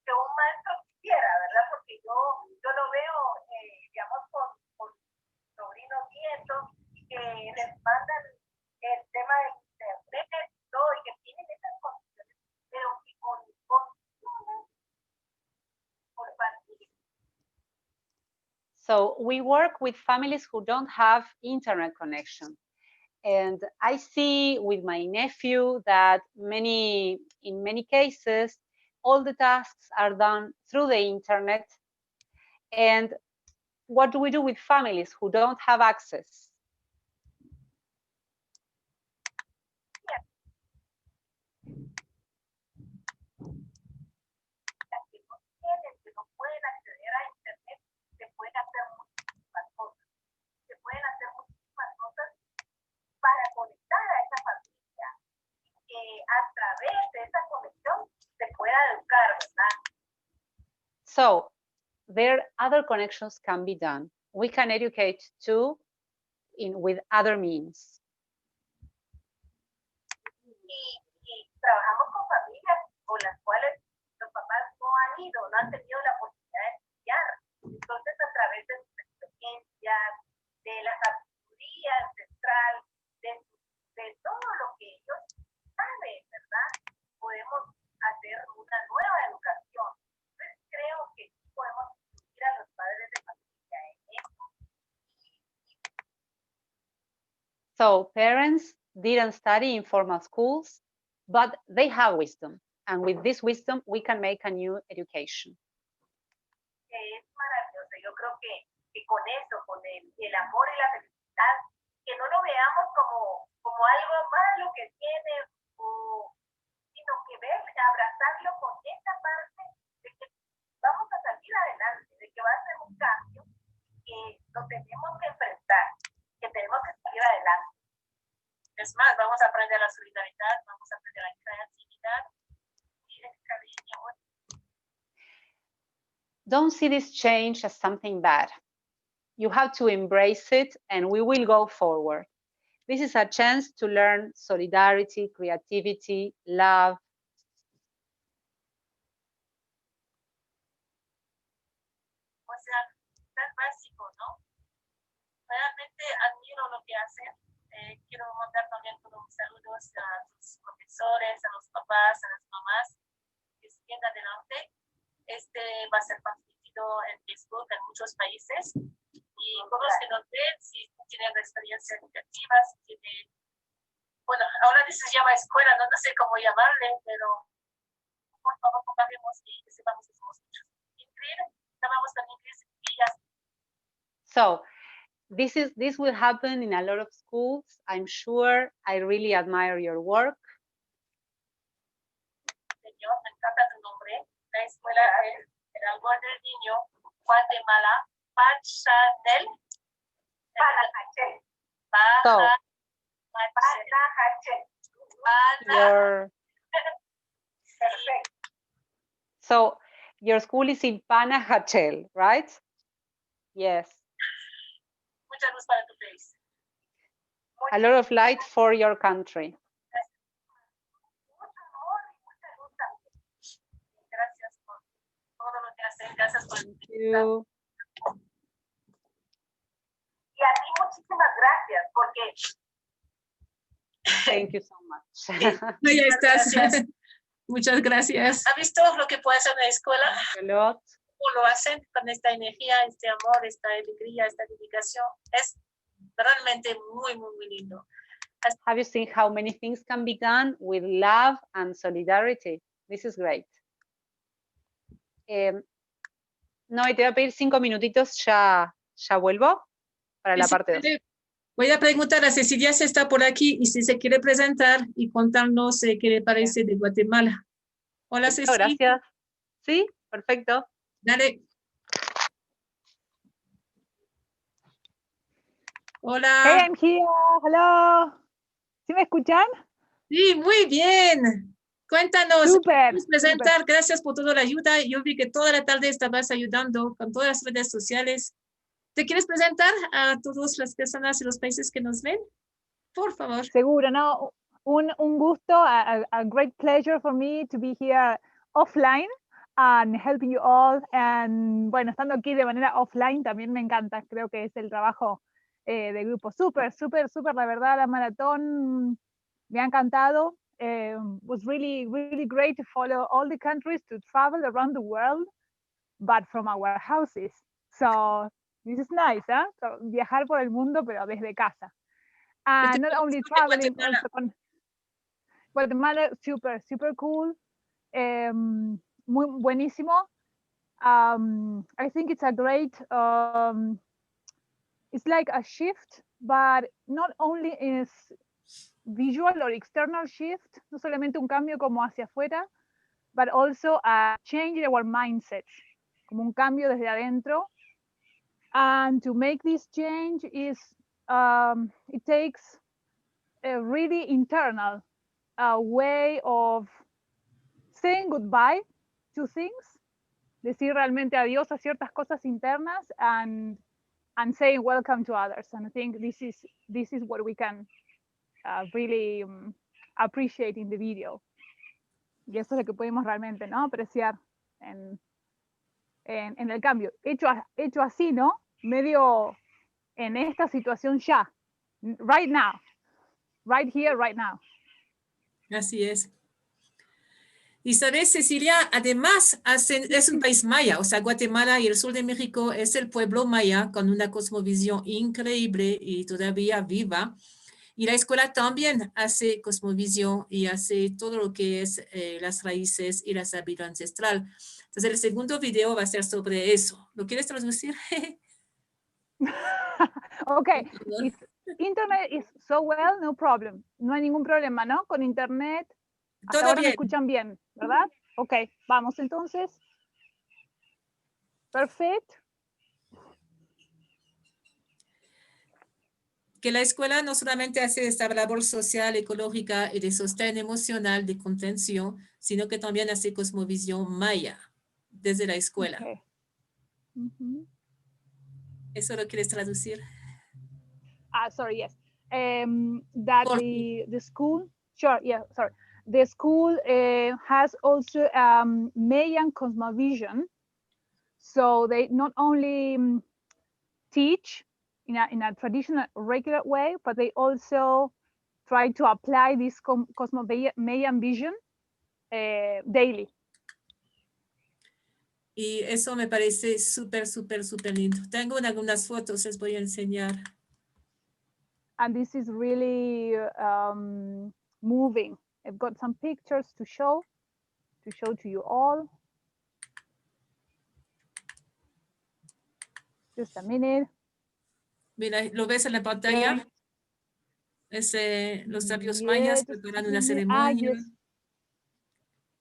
que un maestro quisiera, ¿verdad? Porque yo lo veo, digamos, con sobrinos nietos que les mandan el tema del internet So we work with families who don't have internet connection. And I see with my nephew that in many cases, all the tasks are done through the internet. And what do we do with families who don't have access? Para conectar a esa familia y que a través de esa conexión se pueda educar, ¿verdad? So there other connections can be done. We can educate too with other means. Y trabajamos con familias con las cuales los papás no han ido, no han tenido la posibilidad de estudiar. Entonces, a través de sus experiencias, de la sabiduría ancestral, de todo lo que ellos saben, ¿verdad? Podemos hacer una nueva educación. Entonces, creo que sí podemos incluir a los padres de familia en esto. So parents didn't study in formal schools, but they have wisdom. And with this wisdom, we can make a new education. Es maravilloso. Yo creo que con eso, con el amor y la felicidad, que no lo veamos como algo malo que tiene, sino que abrazarlo con esa parte de que vamos a salir adelante, de que va a ser un cambio, que lo tenemos que enfrentar, que tenemos que salir adelante. Es más, vamos a aprender la solidaridad, vamos a aprender la creatividad y el cariño. Don't see this change as something bad. You have to embrace it and we will go forward. This is a chance to learn solidarity, creativity, love. O sea, tan básico, ¿no? Realmente admiro lo que hacen. Quiero mandar también todos mis saludos a sus profesores, a los papás, a las mamás que siguen adelante. Este va a ser transmitido en Facebook en muchos países. Y todos los que nos ven, si tienen experiencia educativa, si tienen, bueno, ahora se llama escuela, no sé cómo llamarle, pero por favor compartimos y que sepamos que somos muchos. Increíble, trabajamos con inglés y ya. So this will happen in a lot of schools. I'm sure. I really admire your work. Señor, me encanta tu nombre. La escuela es el árbol del niño, Guatemala. Pachanel. So your school is in Panajachel, right? Yes. Mucha luz para tu país. A lot of light for your country. Gracias por todo lo que hacen. Gracias por Thank you. Y a ti muchísimas gracias, porque... Thank you so much. Ya estás. Muchas gracias. ¿Ha visto lo que puede hacer una escuela? A lot. ¿Cómo lo hacen con esta energía, este amor, esta alegría, esta dedicación? Es realmente muy, muy, muy lindo. Have you seen how many things can be done with love and solidarity? This is great. No, y te voy a pedir 5 minutitos, ya vuelvo para la parte 2. Voy a preguntar a Cecilia si está por aquí y si se quiere presentar y contarnos qué le parece de Guatemala. Hola, Cecilia. Gracias. Sí, perfecto. Dale. Hola. Hey, I'm here. Hello. ¿Sí me escuchan? Sí, muy bien. Cuéntanos. Súper. Presentar. Super. Gracias por toda la ayuda. Yo vi que toda la tarde estabas ayudando con todas las redes sociales. ¿Te quieres presentar a todas las personas y los países que nos ven? Por favor. Seguro, no. Un gusto, a great pleasure for me to be here offline and helping you all. And bueno, estando aquí de manera offline también me encanta. Creo que es el trabajo de grupo. Súper, la verdad, la maratón me ha encantado. Was really, really great to follow all the countries, to travel around the world, but from our houses. So This is nice, ¿eh? So, viajar por el mundo, pero desde casa. And not only traveling, also Guatemala, super cool. Muy buenísimo. I think it's a great, it's like a shift, but not only is visual or external shift, no solamente un cambio como hacia afuera, but also a change in our mindset, como un cambio desde adentro. And to make this change is, it takes a really internal way of saying goodbye to things, decir realmente adiós a ciertas cosas internas, and saying welcome to others. And I think this is what we can really appreciate in the video. Y eso es lo que podemos realmente, ¿no?, apreciar en el cambio. Hecho así, ¿no? Medio en esta situación ya. Right now. Right here, right now. Así es. Y sabes, Cecilia, además es un país maya, o sea, Guatemala y el sur de México es el pueblo maya con una cosmovisión increíble y todavía viva. Y la escuela también hace cosmovisión y hace todo lo que es las raíces y la sabiduría ancestral. Entonces, el segundo video va a ser sobre eso. ¿Lo quieres traducir? Okay, if internet is so well, no problem. No hay ningún problema, ¿no? Con internet. Hasta Todo ahora bien. me escuchan bien, ¿verdad? Ok, vamos entonces. Perfecto. Que la escuela no solamente hace esta labor social, ecológica y de sostén emocional, de contención, sino que también hace cosmovisión maya desde la escuela. Okay. ¿Eso lo quieres traducir? Sorry, yes. That the school, sure, yeah, sorry. The school has also Mayan cosmovision. So they not only teach in a traditional, regular way, but they also try to apply this Mayan vision daily. Y eso me parece súper lindo. Tengo algunas fotos, les voy a enseñar. And this is really moving. I've got some pictures to show to you all. Just a minute. Mira, ¿lo ves en la pantalla? Okay. Es los sabios mayas preparan una ceremonia. Yes.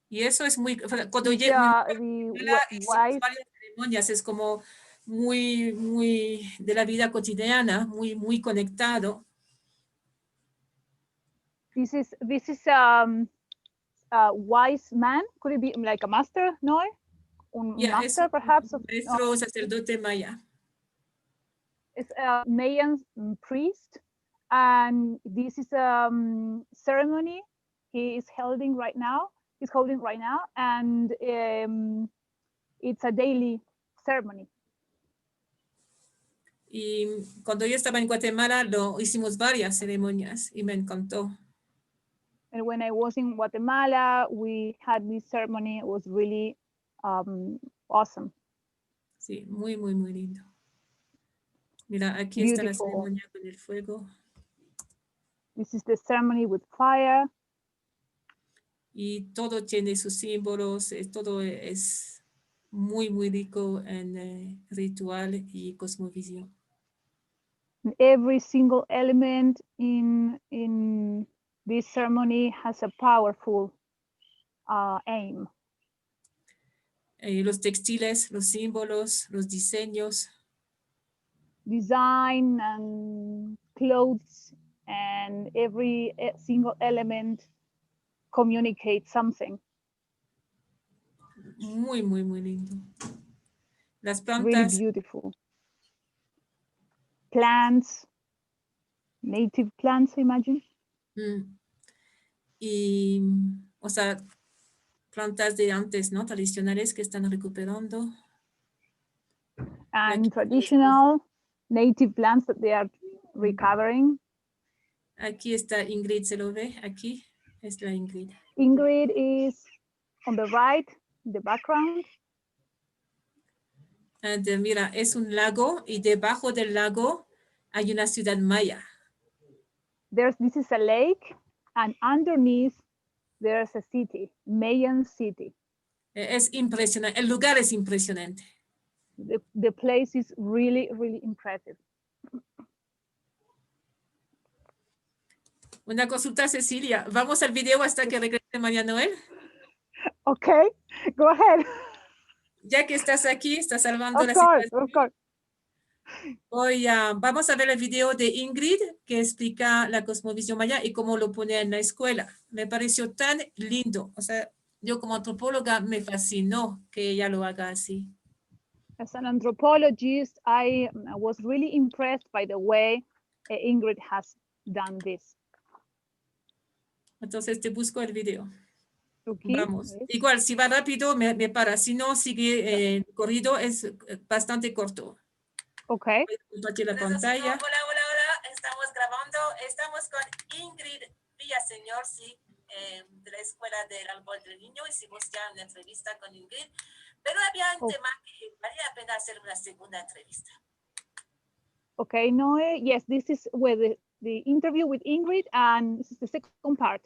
Y eso es muy... Cuando These llega wise varias ceremonias, es como muy de la vida cotidiana, muy conectado. This is a wise man. Could it be like a master? No, master perhaps. Maestro sacerdote maya. It's a Mayan priest, and this is a ceremony he is holding right now. And it's a daily ceremony. Y cuando yo estaba en Guatemala, hicimos varias ceremonias y me encantó. And when I was in Guatemala, we had this ceremony. It was really awesome. Sí, muy lindo. Mira, aquí está la ceremonia con el fuego. This is the ceremony with fire. Y todo tiene sus símbolos, todo es muy rico en ritual y cosmovisión. Every single element in this ceremony has a powerful aim. Los textiles, los símbolos, los diseños. Design and clothes and every single element communicates something. Muy lindo. Las plantas. Really beautiful. Plants, native plants, I imagine. Y, o sea, plantas de antes, ¿no? Tradicionales que están recuperando. And traditional native plants that they are recovering. Aquí está Ingrid, ¿se lo ve? Aquí es la Ingrid. Ingrid is on the right, the background. And, mira, es un lago y debajo del lago hay una ciudad maya. This is a lake, and underneath there's a city, Mayan city. Es impresionante, el lugar es impresionante. The place is really, really impressive. Una consulta, Cecilia. ¿Vamos al video hasta que regrese María Noel? Okay, go ahead. Ya que estás aquí, estás salvando Of la course, situación. of course. Hoy vamos a ver el video de Ingrid que explica la cosmovisión maya y cómo lo pone en la escuela. Me pareció tan lindo. O sea, yo como antropóloga me fascinó que ella lo haga así. As an anthropologist, I was really impressed by the way Ingrid has done this. Entonces te busco el video. Okay. Vamos. Igual, si va rápido, me para. Si no, sigue corrido, es bastante corto. Okay. Voy a compartir la pantalla. Hola, hola, hola. Estamos grabando. Estamos con Ingrid Villaseñor, sí, de la Escuela del Árbol del Niño. Hicimos ya una entrevista con Ingrid, pero había un tema que valía la pena hacer una segunda entrevista. Okay, Noe. Yes, this is where the interview with Ingrid, and this is the second part.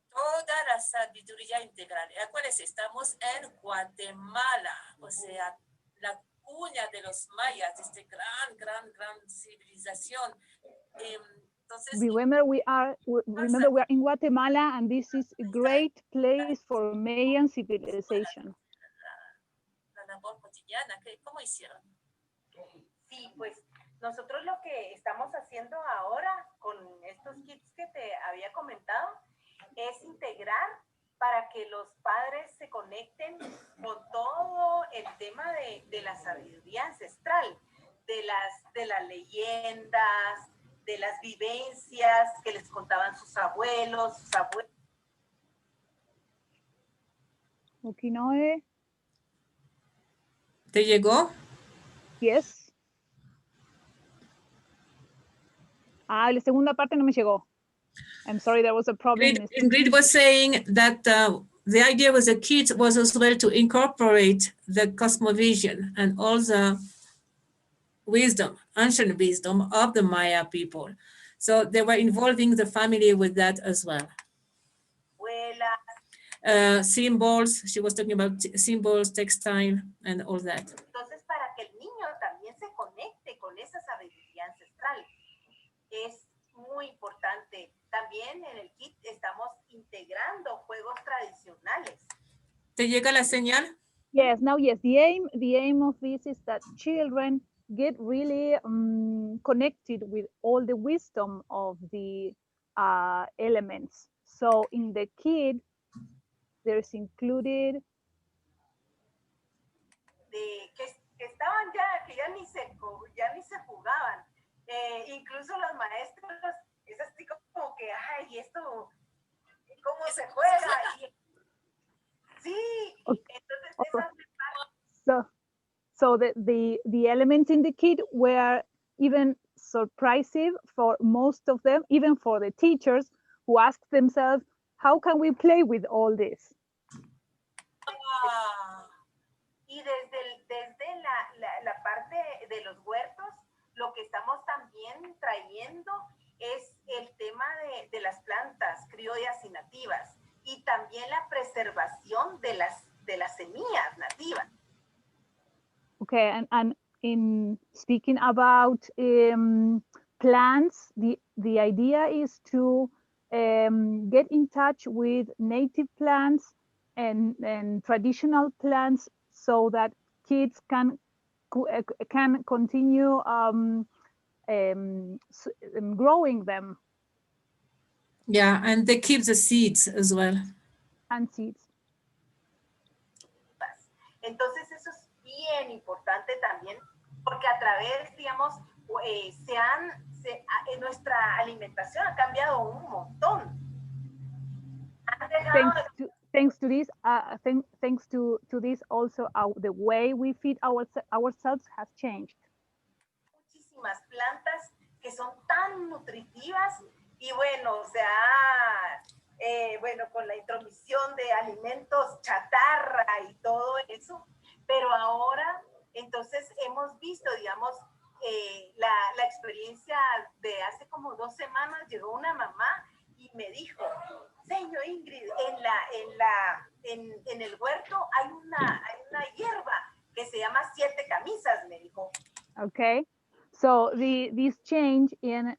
Toda la sabiduría integral. Acuérdense, estamos en Guatemala, o sea, la cuña de los mayas, gran civilización. Entonces, Remember, we are in Guatemala, and this is a great place for Mayan civilization. la labor cotidiana, ¿cómo hicieron? Sí, pues nosotros lo que estamos haciendo ahora con estos kits que te había comentado es integrar para que los padres se conecten con todo el tema de la sabiduría ancestral, de las leyendas, de las vivencias que les contaban sus abuelos, Okay, Noe. ¿Te llegó? Yes. La segunda parte no me llegó. I'm sorry, there was a problem. Ingrid was saying that the idea with the kids was as well to incorporate the cosmovision and all the wisdom, ancient wisdom of the Maya people. So they were involving the family with that as well. Symbols, she was talking about symbols, textile, and all that. Entonces, para que el niño también se conecte con esa sabiduría ancestral, es muy importante. También en el kit estamos integrando juegos tradicionales. ¿Te llega la señal? Yes, now yes, the aim of this is that children get really connected with all the wisdom of the elements. So in the kit, there's included que estaban ya, que ya ni se jugaban. Incluso los maestros, es así como que, ay, esto, ¿cómo se juega? Sí, entonces so the elements in the kit were even surprising for most of them, even for the teachers who asked themselves, how can we play with all this? Y desde la parte de los huertos, lo que estamos también trayendo es el tema de las plantas criollas y nativas y también la preservación de las semillas nativas. Okay, and in speaking about plants, the idea is to get in touch with native plants and traditional plants so that kids can continue growing them. Yeah, and they keep the seeds as well. And seeds. Entonces eso es bien importante también, porque a través, digamos, nuestra alimentación ha cambiado un montón. Thanks to this, thanks to this also, the way we feed ourselves has changed. Muchísimas plantas que son tan nutritivas y bueno, o sea, con la intromisión de alimentos chatarra y todo eso, pero ahora hemos visto, digamos, la experiencia de hace como 2 semanas, llegó una mamá y me dijo, señor Ingrid, en el huerto hay una hierba que se llama 7 camisas, me dijo. Okay, so this change in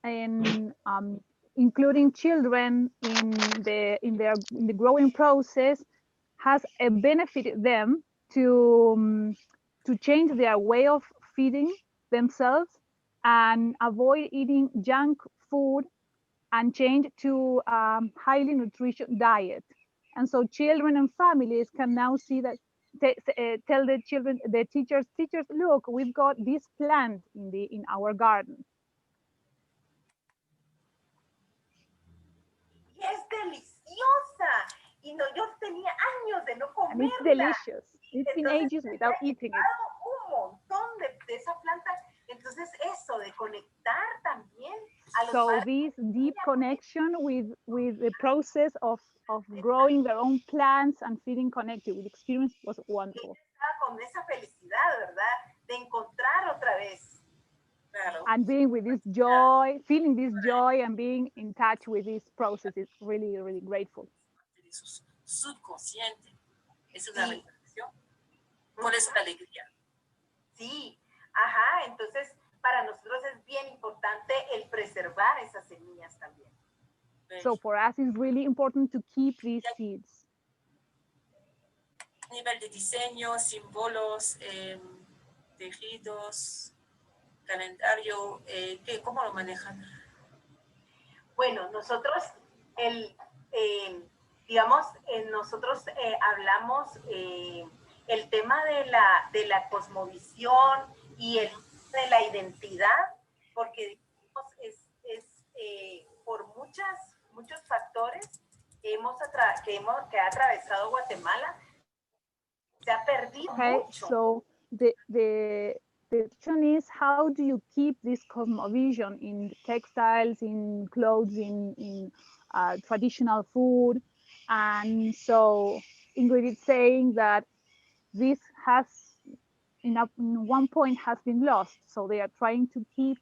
including children in the growing process has benefited them to change their way of feeding themselves and avoid eating junk food and change to highly nutritious diet. And so children and families can now see that, tell the children, the teachers, look, we've got this plant in our garden. Y es deliciosa. Y no, yo tenía años de no comerla. And it's delicious. It's been ages without eating it. Un montón de esa planta. Entonces eso de conectar también a los So padres. this deep connection with the process of growing their own plants and feeling connected with experience was wonderful. Con esa felicidad, ¿verdad? De encontrar otra vez. Claro. And being with this joy, feeling this joy and being in touch with this process is really, really grateful. Subconsciente. Es una reflexión. ¿Cuál es la alegría? Sí, ajá, entonces para nosotros es bien importante el preservar esas semillas también. So for us, it's really important to keep these seeds. Nivel de diseño, símbolos, tejidos, calendario, ¿cómo lo manejan? Bueno, nosotros, digamos, nosotros hablamos el tema de la cosmovisión y el de la identidad, porque digamos, por muchos factores que ha atravesado Guatemala, se ha perdido mucho. So the question is, how do you keep this cosmovision in textiles, in clothes, in traditional food? And so Ingrid is saying that this has, in one point, has been lost. So they are trying to keep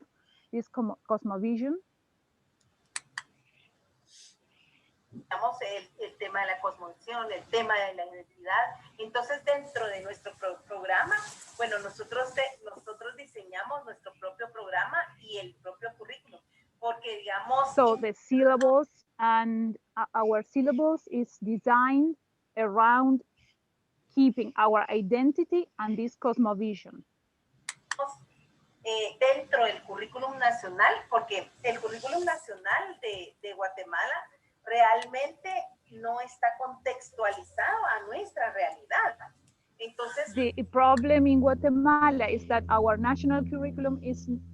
this cosmovision. Digamos, el tema de la cosmovisión, el tema de la identidad. Entonces, dentro de nuestro programa, bueno, nosotros diseñamos nuestro propio programa y el propio currículum, porque digamos... So the syllabus and our syllabus is designed around keeping our identity and this cosmovision. Dentro del currículum nacional, porque el currículum nacional de Guatemala realmente no está contextualizado a nuestra realidad. Entonces, the problem in Guatemala is that our national curriculum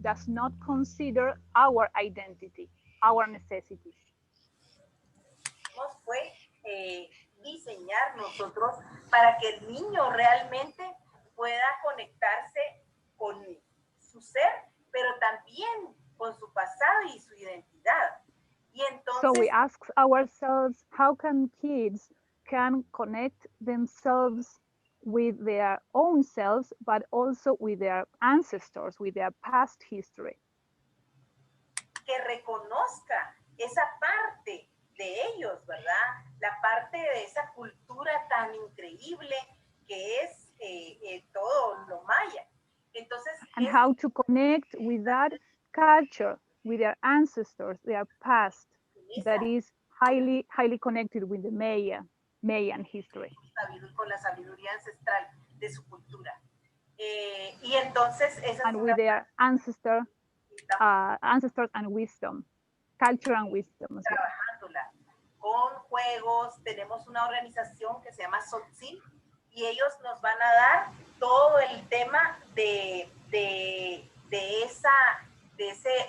does not consider our identity, our necessities. Fue diseñar nosotros para que el niño realmente pueda conectarse con su ser, pero también con su pasado y su identidad. Y entonces, so we ask ourselves, how can kids connect themselves with their own selves, but also with their ancestors, with their past history? Que reconozca esa parte de ellos, ¿verdad? La parte de esa cultura tan increíble que es todo lo maya. Entonces, and how to connect with that culture, with their ancestors, their past, that is highly connected with the Mayan history. Con la sabiduría ancestral de su cultura. Y entonces, esa and with their ancestors and wisdom, culture and wisdom. Trabajándola con juegos, tenemos una organización que se llama Sotzil y ellos nos van a dar todo el tema de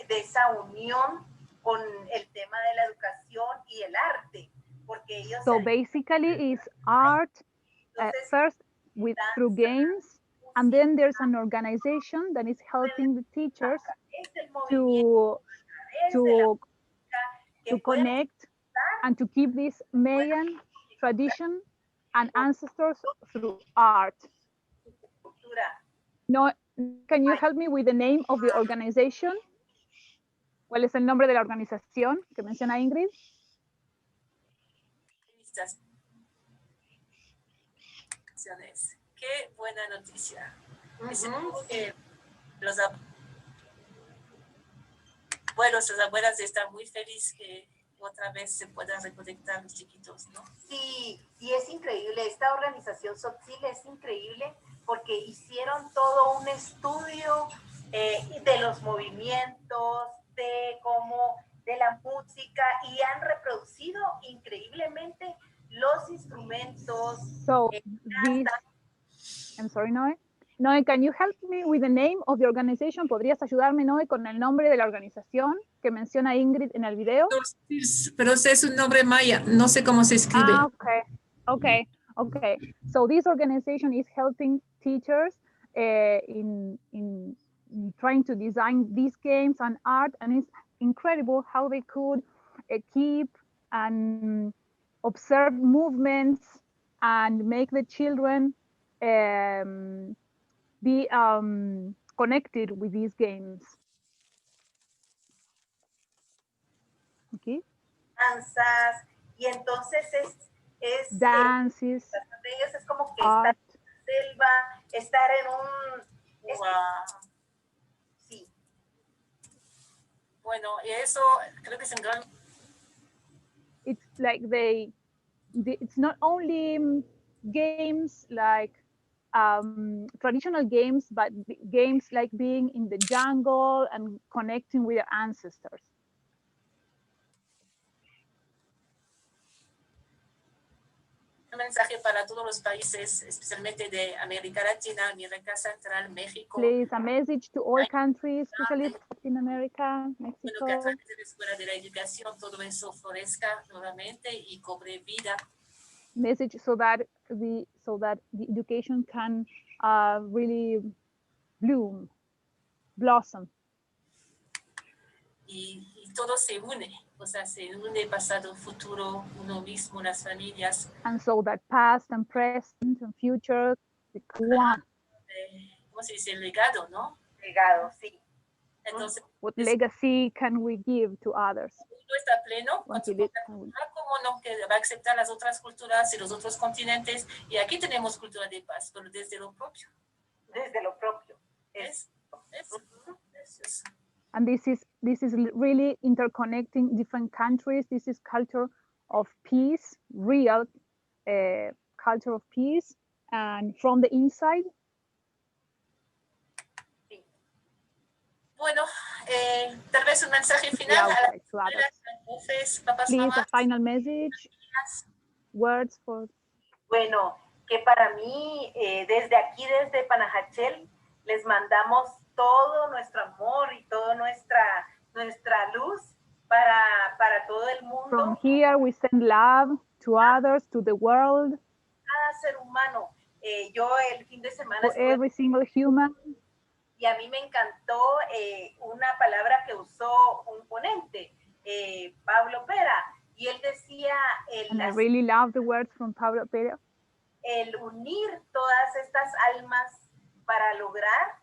esa unión con el tema de la educación y el arte, porque ellos... So basically it's art first through games, and then there's an organization that is helping the teachers to connect and to keep this Mayan tradition and ancestors through art. Can you help me with the name of the organization? ¿Cuál es el nombre de la organización que menciona Ingrid? Qué buena noticia. Seguro que los abuelos, las abuelas están muy felices que otra vez se puedan reconectar los chiquitos, ¿no? Sí, y es increíble. Esta organización SOTSIL es increíble porque hicieron todo un estudio de los movimientos, de la música y han reproducido increíblemente los instrumentos. So I'm sorry, Noé. Noé, can you help me with the name of the organization? ¿Podrías ayudarme, Noé, con el nombre de la organización que menciona Ingrid en el video? Pero ese es un nombre maya, no sé cómo se escribe. Okay. So this organization is helping teachers in trying to design these games and art, and it's incredible how they could keep and observe movements and make the children be connected with these games. Okay. Danzas, y entonces dances, de ellos es como que estar en la selva, estar en un... Sí. Bueno, y eso creo que es un gran... It's like it's not only games like traditional games, but games like being in the jungle and connecting with your ancestors. Un mensaje para todos los países, especialmente de América Latina, América Central, México. Please, a message to all countries, especially Latin America, Mexico. Bueno, que a través de la Escuela de la Educación todo eso florezca nuevamente y cobre vida. Message so that the education can really blossom. Y todo se une, o sea, se une pasado, futuro, uno mismo, las familias. And so that past and present and future become one. ¿Cómo se dice? Legado, ¿no? Legado, sí. Entonces, what legacy can we give to others? Uno está pleno con su cultura, como no, que va a aceptar las otras culturas y los otros continentes. Y aquí tenemos cultura de paz, pero desde lo propio. Desde lo propio. Es. And this is really interconnecting different countries. This is culture of peace, real culture of peace, and from the inside. Bueno, tal vez un mensaje final a las profes, papás, Please, mamás. a final message, words for... Bueno, que para mí, desde aquí, desde Panajachel, les mandamos todo nuestro amor y toda nuestra luz para todo el mundo. From here, we send love to others, to the world. Cada ser humano. Yo el fin de semana For every single human. Y a mí me encantó una palabra que usó un ponente, Pablo Pera, y él decía... And I really love the words from Pablo Pera. El unir todas estas almas para lograr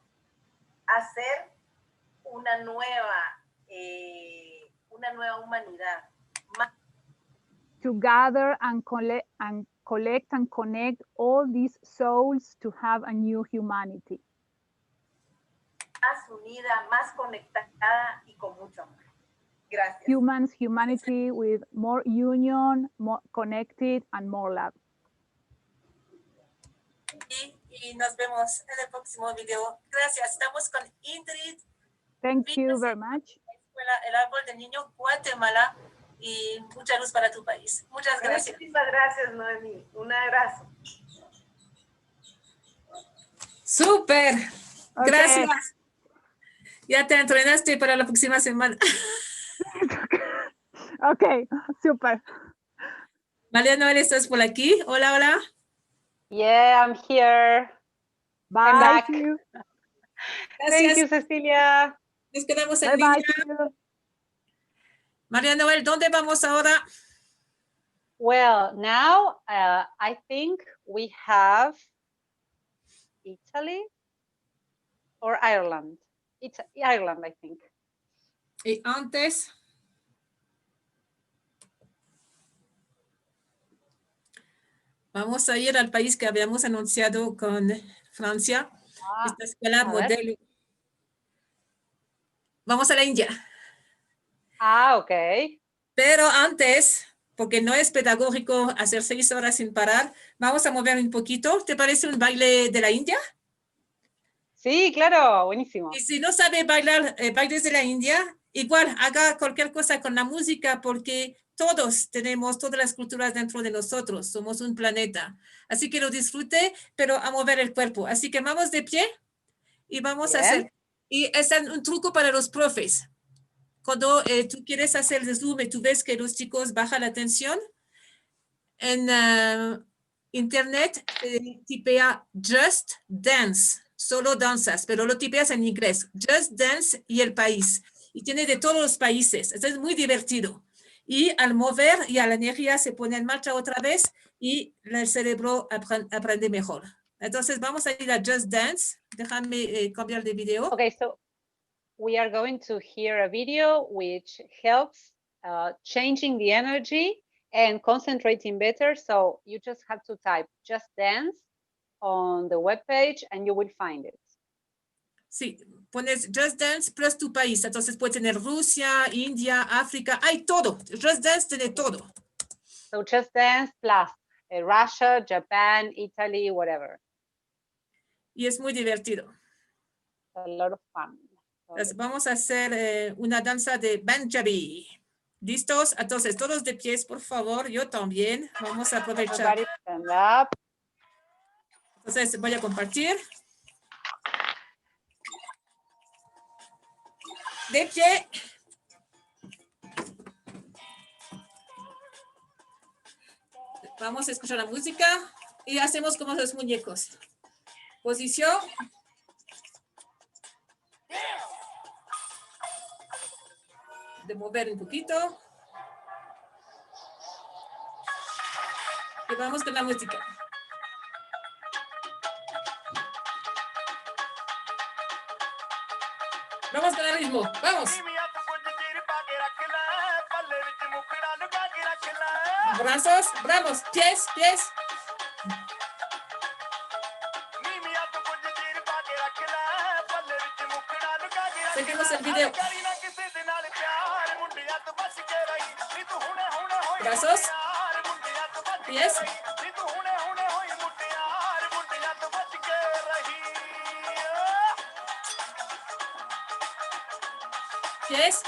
hacer una nueva humanidad. To gather and collect and connect all these souls to have a new humanity. Más unida, más conectada y con mucho amor. Gracias. Humanity with more union, more connected and more love. Y nos vemos en el próximo video. Gracias. Estamos con Ingrid. Thank you very much. Escuela El Árbol del Niño, Guatemala. Y mucha luz para tu país. Muchas gracias. Muchísimas gracias, Noemi. Un abrazo. Súper. Okay. Gracias. Ya te entrenaste para la próxima semana. Ok, super. María Noel, ¿estás por aquí? Hola, hola. Yeah, I'm here. Bye. I'm back. You. Thank you, Cecilia. Nos quedamos en Bye, línea. bye. María Noel, ¿dónde vamos ahora? Well, now I think we have Italy. or Ireland. It's Ireland, I think. Y antes, vamos a ir al país que habíamos anunciado con Francia. Esta escuela modelo. Vamos a la India. Ok. Pero antes, porque no es pedagógico hacer 6 horas sin parar, vamos a mover un poquito. ¿Te parece un baile de la India? Sí, claro, buenísimo. Y si no sabe bailar bailes de la India, igual haga cualquier cosa con la música, porque todos tenemos todas las culturas dentro de nosotros. Somos un planeta. Así que lo disfrute, pero a mover el cuerpo. Así que vamos de pie y vamos a hacer. Y es un truco para los profes. Cuando tú quieres hacer el zoom y tú ves que los chicos bajan la tensión, en internet tipea Just Dance, solo danzas, pero lo tipeas en inglés, Just Dance y el país. Y tiene de todos los países. Esto es muy divertido. Y al mover y a la energía se pone en marcha otra vez y el cerebro aprende mejor. Entonces vamos a ir a Just Dance. Déjame cambiar de video. Okay, so we are going to hear a video which helps changing the energy and concentrating better. So you just have to type Just Dance on the webpage and you will find it. Sí, pones Just Dance plus tu país. Entonces puede tener Rusia, India, África, hay todo. Just Dance tiene todo. So Just Dance plus Russia, Japan, Italy, whatever. Y es muy divertido. A lot of fun. Entonces, vamos a hacer una danza de Punjabi. ¿Listos? Entonces, todos de pies, por favor. Yo también. Vamos a aprovechar. Everybody stand up. Entonces, voy a compartir. De pie. Vamos a escuchar la música y hacemos como los muñecos. Posición. De mover un poquito. Y vamos con la música. Vamos con el ritmo. Vamos. Brazos, bravos, pies, pies. Seguimos el video. Brazos, pies. Pies.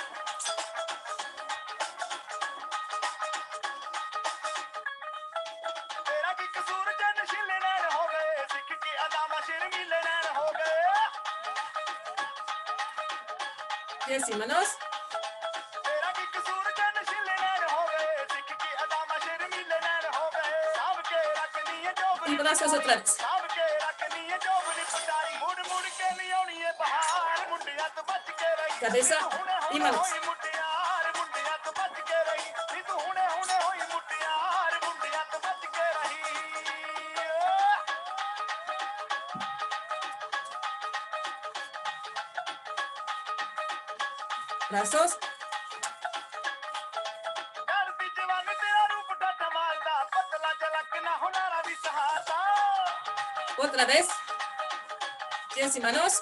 Pies y manos. Y brazos otra vez. Cabeza y manos. Brazos. Otra vez. Pies y manos.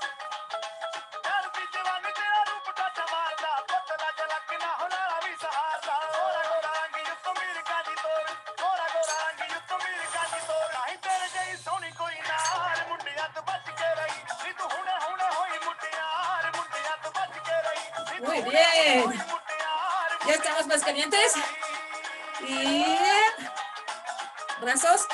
Muy bien. Ya estamos más calientes. Y brazos.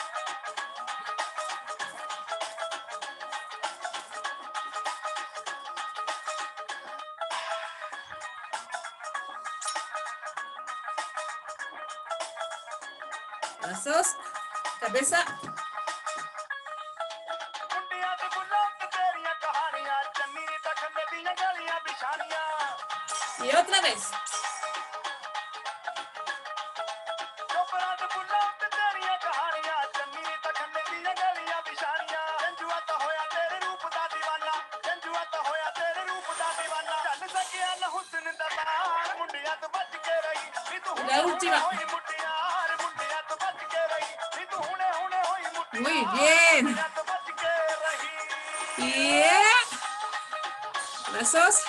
Brazos. Cabeza. Y otra vez. última. Muy bien. Brazos.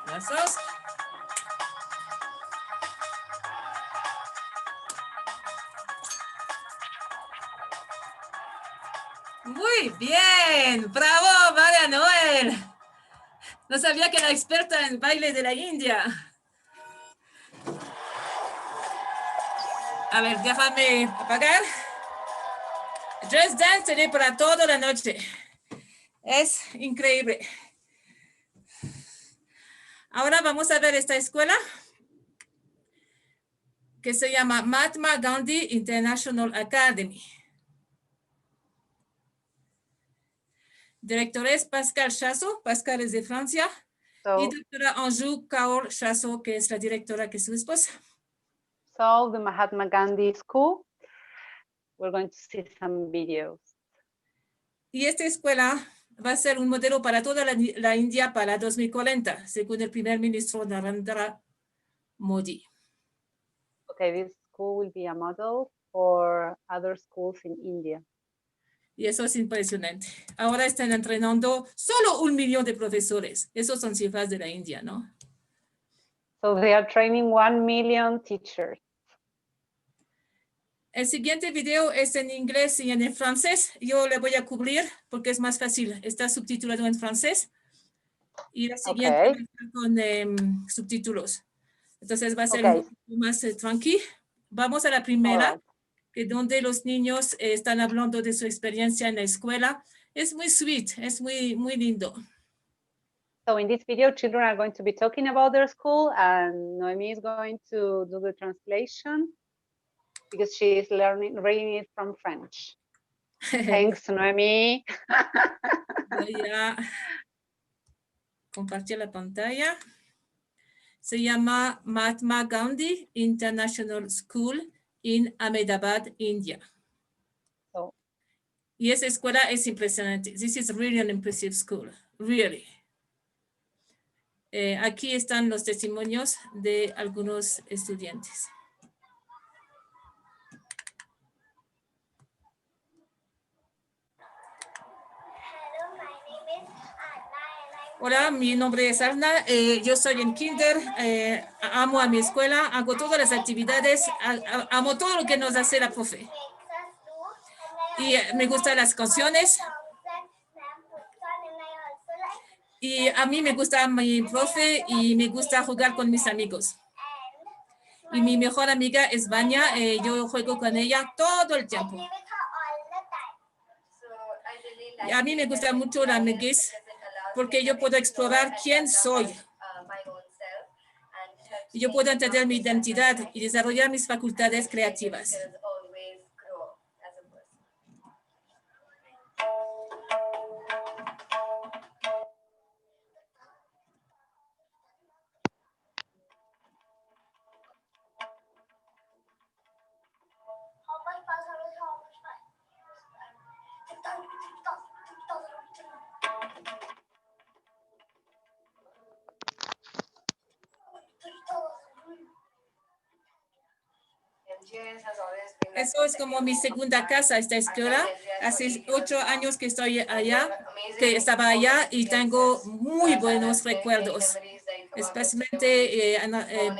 Brazos. Muy bien. Bravo, María Noel. No sabía que era experta en baile de la India. A ver, déjame apagar. Dress Dance seré para toda la noche. Es increíble. Ahora vamos a ver esta escuela que se llama Mahatma Gandhi International Academy. Director es Pascal Chassot. Pascal es de Francia. Y doctora Anjou Kaur Chassot, que es la directora, que es su esposa. So the Mahatma Gandhi School, we're going to see some videos. Y esta escuela va a ser un modelo para toda la India para 2040, según el primer ministro Narendra Modi. Okay, this school will be a model for other schools in India. Y eso es impresionante. Ahora están entrenando solo 1 millón de profesores. Esos son cifras de la India, ¿no? So they are training 1 million teachers. El siguiente video es en inglés y en francés. Yo le voy a cubrir porque es más fácil. Está subtitulado en francés. Y la siguiente va a estar con subtítulos. Entonces va a ser un poco más tranquilo. Vamos a la primera, que donde los niños están hablando de su experiencia en la escuela. Es muy sweet, es muy lindo. So in this video, children are going to be talking about their school, and Noemi is going to do the translation because she is reading it from French. Thanks, Noemi. Voy a compartir la pantalla. Se llama Mahatma Gandhi International School in Ahmedabad, India. Y esa escuela es impresionante. This is really an impressive school, really. Aquí están los testimonios de algunos estudiantes. Hola, mi nombre es Arna, yo soy en kinder, amo a mi escuela, hago todas las actividades, amo todo lo que nos hace la profe. Y me gustan las canciones. Y a mí me gusta mi profe y me gusta jugar con mis amigos. Y mi mejor amiga es Vania, yo juego con ella todo el tiempo. Y a mí me gusta mucho la amiguez porque yo puedo explorar quién soy. Y yo puedo entender mi identidad y desarrollar mis facultades creativas. Eso es como mi segunda casa, esta escuela. Hace 8 años que estoy allá, que estaba allá y tengo muy buenos recuerdos, especialmente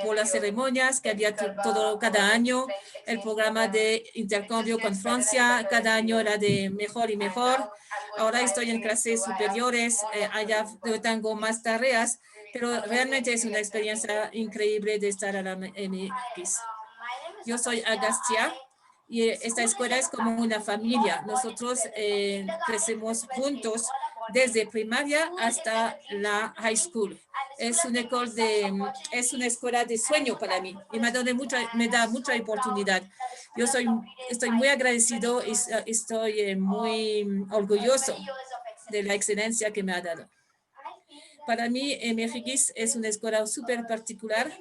por las ceremonias que había cada año, el programa de intercambio con Francia, cada año era de mejor y mejor. Ahora estoy en clases superiores, allá tengo más tareas, pero realmente es una experiencia increíble de estar a la MX. Yo soy Agastya y esta escuela es como una familia. Nosotros crecemos juntos desde primaria hasta la high school. Es una escuela de sueño para mí y me da mucha oportunidad. Yo estoy muy agradecido y estoy muy orgulloso de la excelencia que me ha dado. Para mí, MX es una escuela súper particular.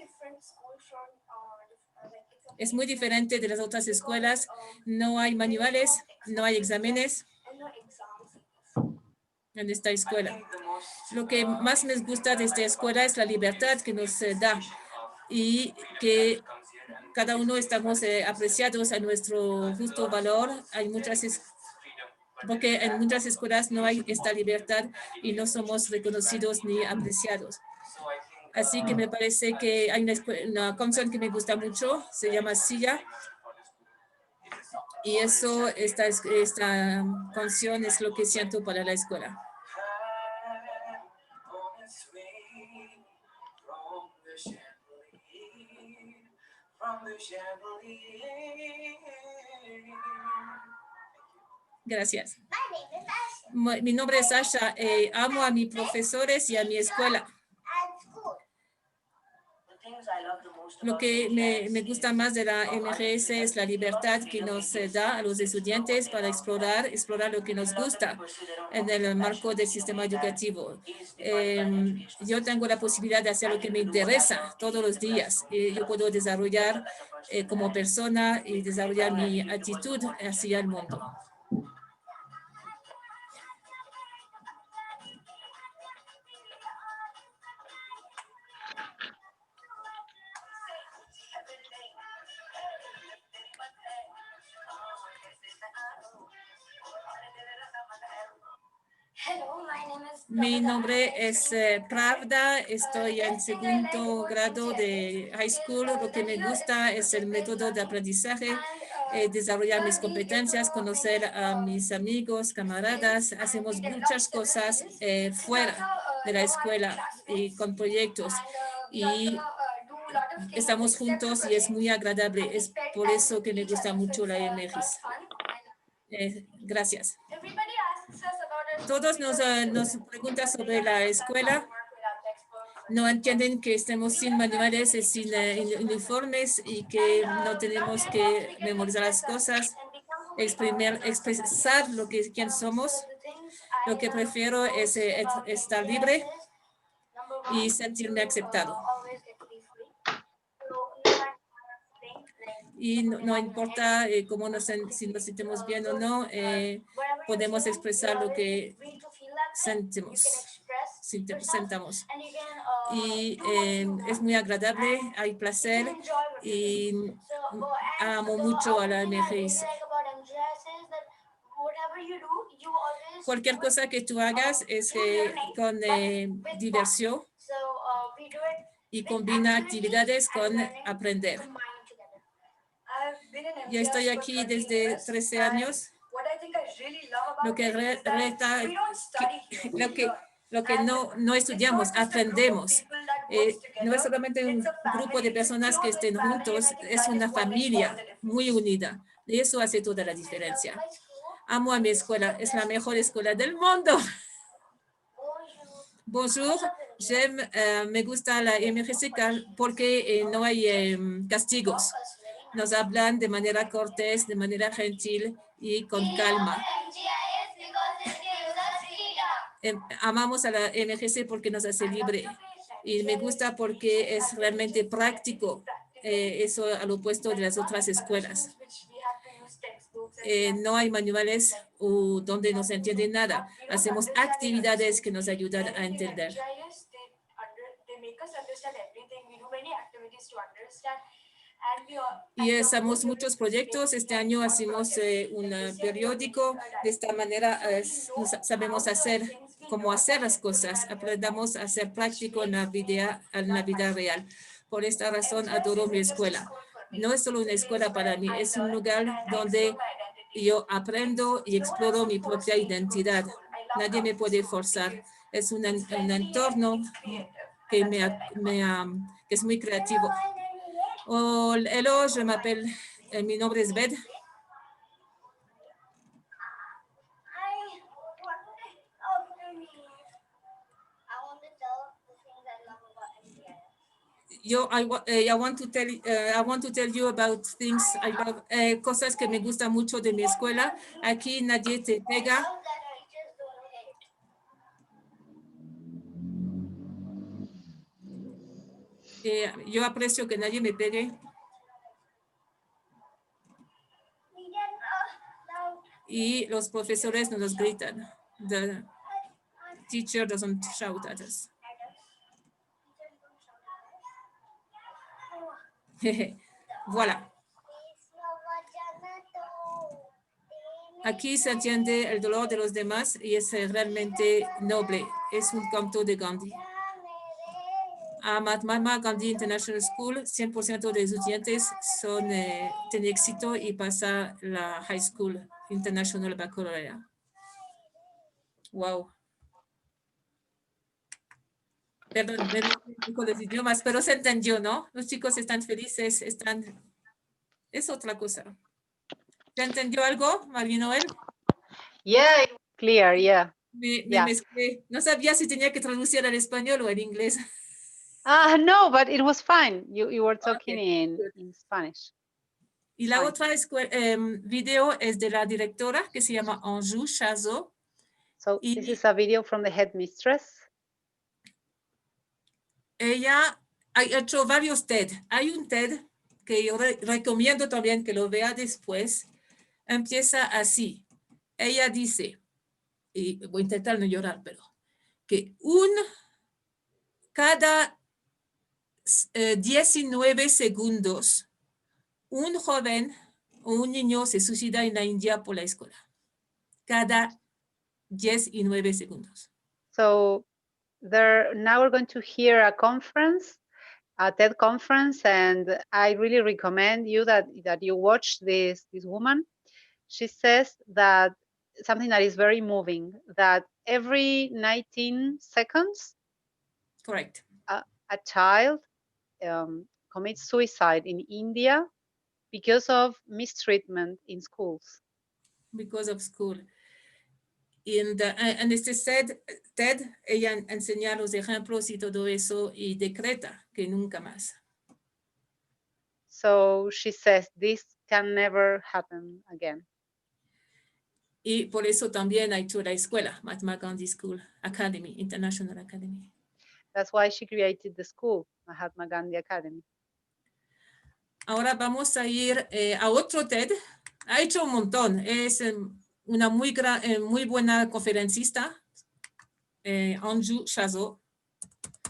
Es muy diferente de las otras escuelas. No hay manuales, no hay exámenes. en esta escuela. Lo que más me gusta de esta escuela es la libertad que nos da y que cada uno estamos apreciados a nuestro justo valor. Hay porque en muchas escuelas no hay esta libertad y no somos reconocidos ni apreciados. Así que me parece que hay una canción que me gusta mucho, se llama Silla. Y eso, esta canción es lo que siento para la escuela. Gracias. Mi nombre es Sasha. Amo a mis profesores y a mi escuela. Lo que me gusta más de la MGS es la libertad que nos da a los estudiantes para explorar lo que nos gusta en el marco del sistema educativo. Yo tengo la posibilidad de hacer lo que me interesa todos los días. Yo puedo desarrollar como persona y desarrollar mi actitud hacia el mundo. Mi nombre es Pravda, estoy en segundo grado de high school. Lo que me gusta es el método de aprendizaje, desarrollar mis competencias, conocer a mis amigos, camaradas. Hacemos muchas cosas fuera de la escuela y con proyectos. Y estamos juntos y es muy agradable. Es por eso que me gusta mucho la MGS. Gracias. Todos nos preguntan sobre la escuela. No entienden que estemos sin manuales, sin uniformes y que no tenemos que memorizar las cosas, expresar quién somos. Lo que prefiero es estar libre y sentirme aceptado. Y no importa si nos sentimos bien o no, podemos expresar lo que sentamos. Y es muy agradable, hay placer y amo mucho a la MGS. Cualquier cosa que tú hagas es con diversión y combina actividades con aprender. Yo estoy aquí desde 13 años. Lo que no estudiamos, aprendemos. No es solamente un grupo de personas que estén juntos, es una familia muy unida. Y eso hace toda la diferencia. Amo a mi escuela, es la mejor escuela del mundo. Bonjour, me gusta la MGC porque no hay castigos. Nos hablan de manera cortés, de manera gentil y con calma. Amamos a la MGC porque nos hace libre y me gusta porque es realmente práctico. Eso al opuesto de las otras escuelas. No hay manuales donde no se entiende nada. Hacemos actividades que nos ayudan a entender. Y hacemos muchos proyectos. Este año hacemos un periódico. De esta manera sabemos cómo hacer las cosas. Aprendamos a ser práctico en la vida real. Por esta razón adoro mi escuela. No es solo una escuela para mí, es un lugar donde yo aprendo y exploro mi propia identidad. Nadie me puede forzar. Es un entorno que que es muy creativo. Hello, mi nombre es Beth. I want to tell you about things I love, cosas que me gustan mucho de mi escuela. Aquí nadie te pega. Yo aprecio que nadie me pegue. y los profesores no nos gritan. The teacher doesn't shout at us. Voilà. Aquí se entiende el dolor de los demás y es realmente noble. Es un canto de Gandhi. A Mahatma Gandhi International School, 100% de estudiantes tienen éxito y pasan la High School International Baccalaureate. Wow. Perdón, me un poco los idiomas, pero se entendió, ¿no? Los chicos están felices, es otra cosa. ¿Se entendió algo, María Noel? Yeah, clear, yeah. Me Yeah. mezclé. No sabía si tenía que traducir al español o al inglés. No, but it was fine. You were talking in Spanish. Y la otra video es de la directora que se llama Anjou Chazot. So this is a video from the headmistress. Ella ha hecho varios TED. Hay un TED que yo recomiendo también que lo vea después. Empieza así. Ella dice, y voy a intentar no llorar, pero que cada 19 segundos, un joven o un niño se suicida en la India por la escuela. Cada 19 segundos. So now we're going to hear a conference, a TED conference, and I really recommend you that you watch this woman. She says that something that is very moving, that every 19 seconds, correct, a child commits suicide in India because of mistreatment in schools. Because of school. En este TED, ella enseña los ejemplos y todo eso y decreta que nunca más. So she says this can never happen again. Y por eso también ha hecho la escuela, Mahatma Gandhi School Academy, International Academy. That's why she created the school, Mahatma Gandhi Academy. Ahora vamos a ir a otro TED. Ha hecho un montón. Es una muy buena conferencista, Anjou Chazot.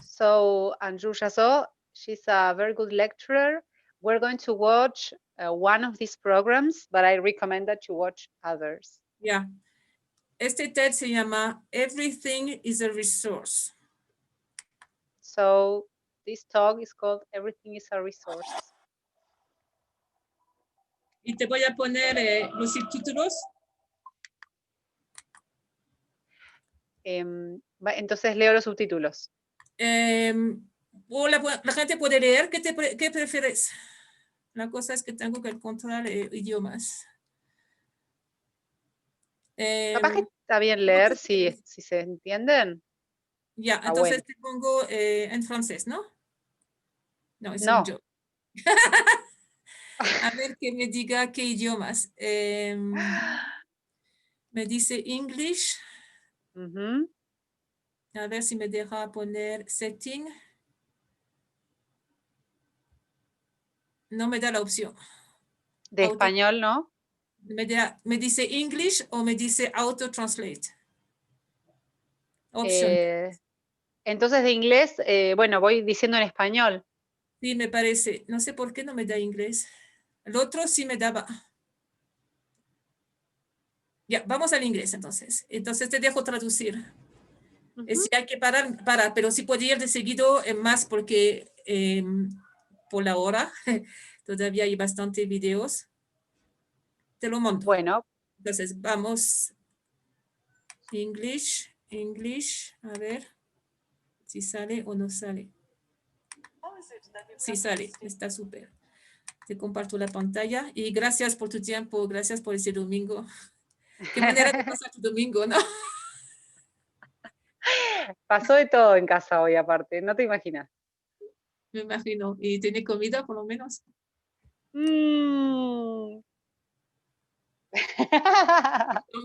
So Anjou Chazot, she's a very good lecturer. We're going to watch one of these programs, but I recommend that you watch others. Yeah. Este TED se llama Everything is a Resource. So this talk is called Everything is a Resource. Y te voy a poner los subtítulos. Entonces leo los subtítulos. La gente puede leer. ¿Qué prefieres? La cosa es que tengo que encontrar idiomas. Capaz que está bien leer si se entienden. Ya, entonces te pongo en francés, ¿no? No, es un yo. A ver que me diga qué idiomas. Me dice English. A ver si me deja poner setting. No me da la opción. De español, ¿no? Me dice English o me dice auto translate. Option. Entonces de inglés, bueno, voy diciendo en español. Sí, me parece. No sé por qué no me da inglés. El otro sí me daba. Ya, vamos al inglés entonces. Entonces te dejo traducir. Si hay que parar, pero sí puede ir de seguido más porque por la hora todavía hay bastante videos. Te lo monto. Bueno. Entonces vamos. English. A ver si sale o no sale. Sí sale, está súper. Te comparto la pantalla y gracias por tu tiempo, gracias por ese domingo. Qué manera de pasar tu domingo, ¿no? Pasó de todo en casa hoy aparte, no te imaginas. Me imagino. ¿Y tiene comida por lo menos? Un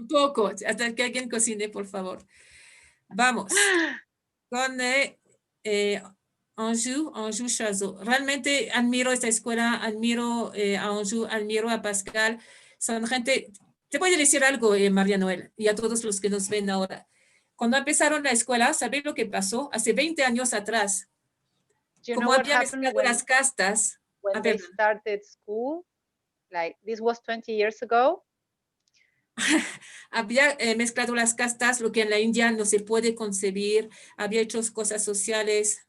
poco, hasta que alguien cocine, por favor. Vamos. Con Anjou Chazot. Realmente admiro esta escuela, admiro a Anjou, admiro a Pascal. Son gente Te voy a decir algo, María Noel, y a todos los que nos ven ahora. Cuando empezaron la escuela, ¿sabéis lo que pasó? Hace 20 años atrás, Do you know como what había happened mezclado las castas, when they started school? Like, this was 20 years ago. había mezclado las castas, lo que en la India no se puede concebir, había hecho cosas sociales.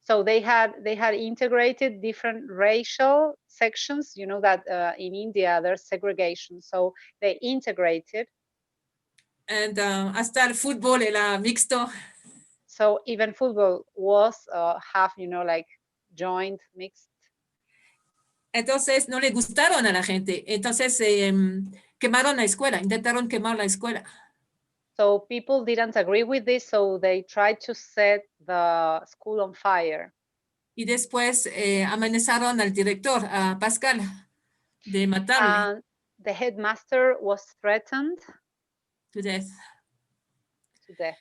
So they had integrated different racial sections. You know that in India there's segregation, so they integrated. And hasta el fútbol era mixto. So even football was half, you know, like joined, mixed. Entonces no le gustaron a la gente. Entonces quemaron la escuela, intentaron quemar la escuela. So people didn't agree with this, so they tried to set the school on fire. Y después amenazaron al director, a Pascal, de matarle. And the headmaster was threatened to death. To death.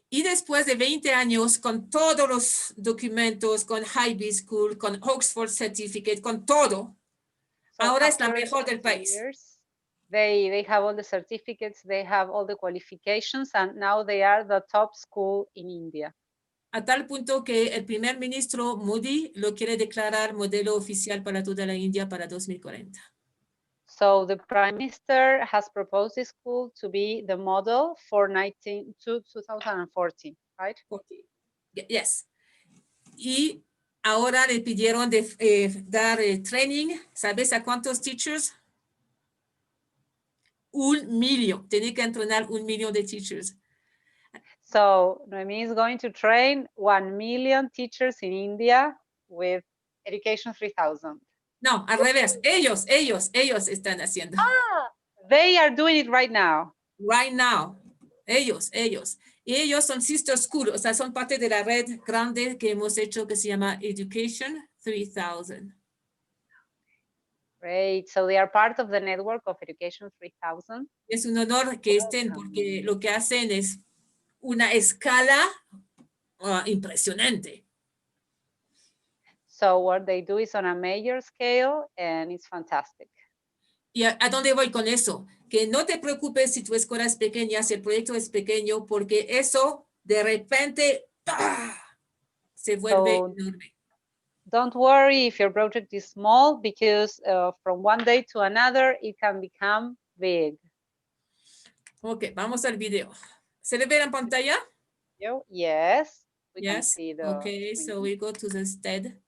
Y después de 20 años, con todos los documentos, con High School, con Oxford Certificate, con todo, So ahora es la after mejor del 20 país. years, they have all the certificates, they have all the qualifications, and now they are the top school in India. A tal punto que el primer ministro Modi lo quiere declarar modelo oficial para toda la India para 2040. So the Prime Minister has proposed this school to be the model for 2014, right? Yes. Y ahora le pidieron de dar training, ¿sabes a cuántos teachers? 1 millón. Tiene que entrenar 1 millón de teachers. So Noemi is going to train 1 million teachers in India with Education 3000. No, al revés. Ellos están haciendo. Ah, they are doing it right now. Right now. Ellos. Y ellos son sister school, o sea, son parte de la red grande que hemos hecho que se llama Education 3000. Great. So they are part of the network of Education 3000. Es un honor que estén porque lo que hacen es una escala impresionante. So what they do is on a major scale and it's fantastic. ¿Y a dónde voy con eso? Que no te preocupes si tu escuela es pequeña, si el proyecto es pequeño, porque eso de repente se vuelve enorme. Don't worry if your project is small, because from one day to another, it can become big. Ok, vamos al video. ¿Se le ve en pantalla? Yes. We can Yes. see the Okay, screen. so we go to the stead.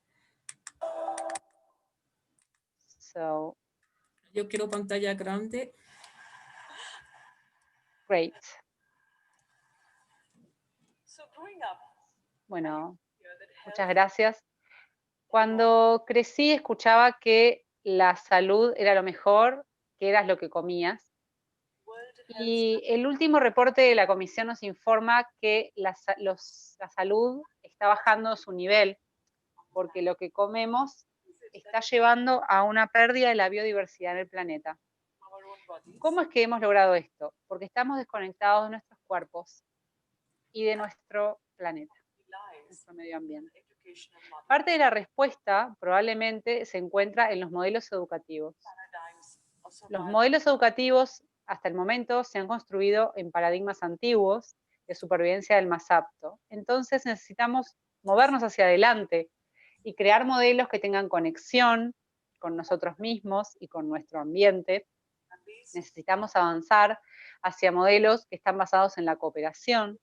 So. Yo quiero pantalla grande. Great. So growing up, bueno, muchas gracias. Cuando crecí escuchaba que la salud era lo mejor, que eras lo que comías. Y el último reporte de la comisión nos informa que la salud está bajando su nivel, porque lo que comemos está llevando a una pérdida de la biodiversidad en el planeta. ¿Cómo es que hemos logrado esto? Porque estamos desconectados de nuestros cuerpos y de nuestro planeta, nuestro medio ambiente. Parte de la respuesta probablemente se encuentra en los modelos educativos. Los modelos educativos hasta el momento se han construido en paradigmas antiguos de supervivencia del más apto. Entonces necesitamos movernos hacia adelante y crear modelos que tengan conexión con nosotros mismos y con nuestro ambiente. Necesitamos avanzar hacia modelos que están basados en la cooperación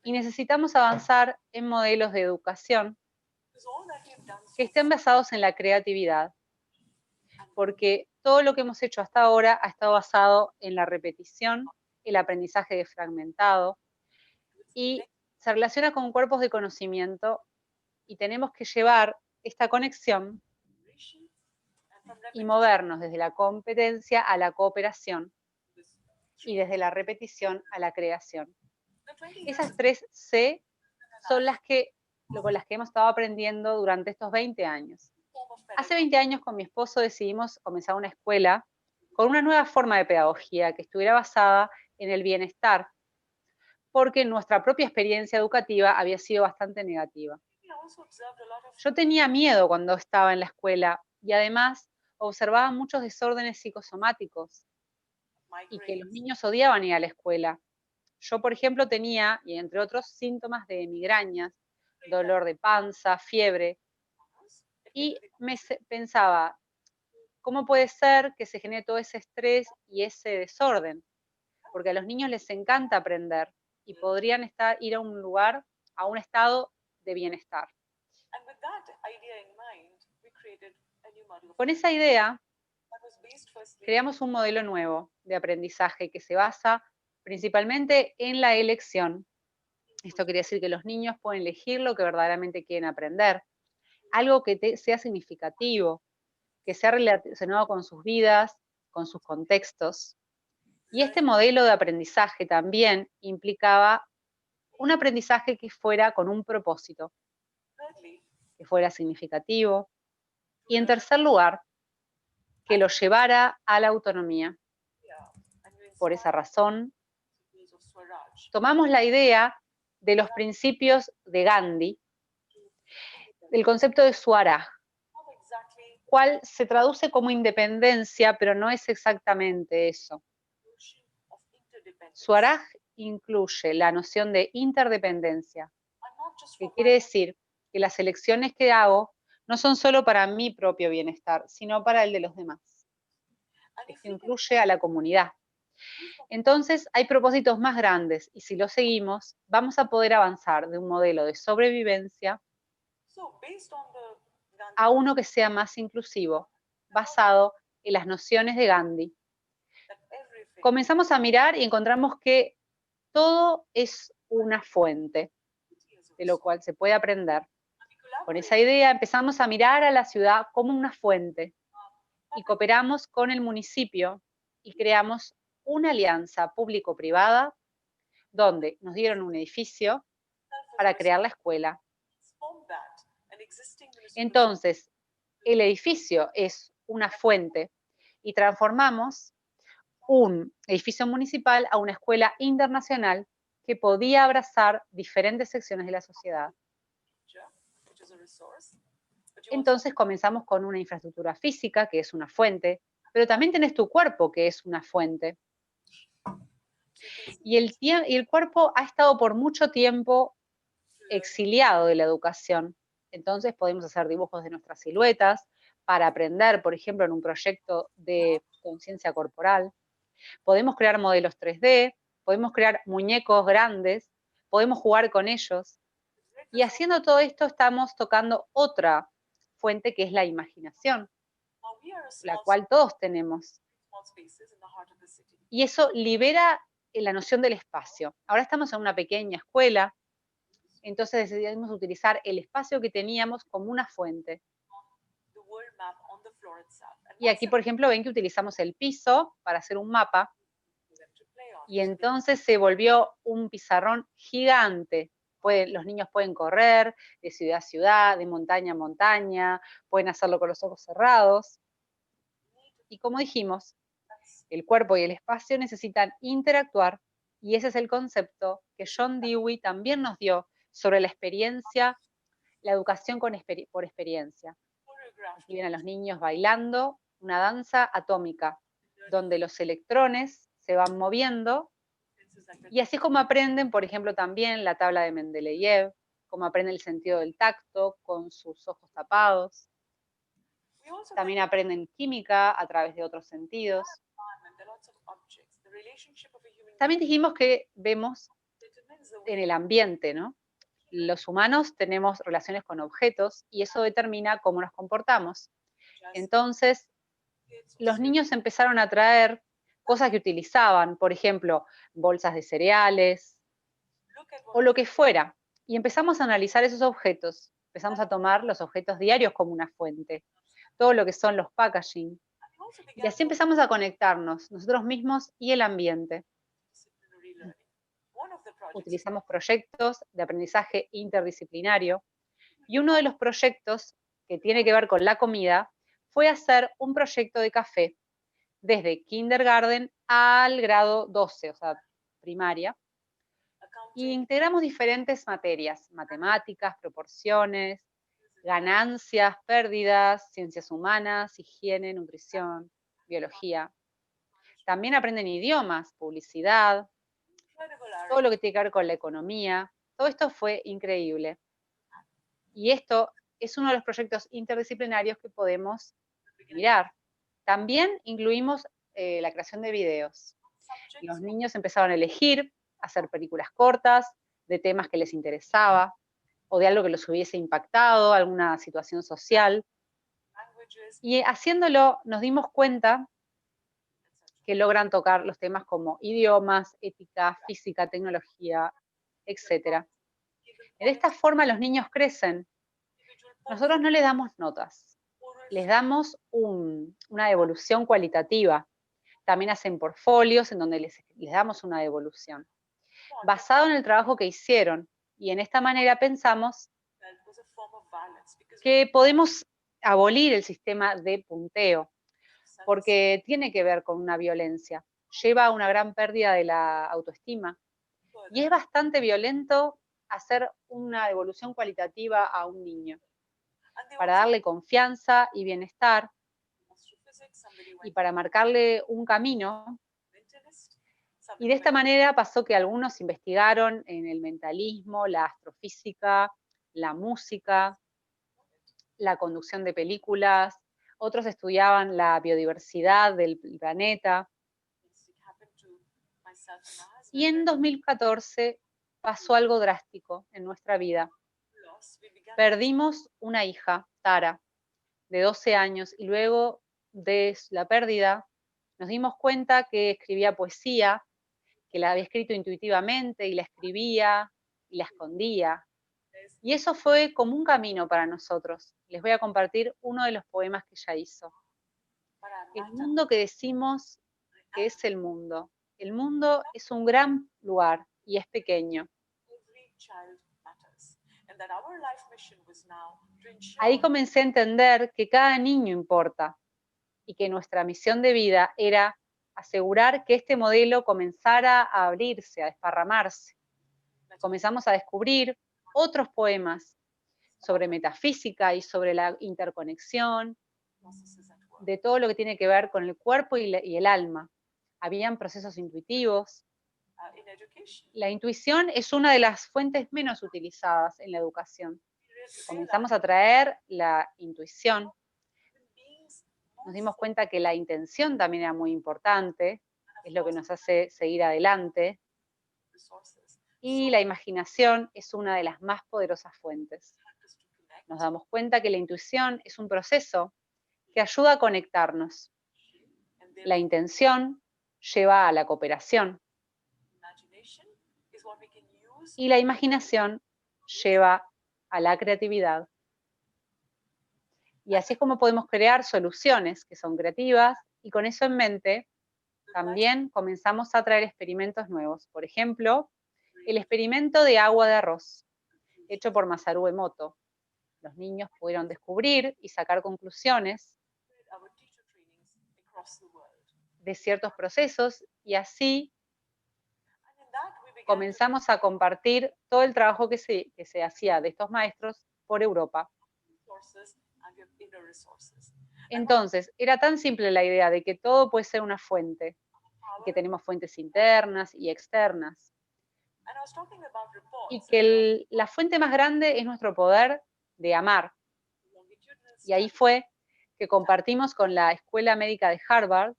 y necesitamos avanzar en modelos de educación que estén basados en la creatividad, porque todo lo que hemos hecho hasta ahora ha estado basado en la repetición, el aprendizaje desfragmentado, y se relaciona con cuerpos de conocimiento, y tenemos que llevar esta conexión y movernos desde la competencia a la cooperación y desde la repetición a la creación. Esas 3 C son con las que hemos estado aprendiendo durante estos 20 años. Hace 20 años con mi esposo decidimos comenzar una escuela con una nueva forma de pedagogía que estuviera basada en el bienestar, porque nuestra propia experiencia educativa había sido bastante negativa. Yo tenía miedo cuando estaba en la escuela y además observaba muchos desórdenes psicosomáticos y que los niños odiaban ir a la escuela. Yo, por ejemplo, tenía, y entre otros, síntomas de migrañas, dolor de panza, fiebre, y pensaba, ¿cómo puede ser que se genere todo ese estrés y ese desorden? Porque a los niños les encanta aprender y podrían ir a un lugar, a un estado de bienestar. Con esa idea, creamos un modelo nuevo de aprendizaje que se basa principalmente en la elección. Esto quiere decir que los niños pueden elegir lo que verdaderamente quieren aprender, algo que sea significativo, que sea relacionado con sus vidas, con sus contextos. Y este modelo de aprendizaje también implicaba un aprendizaje que fuera con un propósito, que fuera significativo. Y en tercer lugar, que lo llevara a la autonomía. Por esa razón, tomamos la idea de los principios de Gandhi, del concepto de Swaraj, cual se traduce como independencia, pero no es exactamente eso. Swaraj incluye la noción de interdependencia, que quiere decir que las elecciones que hago no son solo para mi propio bienestar, sino para el de los demás. Esto incluye a la comunidad. Entonces, hay propósitos más grandes y si los seguimos, vamos a poder avanzar de un modelo de sobrevivencia a uno que sea más inclusivo, basado en las nociones de Gandhi. Comenzamos a mirar y encontramos que todo es una fuente, de lo cual se puede aprender. Con esa idea empezamos a mirar a la ciudad como una fuente y cooperamos con el municipio y creamos una alianza público-privada donde nos dieron un edificio para crear la escuela. Entonces, el edificio es una fuente y transformamos un edificio municipal a una escuela internacional que podía abrazar diferentes secciones de la sociedad. Entonces comenzamos con una infraestructura física, que es una fuente, pero también tenés tu cuerpo, que es una fuente. Y el cuerpo ha estado por mucho tiempo exiliado de la educación. Entonces podemos hacer dibujos de nuestras siluetas para aprender, por ejemplo, en un proyecto de conciencia corporal. Podemos crear modelos 3D, podemos crear muñecos grandes, podemos jugar con ellos. Y haciendo todo esto estamos tocando otra fuente que es la imaginación, la cual todos tenemos. Y eso libera la noción del espacio. Ahora estamos en una pequeña escuela, entonces decidimos utilizar el espacio que teníamos como una fuente. Y aquí, por ejemplo, ven que utilizamos el piso para hacer un mapa. Y entonces se volvió un pizarrón gigante. Los niños pueden correr de ciudad a ciudad, de montaña a montaña, pueden hacerlo con los ojos cerrados. Y como dijimos, el cuerpo y el espacio necesitan interactuar y ese es el concepto que John Dewey también nos dio sobre la experiencia, la educación por experiencia. Aquí ven a los niños bailando una danza atómica, donde los electrones se van moviendo y así es como aprenden, por ejemplo, también la tabla de Mendeleev, como aprenden el sentido del tacto con sus ojos tapados. También aprenden química a través de otros sentidos. También dijimos que vemos en el ambiente, ¿no? Los humanos tenemos relaciones con objetos y eso determina cómo nos comportamos. Entonces, los niños empezaron a traer cosas que utilizaban, por ejemplo, bolsas de cereales o lo que fuera. Y empezamos a analizar esos objetos. Empezamos a tomar los objetos diarios como una fuente. Todo lo que son los packaging. Y así empezamos a conectarnos nosotros mismos y el ambiente. Utilizamos proyectos de aprendizaje interdisciplinario y uno de los proyectos que tiene que ver con la comida fue hacer un proyecto de café desde kindergarten al grado 12, o sea, primaria, y integramos diferentes materias, matemáticas, proporciones, ganancias, pérdidas, ciencias humanas, higiene, nutrición, biología. También aprenden idiomas, publicidad, todo lo que tiene que ver con la economía. Todo esto fue increíble. Y esto es uno de los proyectos interdisciplinarios que podemos mirar. También incluimos la creación de videos. Los niños empezaron a elegir, hacer películas cortas de temas que les interesaba o de algo que los hubiese impactado, alguna situación social. Y haciéndolo nos dimos cuenta que logran tocar los temas como idiomas, ética, física, tecnología, etc. De esta forma los niños crecen. Nosotros no les damos notas, les damos una devolución cualitativa. También hacen portfolios en donde les damos una devolución, basado en el trabajo que hicieron. Y en esta manera pensamos que podemos abolir el sistema de punteo, porque tiene que ver con una violencia, lleva a una gran pérdida de la autoestima. Y es bastante violento hacer una devolución cualitativa a un niño, para darle confianza y bienestar, y para marcarle un camino. Y de esta manera pasó que algunos investigaron en el mentalismo, la astrofísica, la música, la conducción de películas, otros estudiaban la biodiversidad del planeta. Y en 2014 pasó algo drástico en nuestra vida. Perdimos una hija, Tara, de 12 años, y luego de la pérdida nos dimos cuenta que escribía poesía, que la había escrito intuitivamente y la escribía y la escondía. Y eso fue como un camino para nosotros. Les voy a compartir uno de los poemas que ella hizo. El mundo que decimos que es el mundo. El mundo es un gran lugar y es pequeño. Ahí comencé a entender que cada niño importa y que nuestra misión de vida era asegurar que este modelo comenzara a abrirse, a desparramarse. Comenzamos a descubrir otros poemas sobre metafísica y sobre la interconexión, de todo lo que tiene que ver con el cuerpo y el alma. Habían procesos intuitivos. La intuición es una de las fuentes menos utilizadas en la educación. Comenzamos a traer la intuición. Nos dimos cuenta que la intención también era muy importante, es lo que nos hace seguir adelante. Y la imaginación es una de las más poderosas fuentes. Nos damos cuenta que la intuición es un proceso que ayuda a conectarnos. La intención lleva a la cooperación. Y la imaginación lleva a la creatividad. Y así es como podemos crear soluciones que son creativas, y con eso en mente también comenzamos a traer experimentos nuevos. Por ejemplo, el experimento de agua de arroz, hecho por Masaru Emoto. Los niños pudieron descubrir y sacar conclusiones de ciertos procesos, y así comenzamos a compartir todo el trabajo que se hacía de estos maestros por Europa. Entonces, era tan simple la idea de que todo puede ser una fuente, y que tenemos fuentes internas y externas, y que la fuente más grande es nuestro poder de amar. Y ahí fue que compartimos con la Escuela Médica de Harvard,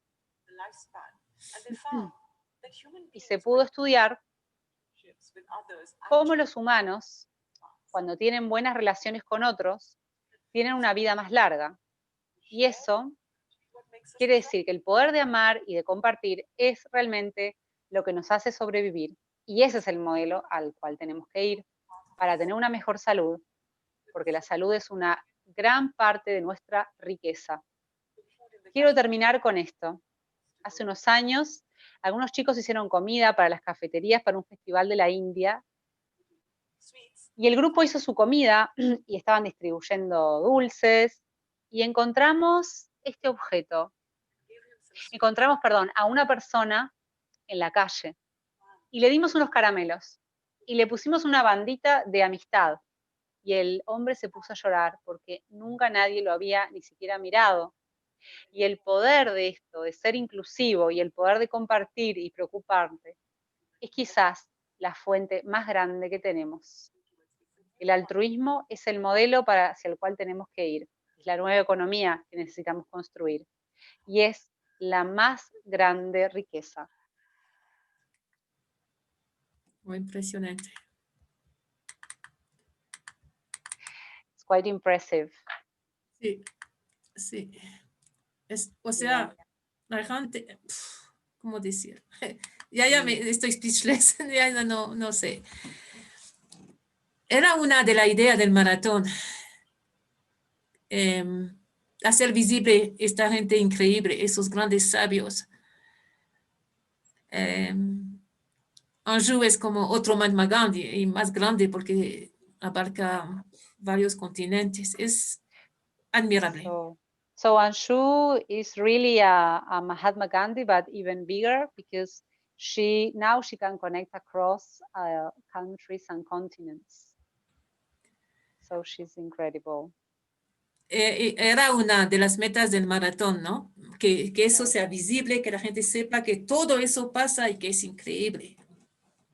y se pudo estudiar cómo los humanos, cuando tienen buenas relaciones con otros, tienen una vida más larga. Y eso quiere decir que el poder de amar y de compartir es realmente lo que nos hace sobrevivir. Y ese es el modelo al cual tenemos que ir para tener una mejor salud, porque la salud es una gran parte de nuestra riqueza. Quiero terminar con esto. Hace unos años, algunos chicos hicieron comida para las cafeterías para un festival de la India, y el grupo hizo su comida y estaban distribuyendo dulces, y encontramos este objeto. Encontramos, a una persona en la calle, y le dimos unos caramelos, y le pusimos una bandita de amistad. y el hombre se puso a llorar porque nunca nadie lo había ni siquiera mirado. Y el poder de esto, de ser inclusivo y el poder de compartir y preocuparte, es quizás la fuente más grande que tenemos. El altruismo es el modelo hacia el cual tenemos que ir. Es la nueva economía que necesitamos construir. Y es la más grande riqueza. Muy impresionante. It's quite impressive. Sí, sí. O sea, la gente, ¿cómo decir? Ya me estoy speechless, ya no sé. Era una de las ideas del maratón, hacer visible esta gente increíble, esos grandes sabios. Anjou es como otro Mahatma Gandhi y más grande porque abarca varios continentes. Es admirable. So Anshu is really a Mahatma Gandhi, but even bigger because now she can connect across countries and continents. So she's incredible. Era una de las metas del maratón, ¿no? Que eso sea visible, que la gente sepa que todo eso pasa y que es increíble.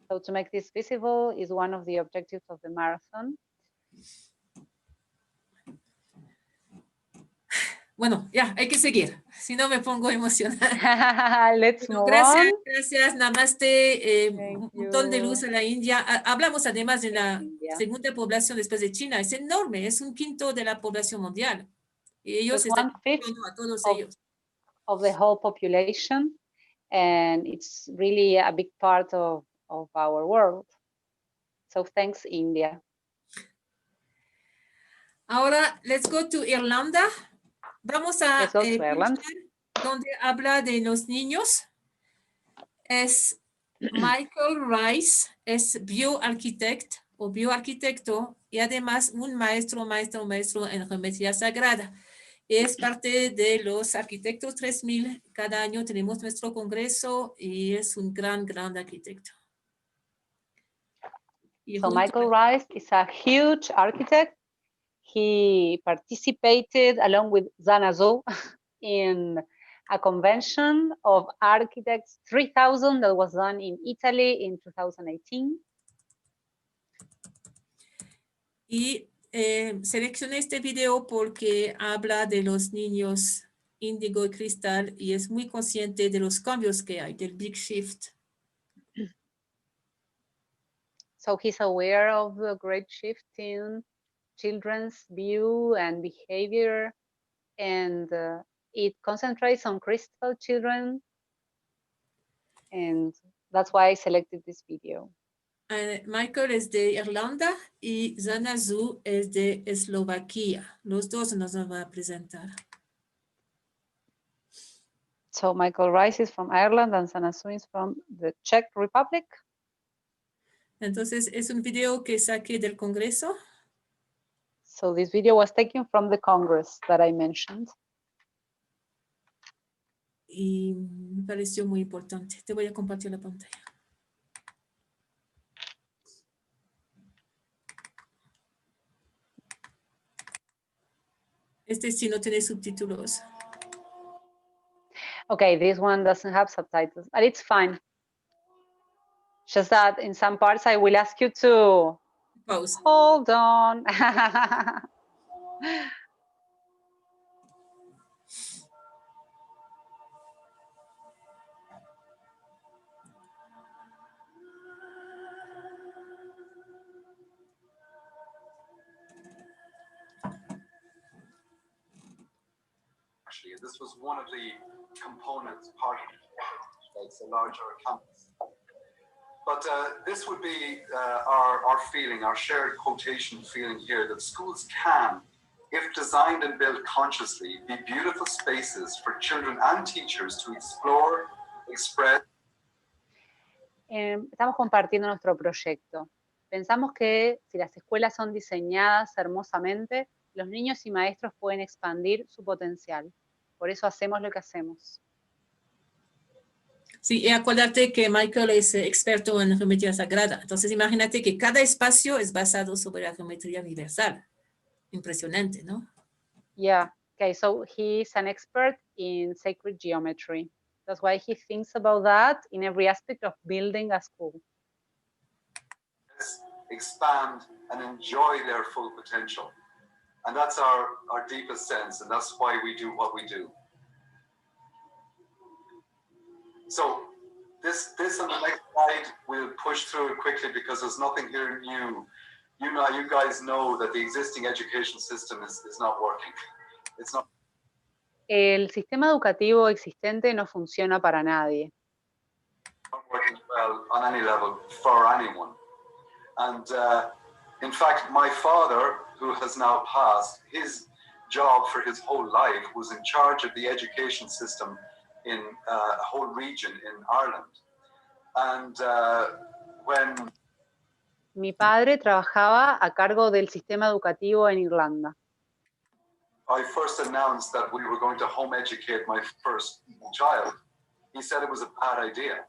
So to make this visible is one of the objectives of the marathon. Bueno, ya, hay que seguir, si no me pongo emocionada. Let's move gracias, on. Gracias, namaste, un montón de luz a la India. Hablamos además de la segunda población después de China, es enorme, es un quinto de la población mundial. Y ellos están ayudando a todos ellos. Of the whole population, and it's really a big part of our world. So thanks, India. Ahora, let's go to Irlanda. Vamos a donde habla de los niños. Es Michael Rice, es bioarquitecto y además un maestro en geometría sagrada. Es parte de los arquitectos 3000. Cada año tenemos nuestro congreso y es un gran arquitecto. So Michael Rice is a huge architect. He participated along with Zana Zhou in a convention of architects 3000 that was done in Italy in 2018. Y seleccioné este video porque habla de los niños índigo y cristal y es muy consciente de los cambios que hay, del big shift. So he's aware of the great shift in children's view and behavior, and it concentrates on crystal children, and that's why I selected this video. Michael es de Irlanda y Zana Zhou es de Eslovaquia. Los dos nos van a presentar. So Michael Rice is from Ireland and Zana Zhou is from the Czech Republic. Entonces es un video que saqué del Congreso. So this video was taken from the Congress that I mentioned. Y me pareció muy importante. Te voy a compartir la pantalla. Este sí no tiene subtítulos. Okay, this one doesn't have subtitles, but it's fine. Just that in some parts I will ask you to pause. Hold on. Actually, this was one of the components, part of it. It's a larger campus. But this would be our feeling, our shared quotation feeling here, that schools can, if designed and built consciously, be beautiful spaces for children and teachers to explore, express. Estamos compartiendo nuestro proyecto. Pensamos que si las escuelas son diseñadas hermosamente, los niños y maestros pueden expandir su potencial. Por eso hacemos lo que hacemos. Sí, y acuérdate que Michael es experto en geometría sagrada. Entonces, imagínate que cada espacio es basado sobre la geometría universal. Impresionante, ¿no? Yeah. Okay, so he's an expert in sacred geometry. That's why he thinks about that in every aspect of building a school. Expand and enjoy their full potential. And that's our deepest sense, and that's why we do what we do. So this on the next slide, we'll push through it quickly because there's nothing here new. You guys know that the existing education system is not working. It's not. El sistema educativo existente no funciona para nadie. Not working well on any level for anyone. And in fact, my father, who has now passed, his job for his whole life was in charge of the education system in a whole region in Ireland. And when Mi padre trabajaba a cargo del sistema educativo en Irlanda. I first announced that we were going to home educate my first child, he said it was a bad idea.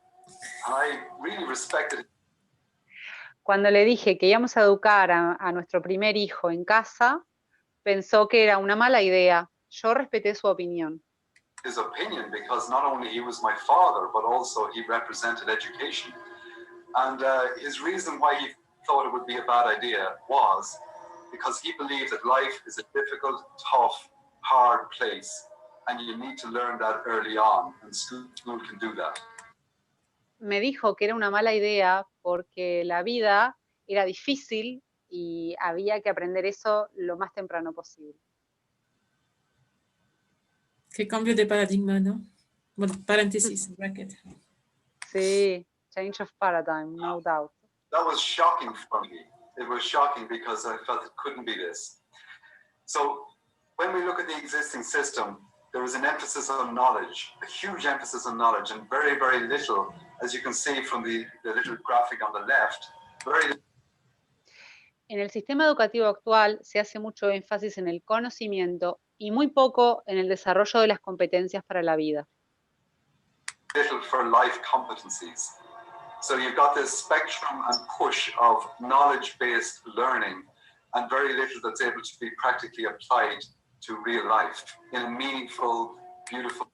And I really respected it. Cuando le dije que íbamos a educar a nuestro primer hijo en casa, pensó que era una mala idea. Yo respeté su opinión. His opinion, because not only he was my father, but also he represented education. And his reason why he thought it would be a bad idea was because he believed that life is a difficult, tough, hard place, and you need to learn that early on, and school can do that. Me dijo que era una mala idea porque la vida era difícil y había que aprender eso lo más temprano posible. Qué cambio de paradigma, ¿no? Bueno, paréntesis, bracket. Sí, change of paradigm, no doubt. That was shocking for me. It was shocking because I felt it couldn't be this. So when we look at the existing system, there is an emphasis on knowledge, a huge emphasis on knowledge, and very, very little, as you can see from the little graphic on the left, very little. En el sistema educativo actual se hace mucho énfasis en el conocimiento y muy poco en el desarrollo de las competencias para la vida. Little for life competencies. So you've got this spectrum and push of knowledge-based learning and very little that's able to be practically applied to real life in a meaningful, beautiful.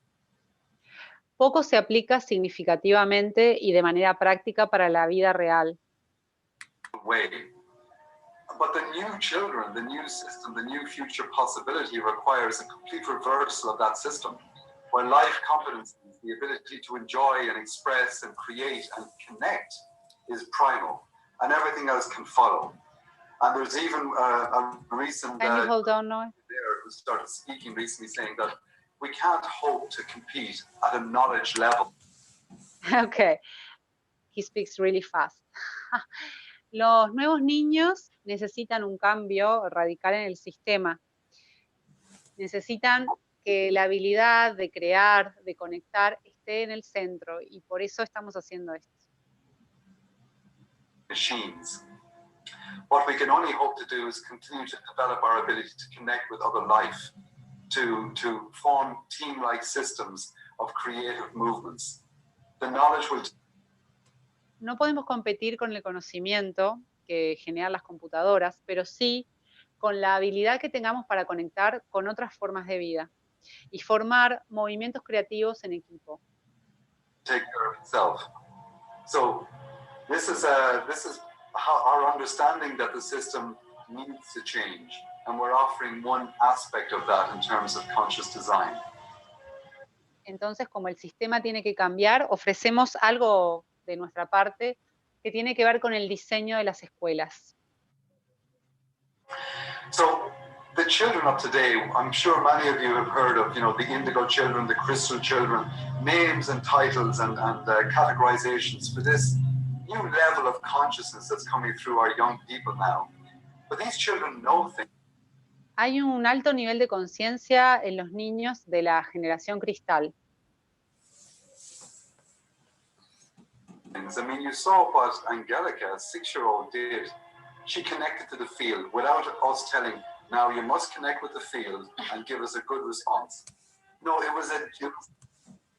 Poco se aplica significativamente y de manera práctica para la vida real. way. But the new children, the new system, the new future possibility requires a complete reversal of that system, where life competencies, the ability to enjoy and express and create and connect is primal, and everything else can follow. And there's even a recent Can you hold on, Noah? there who started speaking recently saying that we can't hope to compete at a knowledge level. Okay, he speaks really fast. Los nuevos niños necesitan un cambio radical en el sistema. Necesitan que la habilidad de crear, de conectar, esté en el centro y por eso estamos haciendo esto. Machines. What we can only hope to do is continue to develop our ability to connect with other life, to form team-like systems of creative movements. The knowledge will. No podemos competir con el conocimiento que generan las computadoras, pero sí con la habilidad que tengamos para conectar con otras formas de vida y formar movimientos creativos en equipo. Take care of itself. So this is how our understanding that the system needs to change, and we're offering one aspect of that in terms of conscious design. Entonces, como el sistema tiene que cambiar, ofrecemos algo de nuestra parte que tiene que ver con el diseño de las escuelas. So the children of today, I'm sure many of you have heard of, the indigo children, the crystal children, names and titles and categorizations for this new level of consciousness that's coming through our young people now. But these children know things. Hay un alto nivel de conciencia en los niños de la generación cristal. I mean, you saw what Angelica, a 6-year-old, did. She connected to the field without us telling, now you must connect with the field and give us a good response. No, it was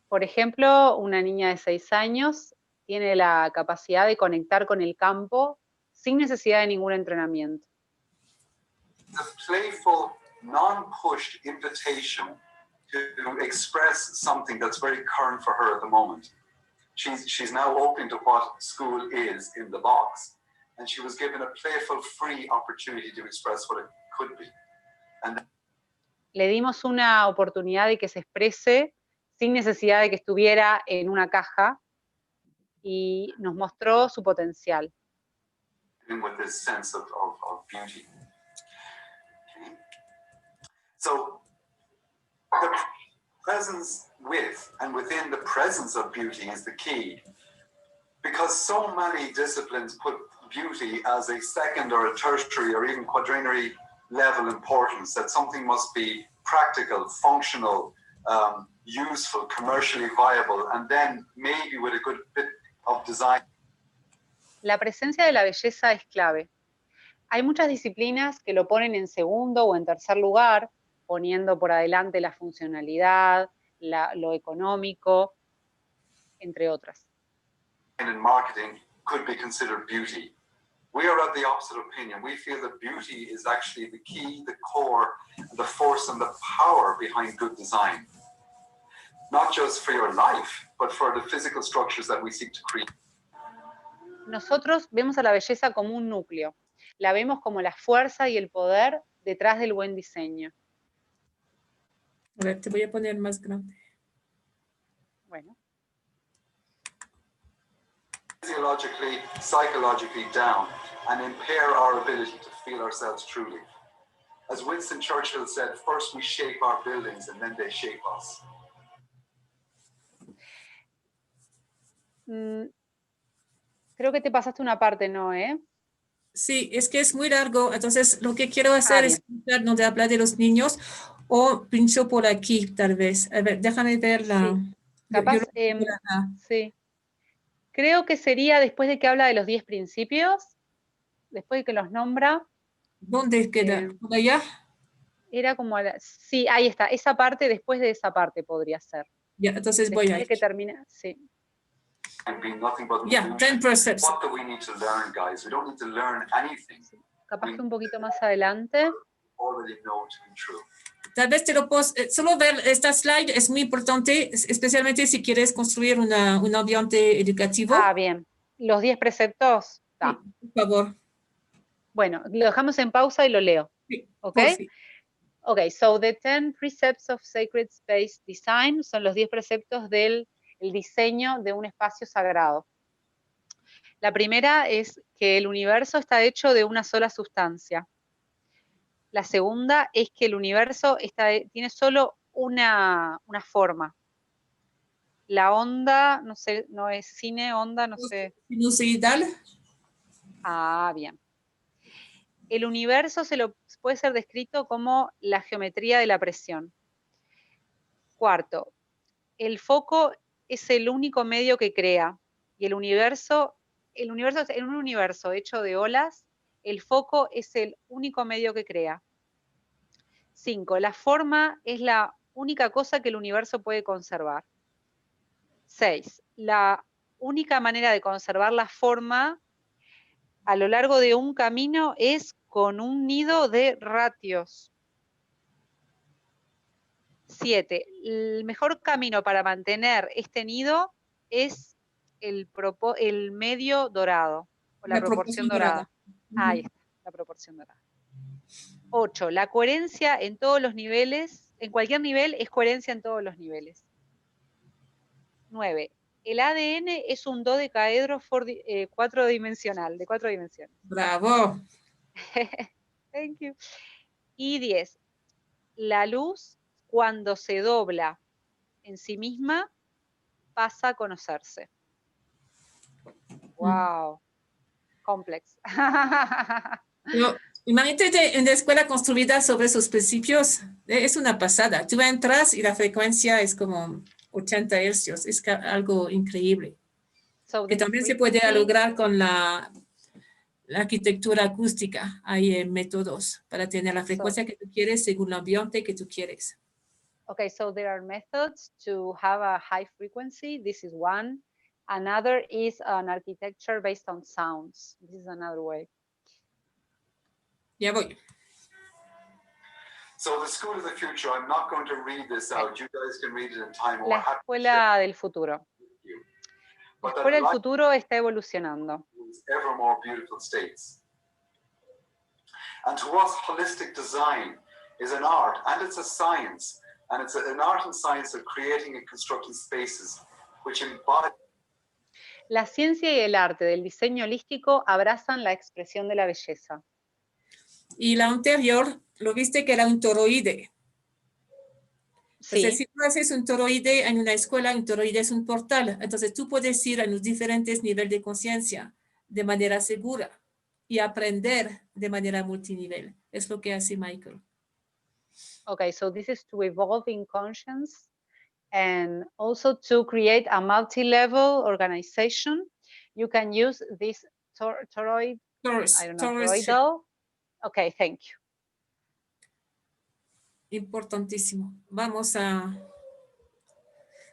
Por ejemplo, una niña de 6 años tiene la capacidad de conectar con el campo sin necesidad de ningún entrenamiento. The playful, non-pushed invitation to express something that's very current for her at the moment. She's now open to what school is in the box, and she was given a playful, free opportunity to express what it could be. And Le dimos una oportunidad de que se exprese sin necesidad de que estuviera en una caja y nos mostró su potencial. with this sense of beauty. Okay. So the presence with and within the presence of beauty is the key, because so many disciplines put beauty as a second or a tertiary or even quaternary level importance, that something must be practical, functional, useful, commercially viable, and then maybe with a good bit of design. La presencia de la belleza es clave. Hay muchas disciplinas que lo ponen en segundo o en tercer lugar, poniendo por adelante la funcionalidad, lo económico, entre otras. In marketing could be considered beauty. We are of the opposite opinion. We feel that beauty is actually the key, the core, the force and the power behind good design. Not just for your life, but for the physical structures that we seek to create. Nosotros vemos a la belleza como un núcleo. La vemos como la fuerza y el poder detrás del buen diseño. A ver, te voy a poner más grande. Bueno. Physiologically, psychologically down and impair our ability to feel ourselves truly. As Winston Churchill said, first we shape our buildings and then they shape us. Creo que te pasaste una parte, ¿no? Sí, es que es muy largo, entonces lo que quiero hacer es pinchar donde habla de los niños o pincho por aquí, tal vez. A ver, déjame ver la... Sí. Capaz, sí. Creo que sería después de que habla de los 10 principios, después de que los nombra. ¿Dónde queda? ¿Por allá? Era como, sí, ahí está, esa parte, después de esa parte podría ser. Ya, entonces después voy a de que termina, sí. Yeah, 10 precepts. What do we need to learn, guys? We don't need to learn anything. Capaz que un poquito más adelante. Already know to be true. Tal vez te lo puedo, solo ver esta slide es muy importante, especialmente si quieres construir un ambiente educativo. Ah, bien. Los 10 preceptos. Sí, por favor. Bueno, lo dejamos en pausa y lo leo. Sí, ¿Ok? Ok, so the 10 precepts of sacred space design son los 10 preceptos del diseño de un espacio sagrado. La primera es que el universo está hecho de una sola sustancia. La segunda es que el universo tiene solo una forma. La onda, no sé, no es cine, onda, no sé. Sinusoidal. Ah, bien. El universo puede ser descrito como la geometría de la presión. Cuarto, el foco es el único medio que crea. Y en un universo hecho de olas, el foco es el único medio que crea. 5. La forma es la única cosa que el universo puede conservar. 6. La única manera de conservar la forma a lo largo de un camino es con un nido de ratios. 7. El mejor camino para mantener este nido es el medio dorado, o la proporción dorada. Ahí está, la proporción dorada. 8. La coherencia en todos los niveles, en cualquier nivel, es coherencia en todos los niveles. 9. El ADN es un dodecaedro de 4 dimensiones. ¡Bravo! Thank you. Y 10. La luz, cuando se dobla en sí misma, pasa a conocerse. Wow. Complex. No, imagínate en la escuela construida sobre sus principios, es una pasada. Tú entras y la frecuencia es como 80 hercios, es algo increíble. Que también se puede lograr con la arquitectura acústica. Hay métodos para tener la frecuencia que tú quieres según el ambiente que tú quieres. Okay, so there are methods to have a high frequency. This is one. Another is an architecture based on sounds. This is another way. Ya voy. So the School of the Future, I'm not going to read this out. You guys can read it in time. La escuela del futuro. La escuela del futuro está evolucionando. Ever more beautiful states. And to us, holistic design is an art and it's a science. And it's an art and science of creating and constructing spaces which embody. La ciencia y el arte del diseño holístico abrazan la expresión de la belleza. Y la anterior, lo viste que era un toroide. Entonces, Sí. si tú haces un toroide en una escuela, un toroide es un portal. Entonces, tú puedes ir a los diferentes niveles de conciencia de manera segura y aprender de manera multinivel. Es lo que hace Michael. Okay, so this is to evolve in conscience and also to create a multi-level organization. You can use this toroid, I don't know, toroidal. Okay, thank you. Importantísimo. Vamos a...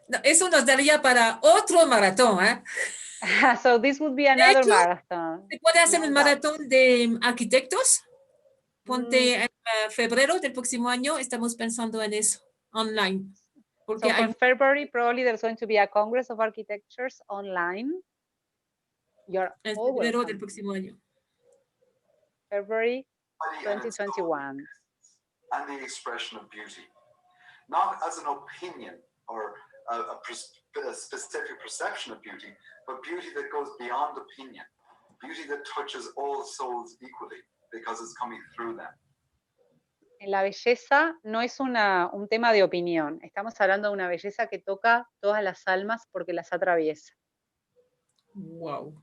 No, eso nos daría para otro maratón, ¿eh? So this would be another marathon. ¿Se puede hacer un maratón de arquitectos? Ponte en febrero del próximo año, estamos pensando en eso, online. Porque So for February, probably there's going to be a Congress of Architectures online. You're en all febrero welcome. del próximo año. February 2021. And the expression of beauty, not as an opinion or a specific perception of beauty, but beauty that goes beyond opinion, beauty that touches all souls equally because it's coming through them. En la belleza no es un tema de opinión, estamos hablando de una belleza que toca todas las almas porque las atraviesa. Wow.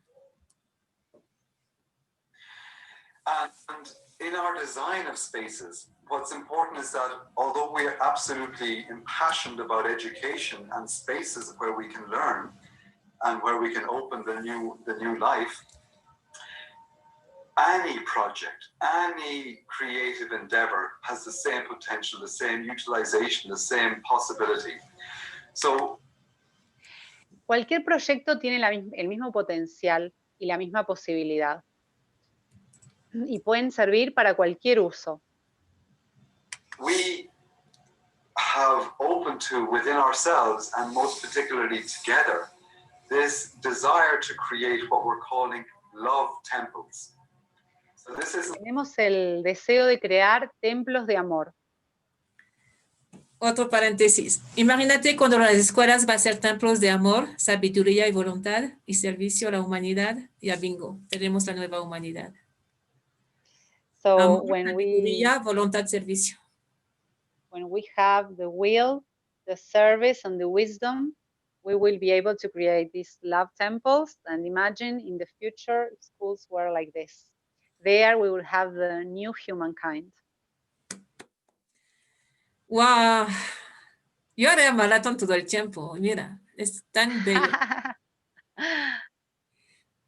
And in our design of spaces, what's important is that although we are absolutely impassioned about education and spaces where we can learn and where we can open the new life, any project, any creative endeavor has the same potential, the same utilization, the same possibility. So, cualquier proyecto tiene el mismo potencial y la misma posibilidad. Y pueden servir para cualquier uso. We have opened to within ourselves, and most particularly together, this desire to create what we're calling love temples. So this is... Tenemos el deseo de crear templos de amor. Otro paréntesis. Imagínate cuando las escuelas van a ser templos de amor, sabiduría y voluntad y servicio a la humanidad. Ya bingo, tenemos la nueva humanidad. So amor, when sabiduría, voluntad, servicio. When we have the will, the service, and the wisdom, we will be able to create these love temples. And imagine in the future, schools were like this. There we will have the new humankind. Wow. Yo haré maratón todo el tiempo. Mira, es tan bello.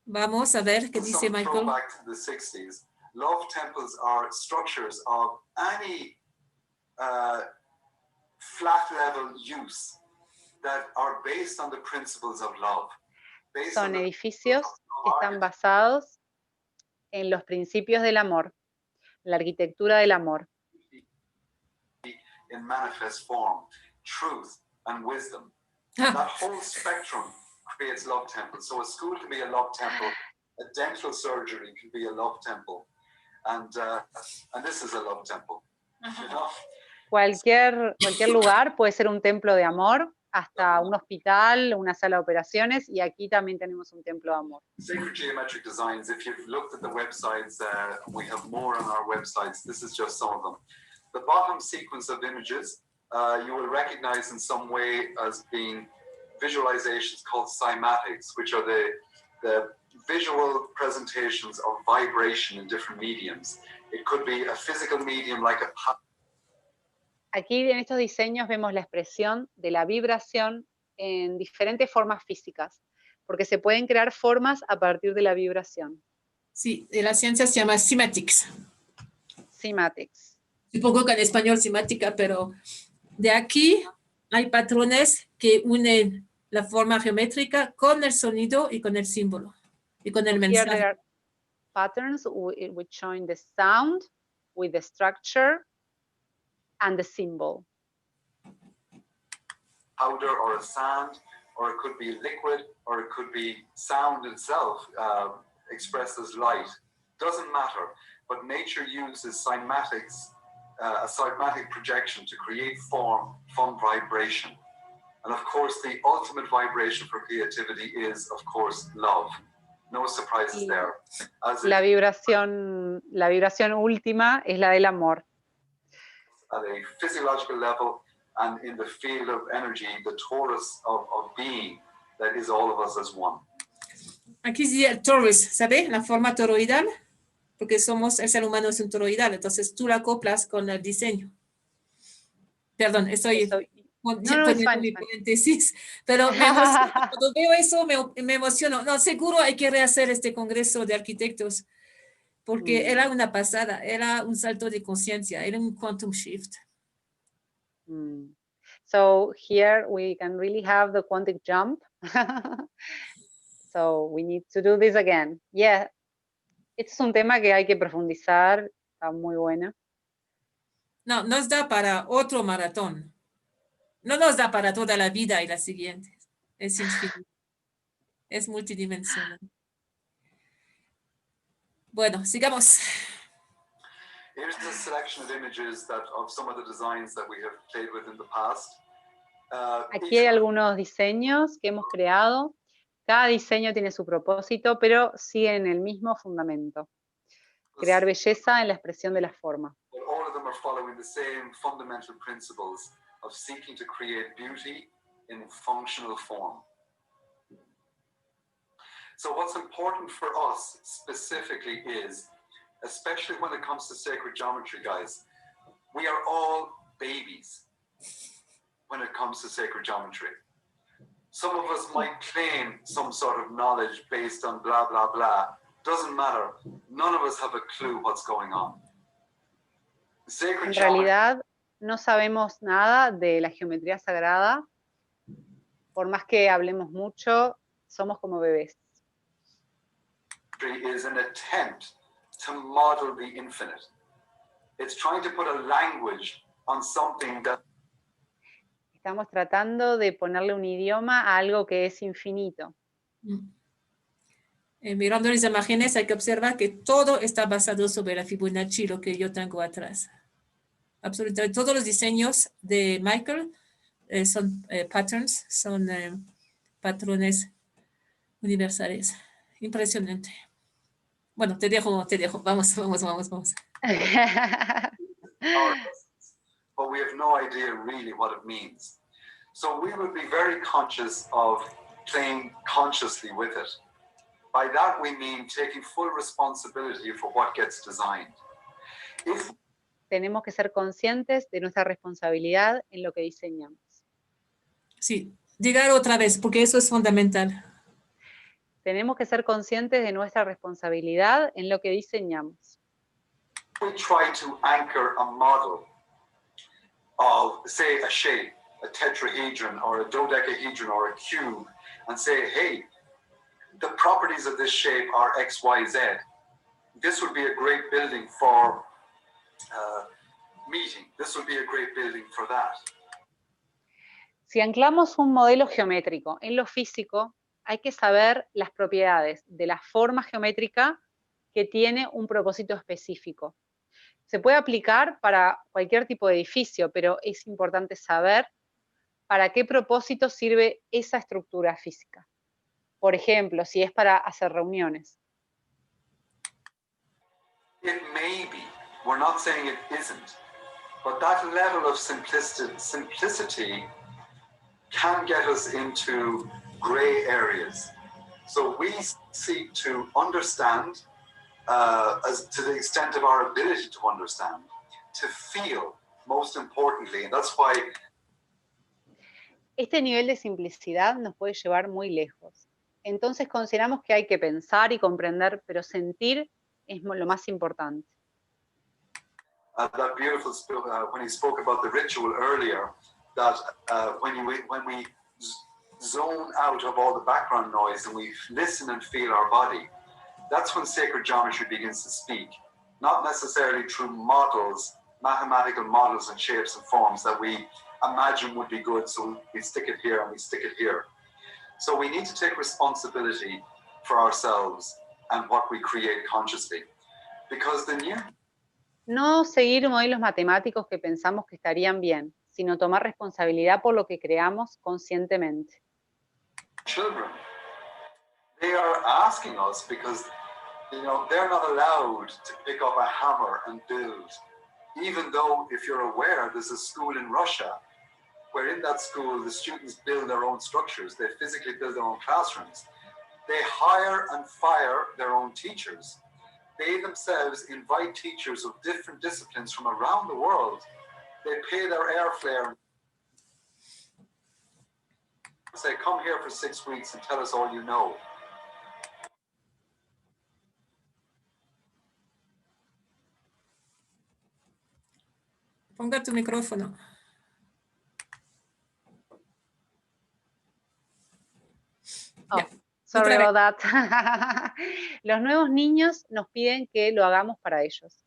Vamos a ver qué dice Michael. Back to the 60s. Love temples are structures of any flat level use that are based on the principles of love. Son edificios que están basados en los principios del amor, la arquitectura del amor. In manifest form, truth and wisdom. That whole spectrum creates love temples. So a school can be a love temple, a dental surgery can be a love temple, and this is a love temple. You know? Cualquier lugar puede ser un templo de amor, hasta un hospital, una sala de operaciones, y aquí también tenemos un templo de amor. Sacred geometric designs, if you've looked at the websites, we have more on our websites. This is just some of them. The bottom sequence of images, you will recognize in some way as being visualizations called cymatics, which are the visual presentations of vibration in different mediums. It could be a physical medium like a... Aquí en estos diseños vemos la expresión de la vibración en diferentes formas físicas, porque se pueden crear formas a partir de la vibración. Sí, de la ciencia se llama cymatics. Cymatics. Supongo que en español cimática, pero De aquí hay patrones que unen la forma geométrica con el sonido y con el símbolo y con el Here mensaje. there are patterns which join the sound with the structure and the symbol. Powder or a sand, or it could be liquid, or it could be sound itself expressed as light. Doesn't matter, but nature uses cymatics, a cymatic projection to create form from vibration. And of course, the ultimate vibration for creativity is, of course, love. No surprises there. La vibración última es la del amor. At a physiological level and in the field of energy, the torus of being that is all of us as one. Aquí dice el torus, ¿sabes? La forma toroidal, porque el ser humano es un toroidal, entonces tú la acoplas con el diseño. Perdón, estoy poniendo mi paréntesis, pero me emociono, cuando veo eso me emociono. No, seguro hay que rehacer este congreso de arquitectos, porque era una pasada, era un salto de conciencia, era un quantum shift. So here we can really have the quantum jump. So we need to do this again. Yeah, este es un tema que hay que profundizar, está muy bueno. No, nos da para otro maratón. No nos da para toda la vida y la siguiente. Es infinito. Es multidimensional. Bueno, sigamos. Here's a selection of images of some of the designs that we have played with in the past. Aquí hay algunos diseños que hemos creado. Cada diseño tiene su propósito, pero siguen el mismo fundamento. Crear belleza en la expresión de la forma. All of them are following the same fundamental principles of seeking to create beauty in functional form. So what's important for us specifically is, especially when it comes to sacred geometry, guys, we are all babies when it comes to sacred geometry. Some of us might claim some sort of knowledge based on blah, blah, blah. Doesn't matter. None of us have a clue what's going on. En realidad, no sabemos nada de la geometría sagrada. Por más que hablemos mucho, somos como bebés. Is an attempt to model the infinite. It's trying to put a language on something that Estamos tratando de ponerle un idioma a algo que es infinito. Mirando las imágenes hay que observar que todo está basado sobre la Fibonacci, lo que yo tengo atrás. Absolutamente todos los diseños de Michael son patterns, son patrones universales. Impresionante. Bueno, te dejo. Vamos. But we have no idea really what it means. So we would be very conscious of playing consciously with it. By that we mean taking full responsibility for what gets designed. Tenemos que ser conscientes de nuestra responsabilidad en lo que diseñamos. Sí, digar otra vez, porque eso es fundamental. Tenemos que ser conscientes de nuestra responsabilidad en lo que diseñamos. We try to anchor a model of, say, a shape, a tetrahedron or a dodecahedron or a cube, and say, hey, the properties of this shape are X, Y, Z. This would be a great building for meeting. This would be a great building for that. Si anclamos un modelo geométrico en lo físico, hay que saber las propiedades de la forma geométrica que tiene un propósito específico. Se puede aplicar para cualquier tipo de edificio, pero es importante saber para qué propósito sirve esa estructura física. Por ejemplo, si es para hacer reuniones. It may be, we're not saying it isn't, but that level of simplicity can get us into gray areas. So we seek to understand, as to the extent of our ability to understand, to feel, most importantly, and that's why. Este nivel de simplicidad nos puede llevar muy lejos. Entonces consideramos que hay que pensar y comprender, pero sentir es lo más importante. that beautiful when he spoke about the ritual earlier, that when we zone out of all the background noise and we listen and feel our body, that's when sacred geometry begins to speak. Not necessarily through models, mathematical models and shapes and forms that we imagine would be good, so we stick it here and we stick it here. So we need to take responsibility for ourselves and what we create consciously. Because the new... No seguir modelos matemáticos que pensamos que estarían bien, sino tomar responsabilidad por lo que creamos conscientemente. Children, they are asking us because, you know, they're not allowed to pick up a hammer and build. Even though, if you're aware, there's a school in Russia where in that school the students build their own structures. They physically build their own classrooms. They hire and fire their own teachers. They themselves invite teachers of different disciplines from around the world. They pay their airfare. Say, come here for 6 weeks and tell us all you know. Ponga tu micrófono. Oh, Ya, sorry otra about that. Los nuevos niños nos piden que lo hagamos para ellos.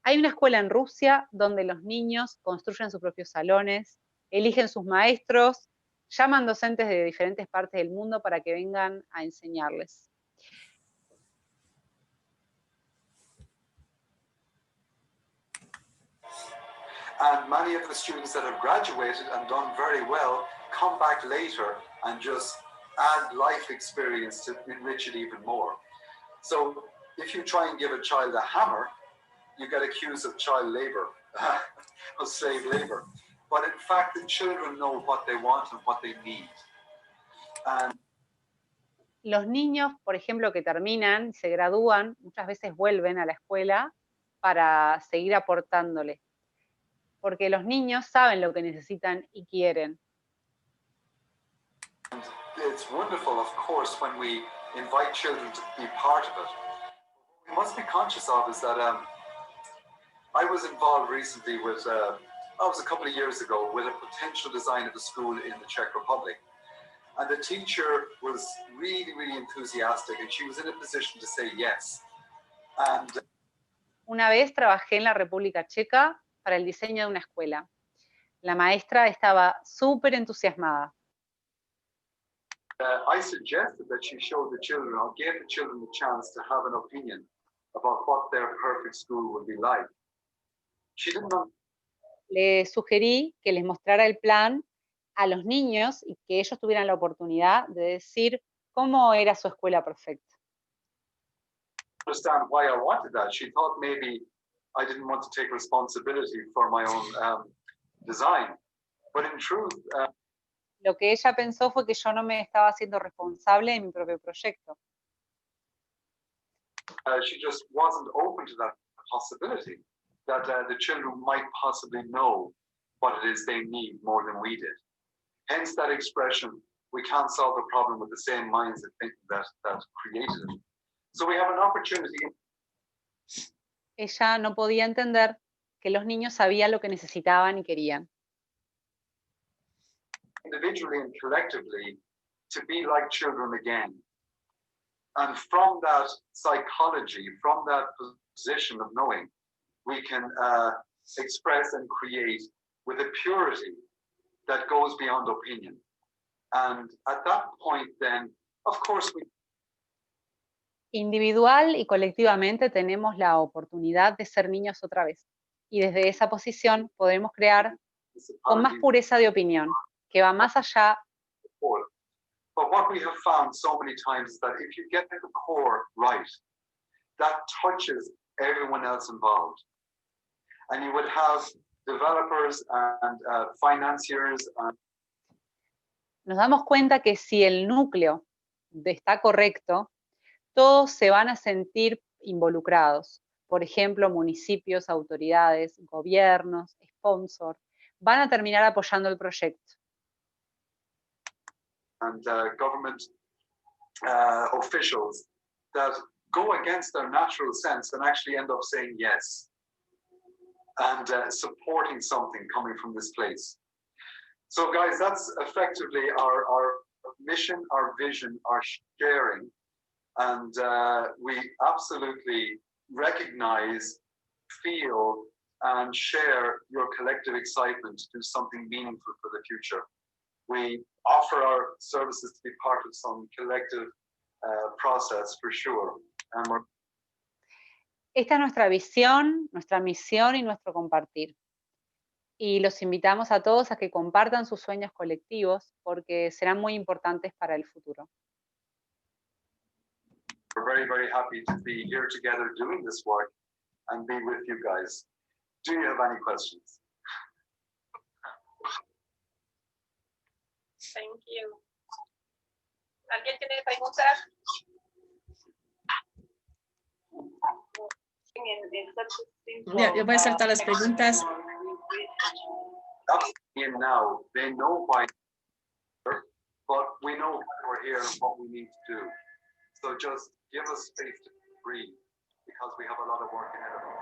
Hay una escuela en Rusia donde los niños construyen sus propios salones, eligen sus maestros, llaman docentes de diferentes partes del mundo para que vengan a enseñarles. And many of the students that have graduated and done very well come back later and just add life experience to enrich it even more. So if you try and give a child a hammer, you get accused of child labor, of slave labor. But in fact, the children know what they want and what they need. And los niños, por ejemplo, que terminan, se gradúan, muchas veces vuelven a la escuela para seguir aportándole. Porque los niños saben lo que necesitan y quieren. It's wonderful, of course, when we invite children to be part of it. What we must be conscious of is that I was involved recently with, it was a couple of years ago, with a potential design of a school in the Czech Republic. And the teacher was really, really enthusiastic, and she was in a position to say yes. And una vez trabajé en la República Checa para el diseño de una escuela. La maestra estaba súper entusiasmada. I suggested that she showed the children, or gave the children the chance to have an opinion about what their perfect school would be like. She didn't know. Le sugerí que les mostrara el plan a los niños y que ellos tuvieran la oportunidad de decir cómo era su escuela perfecta. Understand why I wanted that. She thought maybe I didn't want to take responsibility for my own design. But in truth, lo que ella pensó fue que yo no me estaba haciendo responsable de mi propio proyecto. She just wasn't open to that possibility, that the children might possibly know what it is they need more than we did. Hence that expression, we can't solve a problem with the same minds that created it. So we have an opportunity. Ella no podía entender que los niños sabían lo que necesitaban y querían. Individually and collectively, to be like children again. And from that psychology, from that position of knowing, we can express and create with a purity that goes beyond opinion. And at that point then, of course, we... Individual y colectivamente tenemos la oportunidad de ser niños otra vez. Y desde esa posición podemos crear con más pureza de opinión, que va más allá. But what we have found so many times is that if you get the core right, that touches everyone else involved. And you would have developers and financiers. Nos damos cuenta que si el núcleo está correcto, todos se van a sentir involucrados. Por ejemplo, municipios, autoridades, gobiernos, sponsors, van a terminar apoyando el proyecto. And government officials that go against their natural sense and actually end up saying yes. and supporting something coming from this place. So guys, that's effectively our mission, our vision, our sharing. And we absolutely recognize, feel, and share your collective excitement to do something meaningful for the future. We offer our services to be part of some collective process for sure. And we're Esta es nuestra visión, nuestra misión y nuestro compartir. Y los invitamos a todos a que compartan sus sueños colectivos porque serán muy importantes para el futuro. We're very, very happy to be here together doing this work and be with you guys. Do you have any questions? Thank you. ¿Alguien tiene preguntas? Yo voy a saltar las preguntas. In now, they know why, but we know why we're here and what we need to do. So just give us space to breathe because we have a lot of work ahead of us.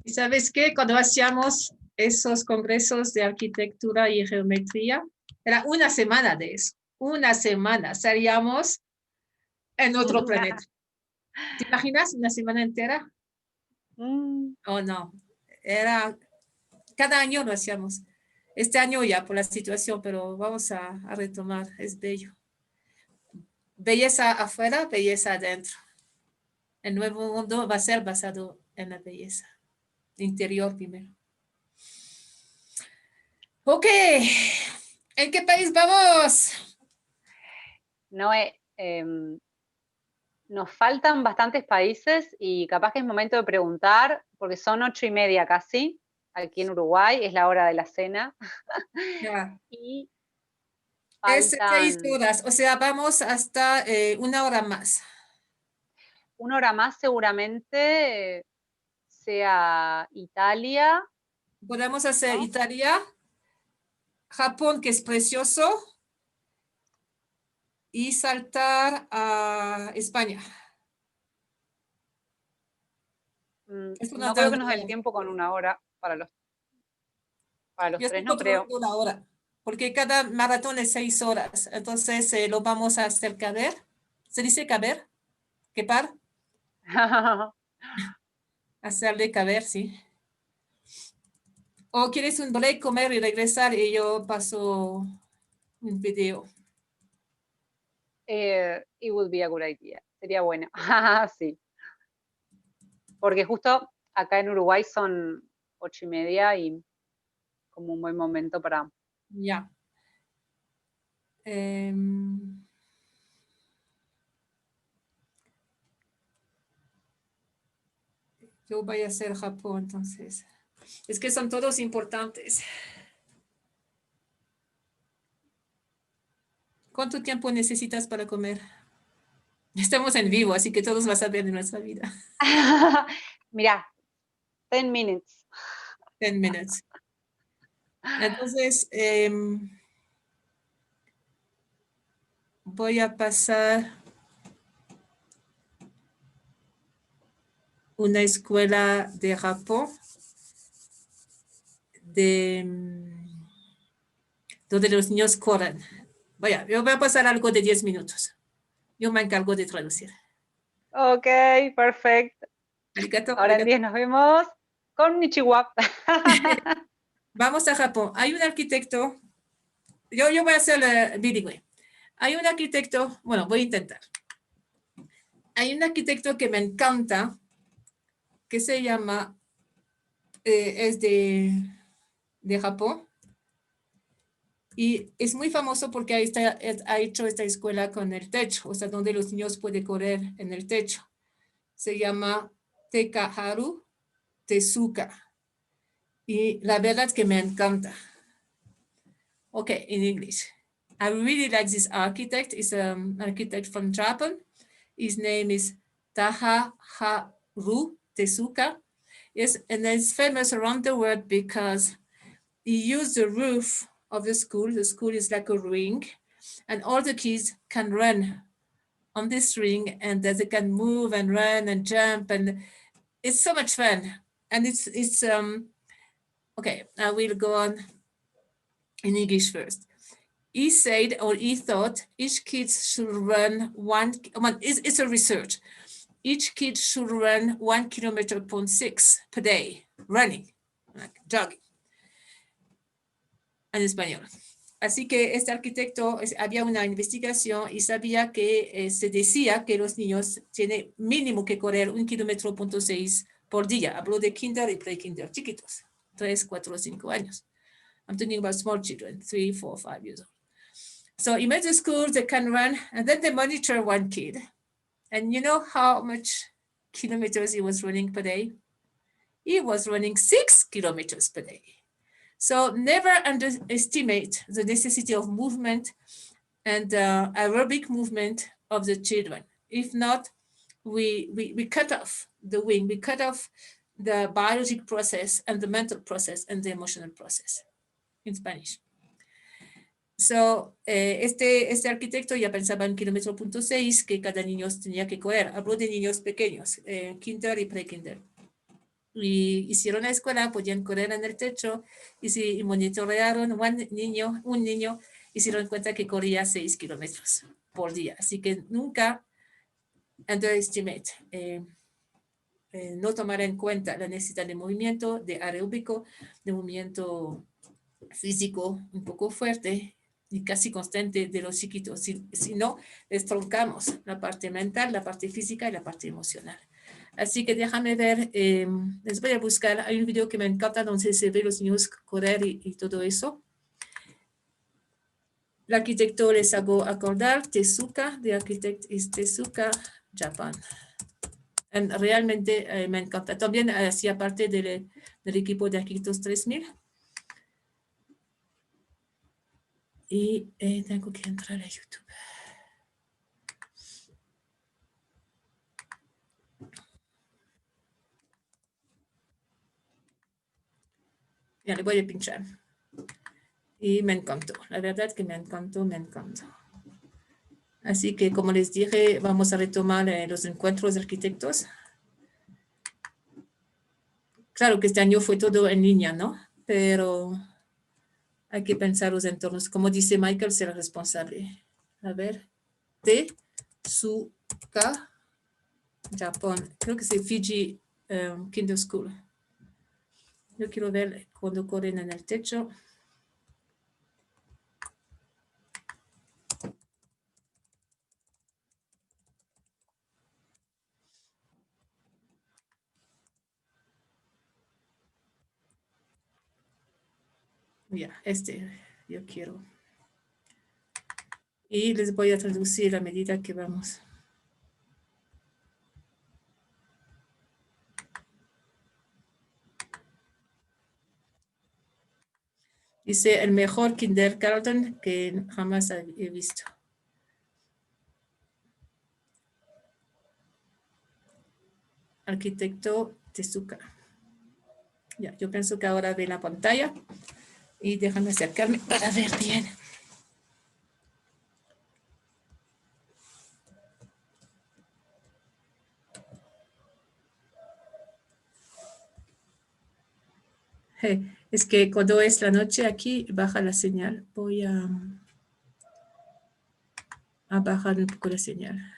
¿Y sabes qué? Cuando hacíamos esos congresos de arquitectura y geometría, era una semana de eso. Una semana. Salíamos en otro planeta. ¿Te imaginas una semana entera? Oh, no. Era, cada año lo hacíamos. Este año ya por la situación, pero vamos a retomar. Es bello. Belleza afuera, belleza adentro. El nuevo mundo va a ser basado en la belleza interior primero. Ok. ¿En qué país vamos? Noé, nos faltan bastantes países y capaz que es momento de preguntar, porque son 8:30 casi, aquí en Uruguay, es la hora de la cena. Ya. Y es 6 faltan horas, o sea, vamos hasta 1 hora más. 1 hora más seguramente sea Italia. Podemos hacer Italia, Japón, que es precioso, y saltar a España. No creo que nos dé el tiempo con 1 hora para los Yo tres, estoy no creo. controlando la hora, porque cada maratón es 6 horas, entonces lo vamos a hacer caber. ¿Se dice caber? ¿Quepar? Hacerle caber, sí. ¿O quieres un break, comer y regresar y yo paso un video? It would be a good idea. Sería bueno. Sí. Porque justo acá en Uruguay son 8:30 y como un buen momento para... Ya. Yo voy a hacer Japón, entonces. Es que son todos importantes. ¿Cuánto tiempo necesitas para comer? Estamos en vivo, así que todos van a saber de nuestra vida. Mira, 10 minutes. 10 minutes. Entonces, voy a pasar una escuela de Japón donde los niños corren. Yo voy a pasar algo de 10 minutos. Yo me encargo de traducir. Ok, perfecto. Ahora en 10 nos vemos con Nichiwa. Vamos a Japón. Hay un arquitecto, yo voy a hacer el bilingüe. Hay un arquitecto, bueno, voy a intentar. Hay un arquitecto que me encanta, que se llama es de Japón. Y es muy famoso porque ha hecho esta escuela con el techo, o sea, donde los niños pueden correr en el techo. Se llama Tekaharu Tezuka. Y la verdad es que me encanta. Okay, in English. I really like this architect. He's an architect from Japan. His name is Takaharu Tezuka. Yes, and it's famous around the world because he used the roof of the school. The school is like a ring, and all the kids can run on this ring, and they can move and run and jump, and it's so much fun. And it's okay, I will go on in English first. He said, or he thought, each kid should run it's a research. Each kid should run 1.6 kilometers per day, running, like jogging, en español. Así que este arquitecto, había una investigación y sabía que se decía que los niños tienen mínimo que correr 1.6 kilómetros por día. Hablo de kinder y pre-kinder, chiquitos, 3, 4, 5 años. I'm talking about small children, 3, 4, 5 years old. So he made the school, they can run, and then they monitor one kid. And you know how much kilometers he was running per day? He was running 6 kilometers per day. So never underestimate the necessity of movement and aerobic movement of the children. If not, we cut off the wing, we cut off the biological process and the mental process and the emotional process in Spanish. So, este arquitecto ya pensaba en 1.6 kilómetros que cada niño tenía que correr. Habló de niños pequeños, kinder y pre-kinder. Y hicieron la escuela, podían correr en el techo y monitorearon un niño y se dieron cuenta que corría 6 kilómetros por día. Así que nunca underestimate, no tomar en cuenta la necesidad de movimiento, de aeróbico, de movimiento físico un poco fuerte y casi constante de los chiquitos. Si no, les troncamos la parte mental, la parte física y la parte emocional. Así que déjame ver, les voy a buscar, hay un video que me encanta donde se ve los niños correr y todo eso. El arquitecto les hago acordar, Tezuka, the architect is Tezuka, Japan. Realmente me encanta. También hacía parte del equipo de arquitectos 3000. Y tengo que entrar a YouTube. Ya le voy a pinchar. Y me encantó. La verdad que me encantó, me encantó. Así que, como les dije, vamos a retomar los encuentros de arquitectos. Claro que este año fue todo en línea, ¿no? Pero hay que pensar los entornos. Como dice Michael, será responsable. A ver. Tezuka, Japón. Creo que es Fiji Kinder School. Yo quiero ver cuando corren en el techo. Ya, yo quiero. Y les voy a traducir a medida que vamos. Dice el mejor kindergarten que jamás he visto. Arquitecto Tezuka. Ya, yo pienso que ahora ve la pantalla y déjame acercarme para ver bien. Es que cuando es la noche aquí baja la señal. Voy a bajar un poco la señal.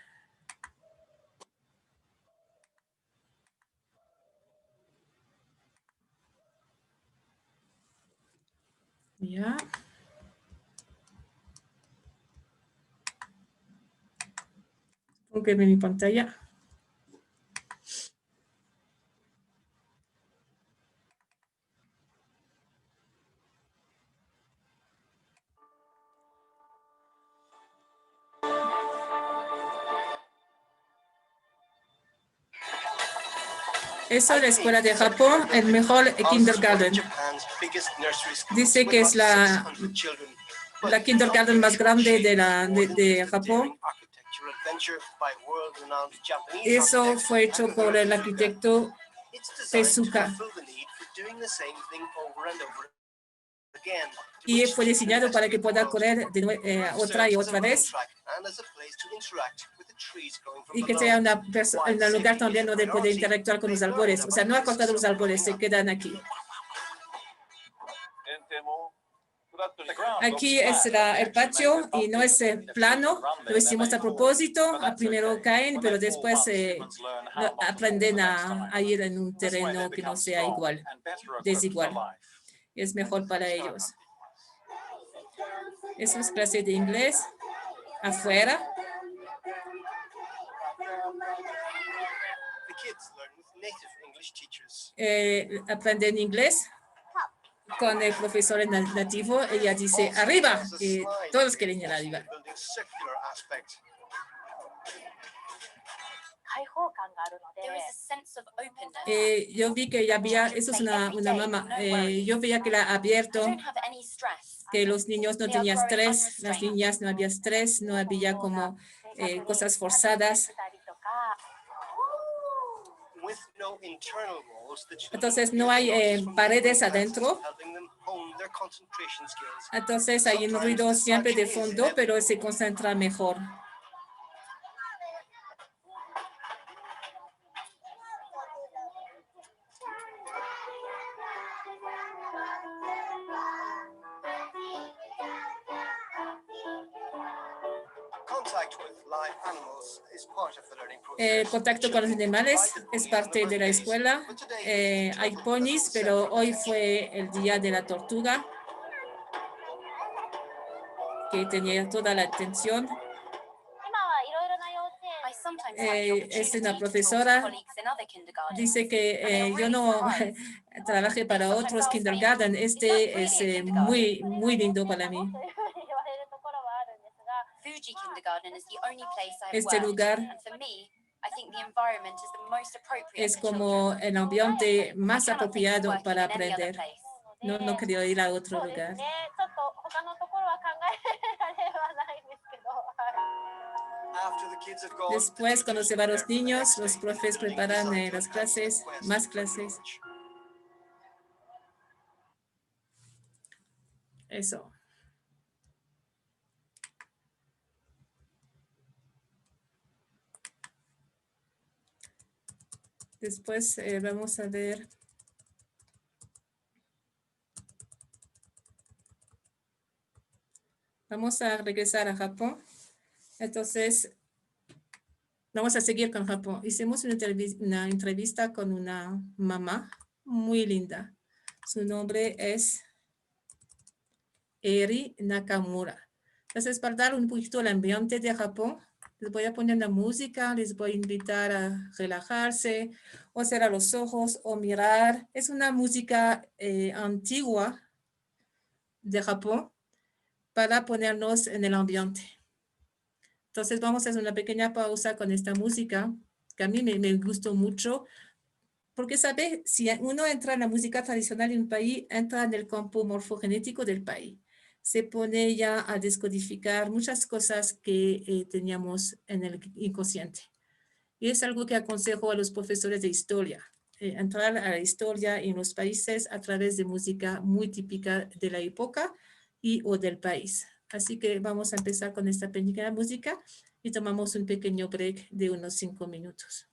Ya. Supongo que ve mi pantalla. Eso es la escuela de Japón, el mejor kindergarten. Dice que es la kindergarten más grande de Japón. Eso fue hecho por el arquitecto Tezuka. Y fue diseñado para que pueda correr otra y otra vez. Y que sea un lugar también donde puede interactuar con los árboles. O sea, no ha cortado los árboles, se quedan aquí. Aquí es el patio y no es plano. Lo hicimos a propósito. Primero caen, pero después aprenden a ir en un terreno que no sea igual, desigual. Es mejor para ellos. Eso es clase de inglés afuera. Aprenden inglés con el profesor nativo. Ella dice arriba y todos quieren ir arriba. Yo vi que ya había, eso es una mamá, yo veía que la ha abierto, que los niños no tenían estrés, las niñas no había estrés, no había como cosas forzadas. Entonces no hay paredes adentro. Entonces hay un ruido siempre de fondo, pero se concentra mejor. El contacto con los animales es parte de la escuela. Hay ponis, pero hoy fue el día de la tortuga, que tenía toda la atención. Es una profesora. Dice que yo no trabajé para otros kindergarten. Este es muy, muy lindo para mí. Este lugar es como el ambiente más apropiado para aprender. No quería ir a otro lugar. Después, cuando se van los niños, los profes preparan las clases, más clases. Eso. Después vamos a ver. Vamos a regresar a Japón. Entonces, vamos a seguir con Japón. Hicimos una entrevista con una mamá muy linda. Su nombre es Eri Nakamura. Entonces, para dar un poquito el ambiente de Japón, les voy a poner la música, les voy a invitar a relajarse o cerrar los ojos o mirar. Es una música antigua de Japón para ponernos en el ambiente. Entonces vamos a hacer una pequeña pausa con esta música que a mí me gustó mucho porque, ¿sabe? Si uno entra en la música tradicional de un país, entra en el campo morfogenético del país. Se pone ya a descodificar muchas cosas que teníamos en el inconsciente. Y es algo que aconsejo a los profesores de historia, entrar a la historia en los países a través de música muy típica de la época o del país. Así que vamos a empezar con esta pequeña música y tomamos un pequeño break de unos 5 minutos.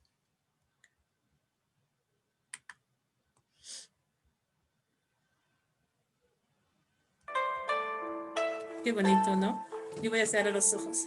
Qué bonito, ¿no? Yo voy a cerrar los ojos.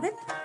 orden?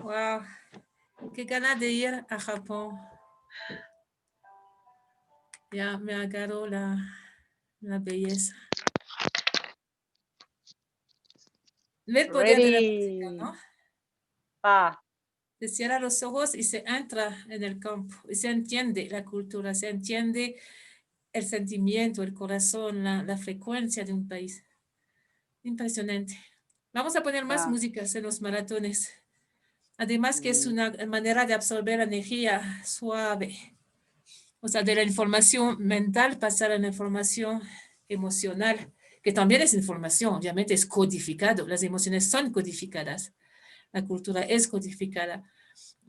Wow. Qué ganas de ir a Japón. Ya me agarró la belleza. El poder de la música, ¿no? Se cierra los ojos y se entra en el campo. Y se entiende la cultura, se entiende el sentimiento, el corazón, la frecuencia de un país. Impresionante. Vamos a poner más músicas en los maratones. Además que es una manera de absorber energía suave. O sea, de la información mental pasar a la información emocional, que también es información, obviamente es codificado. Las emociones son codificadas. La cultura es codificada.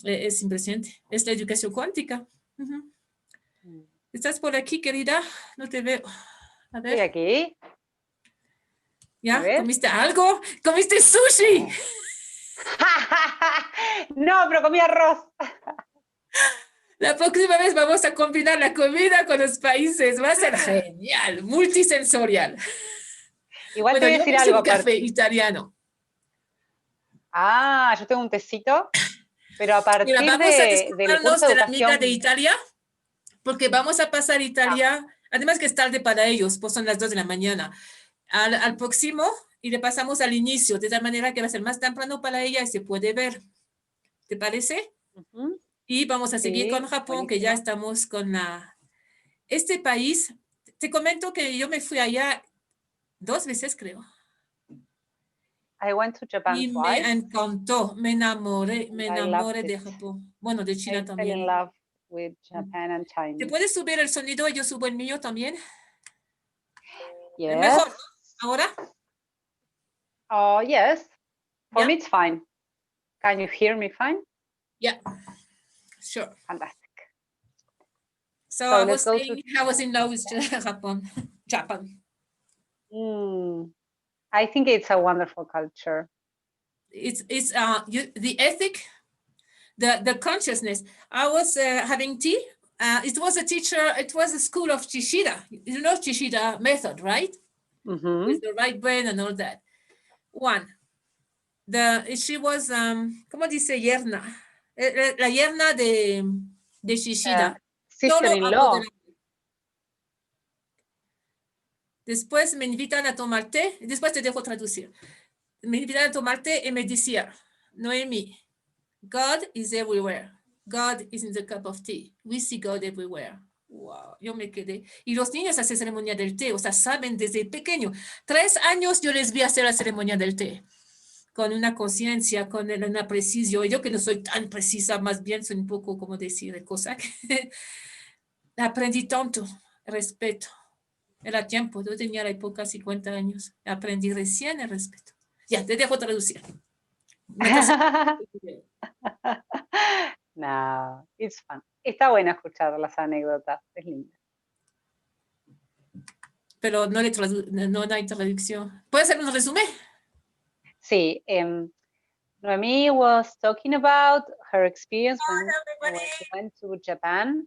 Es impresionante. Es la educación cuántica. ¿Estás por aquí, querida? No te veo. A ver. Estoy aquí. ¿Ya? ¿Comiste algo? ¿Comiste sushi? No, pero comí arroz. La próxima vez vamos a combinar la comida con los países. Va a ser genial, multisensorial. Igual Bueno, te voy a yo decir me hice algo. un café italiano. Ah, yo tengo un tecito. Pero a partir Mira, vamos a del disculparnos curso de de la amiga educación... de Italia, porque vamos a pasar Italia, además que es tarde para ellos, pues son las 2 de la mañana, al próximo y le pasamos al inicio, de tal manera que va a ser más temprano para ella y se puede ver. ¿Te parece? Y vamos a seguir con Japón, que ya estamos con este país. Te comento que yo me fui allá 2 veces, creo. I went to Japan Y twice. me encantó, me enamoré I loved de it. Japón. Bueno, de China I fell también. in love with Japan and ¿Te China. puedes subir el sonido? Yo subo el mío también. Yes. Mejor, ¿no? ¿Ahora? Oh, yes. For Yeah. me, it's fine. Can you hear me fine? Yeah, sure. Fantastic. So So I let's was go saying I was in love with Japan. I think it's a wonderful culture. It's the ethic, the consciousness. I was having tea. It was a teacher. It was a school of Chishida. You know Chishida method, right? With the right brain and all that. She was ¿cómo dice yerna? La yerna de Chishida. Sister-in-law. Después me invitan a tomar té, después te dejo traducir. Me invitan a tomar té y me decía, Noemi, God is everywhere. God is in the cup of tea. We see God everywhere. Wow, yo me quedé. Y los niños hacen ceremonia del té, o sea, saben desde pequeño. 3 años yo les vi hacer la ceremonia del té, con una conciencia, con una precisión. Yo que no soy tan precisa, más bien soy un poco, como decir, de cosa que aprendí tanto, respeto. Era tiempo, yo tenía la época 50 años. Aprendí recién el respeto. Ya, te dejo traducir. No, it's fun. Está bueno escuchar las anécdotas, es lindo. Pero no hay traducción. ¿Puedes hacer un resumen? Sí, Noemi was talking about her experience when she went to Japan.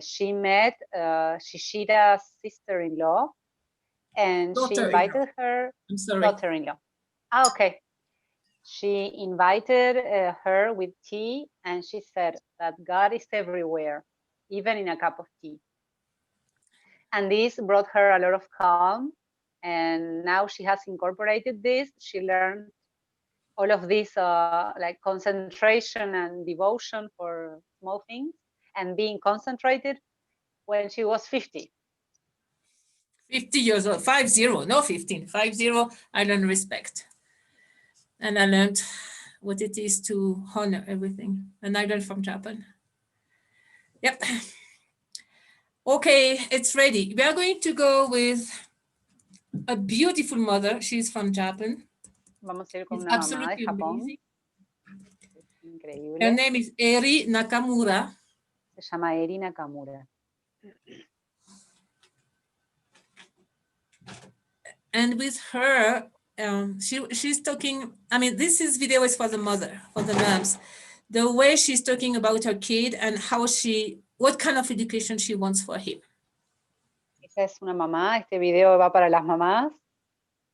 She met Shishida's sister-in-law, and she invited her daughter-in-law. Ah, okay. She invited her with tea, and she said that God is everywhere, even in a cup of tea. And this brought her a lot of calm, and now she has incorporated this. She learned all of this like concentration and devotion for small things and being concentrated when she was 50. 50 years old, 50, no 15, 50, I learned respect. And I learned what it is to honor everything. And I learned from Japan. Yep. Okay, it's ready. We are going to go with a beautiful mother. She's from Japan. Vamos a ir con una mamá de Japón. Amazing. Increíble. Her name is Eri Nakamura. Se llama Eri Nakamura. And with her, she's talking, I mean, this video is for the mother, for the moms. The way she's talking about her kid and what kind of education she wants for him. Esa es una mamá, este video va para las mamás,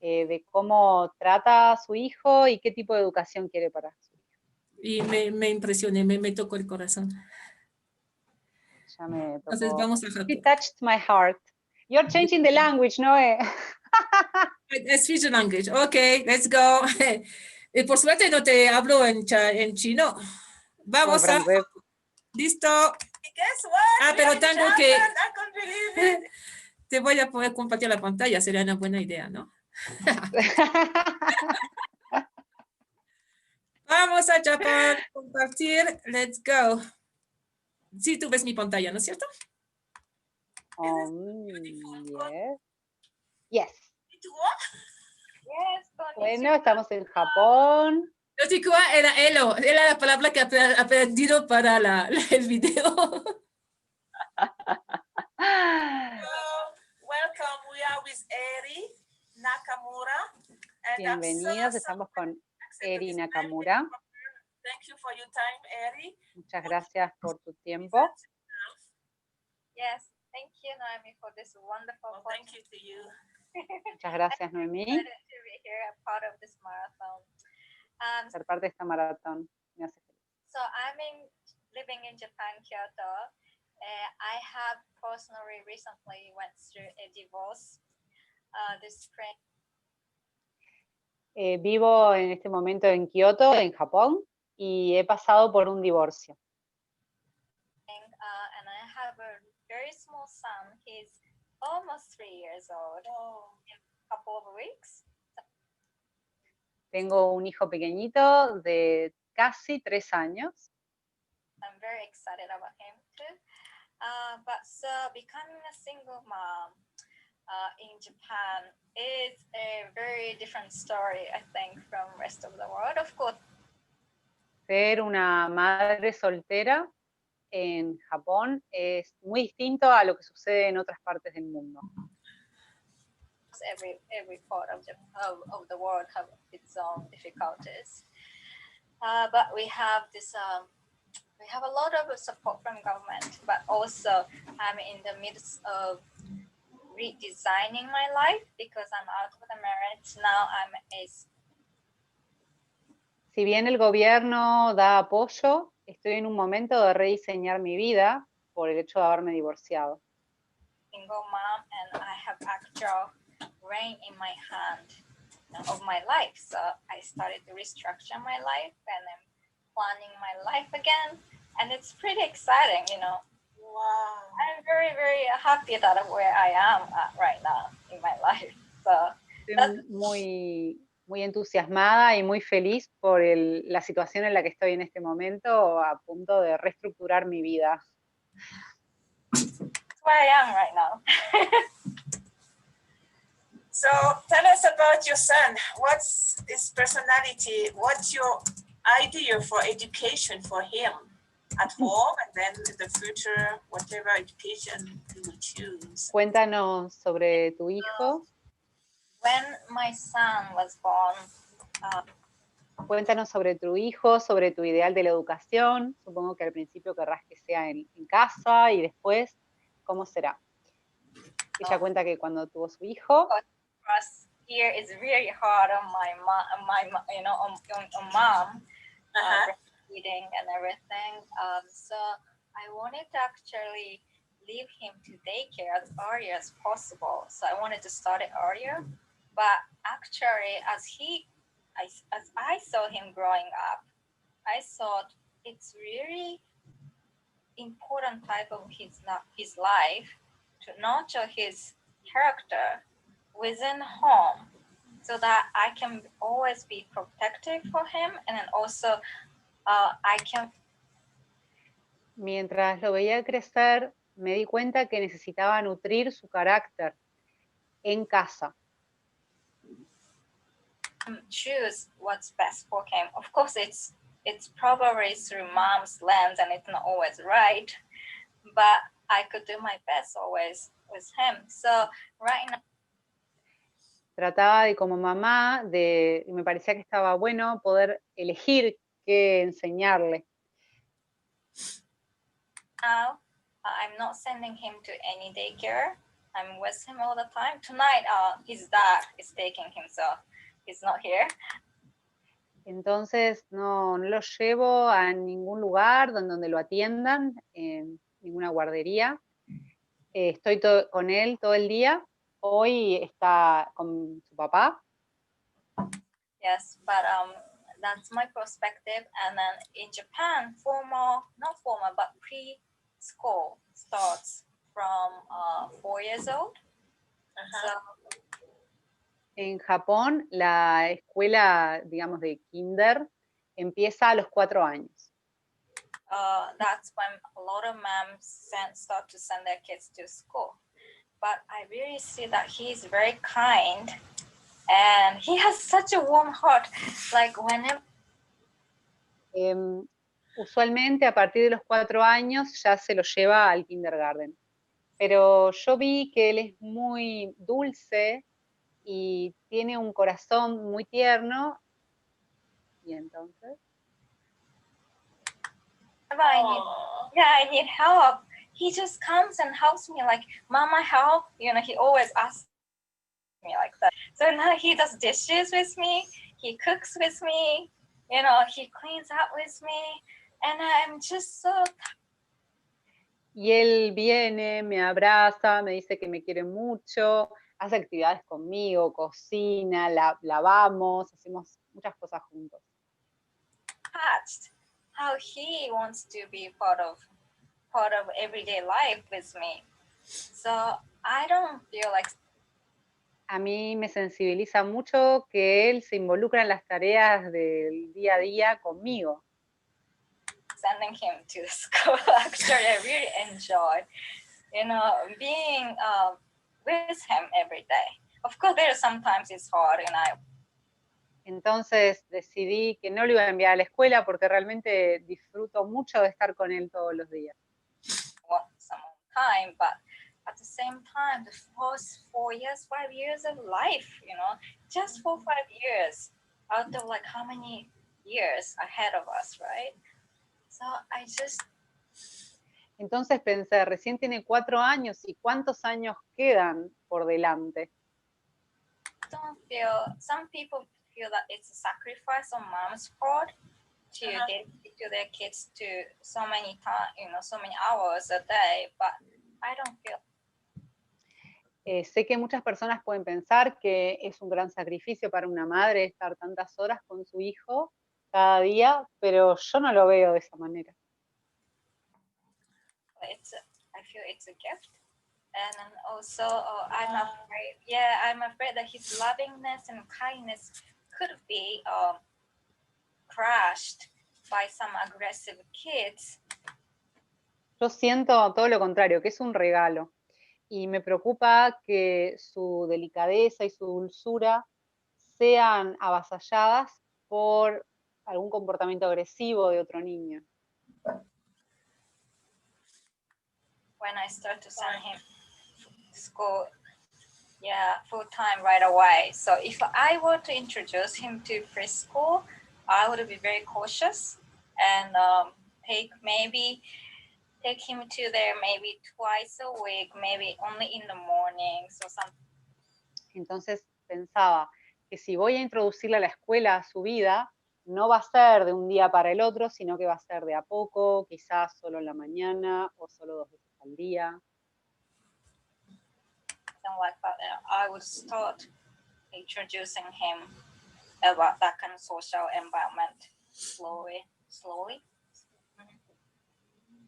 de cómo trata a su hijo y qué tipo de educación quiere para su hijo. Y me impresioné, me tocó el corazón. Ya me Entonces tocó. vamos a She Japón. touched my heart. You're changing the language, Noé. Switch language. Ok, let's go. Y por suerte no te hablo en chino. Vamos a... francés. Listo. Guess what? Pero We are in tengo Japan. que... I can't believe it. Te voy a poder compartir la pantalla, sería una buena idea, ¿no? Vamos a Japón, compartir, let's go. Sí, tú ves mi pantalla, ¿no es cierto? Yes. Yes. Yes, Bueno, estamos en Japón. Yoshikua era elo, era la palabra que he aprendido para el video. Welcome, we are with Eri Nakamura. And Bienvenidos, estamos con Eri Nakamura. Thank you for your time, Eri. Muchas gracias por tu tiempo. Yes, thank you, Naomi, for this wonderful thank you to you. Muchas gracias, Noemí. To be here, a part of this marathon. Ser parte de esta maratón me hace feliz. So living in Japan, Kyoto. I have personally recently went through a divorce this spring. Vivo en este momento en Kioto, en Japón, y he pasado por un divorcio. And I have a very small son. He's almost 3 years old. In a couple of weeks. Tengo un hijo pequeñito de casi 3 años. I'm very excited about him too. But becoming a single mom in Japan is a very different story, I think, from the rest of the world. Of course. Ser una madre soltera en Japón es muy distinto a lo que sucede en otras partes del mundo. Every part of the world have its own difficulties, but we have this. We have a lot of support from government, but also I'm in the midst of redesigning my life because I'm out of the marriage now. Si bien el gobierno da apoyo, estoy en un momento de rediseñar mi vida por el hecho de haberme divorciado. Single mom, and I have actual reign in my hand of my life. So I started to restructure my life, and I'm planning my life again, and it's pretty exciting, you know. Wow. I'm very, very happy that where I am right now in my life. So estoy muy entusiasmada y muy feliz por la situación en la que estoy en este momento, a punto de reestructurar mi vida. That's where I am right now. So tell us about your son. What's his personality? What's your idea for education for him at home and then in the future, whatever education you will choose? Cuéntanos sobre tu hijo. When my son was born, cuéntanos sobre tu hijo, sobre tu ideal de la educación. Supongo que al principio querrás que sea en casa y después, ¿cómo será? Ella cuenta que cuando tuvo su hijo. Here is really hard on my mom, you know, on mom, breastfeeding and everything. So I wanted to actually leave him to daycare as early as possible. So I wanted to start it earlier. But actually, as I saw him growing up, I thought it's really important type of his life to nurture his character within home, so that I can always be protective for him, and then also I can. Mientras lo veía crecer, me di cuenta que necesitaba nutrir su carácter en casa. Choose what's best for him. Of course, it's probably through mom's lens, and it's not always right, but I could do my best always with him. So right now. Trataba de como mamá, me parecía que estaba bueno poder elegir qué enseñarle. Now, I'm not sending him to any daycare. I'm with him all the time. Tonight, his dad is taking him, so he's not here. Entonces no lo llevo a ningún lugar donde lo atiendan, en ninguna guardería. Estoy con él todo el día. Hoy está con su papá. Yes, but that's my perspective. And then in Japan, not formal, but preschool starts from 4 years old. So, En Japón, la escuela, digamos, de kinder empieza a los 4 años. that's when a lot of moms start to send their kids to school. But I really see that he's very kind and he has such a warm heart. Like whenever Usualmente a partir de los 4 años ya se lo lleva al kindergarten. Pero yo vi que él es muy dulce y tiene un corazón muy tierno. Y entonces, I need help, he just comes and helps me, like, Mama, help. You know, he always asks me like that. So now he does dishes with me, he cooks with me, you know, he cleans up with me, and I'm just so. Y él viene, me abraza, me dice que me quiere mucho, hace actividades conmigo, cocina, lavamos, hacemos muchas cosas juntos. Touched how he wants to be part of everyday life with me. So I don't feel like. A mí me sensibiliza mucho que él se involucra en las tareas del día a día conmigo. Sending him to school, actually, I really enjoyed, you know, being with him every day. Of course, sometimes it's hard, you know. Entonces decidí que no lo iba a enviar a la escuela porque realmente disfruto mucho de estar con él todos los días. Some time, but at the same time, the first 4 years, 5 years of life, you know, just 4 5 years out of like how many years ahead of us, right? So I just. Entonces pensé, recién tiene 4 años y ¿cuántos años quedan por delante? Don't feel, some people feel that it's a sacrifice on mom's part to dedicate to their kids to so many time, you know, so many hours a day, but I don't feel. Sé que muchas personas pueden pensar que es un gran sacrificio para una madre estar tantas horas con su hijo cada día, pero yo no lo veo de esa manera. I feel it's a gift, and also I'm afraid that his lovingness and kindness could be crushed by some aggressive kids. Yo siento todo lo contrario, que es un regalo. Y me preocupa que su delicadeza y su dulzura sean avasalladas por algún comportamiento agresivo de otro niño. When I start to send him to school, full time right away. So if I were to introduce him to preschool, I would be very cautious and take him to there maybe twice a week, maybe only in the mornings or something. Entonces pensaba que si voy a introducirle a la escuela a su vida, no va a ser de un día para el otro, sino que va a ser de a poco, quizás solo en la mañana o solo 2 veces al día. Like that, I would start introducing him about that kind of social environment slowly.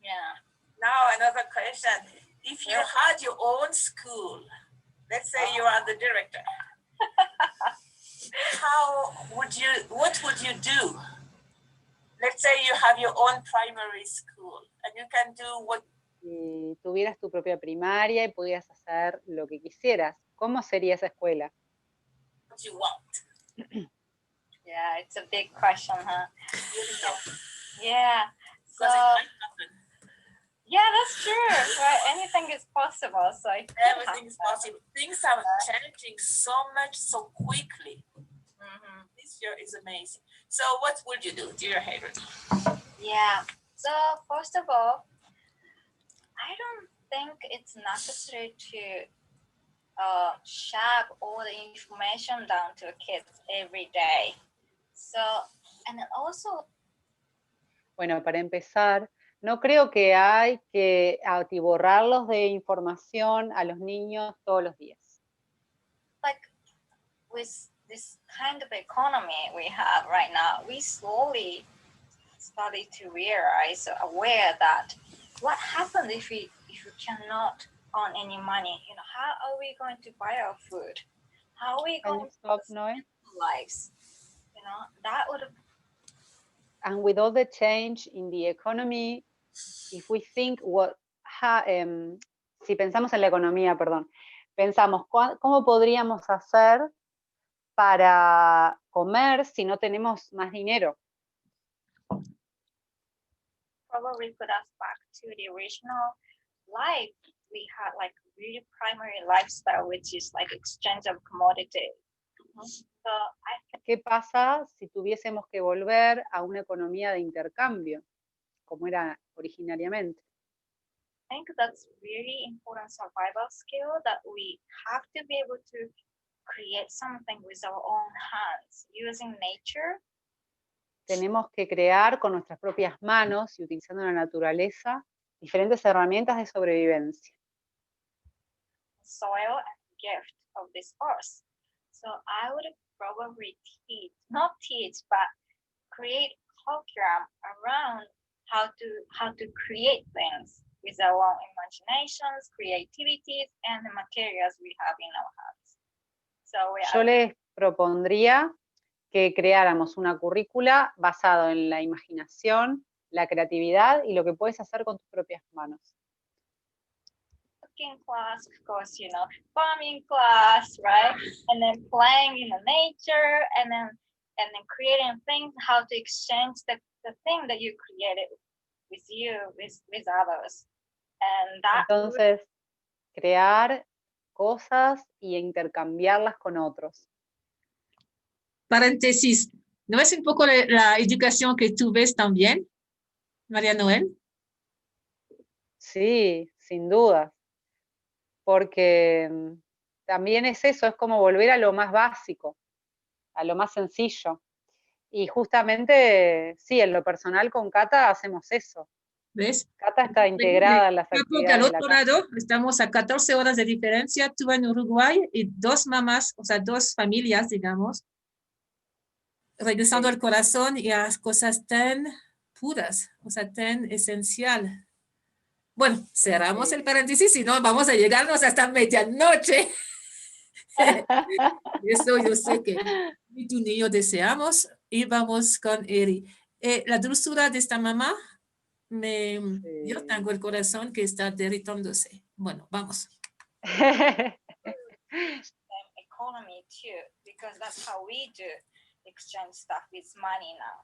Yeah. Now another question. If you had your own school, let's say you are the director, what would you do? Let's say you have your own primary school and you can do what. Si tuvieras tu propia primaria y pudieras hacer lo que quisieras, ¿cómo sería esa escuela? What you want. Yeah, it's a big question, huh? Yeah. So, yeah, that's true. Right? Anything is possible. So everything is possible. Things are changing so much so quickly. Mm-hmm. This year is amazing. So what would you do, dear Hayden? Yeah. So first of all, I don't think it's necessary to shove all the information down to kids every day. So And also, bueno, para empezar, no creo que hay que atiborrarlos de información a los niños todos los días. like with this kind of economy we have right now, we slowly started to realize, aware that what happens if we cannot earn any money? You know, how are we going to buy our food? How are we going to Stop, Noé. lives? You know, that would. And with all the change in the economy, if we think si pensamos en la economía, perdón, pensamos cómo podríamos hacer para comer si no tenemos más dinero. Probably put us back to the original life. We had like really primary lifestyle, which is like exchange of commodity. So ¿Qué pasa si tuviésemos que volver a una economía de intercambio, como era originariamente? I think that's really important survival skill, that we have to be able to create something with our own hands using nature. Tenemos que crear con nuestras propias manos y utilizando la naturaleza diferentes herramientas de sobrevivencia. Soil and gift of this earth. So I would probably not teach, but create curriculum around how to create things with our own imaginations, creativities, and the materials we have in our hands. So yo les propondría que creáramos una currícula basado en la imaginación, la creatividad y lo que puedes hacer con tus propias manos. Cooking class, of course, you know, farming class, right? And then playing in the nature, and then creating things, how to exchange the thing that you created with you, with others. And that entonces, crear cosas y intercambiarlas con otros. Paréntesis, ¿no es un poco la educación que tú ves también, María Noel? Sí, sin duda, porque también es eso, es como volver a lo más básico, a lo más sencillo. Y justamente, sí, en lo personal con Cata hacemos eso. ¿Ves? Cata está integrada en las actividades al de la otro casa. lado, estamos a 14 horas de diferencia, tú en Uruguay y dos mamás, o sea, dos familias, digamos, regresando al corazón y a las cosas tan puras, o sea, tan esencial. Bueno, cerramos el paréntesis y no vamos a llegarnos hasta medianoche. Eso yo sé que y tu niño deseamos. Y vamos con Eri. La dulzura de esta mamá, yo tengo el corazón que está derritándose. Bueno, vamos. economy too, because that's how we do exchange stuff with money now.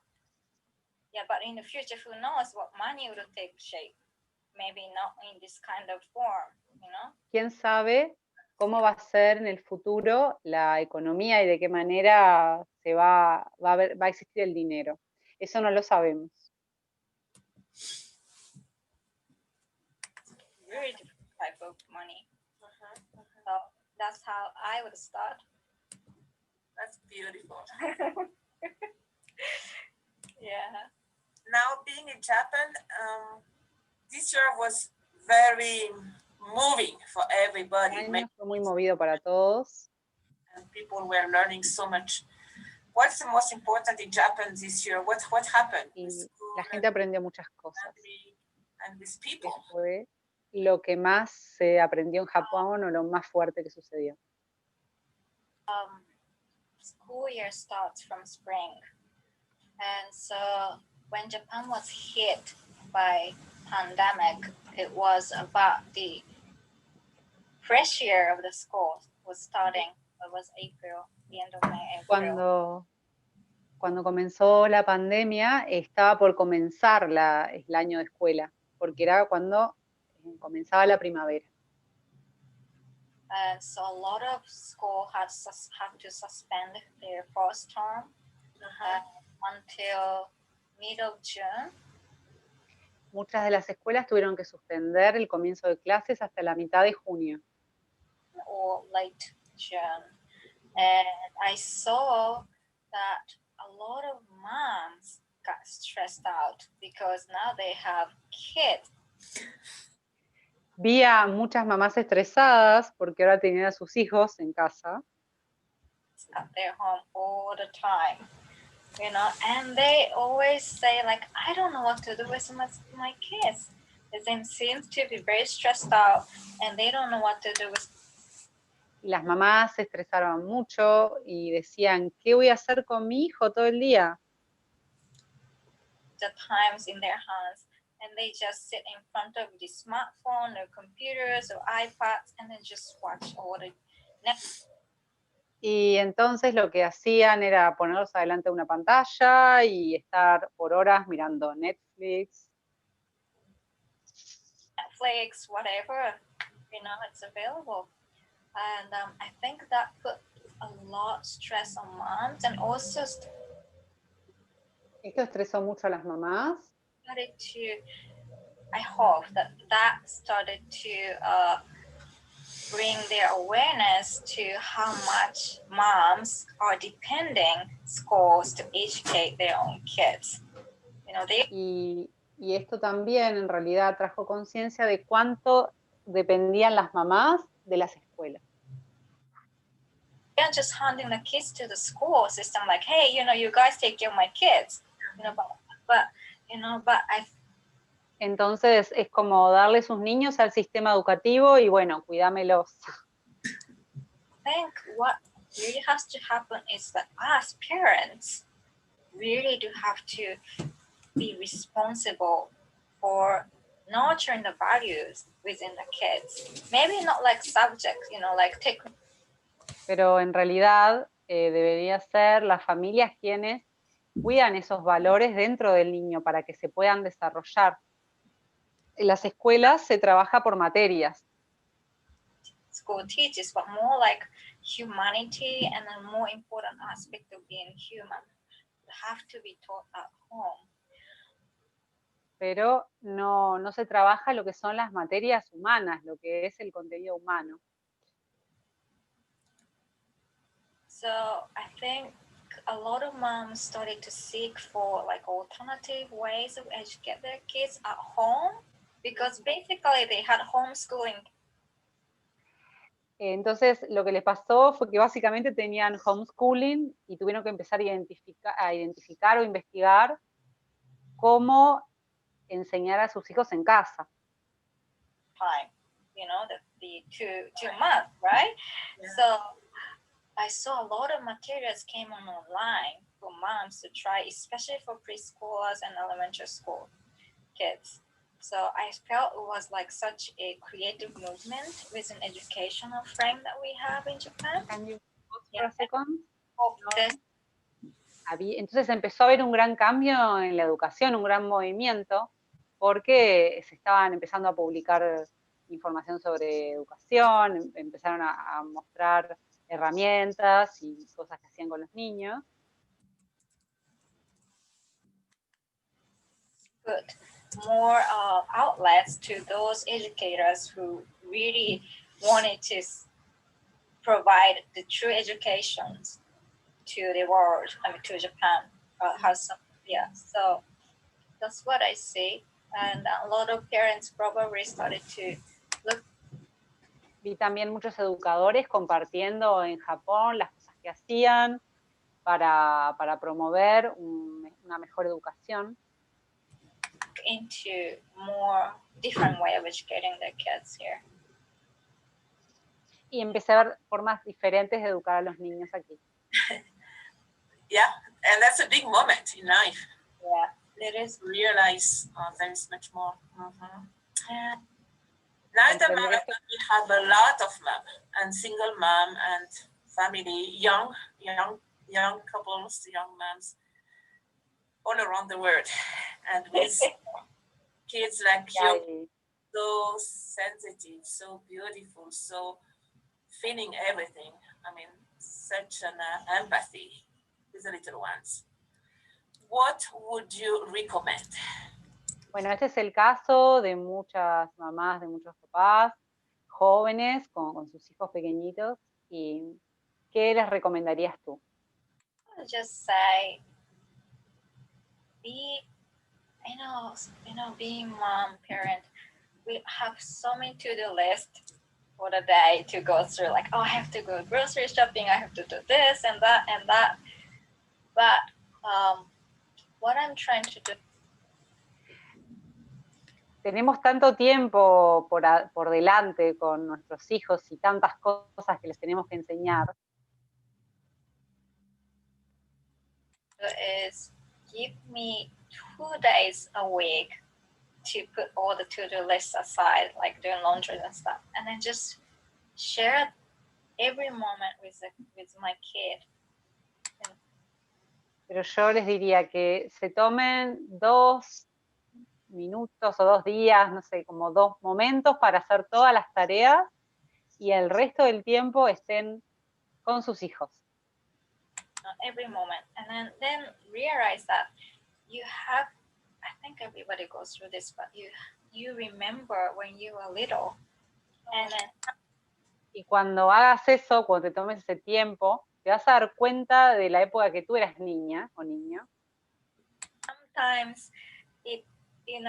Yeah, but in the future, who knows what money will take shape? Maybe not in this kind of form, you know? ¿Quién sabe cómo va a ser en el futuro la economía y de qué manera va a existir el dinero? Eso no lo sabemos. Very different type of money. So that's how I would start. That's beautiful. Yeah. Now being in Japan, this year was very moving for everybody. El año fue muy movido para todos. And people were learning so much. What's the most important in Japan this year? What happened? Y la gente aprendió muchas cosas. And with people. Fue lo que más se aprendió en Japón o lo más fuerte que sucedió. School year starts from spring. And so when Japan was hit by pandemic, it was about the fresh year of the school was starting. It was April, the end of May, April. Cuando comenzó la pandemia, estaba por comenzar el año de escuela, porque era cuando comenzaba la primavera. So a lot of school had to suspend their first term until mid of June. Muchas de las escuelas tuvieron que suspender el comienzo de clases hasta la mitad de junio. Or late June. And I saw that a lot of moms stressed out because now they have kids. Vi a muchas mamás estresadas porque ahora tenían a sus hijos en casa. At their home all the time, you know, and they always say like, I don't know what to do with my kids. They seem to be very stressed out and they don't know what to do with. Y las mamás se estresaron mucho y decían, ¿qué voy a hacer con mi hijo todo el día? The times in their hands, and they just sit in front of the smartphone or computers or iPads and then just watch all the Netflix. Y entonces lo que hacían era ponerlos adelante de una pantalla y estar por horas mirando Netflix. Netflix, whatever, you know, it's available. And I think that put a lot of stress on moms and also Esto estresó mucho a las mamás. started to, I hope that started to bring their awareness to how much moms are depending schools to educate their own kids. You know, Y esto también en realidad trajo conciencia de cuánto dependían las mamás de las escuelas. They're just handing the kids to the school system like, hey, you know, you guys take care of my kids. You know, but I Entonces es como darle sus niños al sistema educativo y bueno, cuidámelos. think what really has to happen is that us parents really do have to be responsible for nurturing the values within the kids. Maybe not like subjects, you know, like take. Pero en realidad debería ser las familias quienes cuidan esos valores dentro del niño para que se puedan desarrollar. En las escuelas se trabaja por materias. School teaches, but more like humanity and a more important aspect of being human have to be taught at home. Pero no se trabaja lo que son las materias humanas, lo que es el contenido humano. So I think a lot of moms started to seek for like alternative ways of educate their kids at home because basically they had homeschooling. Entonces lo que les pasó fue que básicamente tenían homeschooling y tuvieron que empezar a identificar o investigar cómo enseñar a sus hijos en casa. Time, you know, the 2 months, right? Yeah. So I saw a lot of materials came online for moms to try, especially for preschoolers and elementary school kids. So I felt it was like such a creative movement with an educational frame that we have in Japan. Can you pause for a second? Entonces empezó a haber un gran cambio en la educación, un gran movimiento, porque se estaban empezando a publicar información sobre educación, empezaron a mostrar herramientas y cosas que hacían con los niños. Good. More outlets to those educators who really wanted to provide the true educations to the world, I mean to Japan. So that's what I see. And a lot of parents probably started to look. Vi también muchos educadores compartiendo en Japón las cosas que hacían para promover una mejor educación. Into more different way of educating their kids here. Y empecé a ver formas diferentes de educar a los niños aquí. Yeah, and that's a big moment in life. Yeah, it is. Realize there is much more. Yeah. Now at the Marathon, we have a lot of mom and single mom and family, young couples, young moms all around the world, and with kids like you, so sensitive, so beautiful, so feeling everything. I mean, such an empathy with the little ones. What would you recommend? Bueno, este es el caso de muchas mamás, de muchos papás, jóvenes con sus hijos pequeñitos. ¿Y qué les recomendarías tú? I'll just say, being mom, parent, we have so many to-do lists for the day to go through. Like, oh, I have to go grocery shopping. I have to do this and that and that. But what I'm trying to do. Tenemos tanto tiempo por delante con nuestros hijos y tantas cosas que les tenemos que enseñar. Is give me 2 days a week to put all the to-do lists aside, like doing laundry and stuff, and then just share every moment with my kid. Pero yo les diría que se tomen 2 minutos o 2 días, no sé, como 2 momentos para hacer todas las tareas y el resto del tiempo estén con sus hijos. Every moment, and then realize that you have, I think everybody goes through this, but you remember when you were little, and then. Y cuando hagas eso, cuando te tomes ese tiempo, te vas a dar cuenta de la época que tú eras niña o niño. Sometimes it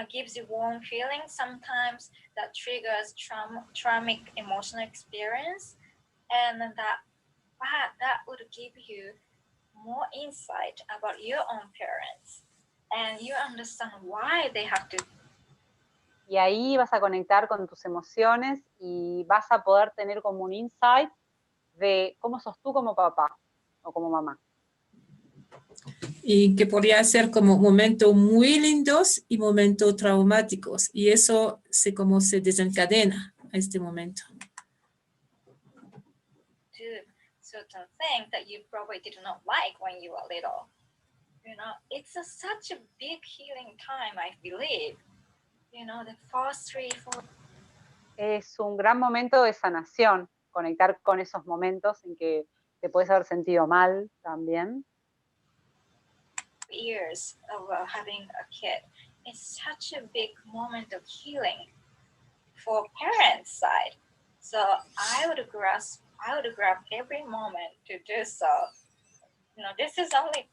gives you warm feelings. Sometimes that triggers traumatic emotional experience, and that would give you more insight about your own parents, and you understand why they have to. Y ahí vas a conectar con tus emociones y vas a poder tener como un insight de cómo sos tú como papá o como mamá. Y que podría ser como momentos muy lindos y momentos traumáticos. Y eso como se desencadena a este momento. Certain things that you probably did not like when you were little. It's such a big healing time, I believe. The first 3, 4. Es un gran momento de sanación, conectar con esos momentos en que te puedes haber sentido mal también. Years of having a kid. It's such a big moment of healing for parents' side. So I would grab every moment to do so. This is only.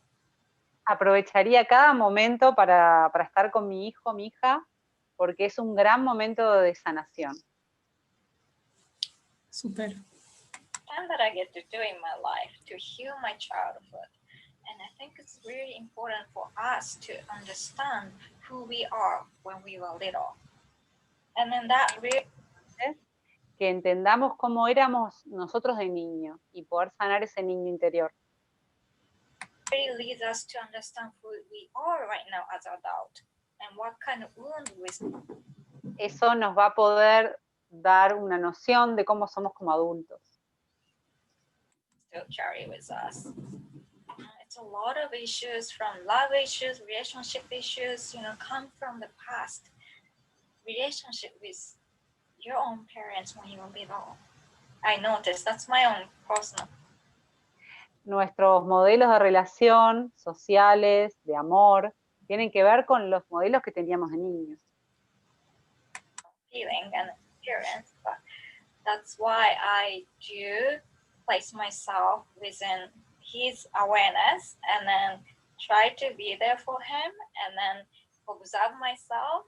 Aprovecharía cada momento para estar con mi hijo, mi hija, porque es un gran momento de sanación. Super. Time that I get to do in my life to heal my childhood. And I think it's really important for us to understand who we are when we were little. And then that really. Que entendamos cómo éramos nosotros de niño y poder sanar ese niño interior. Really leads us to understand who we are right now as adult and what kind of wound we. Eso nos va a poder dar una noción de cómo somos como adultos. Still carry with us. It's a lot of issues, from love issues, relationship issues, come from the past. Relationship with your own parents when you were little. I noticed, that's my own personal. Nuestros modelos de relación sociales, de amor, tienen que ver con los modelos que teníamos de niños. Feeling and experience, but that's why I do place myself within his awareness and then try to be there for him and then observe myself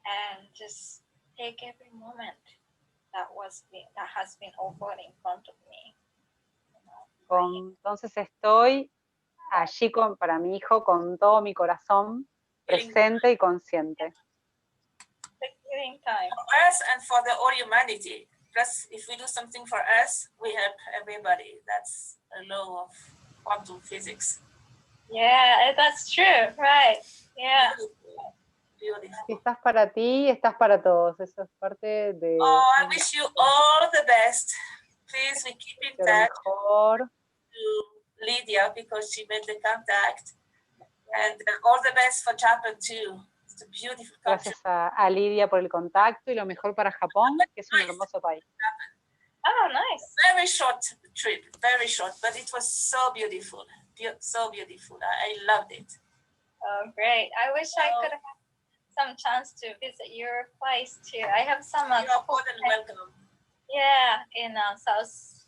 and just take every moment that has been offered in front of me. Entonces estoy allí para mi hijo con todo mi corazón, presente y consciente. For us and for the whole humanity. Plus, if we do something for us, we help everybody. That's a law of quantum physics. Yeah, that's true, right? Yeah. Beautiful. Si estás para ti, estás para todos. Eso es parte de. Oh, I wish you all the best. Please, we keep in touch. Mejor. To Lydia because she made the contact, and all the best for Japan too. It's a beautiful country. Gracias a Lidia por el contacto y lo mejor para Japón, que es un hermoso país. Oh, nice. Very short trip, very short, but it was so beautiful, so beautiful. I loved it. Oh, great. I wish I could have some chance to visit your place too. I have some. You are more than welcome. Yeah, in South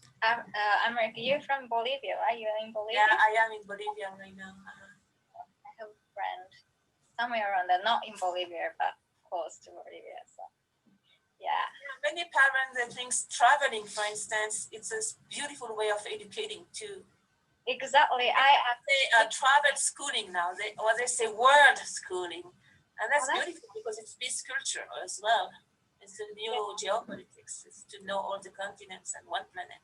America. You're from Bolivia, right? You're in Bolivia? Yeah, I am in Bolivia right now. I have a friend somewhere around there, not in Bolivia, but close to Bolivia. So, yeah. Many parents that think traveling, for instance, it's a beautiful way of educating too. Exactly. They travel schooling now, they say world schooling. And that's beautiful because it's this culture as well. It's a new geopolitics. It's to know all the continents and one planet.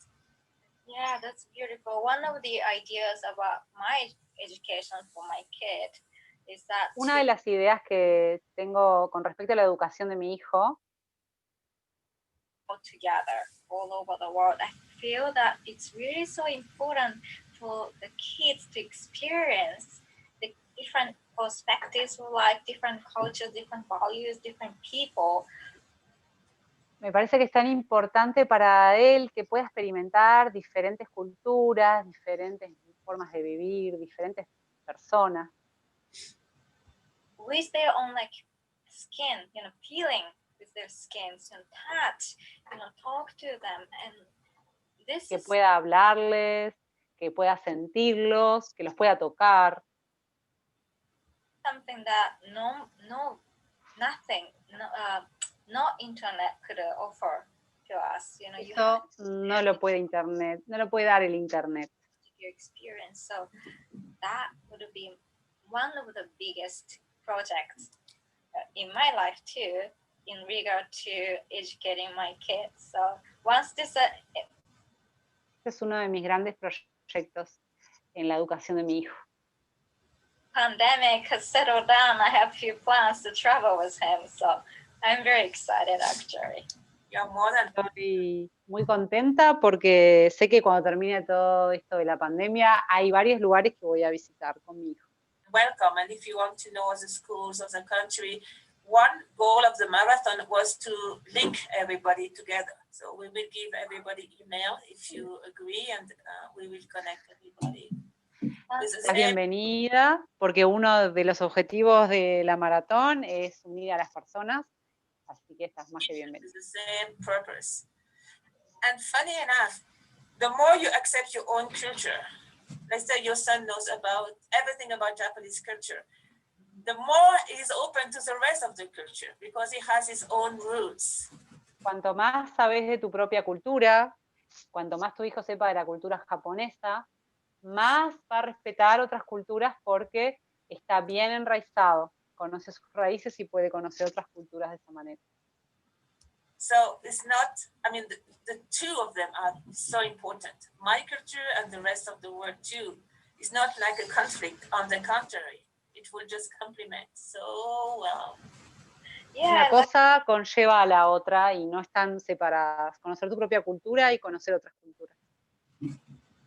Yeah, that's beautiful. One of the ideas about my education for my kid is that Una de las ideas que tengo con respecto a la educación de mi hijo together all over the world. I feel that it's really so important for the kids to experience the different perspectives of life, different cultures, different values, different people. me parece que es tan importante para él que pueda experimentar diferentes culturas, diferentes formas de vivir, diferentes personas. With their own like skin, feeling with their skins and touch, talk to them, and this que is pueda hablarles, que pueda sentirlos, que los pueda tocar. something that nothing, no internet could offer to us. Eso no lo puede internet, no lo puede dar el internet. Your experience, so that would be one of the biggest projects in my life too, in regard to educating my kids. So once this Este es uno de mis grandes proyectos en la educación de mi hijo. pandemic has settled down, I have few plans to travel with him, so I'm very excited actually. You're more than Estoy muy contenta porque sé que cuando termine todo esto de la pandemia hay varios lugares que voy a visitar con mi hijo. welcome. And if you want to know the schools of the country, one goal of the marathon was to link everybody together. So we will give everybody email if you agree, and we will connect everybody. Estás bienvenida, porque uno de los objetivos de la maratón es unir a las personas, así que estás más que bienvenida. The same purpose. And funny enough, the more you accept your own culture, let's say your son knows about everything about Japanese culture, the more he's open to the rest of the culture because he has his own roots. Cuanto más sabes de tu propia cultura, cuanto más tu hijo sepa de la cultura japonesa, más va a respetar otras culturas porque está bien enraizado, conoce sus raíces y puede conocer otras culturas de esa manera. So it's not, I mean, the two of them are so important. My culture and the rest of the world too. It's not like a conflict, on the contrary. It will just complement so well. Una cosa conlleva a la otra y no están separadas. Conocer tu propia cultura y conocer otras culturas.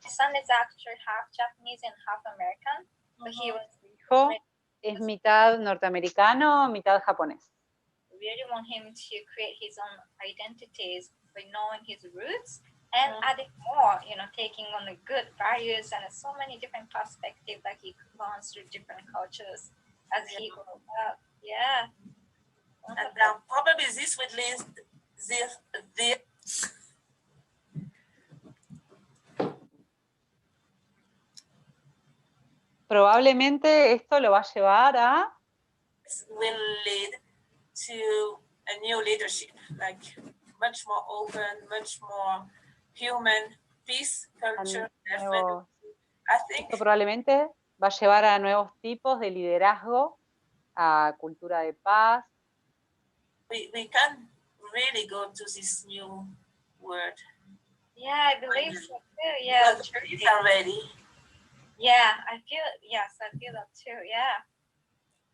My son is actually half Japanese and half American, but he was Mi hijo es mitad norteamericano, mitad japonés. really want him to create his own identities by knowing his roots and adding more, taking on the good values and so many different perspectives that he learns through different cultures as he grows up. Yeah. And probably this would lead the Probablemente esto lo va a llevar a will lead to a new leadership, like much more open, much more human, peace, culture, definitely. I think esto probablemente va a llevar a nuevos tipos de liderazgo, a cultura de paz. we can really go to this new world. Yeah, I believe so too. Yeah. The trees are ready. Yeah, I feel that too. Yeah.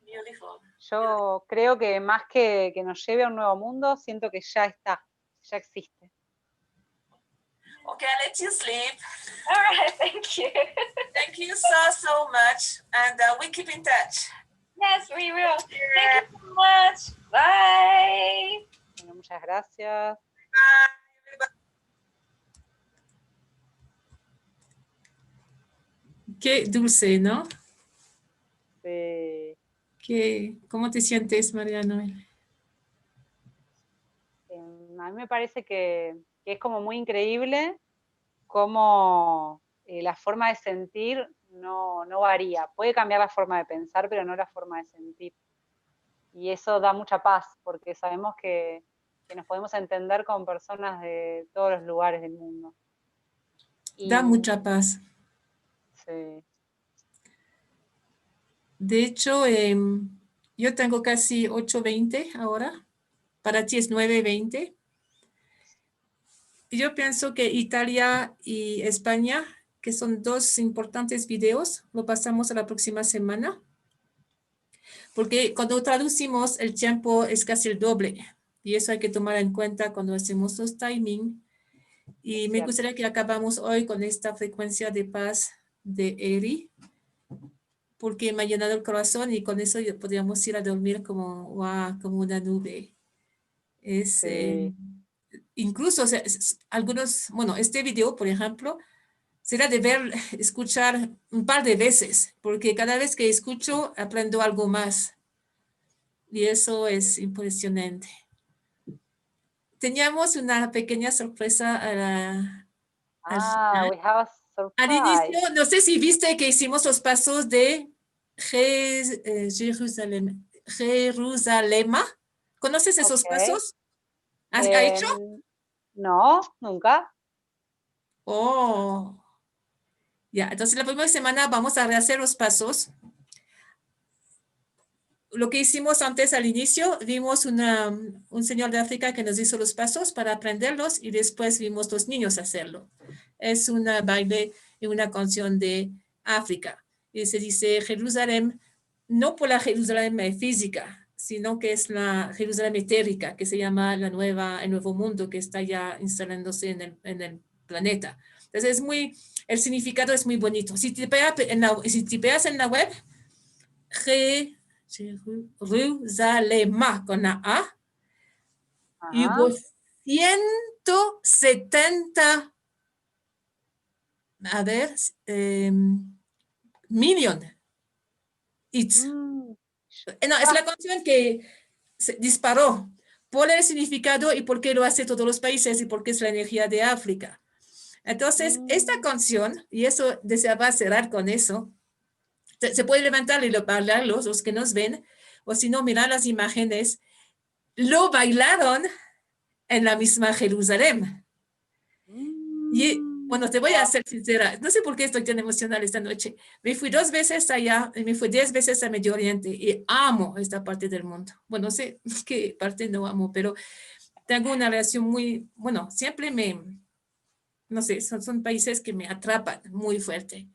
Beautiful. Yo creo que más que nos lleve a un nuevo mundo, siento que ya está, ya existe. Okay, I'll let you sleep. All right, thank you. Thank you so much, and we keep in touch. Yes, we will. Thank you so much. Bye. Bueno, muchas gracias. Qué dulce, ¿no? Sí. ¿Cómo te sientes, María Noel? A mí me parece que es como muy increíble cómo la forma de sentir no varía. Puede cambiar la forma de pensar, pero no la forma de sentir. Y eso da mucha paz, porque sabemos que nos podemos entender con personas de todos los lugares del mundo. Da mucha paz. Sí. De hecho, yo tengo casi 8:20 ahora. Para ti es 9:20. Yo pienso que Italia y España, que son dos importantes videos, lo pasamos a la próxima semana. Porque cuando traducimos, el tiempo es casi el doble. Y eso hay que tomar en cuenta cuando hacemos los timing. Y me gustaría que acabamos hoy con esta frecuencia de paz de Eri, porque me ha llenado el corazón y con eso podríamos ir a dormir como, wow, como una nube. Es, incluso o sea, algunos, bueno, este video, por ejemplo, será de ver, escuchar un par de veces, porque cada vez que escucho aprendo algo más. Y eso es impresionante. Teníamos una pequeña sorpresa We have a surprise. al inicio. No sé si viste que hicimos los pasos de Jerusalema. ¿Conoces esos pasos? ¿Has hecho? No, nunca. Oh. Ya, entonces la próxima semana vamos a rehacer los pasos. Lo que hicimos antes al inicio, vimos un señor de África que nos hizo los pasos para aprenderlos y después vimos los niños hacerlo. Es un baile y una canción de África. Y se dice Jerusalén, no por la Jerusalén física, sino que es la Jerusalén etérica, que se llama el nuevo mundo que está ya instalándose en el planeta. Entonces el significado es muy bonito. Si tipeas en la web, Jerusalema con la A, y hubo 170, a ver, million hits. No, es la canción que se disparó por el significado y por qué lo hace todos los países y porque es la energía de África. Entonces, esta canción, y eso deseaba cerrar con eso, se puede levantar y bailar los que nos ven, o si no, mirar las imágenes, lo bailaron en la misma Jerusalén. Y bueno, te voy a ser sincera, no sé por qué estoy tan emocional esta noche. Me fui 2 veces allá, y me fui 10 veces a Medio Oriente y amo esta parte del mundo. Bueno, no sé qué parte no amo, pero tengo una relación muy, bueno, siempre no sé, son países que me atrapan muy fuerte.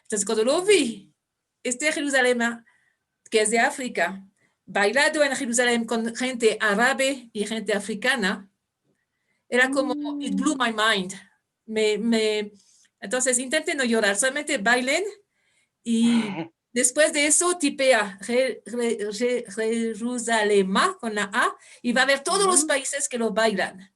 Entonces, cuando lo vi, Jerusalén, que es de África, bailado en Jerusalén con gente árabe y gente africana, era como, it blew my mind. Entonces, intenten no llorar, solamente bailen y después de eso tipea Jerusalén con la A y va a ver todos los países que lo bailan.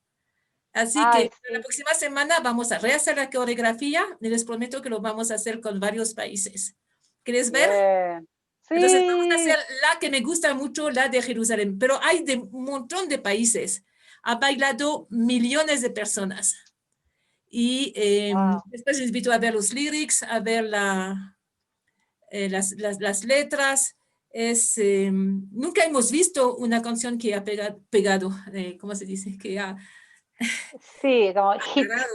Así que la próxima semana vamos a rehacer la coreografía y les prometo que lo vamos a hacer con varios países. ¿Quieres ver? Sí. Entonces vamos a hacer la que me gusta mucho, la de Jerusalén, pero hay de un montón de países. Ha bailado millones de personas. Y después les invito a ver los lyrics, a ver las letras. Nunca hemos visto una canción que ha pegado, ¿cómo se dice? Que ha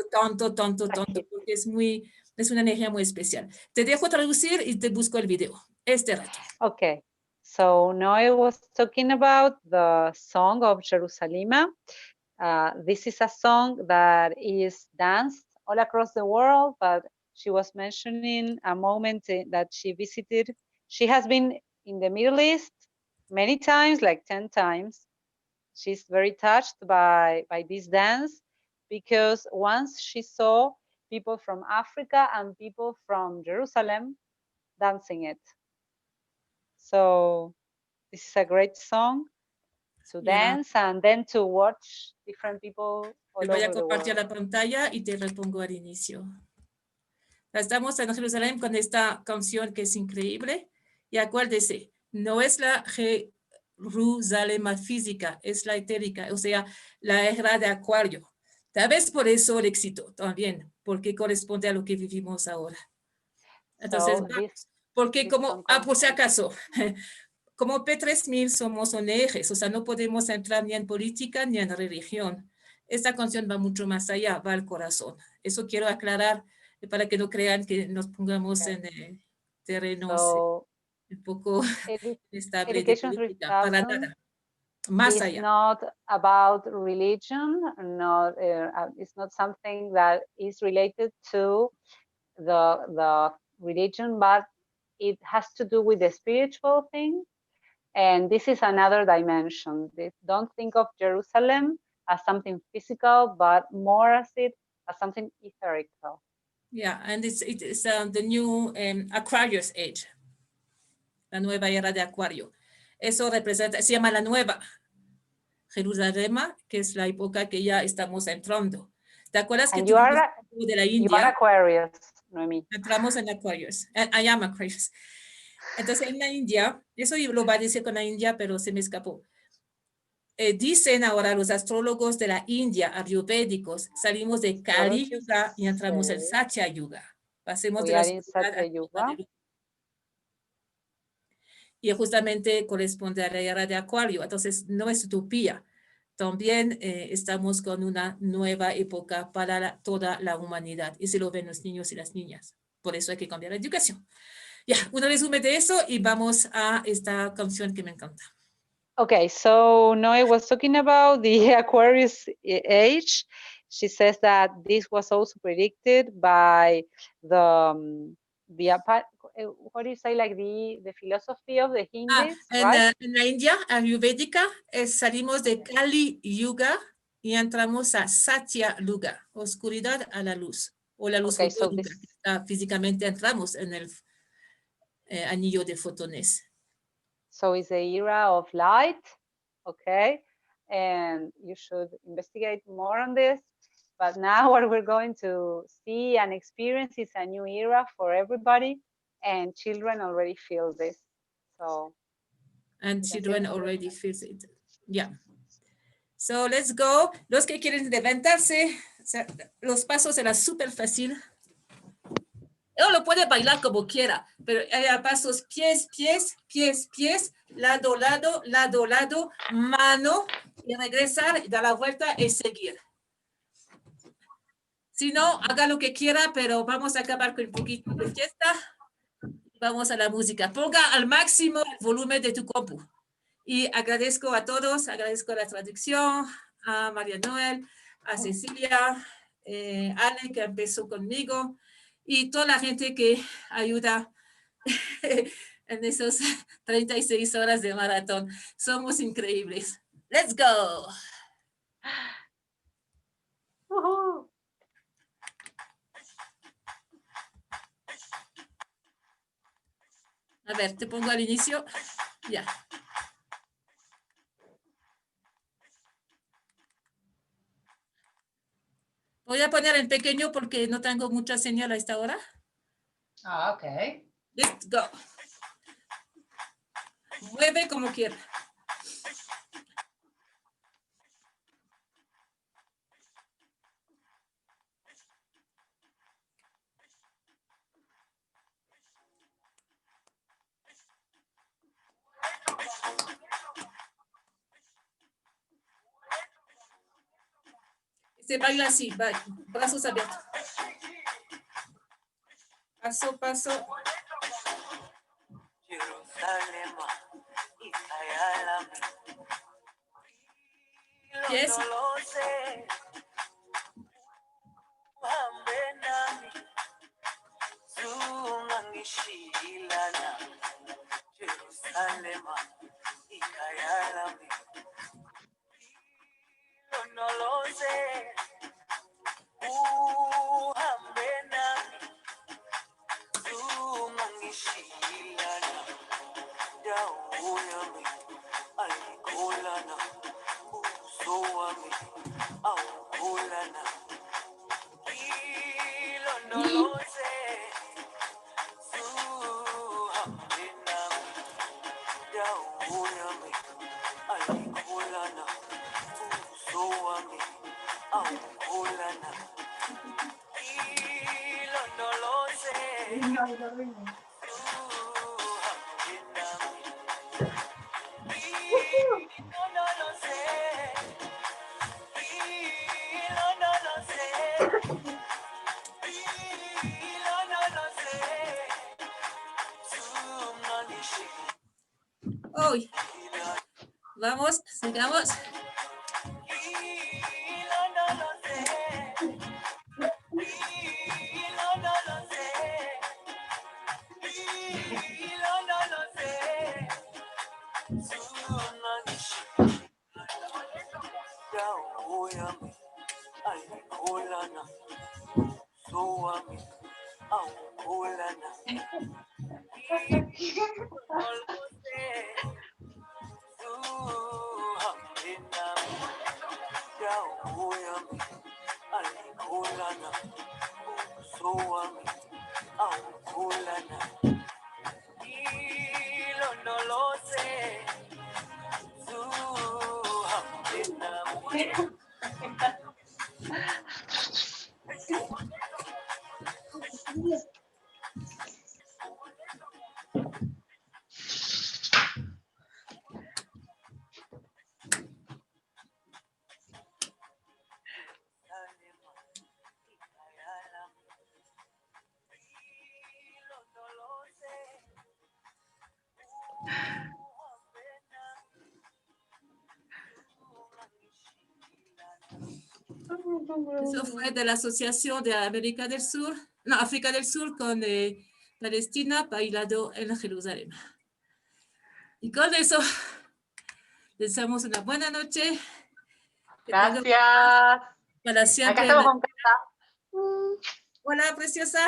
como tanto, porque es una energía muy especial. Te dejo traducir y te busco el video. Este rato. Okay, so Noe was talking about the song of Jerusalem. This is a song that is danced all across the world, but she was mentioning a moment that she visited. She has been in the Middle East many times, like 10 times. She's very touched by this dance because once she saw people from Africa and people from Jerusalem dancing it. So this is a great song to dance and then to watch different people all Voy a over the compartir world. la pantalla y te repongo al inicio. Estamos en Jerusalén con esta canción que es increíble. Y acuérdese, no es la Jerusalén física, es la etérica, o sea, la era de Acuario. Tal vez por eso el éxito también, porque corresponde a lo que vivimos ahora. Entonces, So porque como, por si acaso, como P3000 somos ONGs, o sea, no podemos entrar ni en política ni en religión. Esta canción va mucho más allá, va al corazón. Eso quiero aclarar para que no crean que nos pongamos en terrenos un poco estables de Education política, para 3000 nada. Más is allá. not about religion, it's not something that is related to the religion, but it has to do with the spiritual thing. And this is another dimension. Don't think of Jerusalem as something physical, but more as something etherical. Yeah, and it is the new Aquarius age, la nueva era de Acuario. Eso representa, se llama la nueva Jerusalén, que es la época que ya estamos entrando. ¿Te acuerdas que tuvimos de la India? You are Aquarius, Noemi. Entramos en Aquarius. I am Aquarius. Entonces, en la India, eso yo lo va a decir con la India, pero se me escapó. Dicen ahora los astrólogos de la India, ayurvédicos, salimos de Kali Yuga y entramos en Satya Yuga. Pasemos de la oscuridad a la luz. Y justamente corresponde a la era de Acuario. Entonces, no es utopía. También estamos con una nueva época para toda la humanidad. Y se lo ven los niños y las niñas. Por eso hay que cambiar la educación. Ya, un resumen de eso y vamos a esta canción que me encanta. Okay, so Noe was talking about the Aquarius age. She says that this was also predicted by the what do you say, like the philosophy of the Hindus, right? En la India ayurvédica salimos de Kali Yuga y entramos a Satya Yuga, oscuridad a la luz, o la luz fotónica. Físicamente entramos en el anillo de fotones. So it's the era of light, okay? And you should investigate more on this. But now what we're going to see and experience is a new era for everybody, and children already feel this. So. And children already feel it. Yeah. So let's go. Los que quieren levantarse, los pasos serán súper fácil. Él lo puede bailar como quiera, pero hay pasos pies, pies, pies, pies, lado, lado, lado, lado, mano, y regresar, dar la vuelta y seguir. Si no, haga lo que quiera, pero vamos a acabar con un poquito de fiesta. Vamos a la música. Ponga al máximo el volumen de tu compu. Y agradezco a todos, agradezco la traducción, a María Noel, a Cecilia, Ale, que empezó conmigo, y toda la gente que ayuda en esas 36 horas de maratón. Somos increíbles. Let's go. A ver, te pongo al inicio. Ya. Voy a poner en pequeño porque no tengo mucha señal a esta hora. Ah, ok. Let's go. Mueve como quiera. Se baila así, brazos abiertos. Paso, paso. Yes. No lo sé. No Ay, lo arruiné. Hoy, vamos, sigamos. Eso fue de la Asociación de América del Sur, no, África del Sur con Palestina, bailado en Jerusalén. Y con eso, les deseamos una buena noche. Gracias. Para siempre. Acá estamos con casa. Hola, preciosa.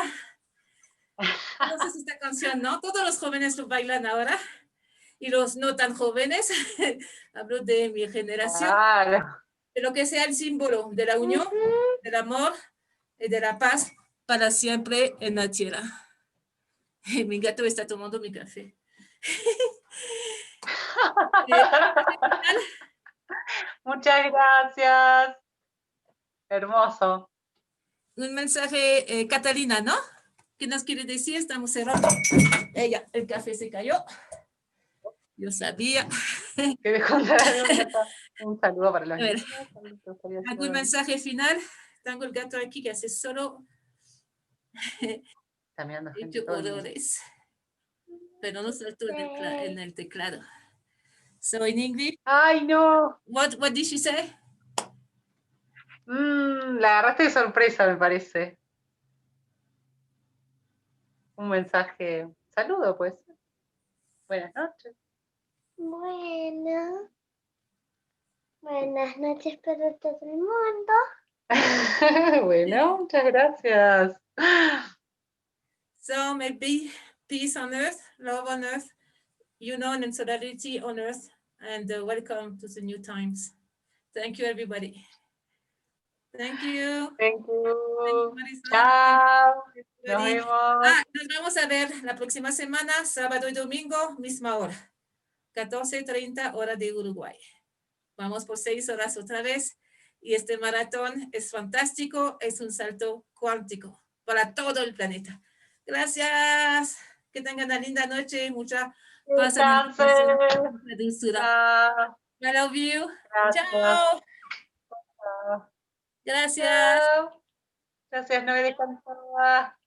Conoces esta canción, ¿no? Todos los jóvenes lo bailan ahora. Y los no tan jóvenes, hablo de mi generación. Claro. De lo que sea el símbolo de la unión, del amor y de la paz para siempre en la tierra. Mi gato está tomando mi café. Muchas gracias. Hermoso. Un mensaje, Catalina, ¿no? ¿Qué nos quiere decir? Estamos cerrando. Ella, el café se cayó. Yo sabía. Que dejó de un saludo para los niños. ¿Algún mensaje final? Tengo el gato aquí que hace solo olores. Pero no saltó en el teclado. So in English. Ay, no. What did she say? La agarraste de sorpresa, me parece. Un mensaje. Saludo, pues. Buenas noches. Bueno. Buenas noches para todo el mundo. Bueno, muchas gracias. So may be peace on earth, love on earth, union and solidarity on earth, and welcome to the new times. Thank you, everybody. Thank you. Thank you. Marisa. Chao. Nos Everybody. vemos. Nos vamos a ver la próxima semana, sábado y domingo, misma hora, 14:30 hora de Uruguay. Vamos por 6 horas otra vez. Y este maratón es fantástico, es un salto cuántico para todo el planeta. Gracias. Que tengan una linda noche, mucha paz. I love you. Gracias. Chao. Gracias. Chao. Gracias, no me descansaba.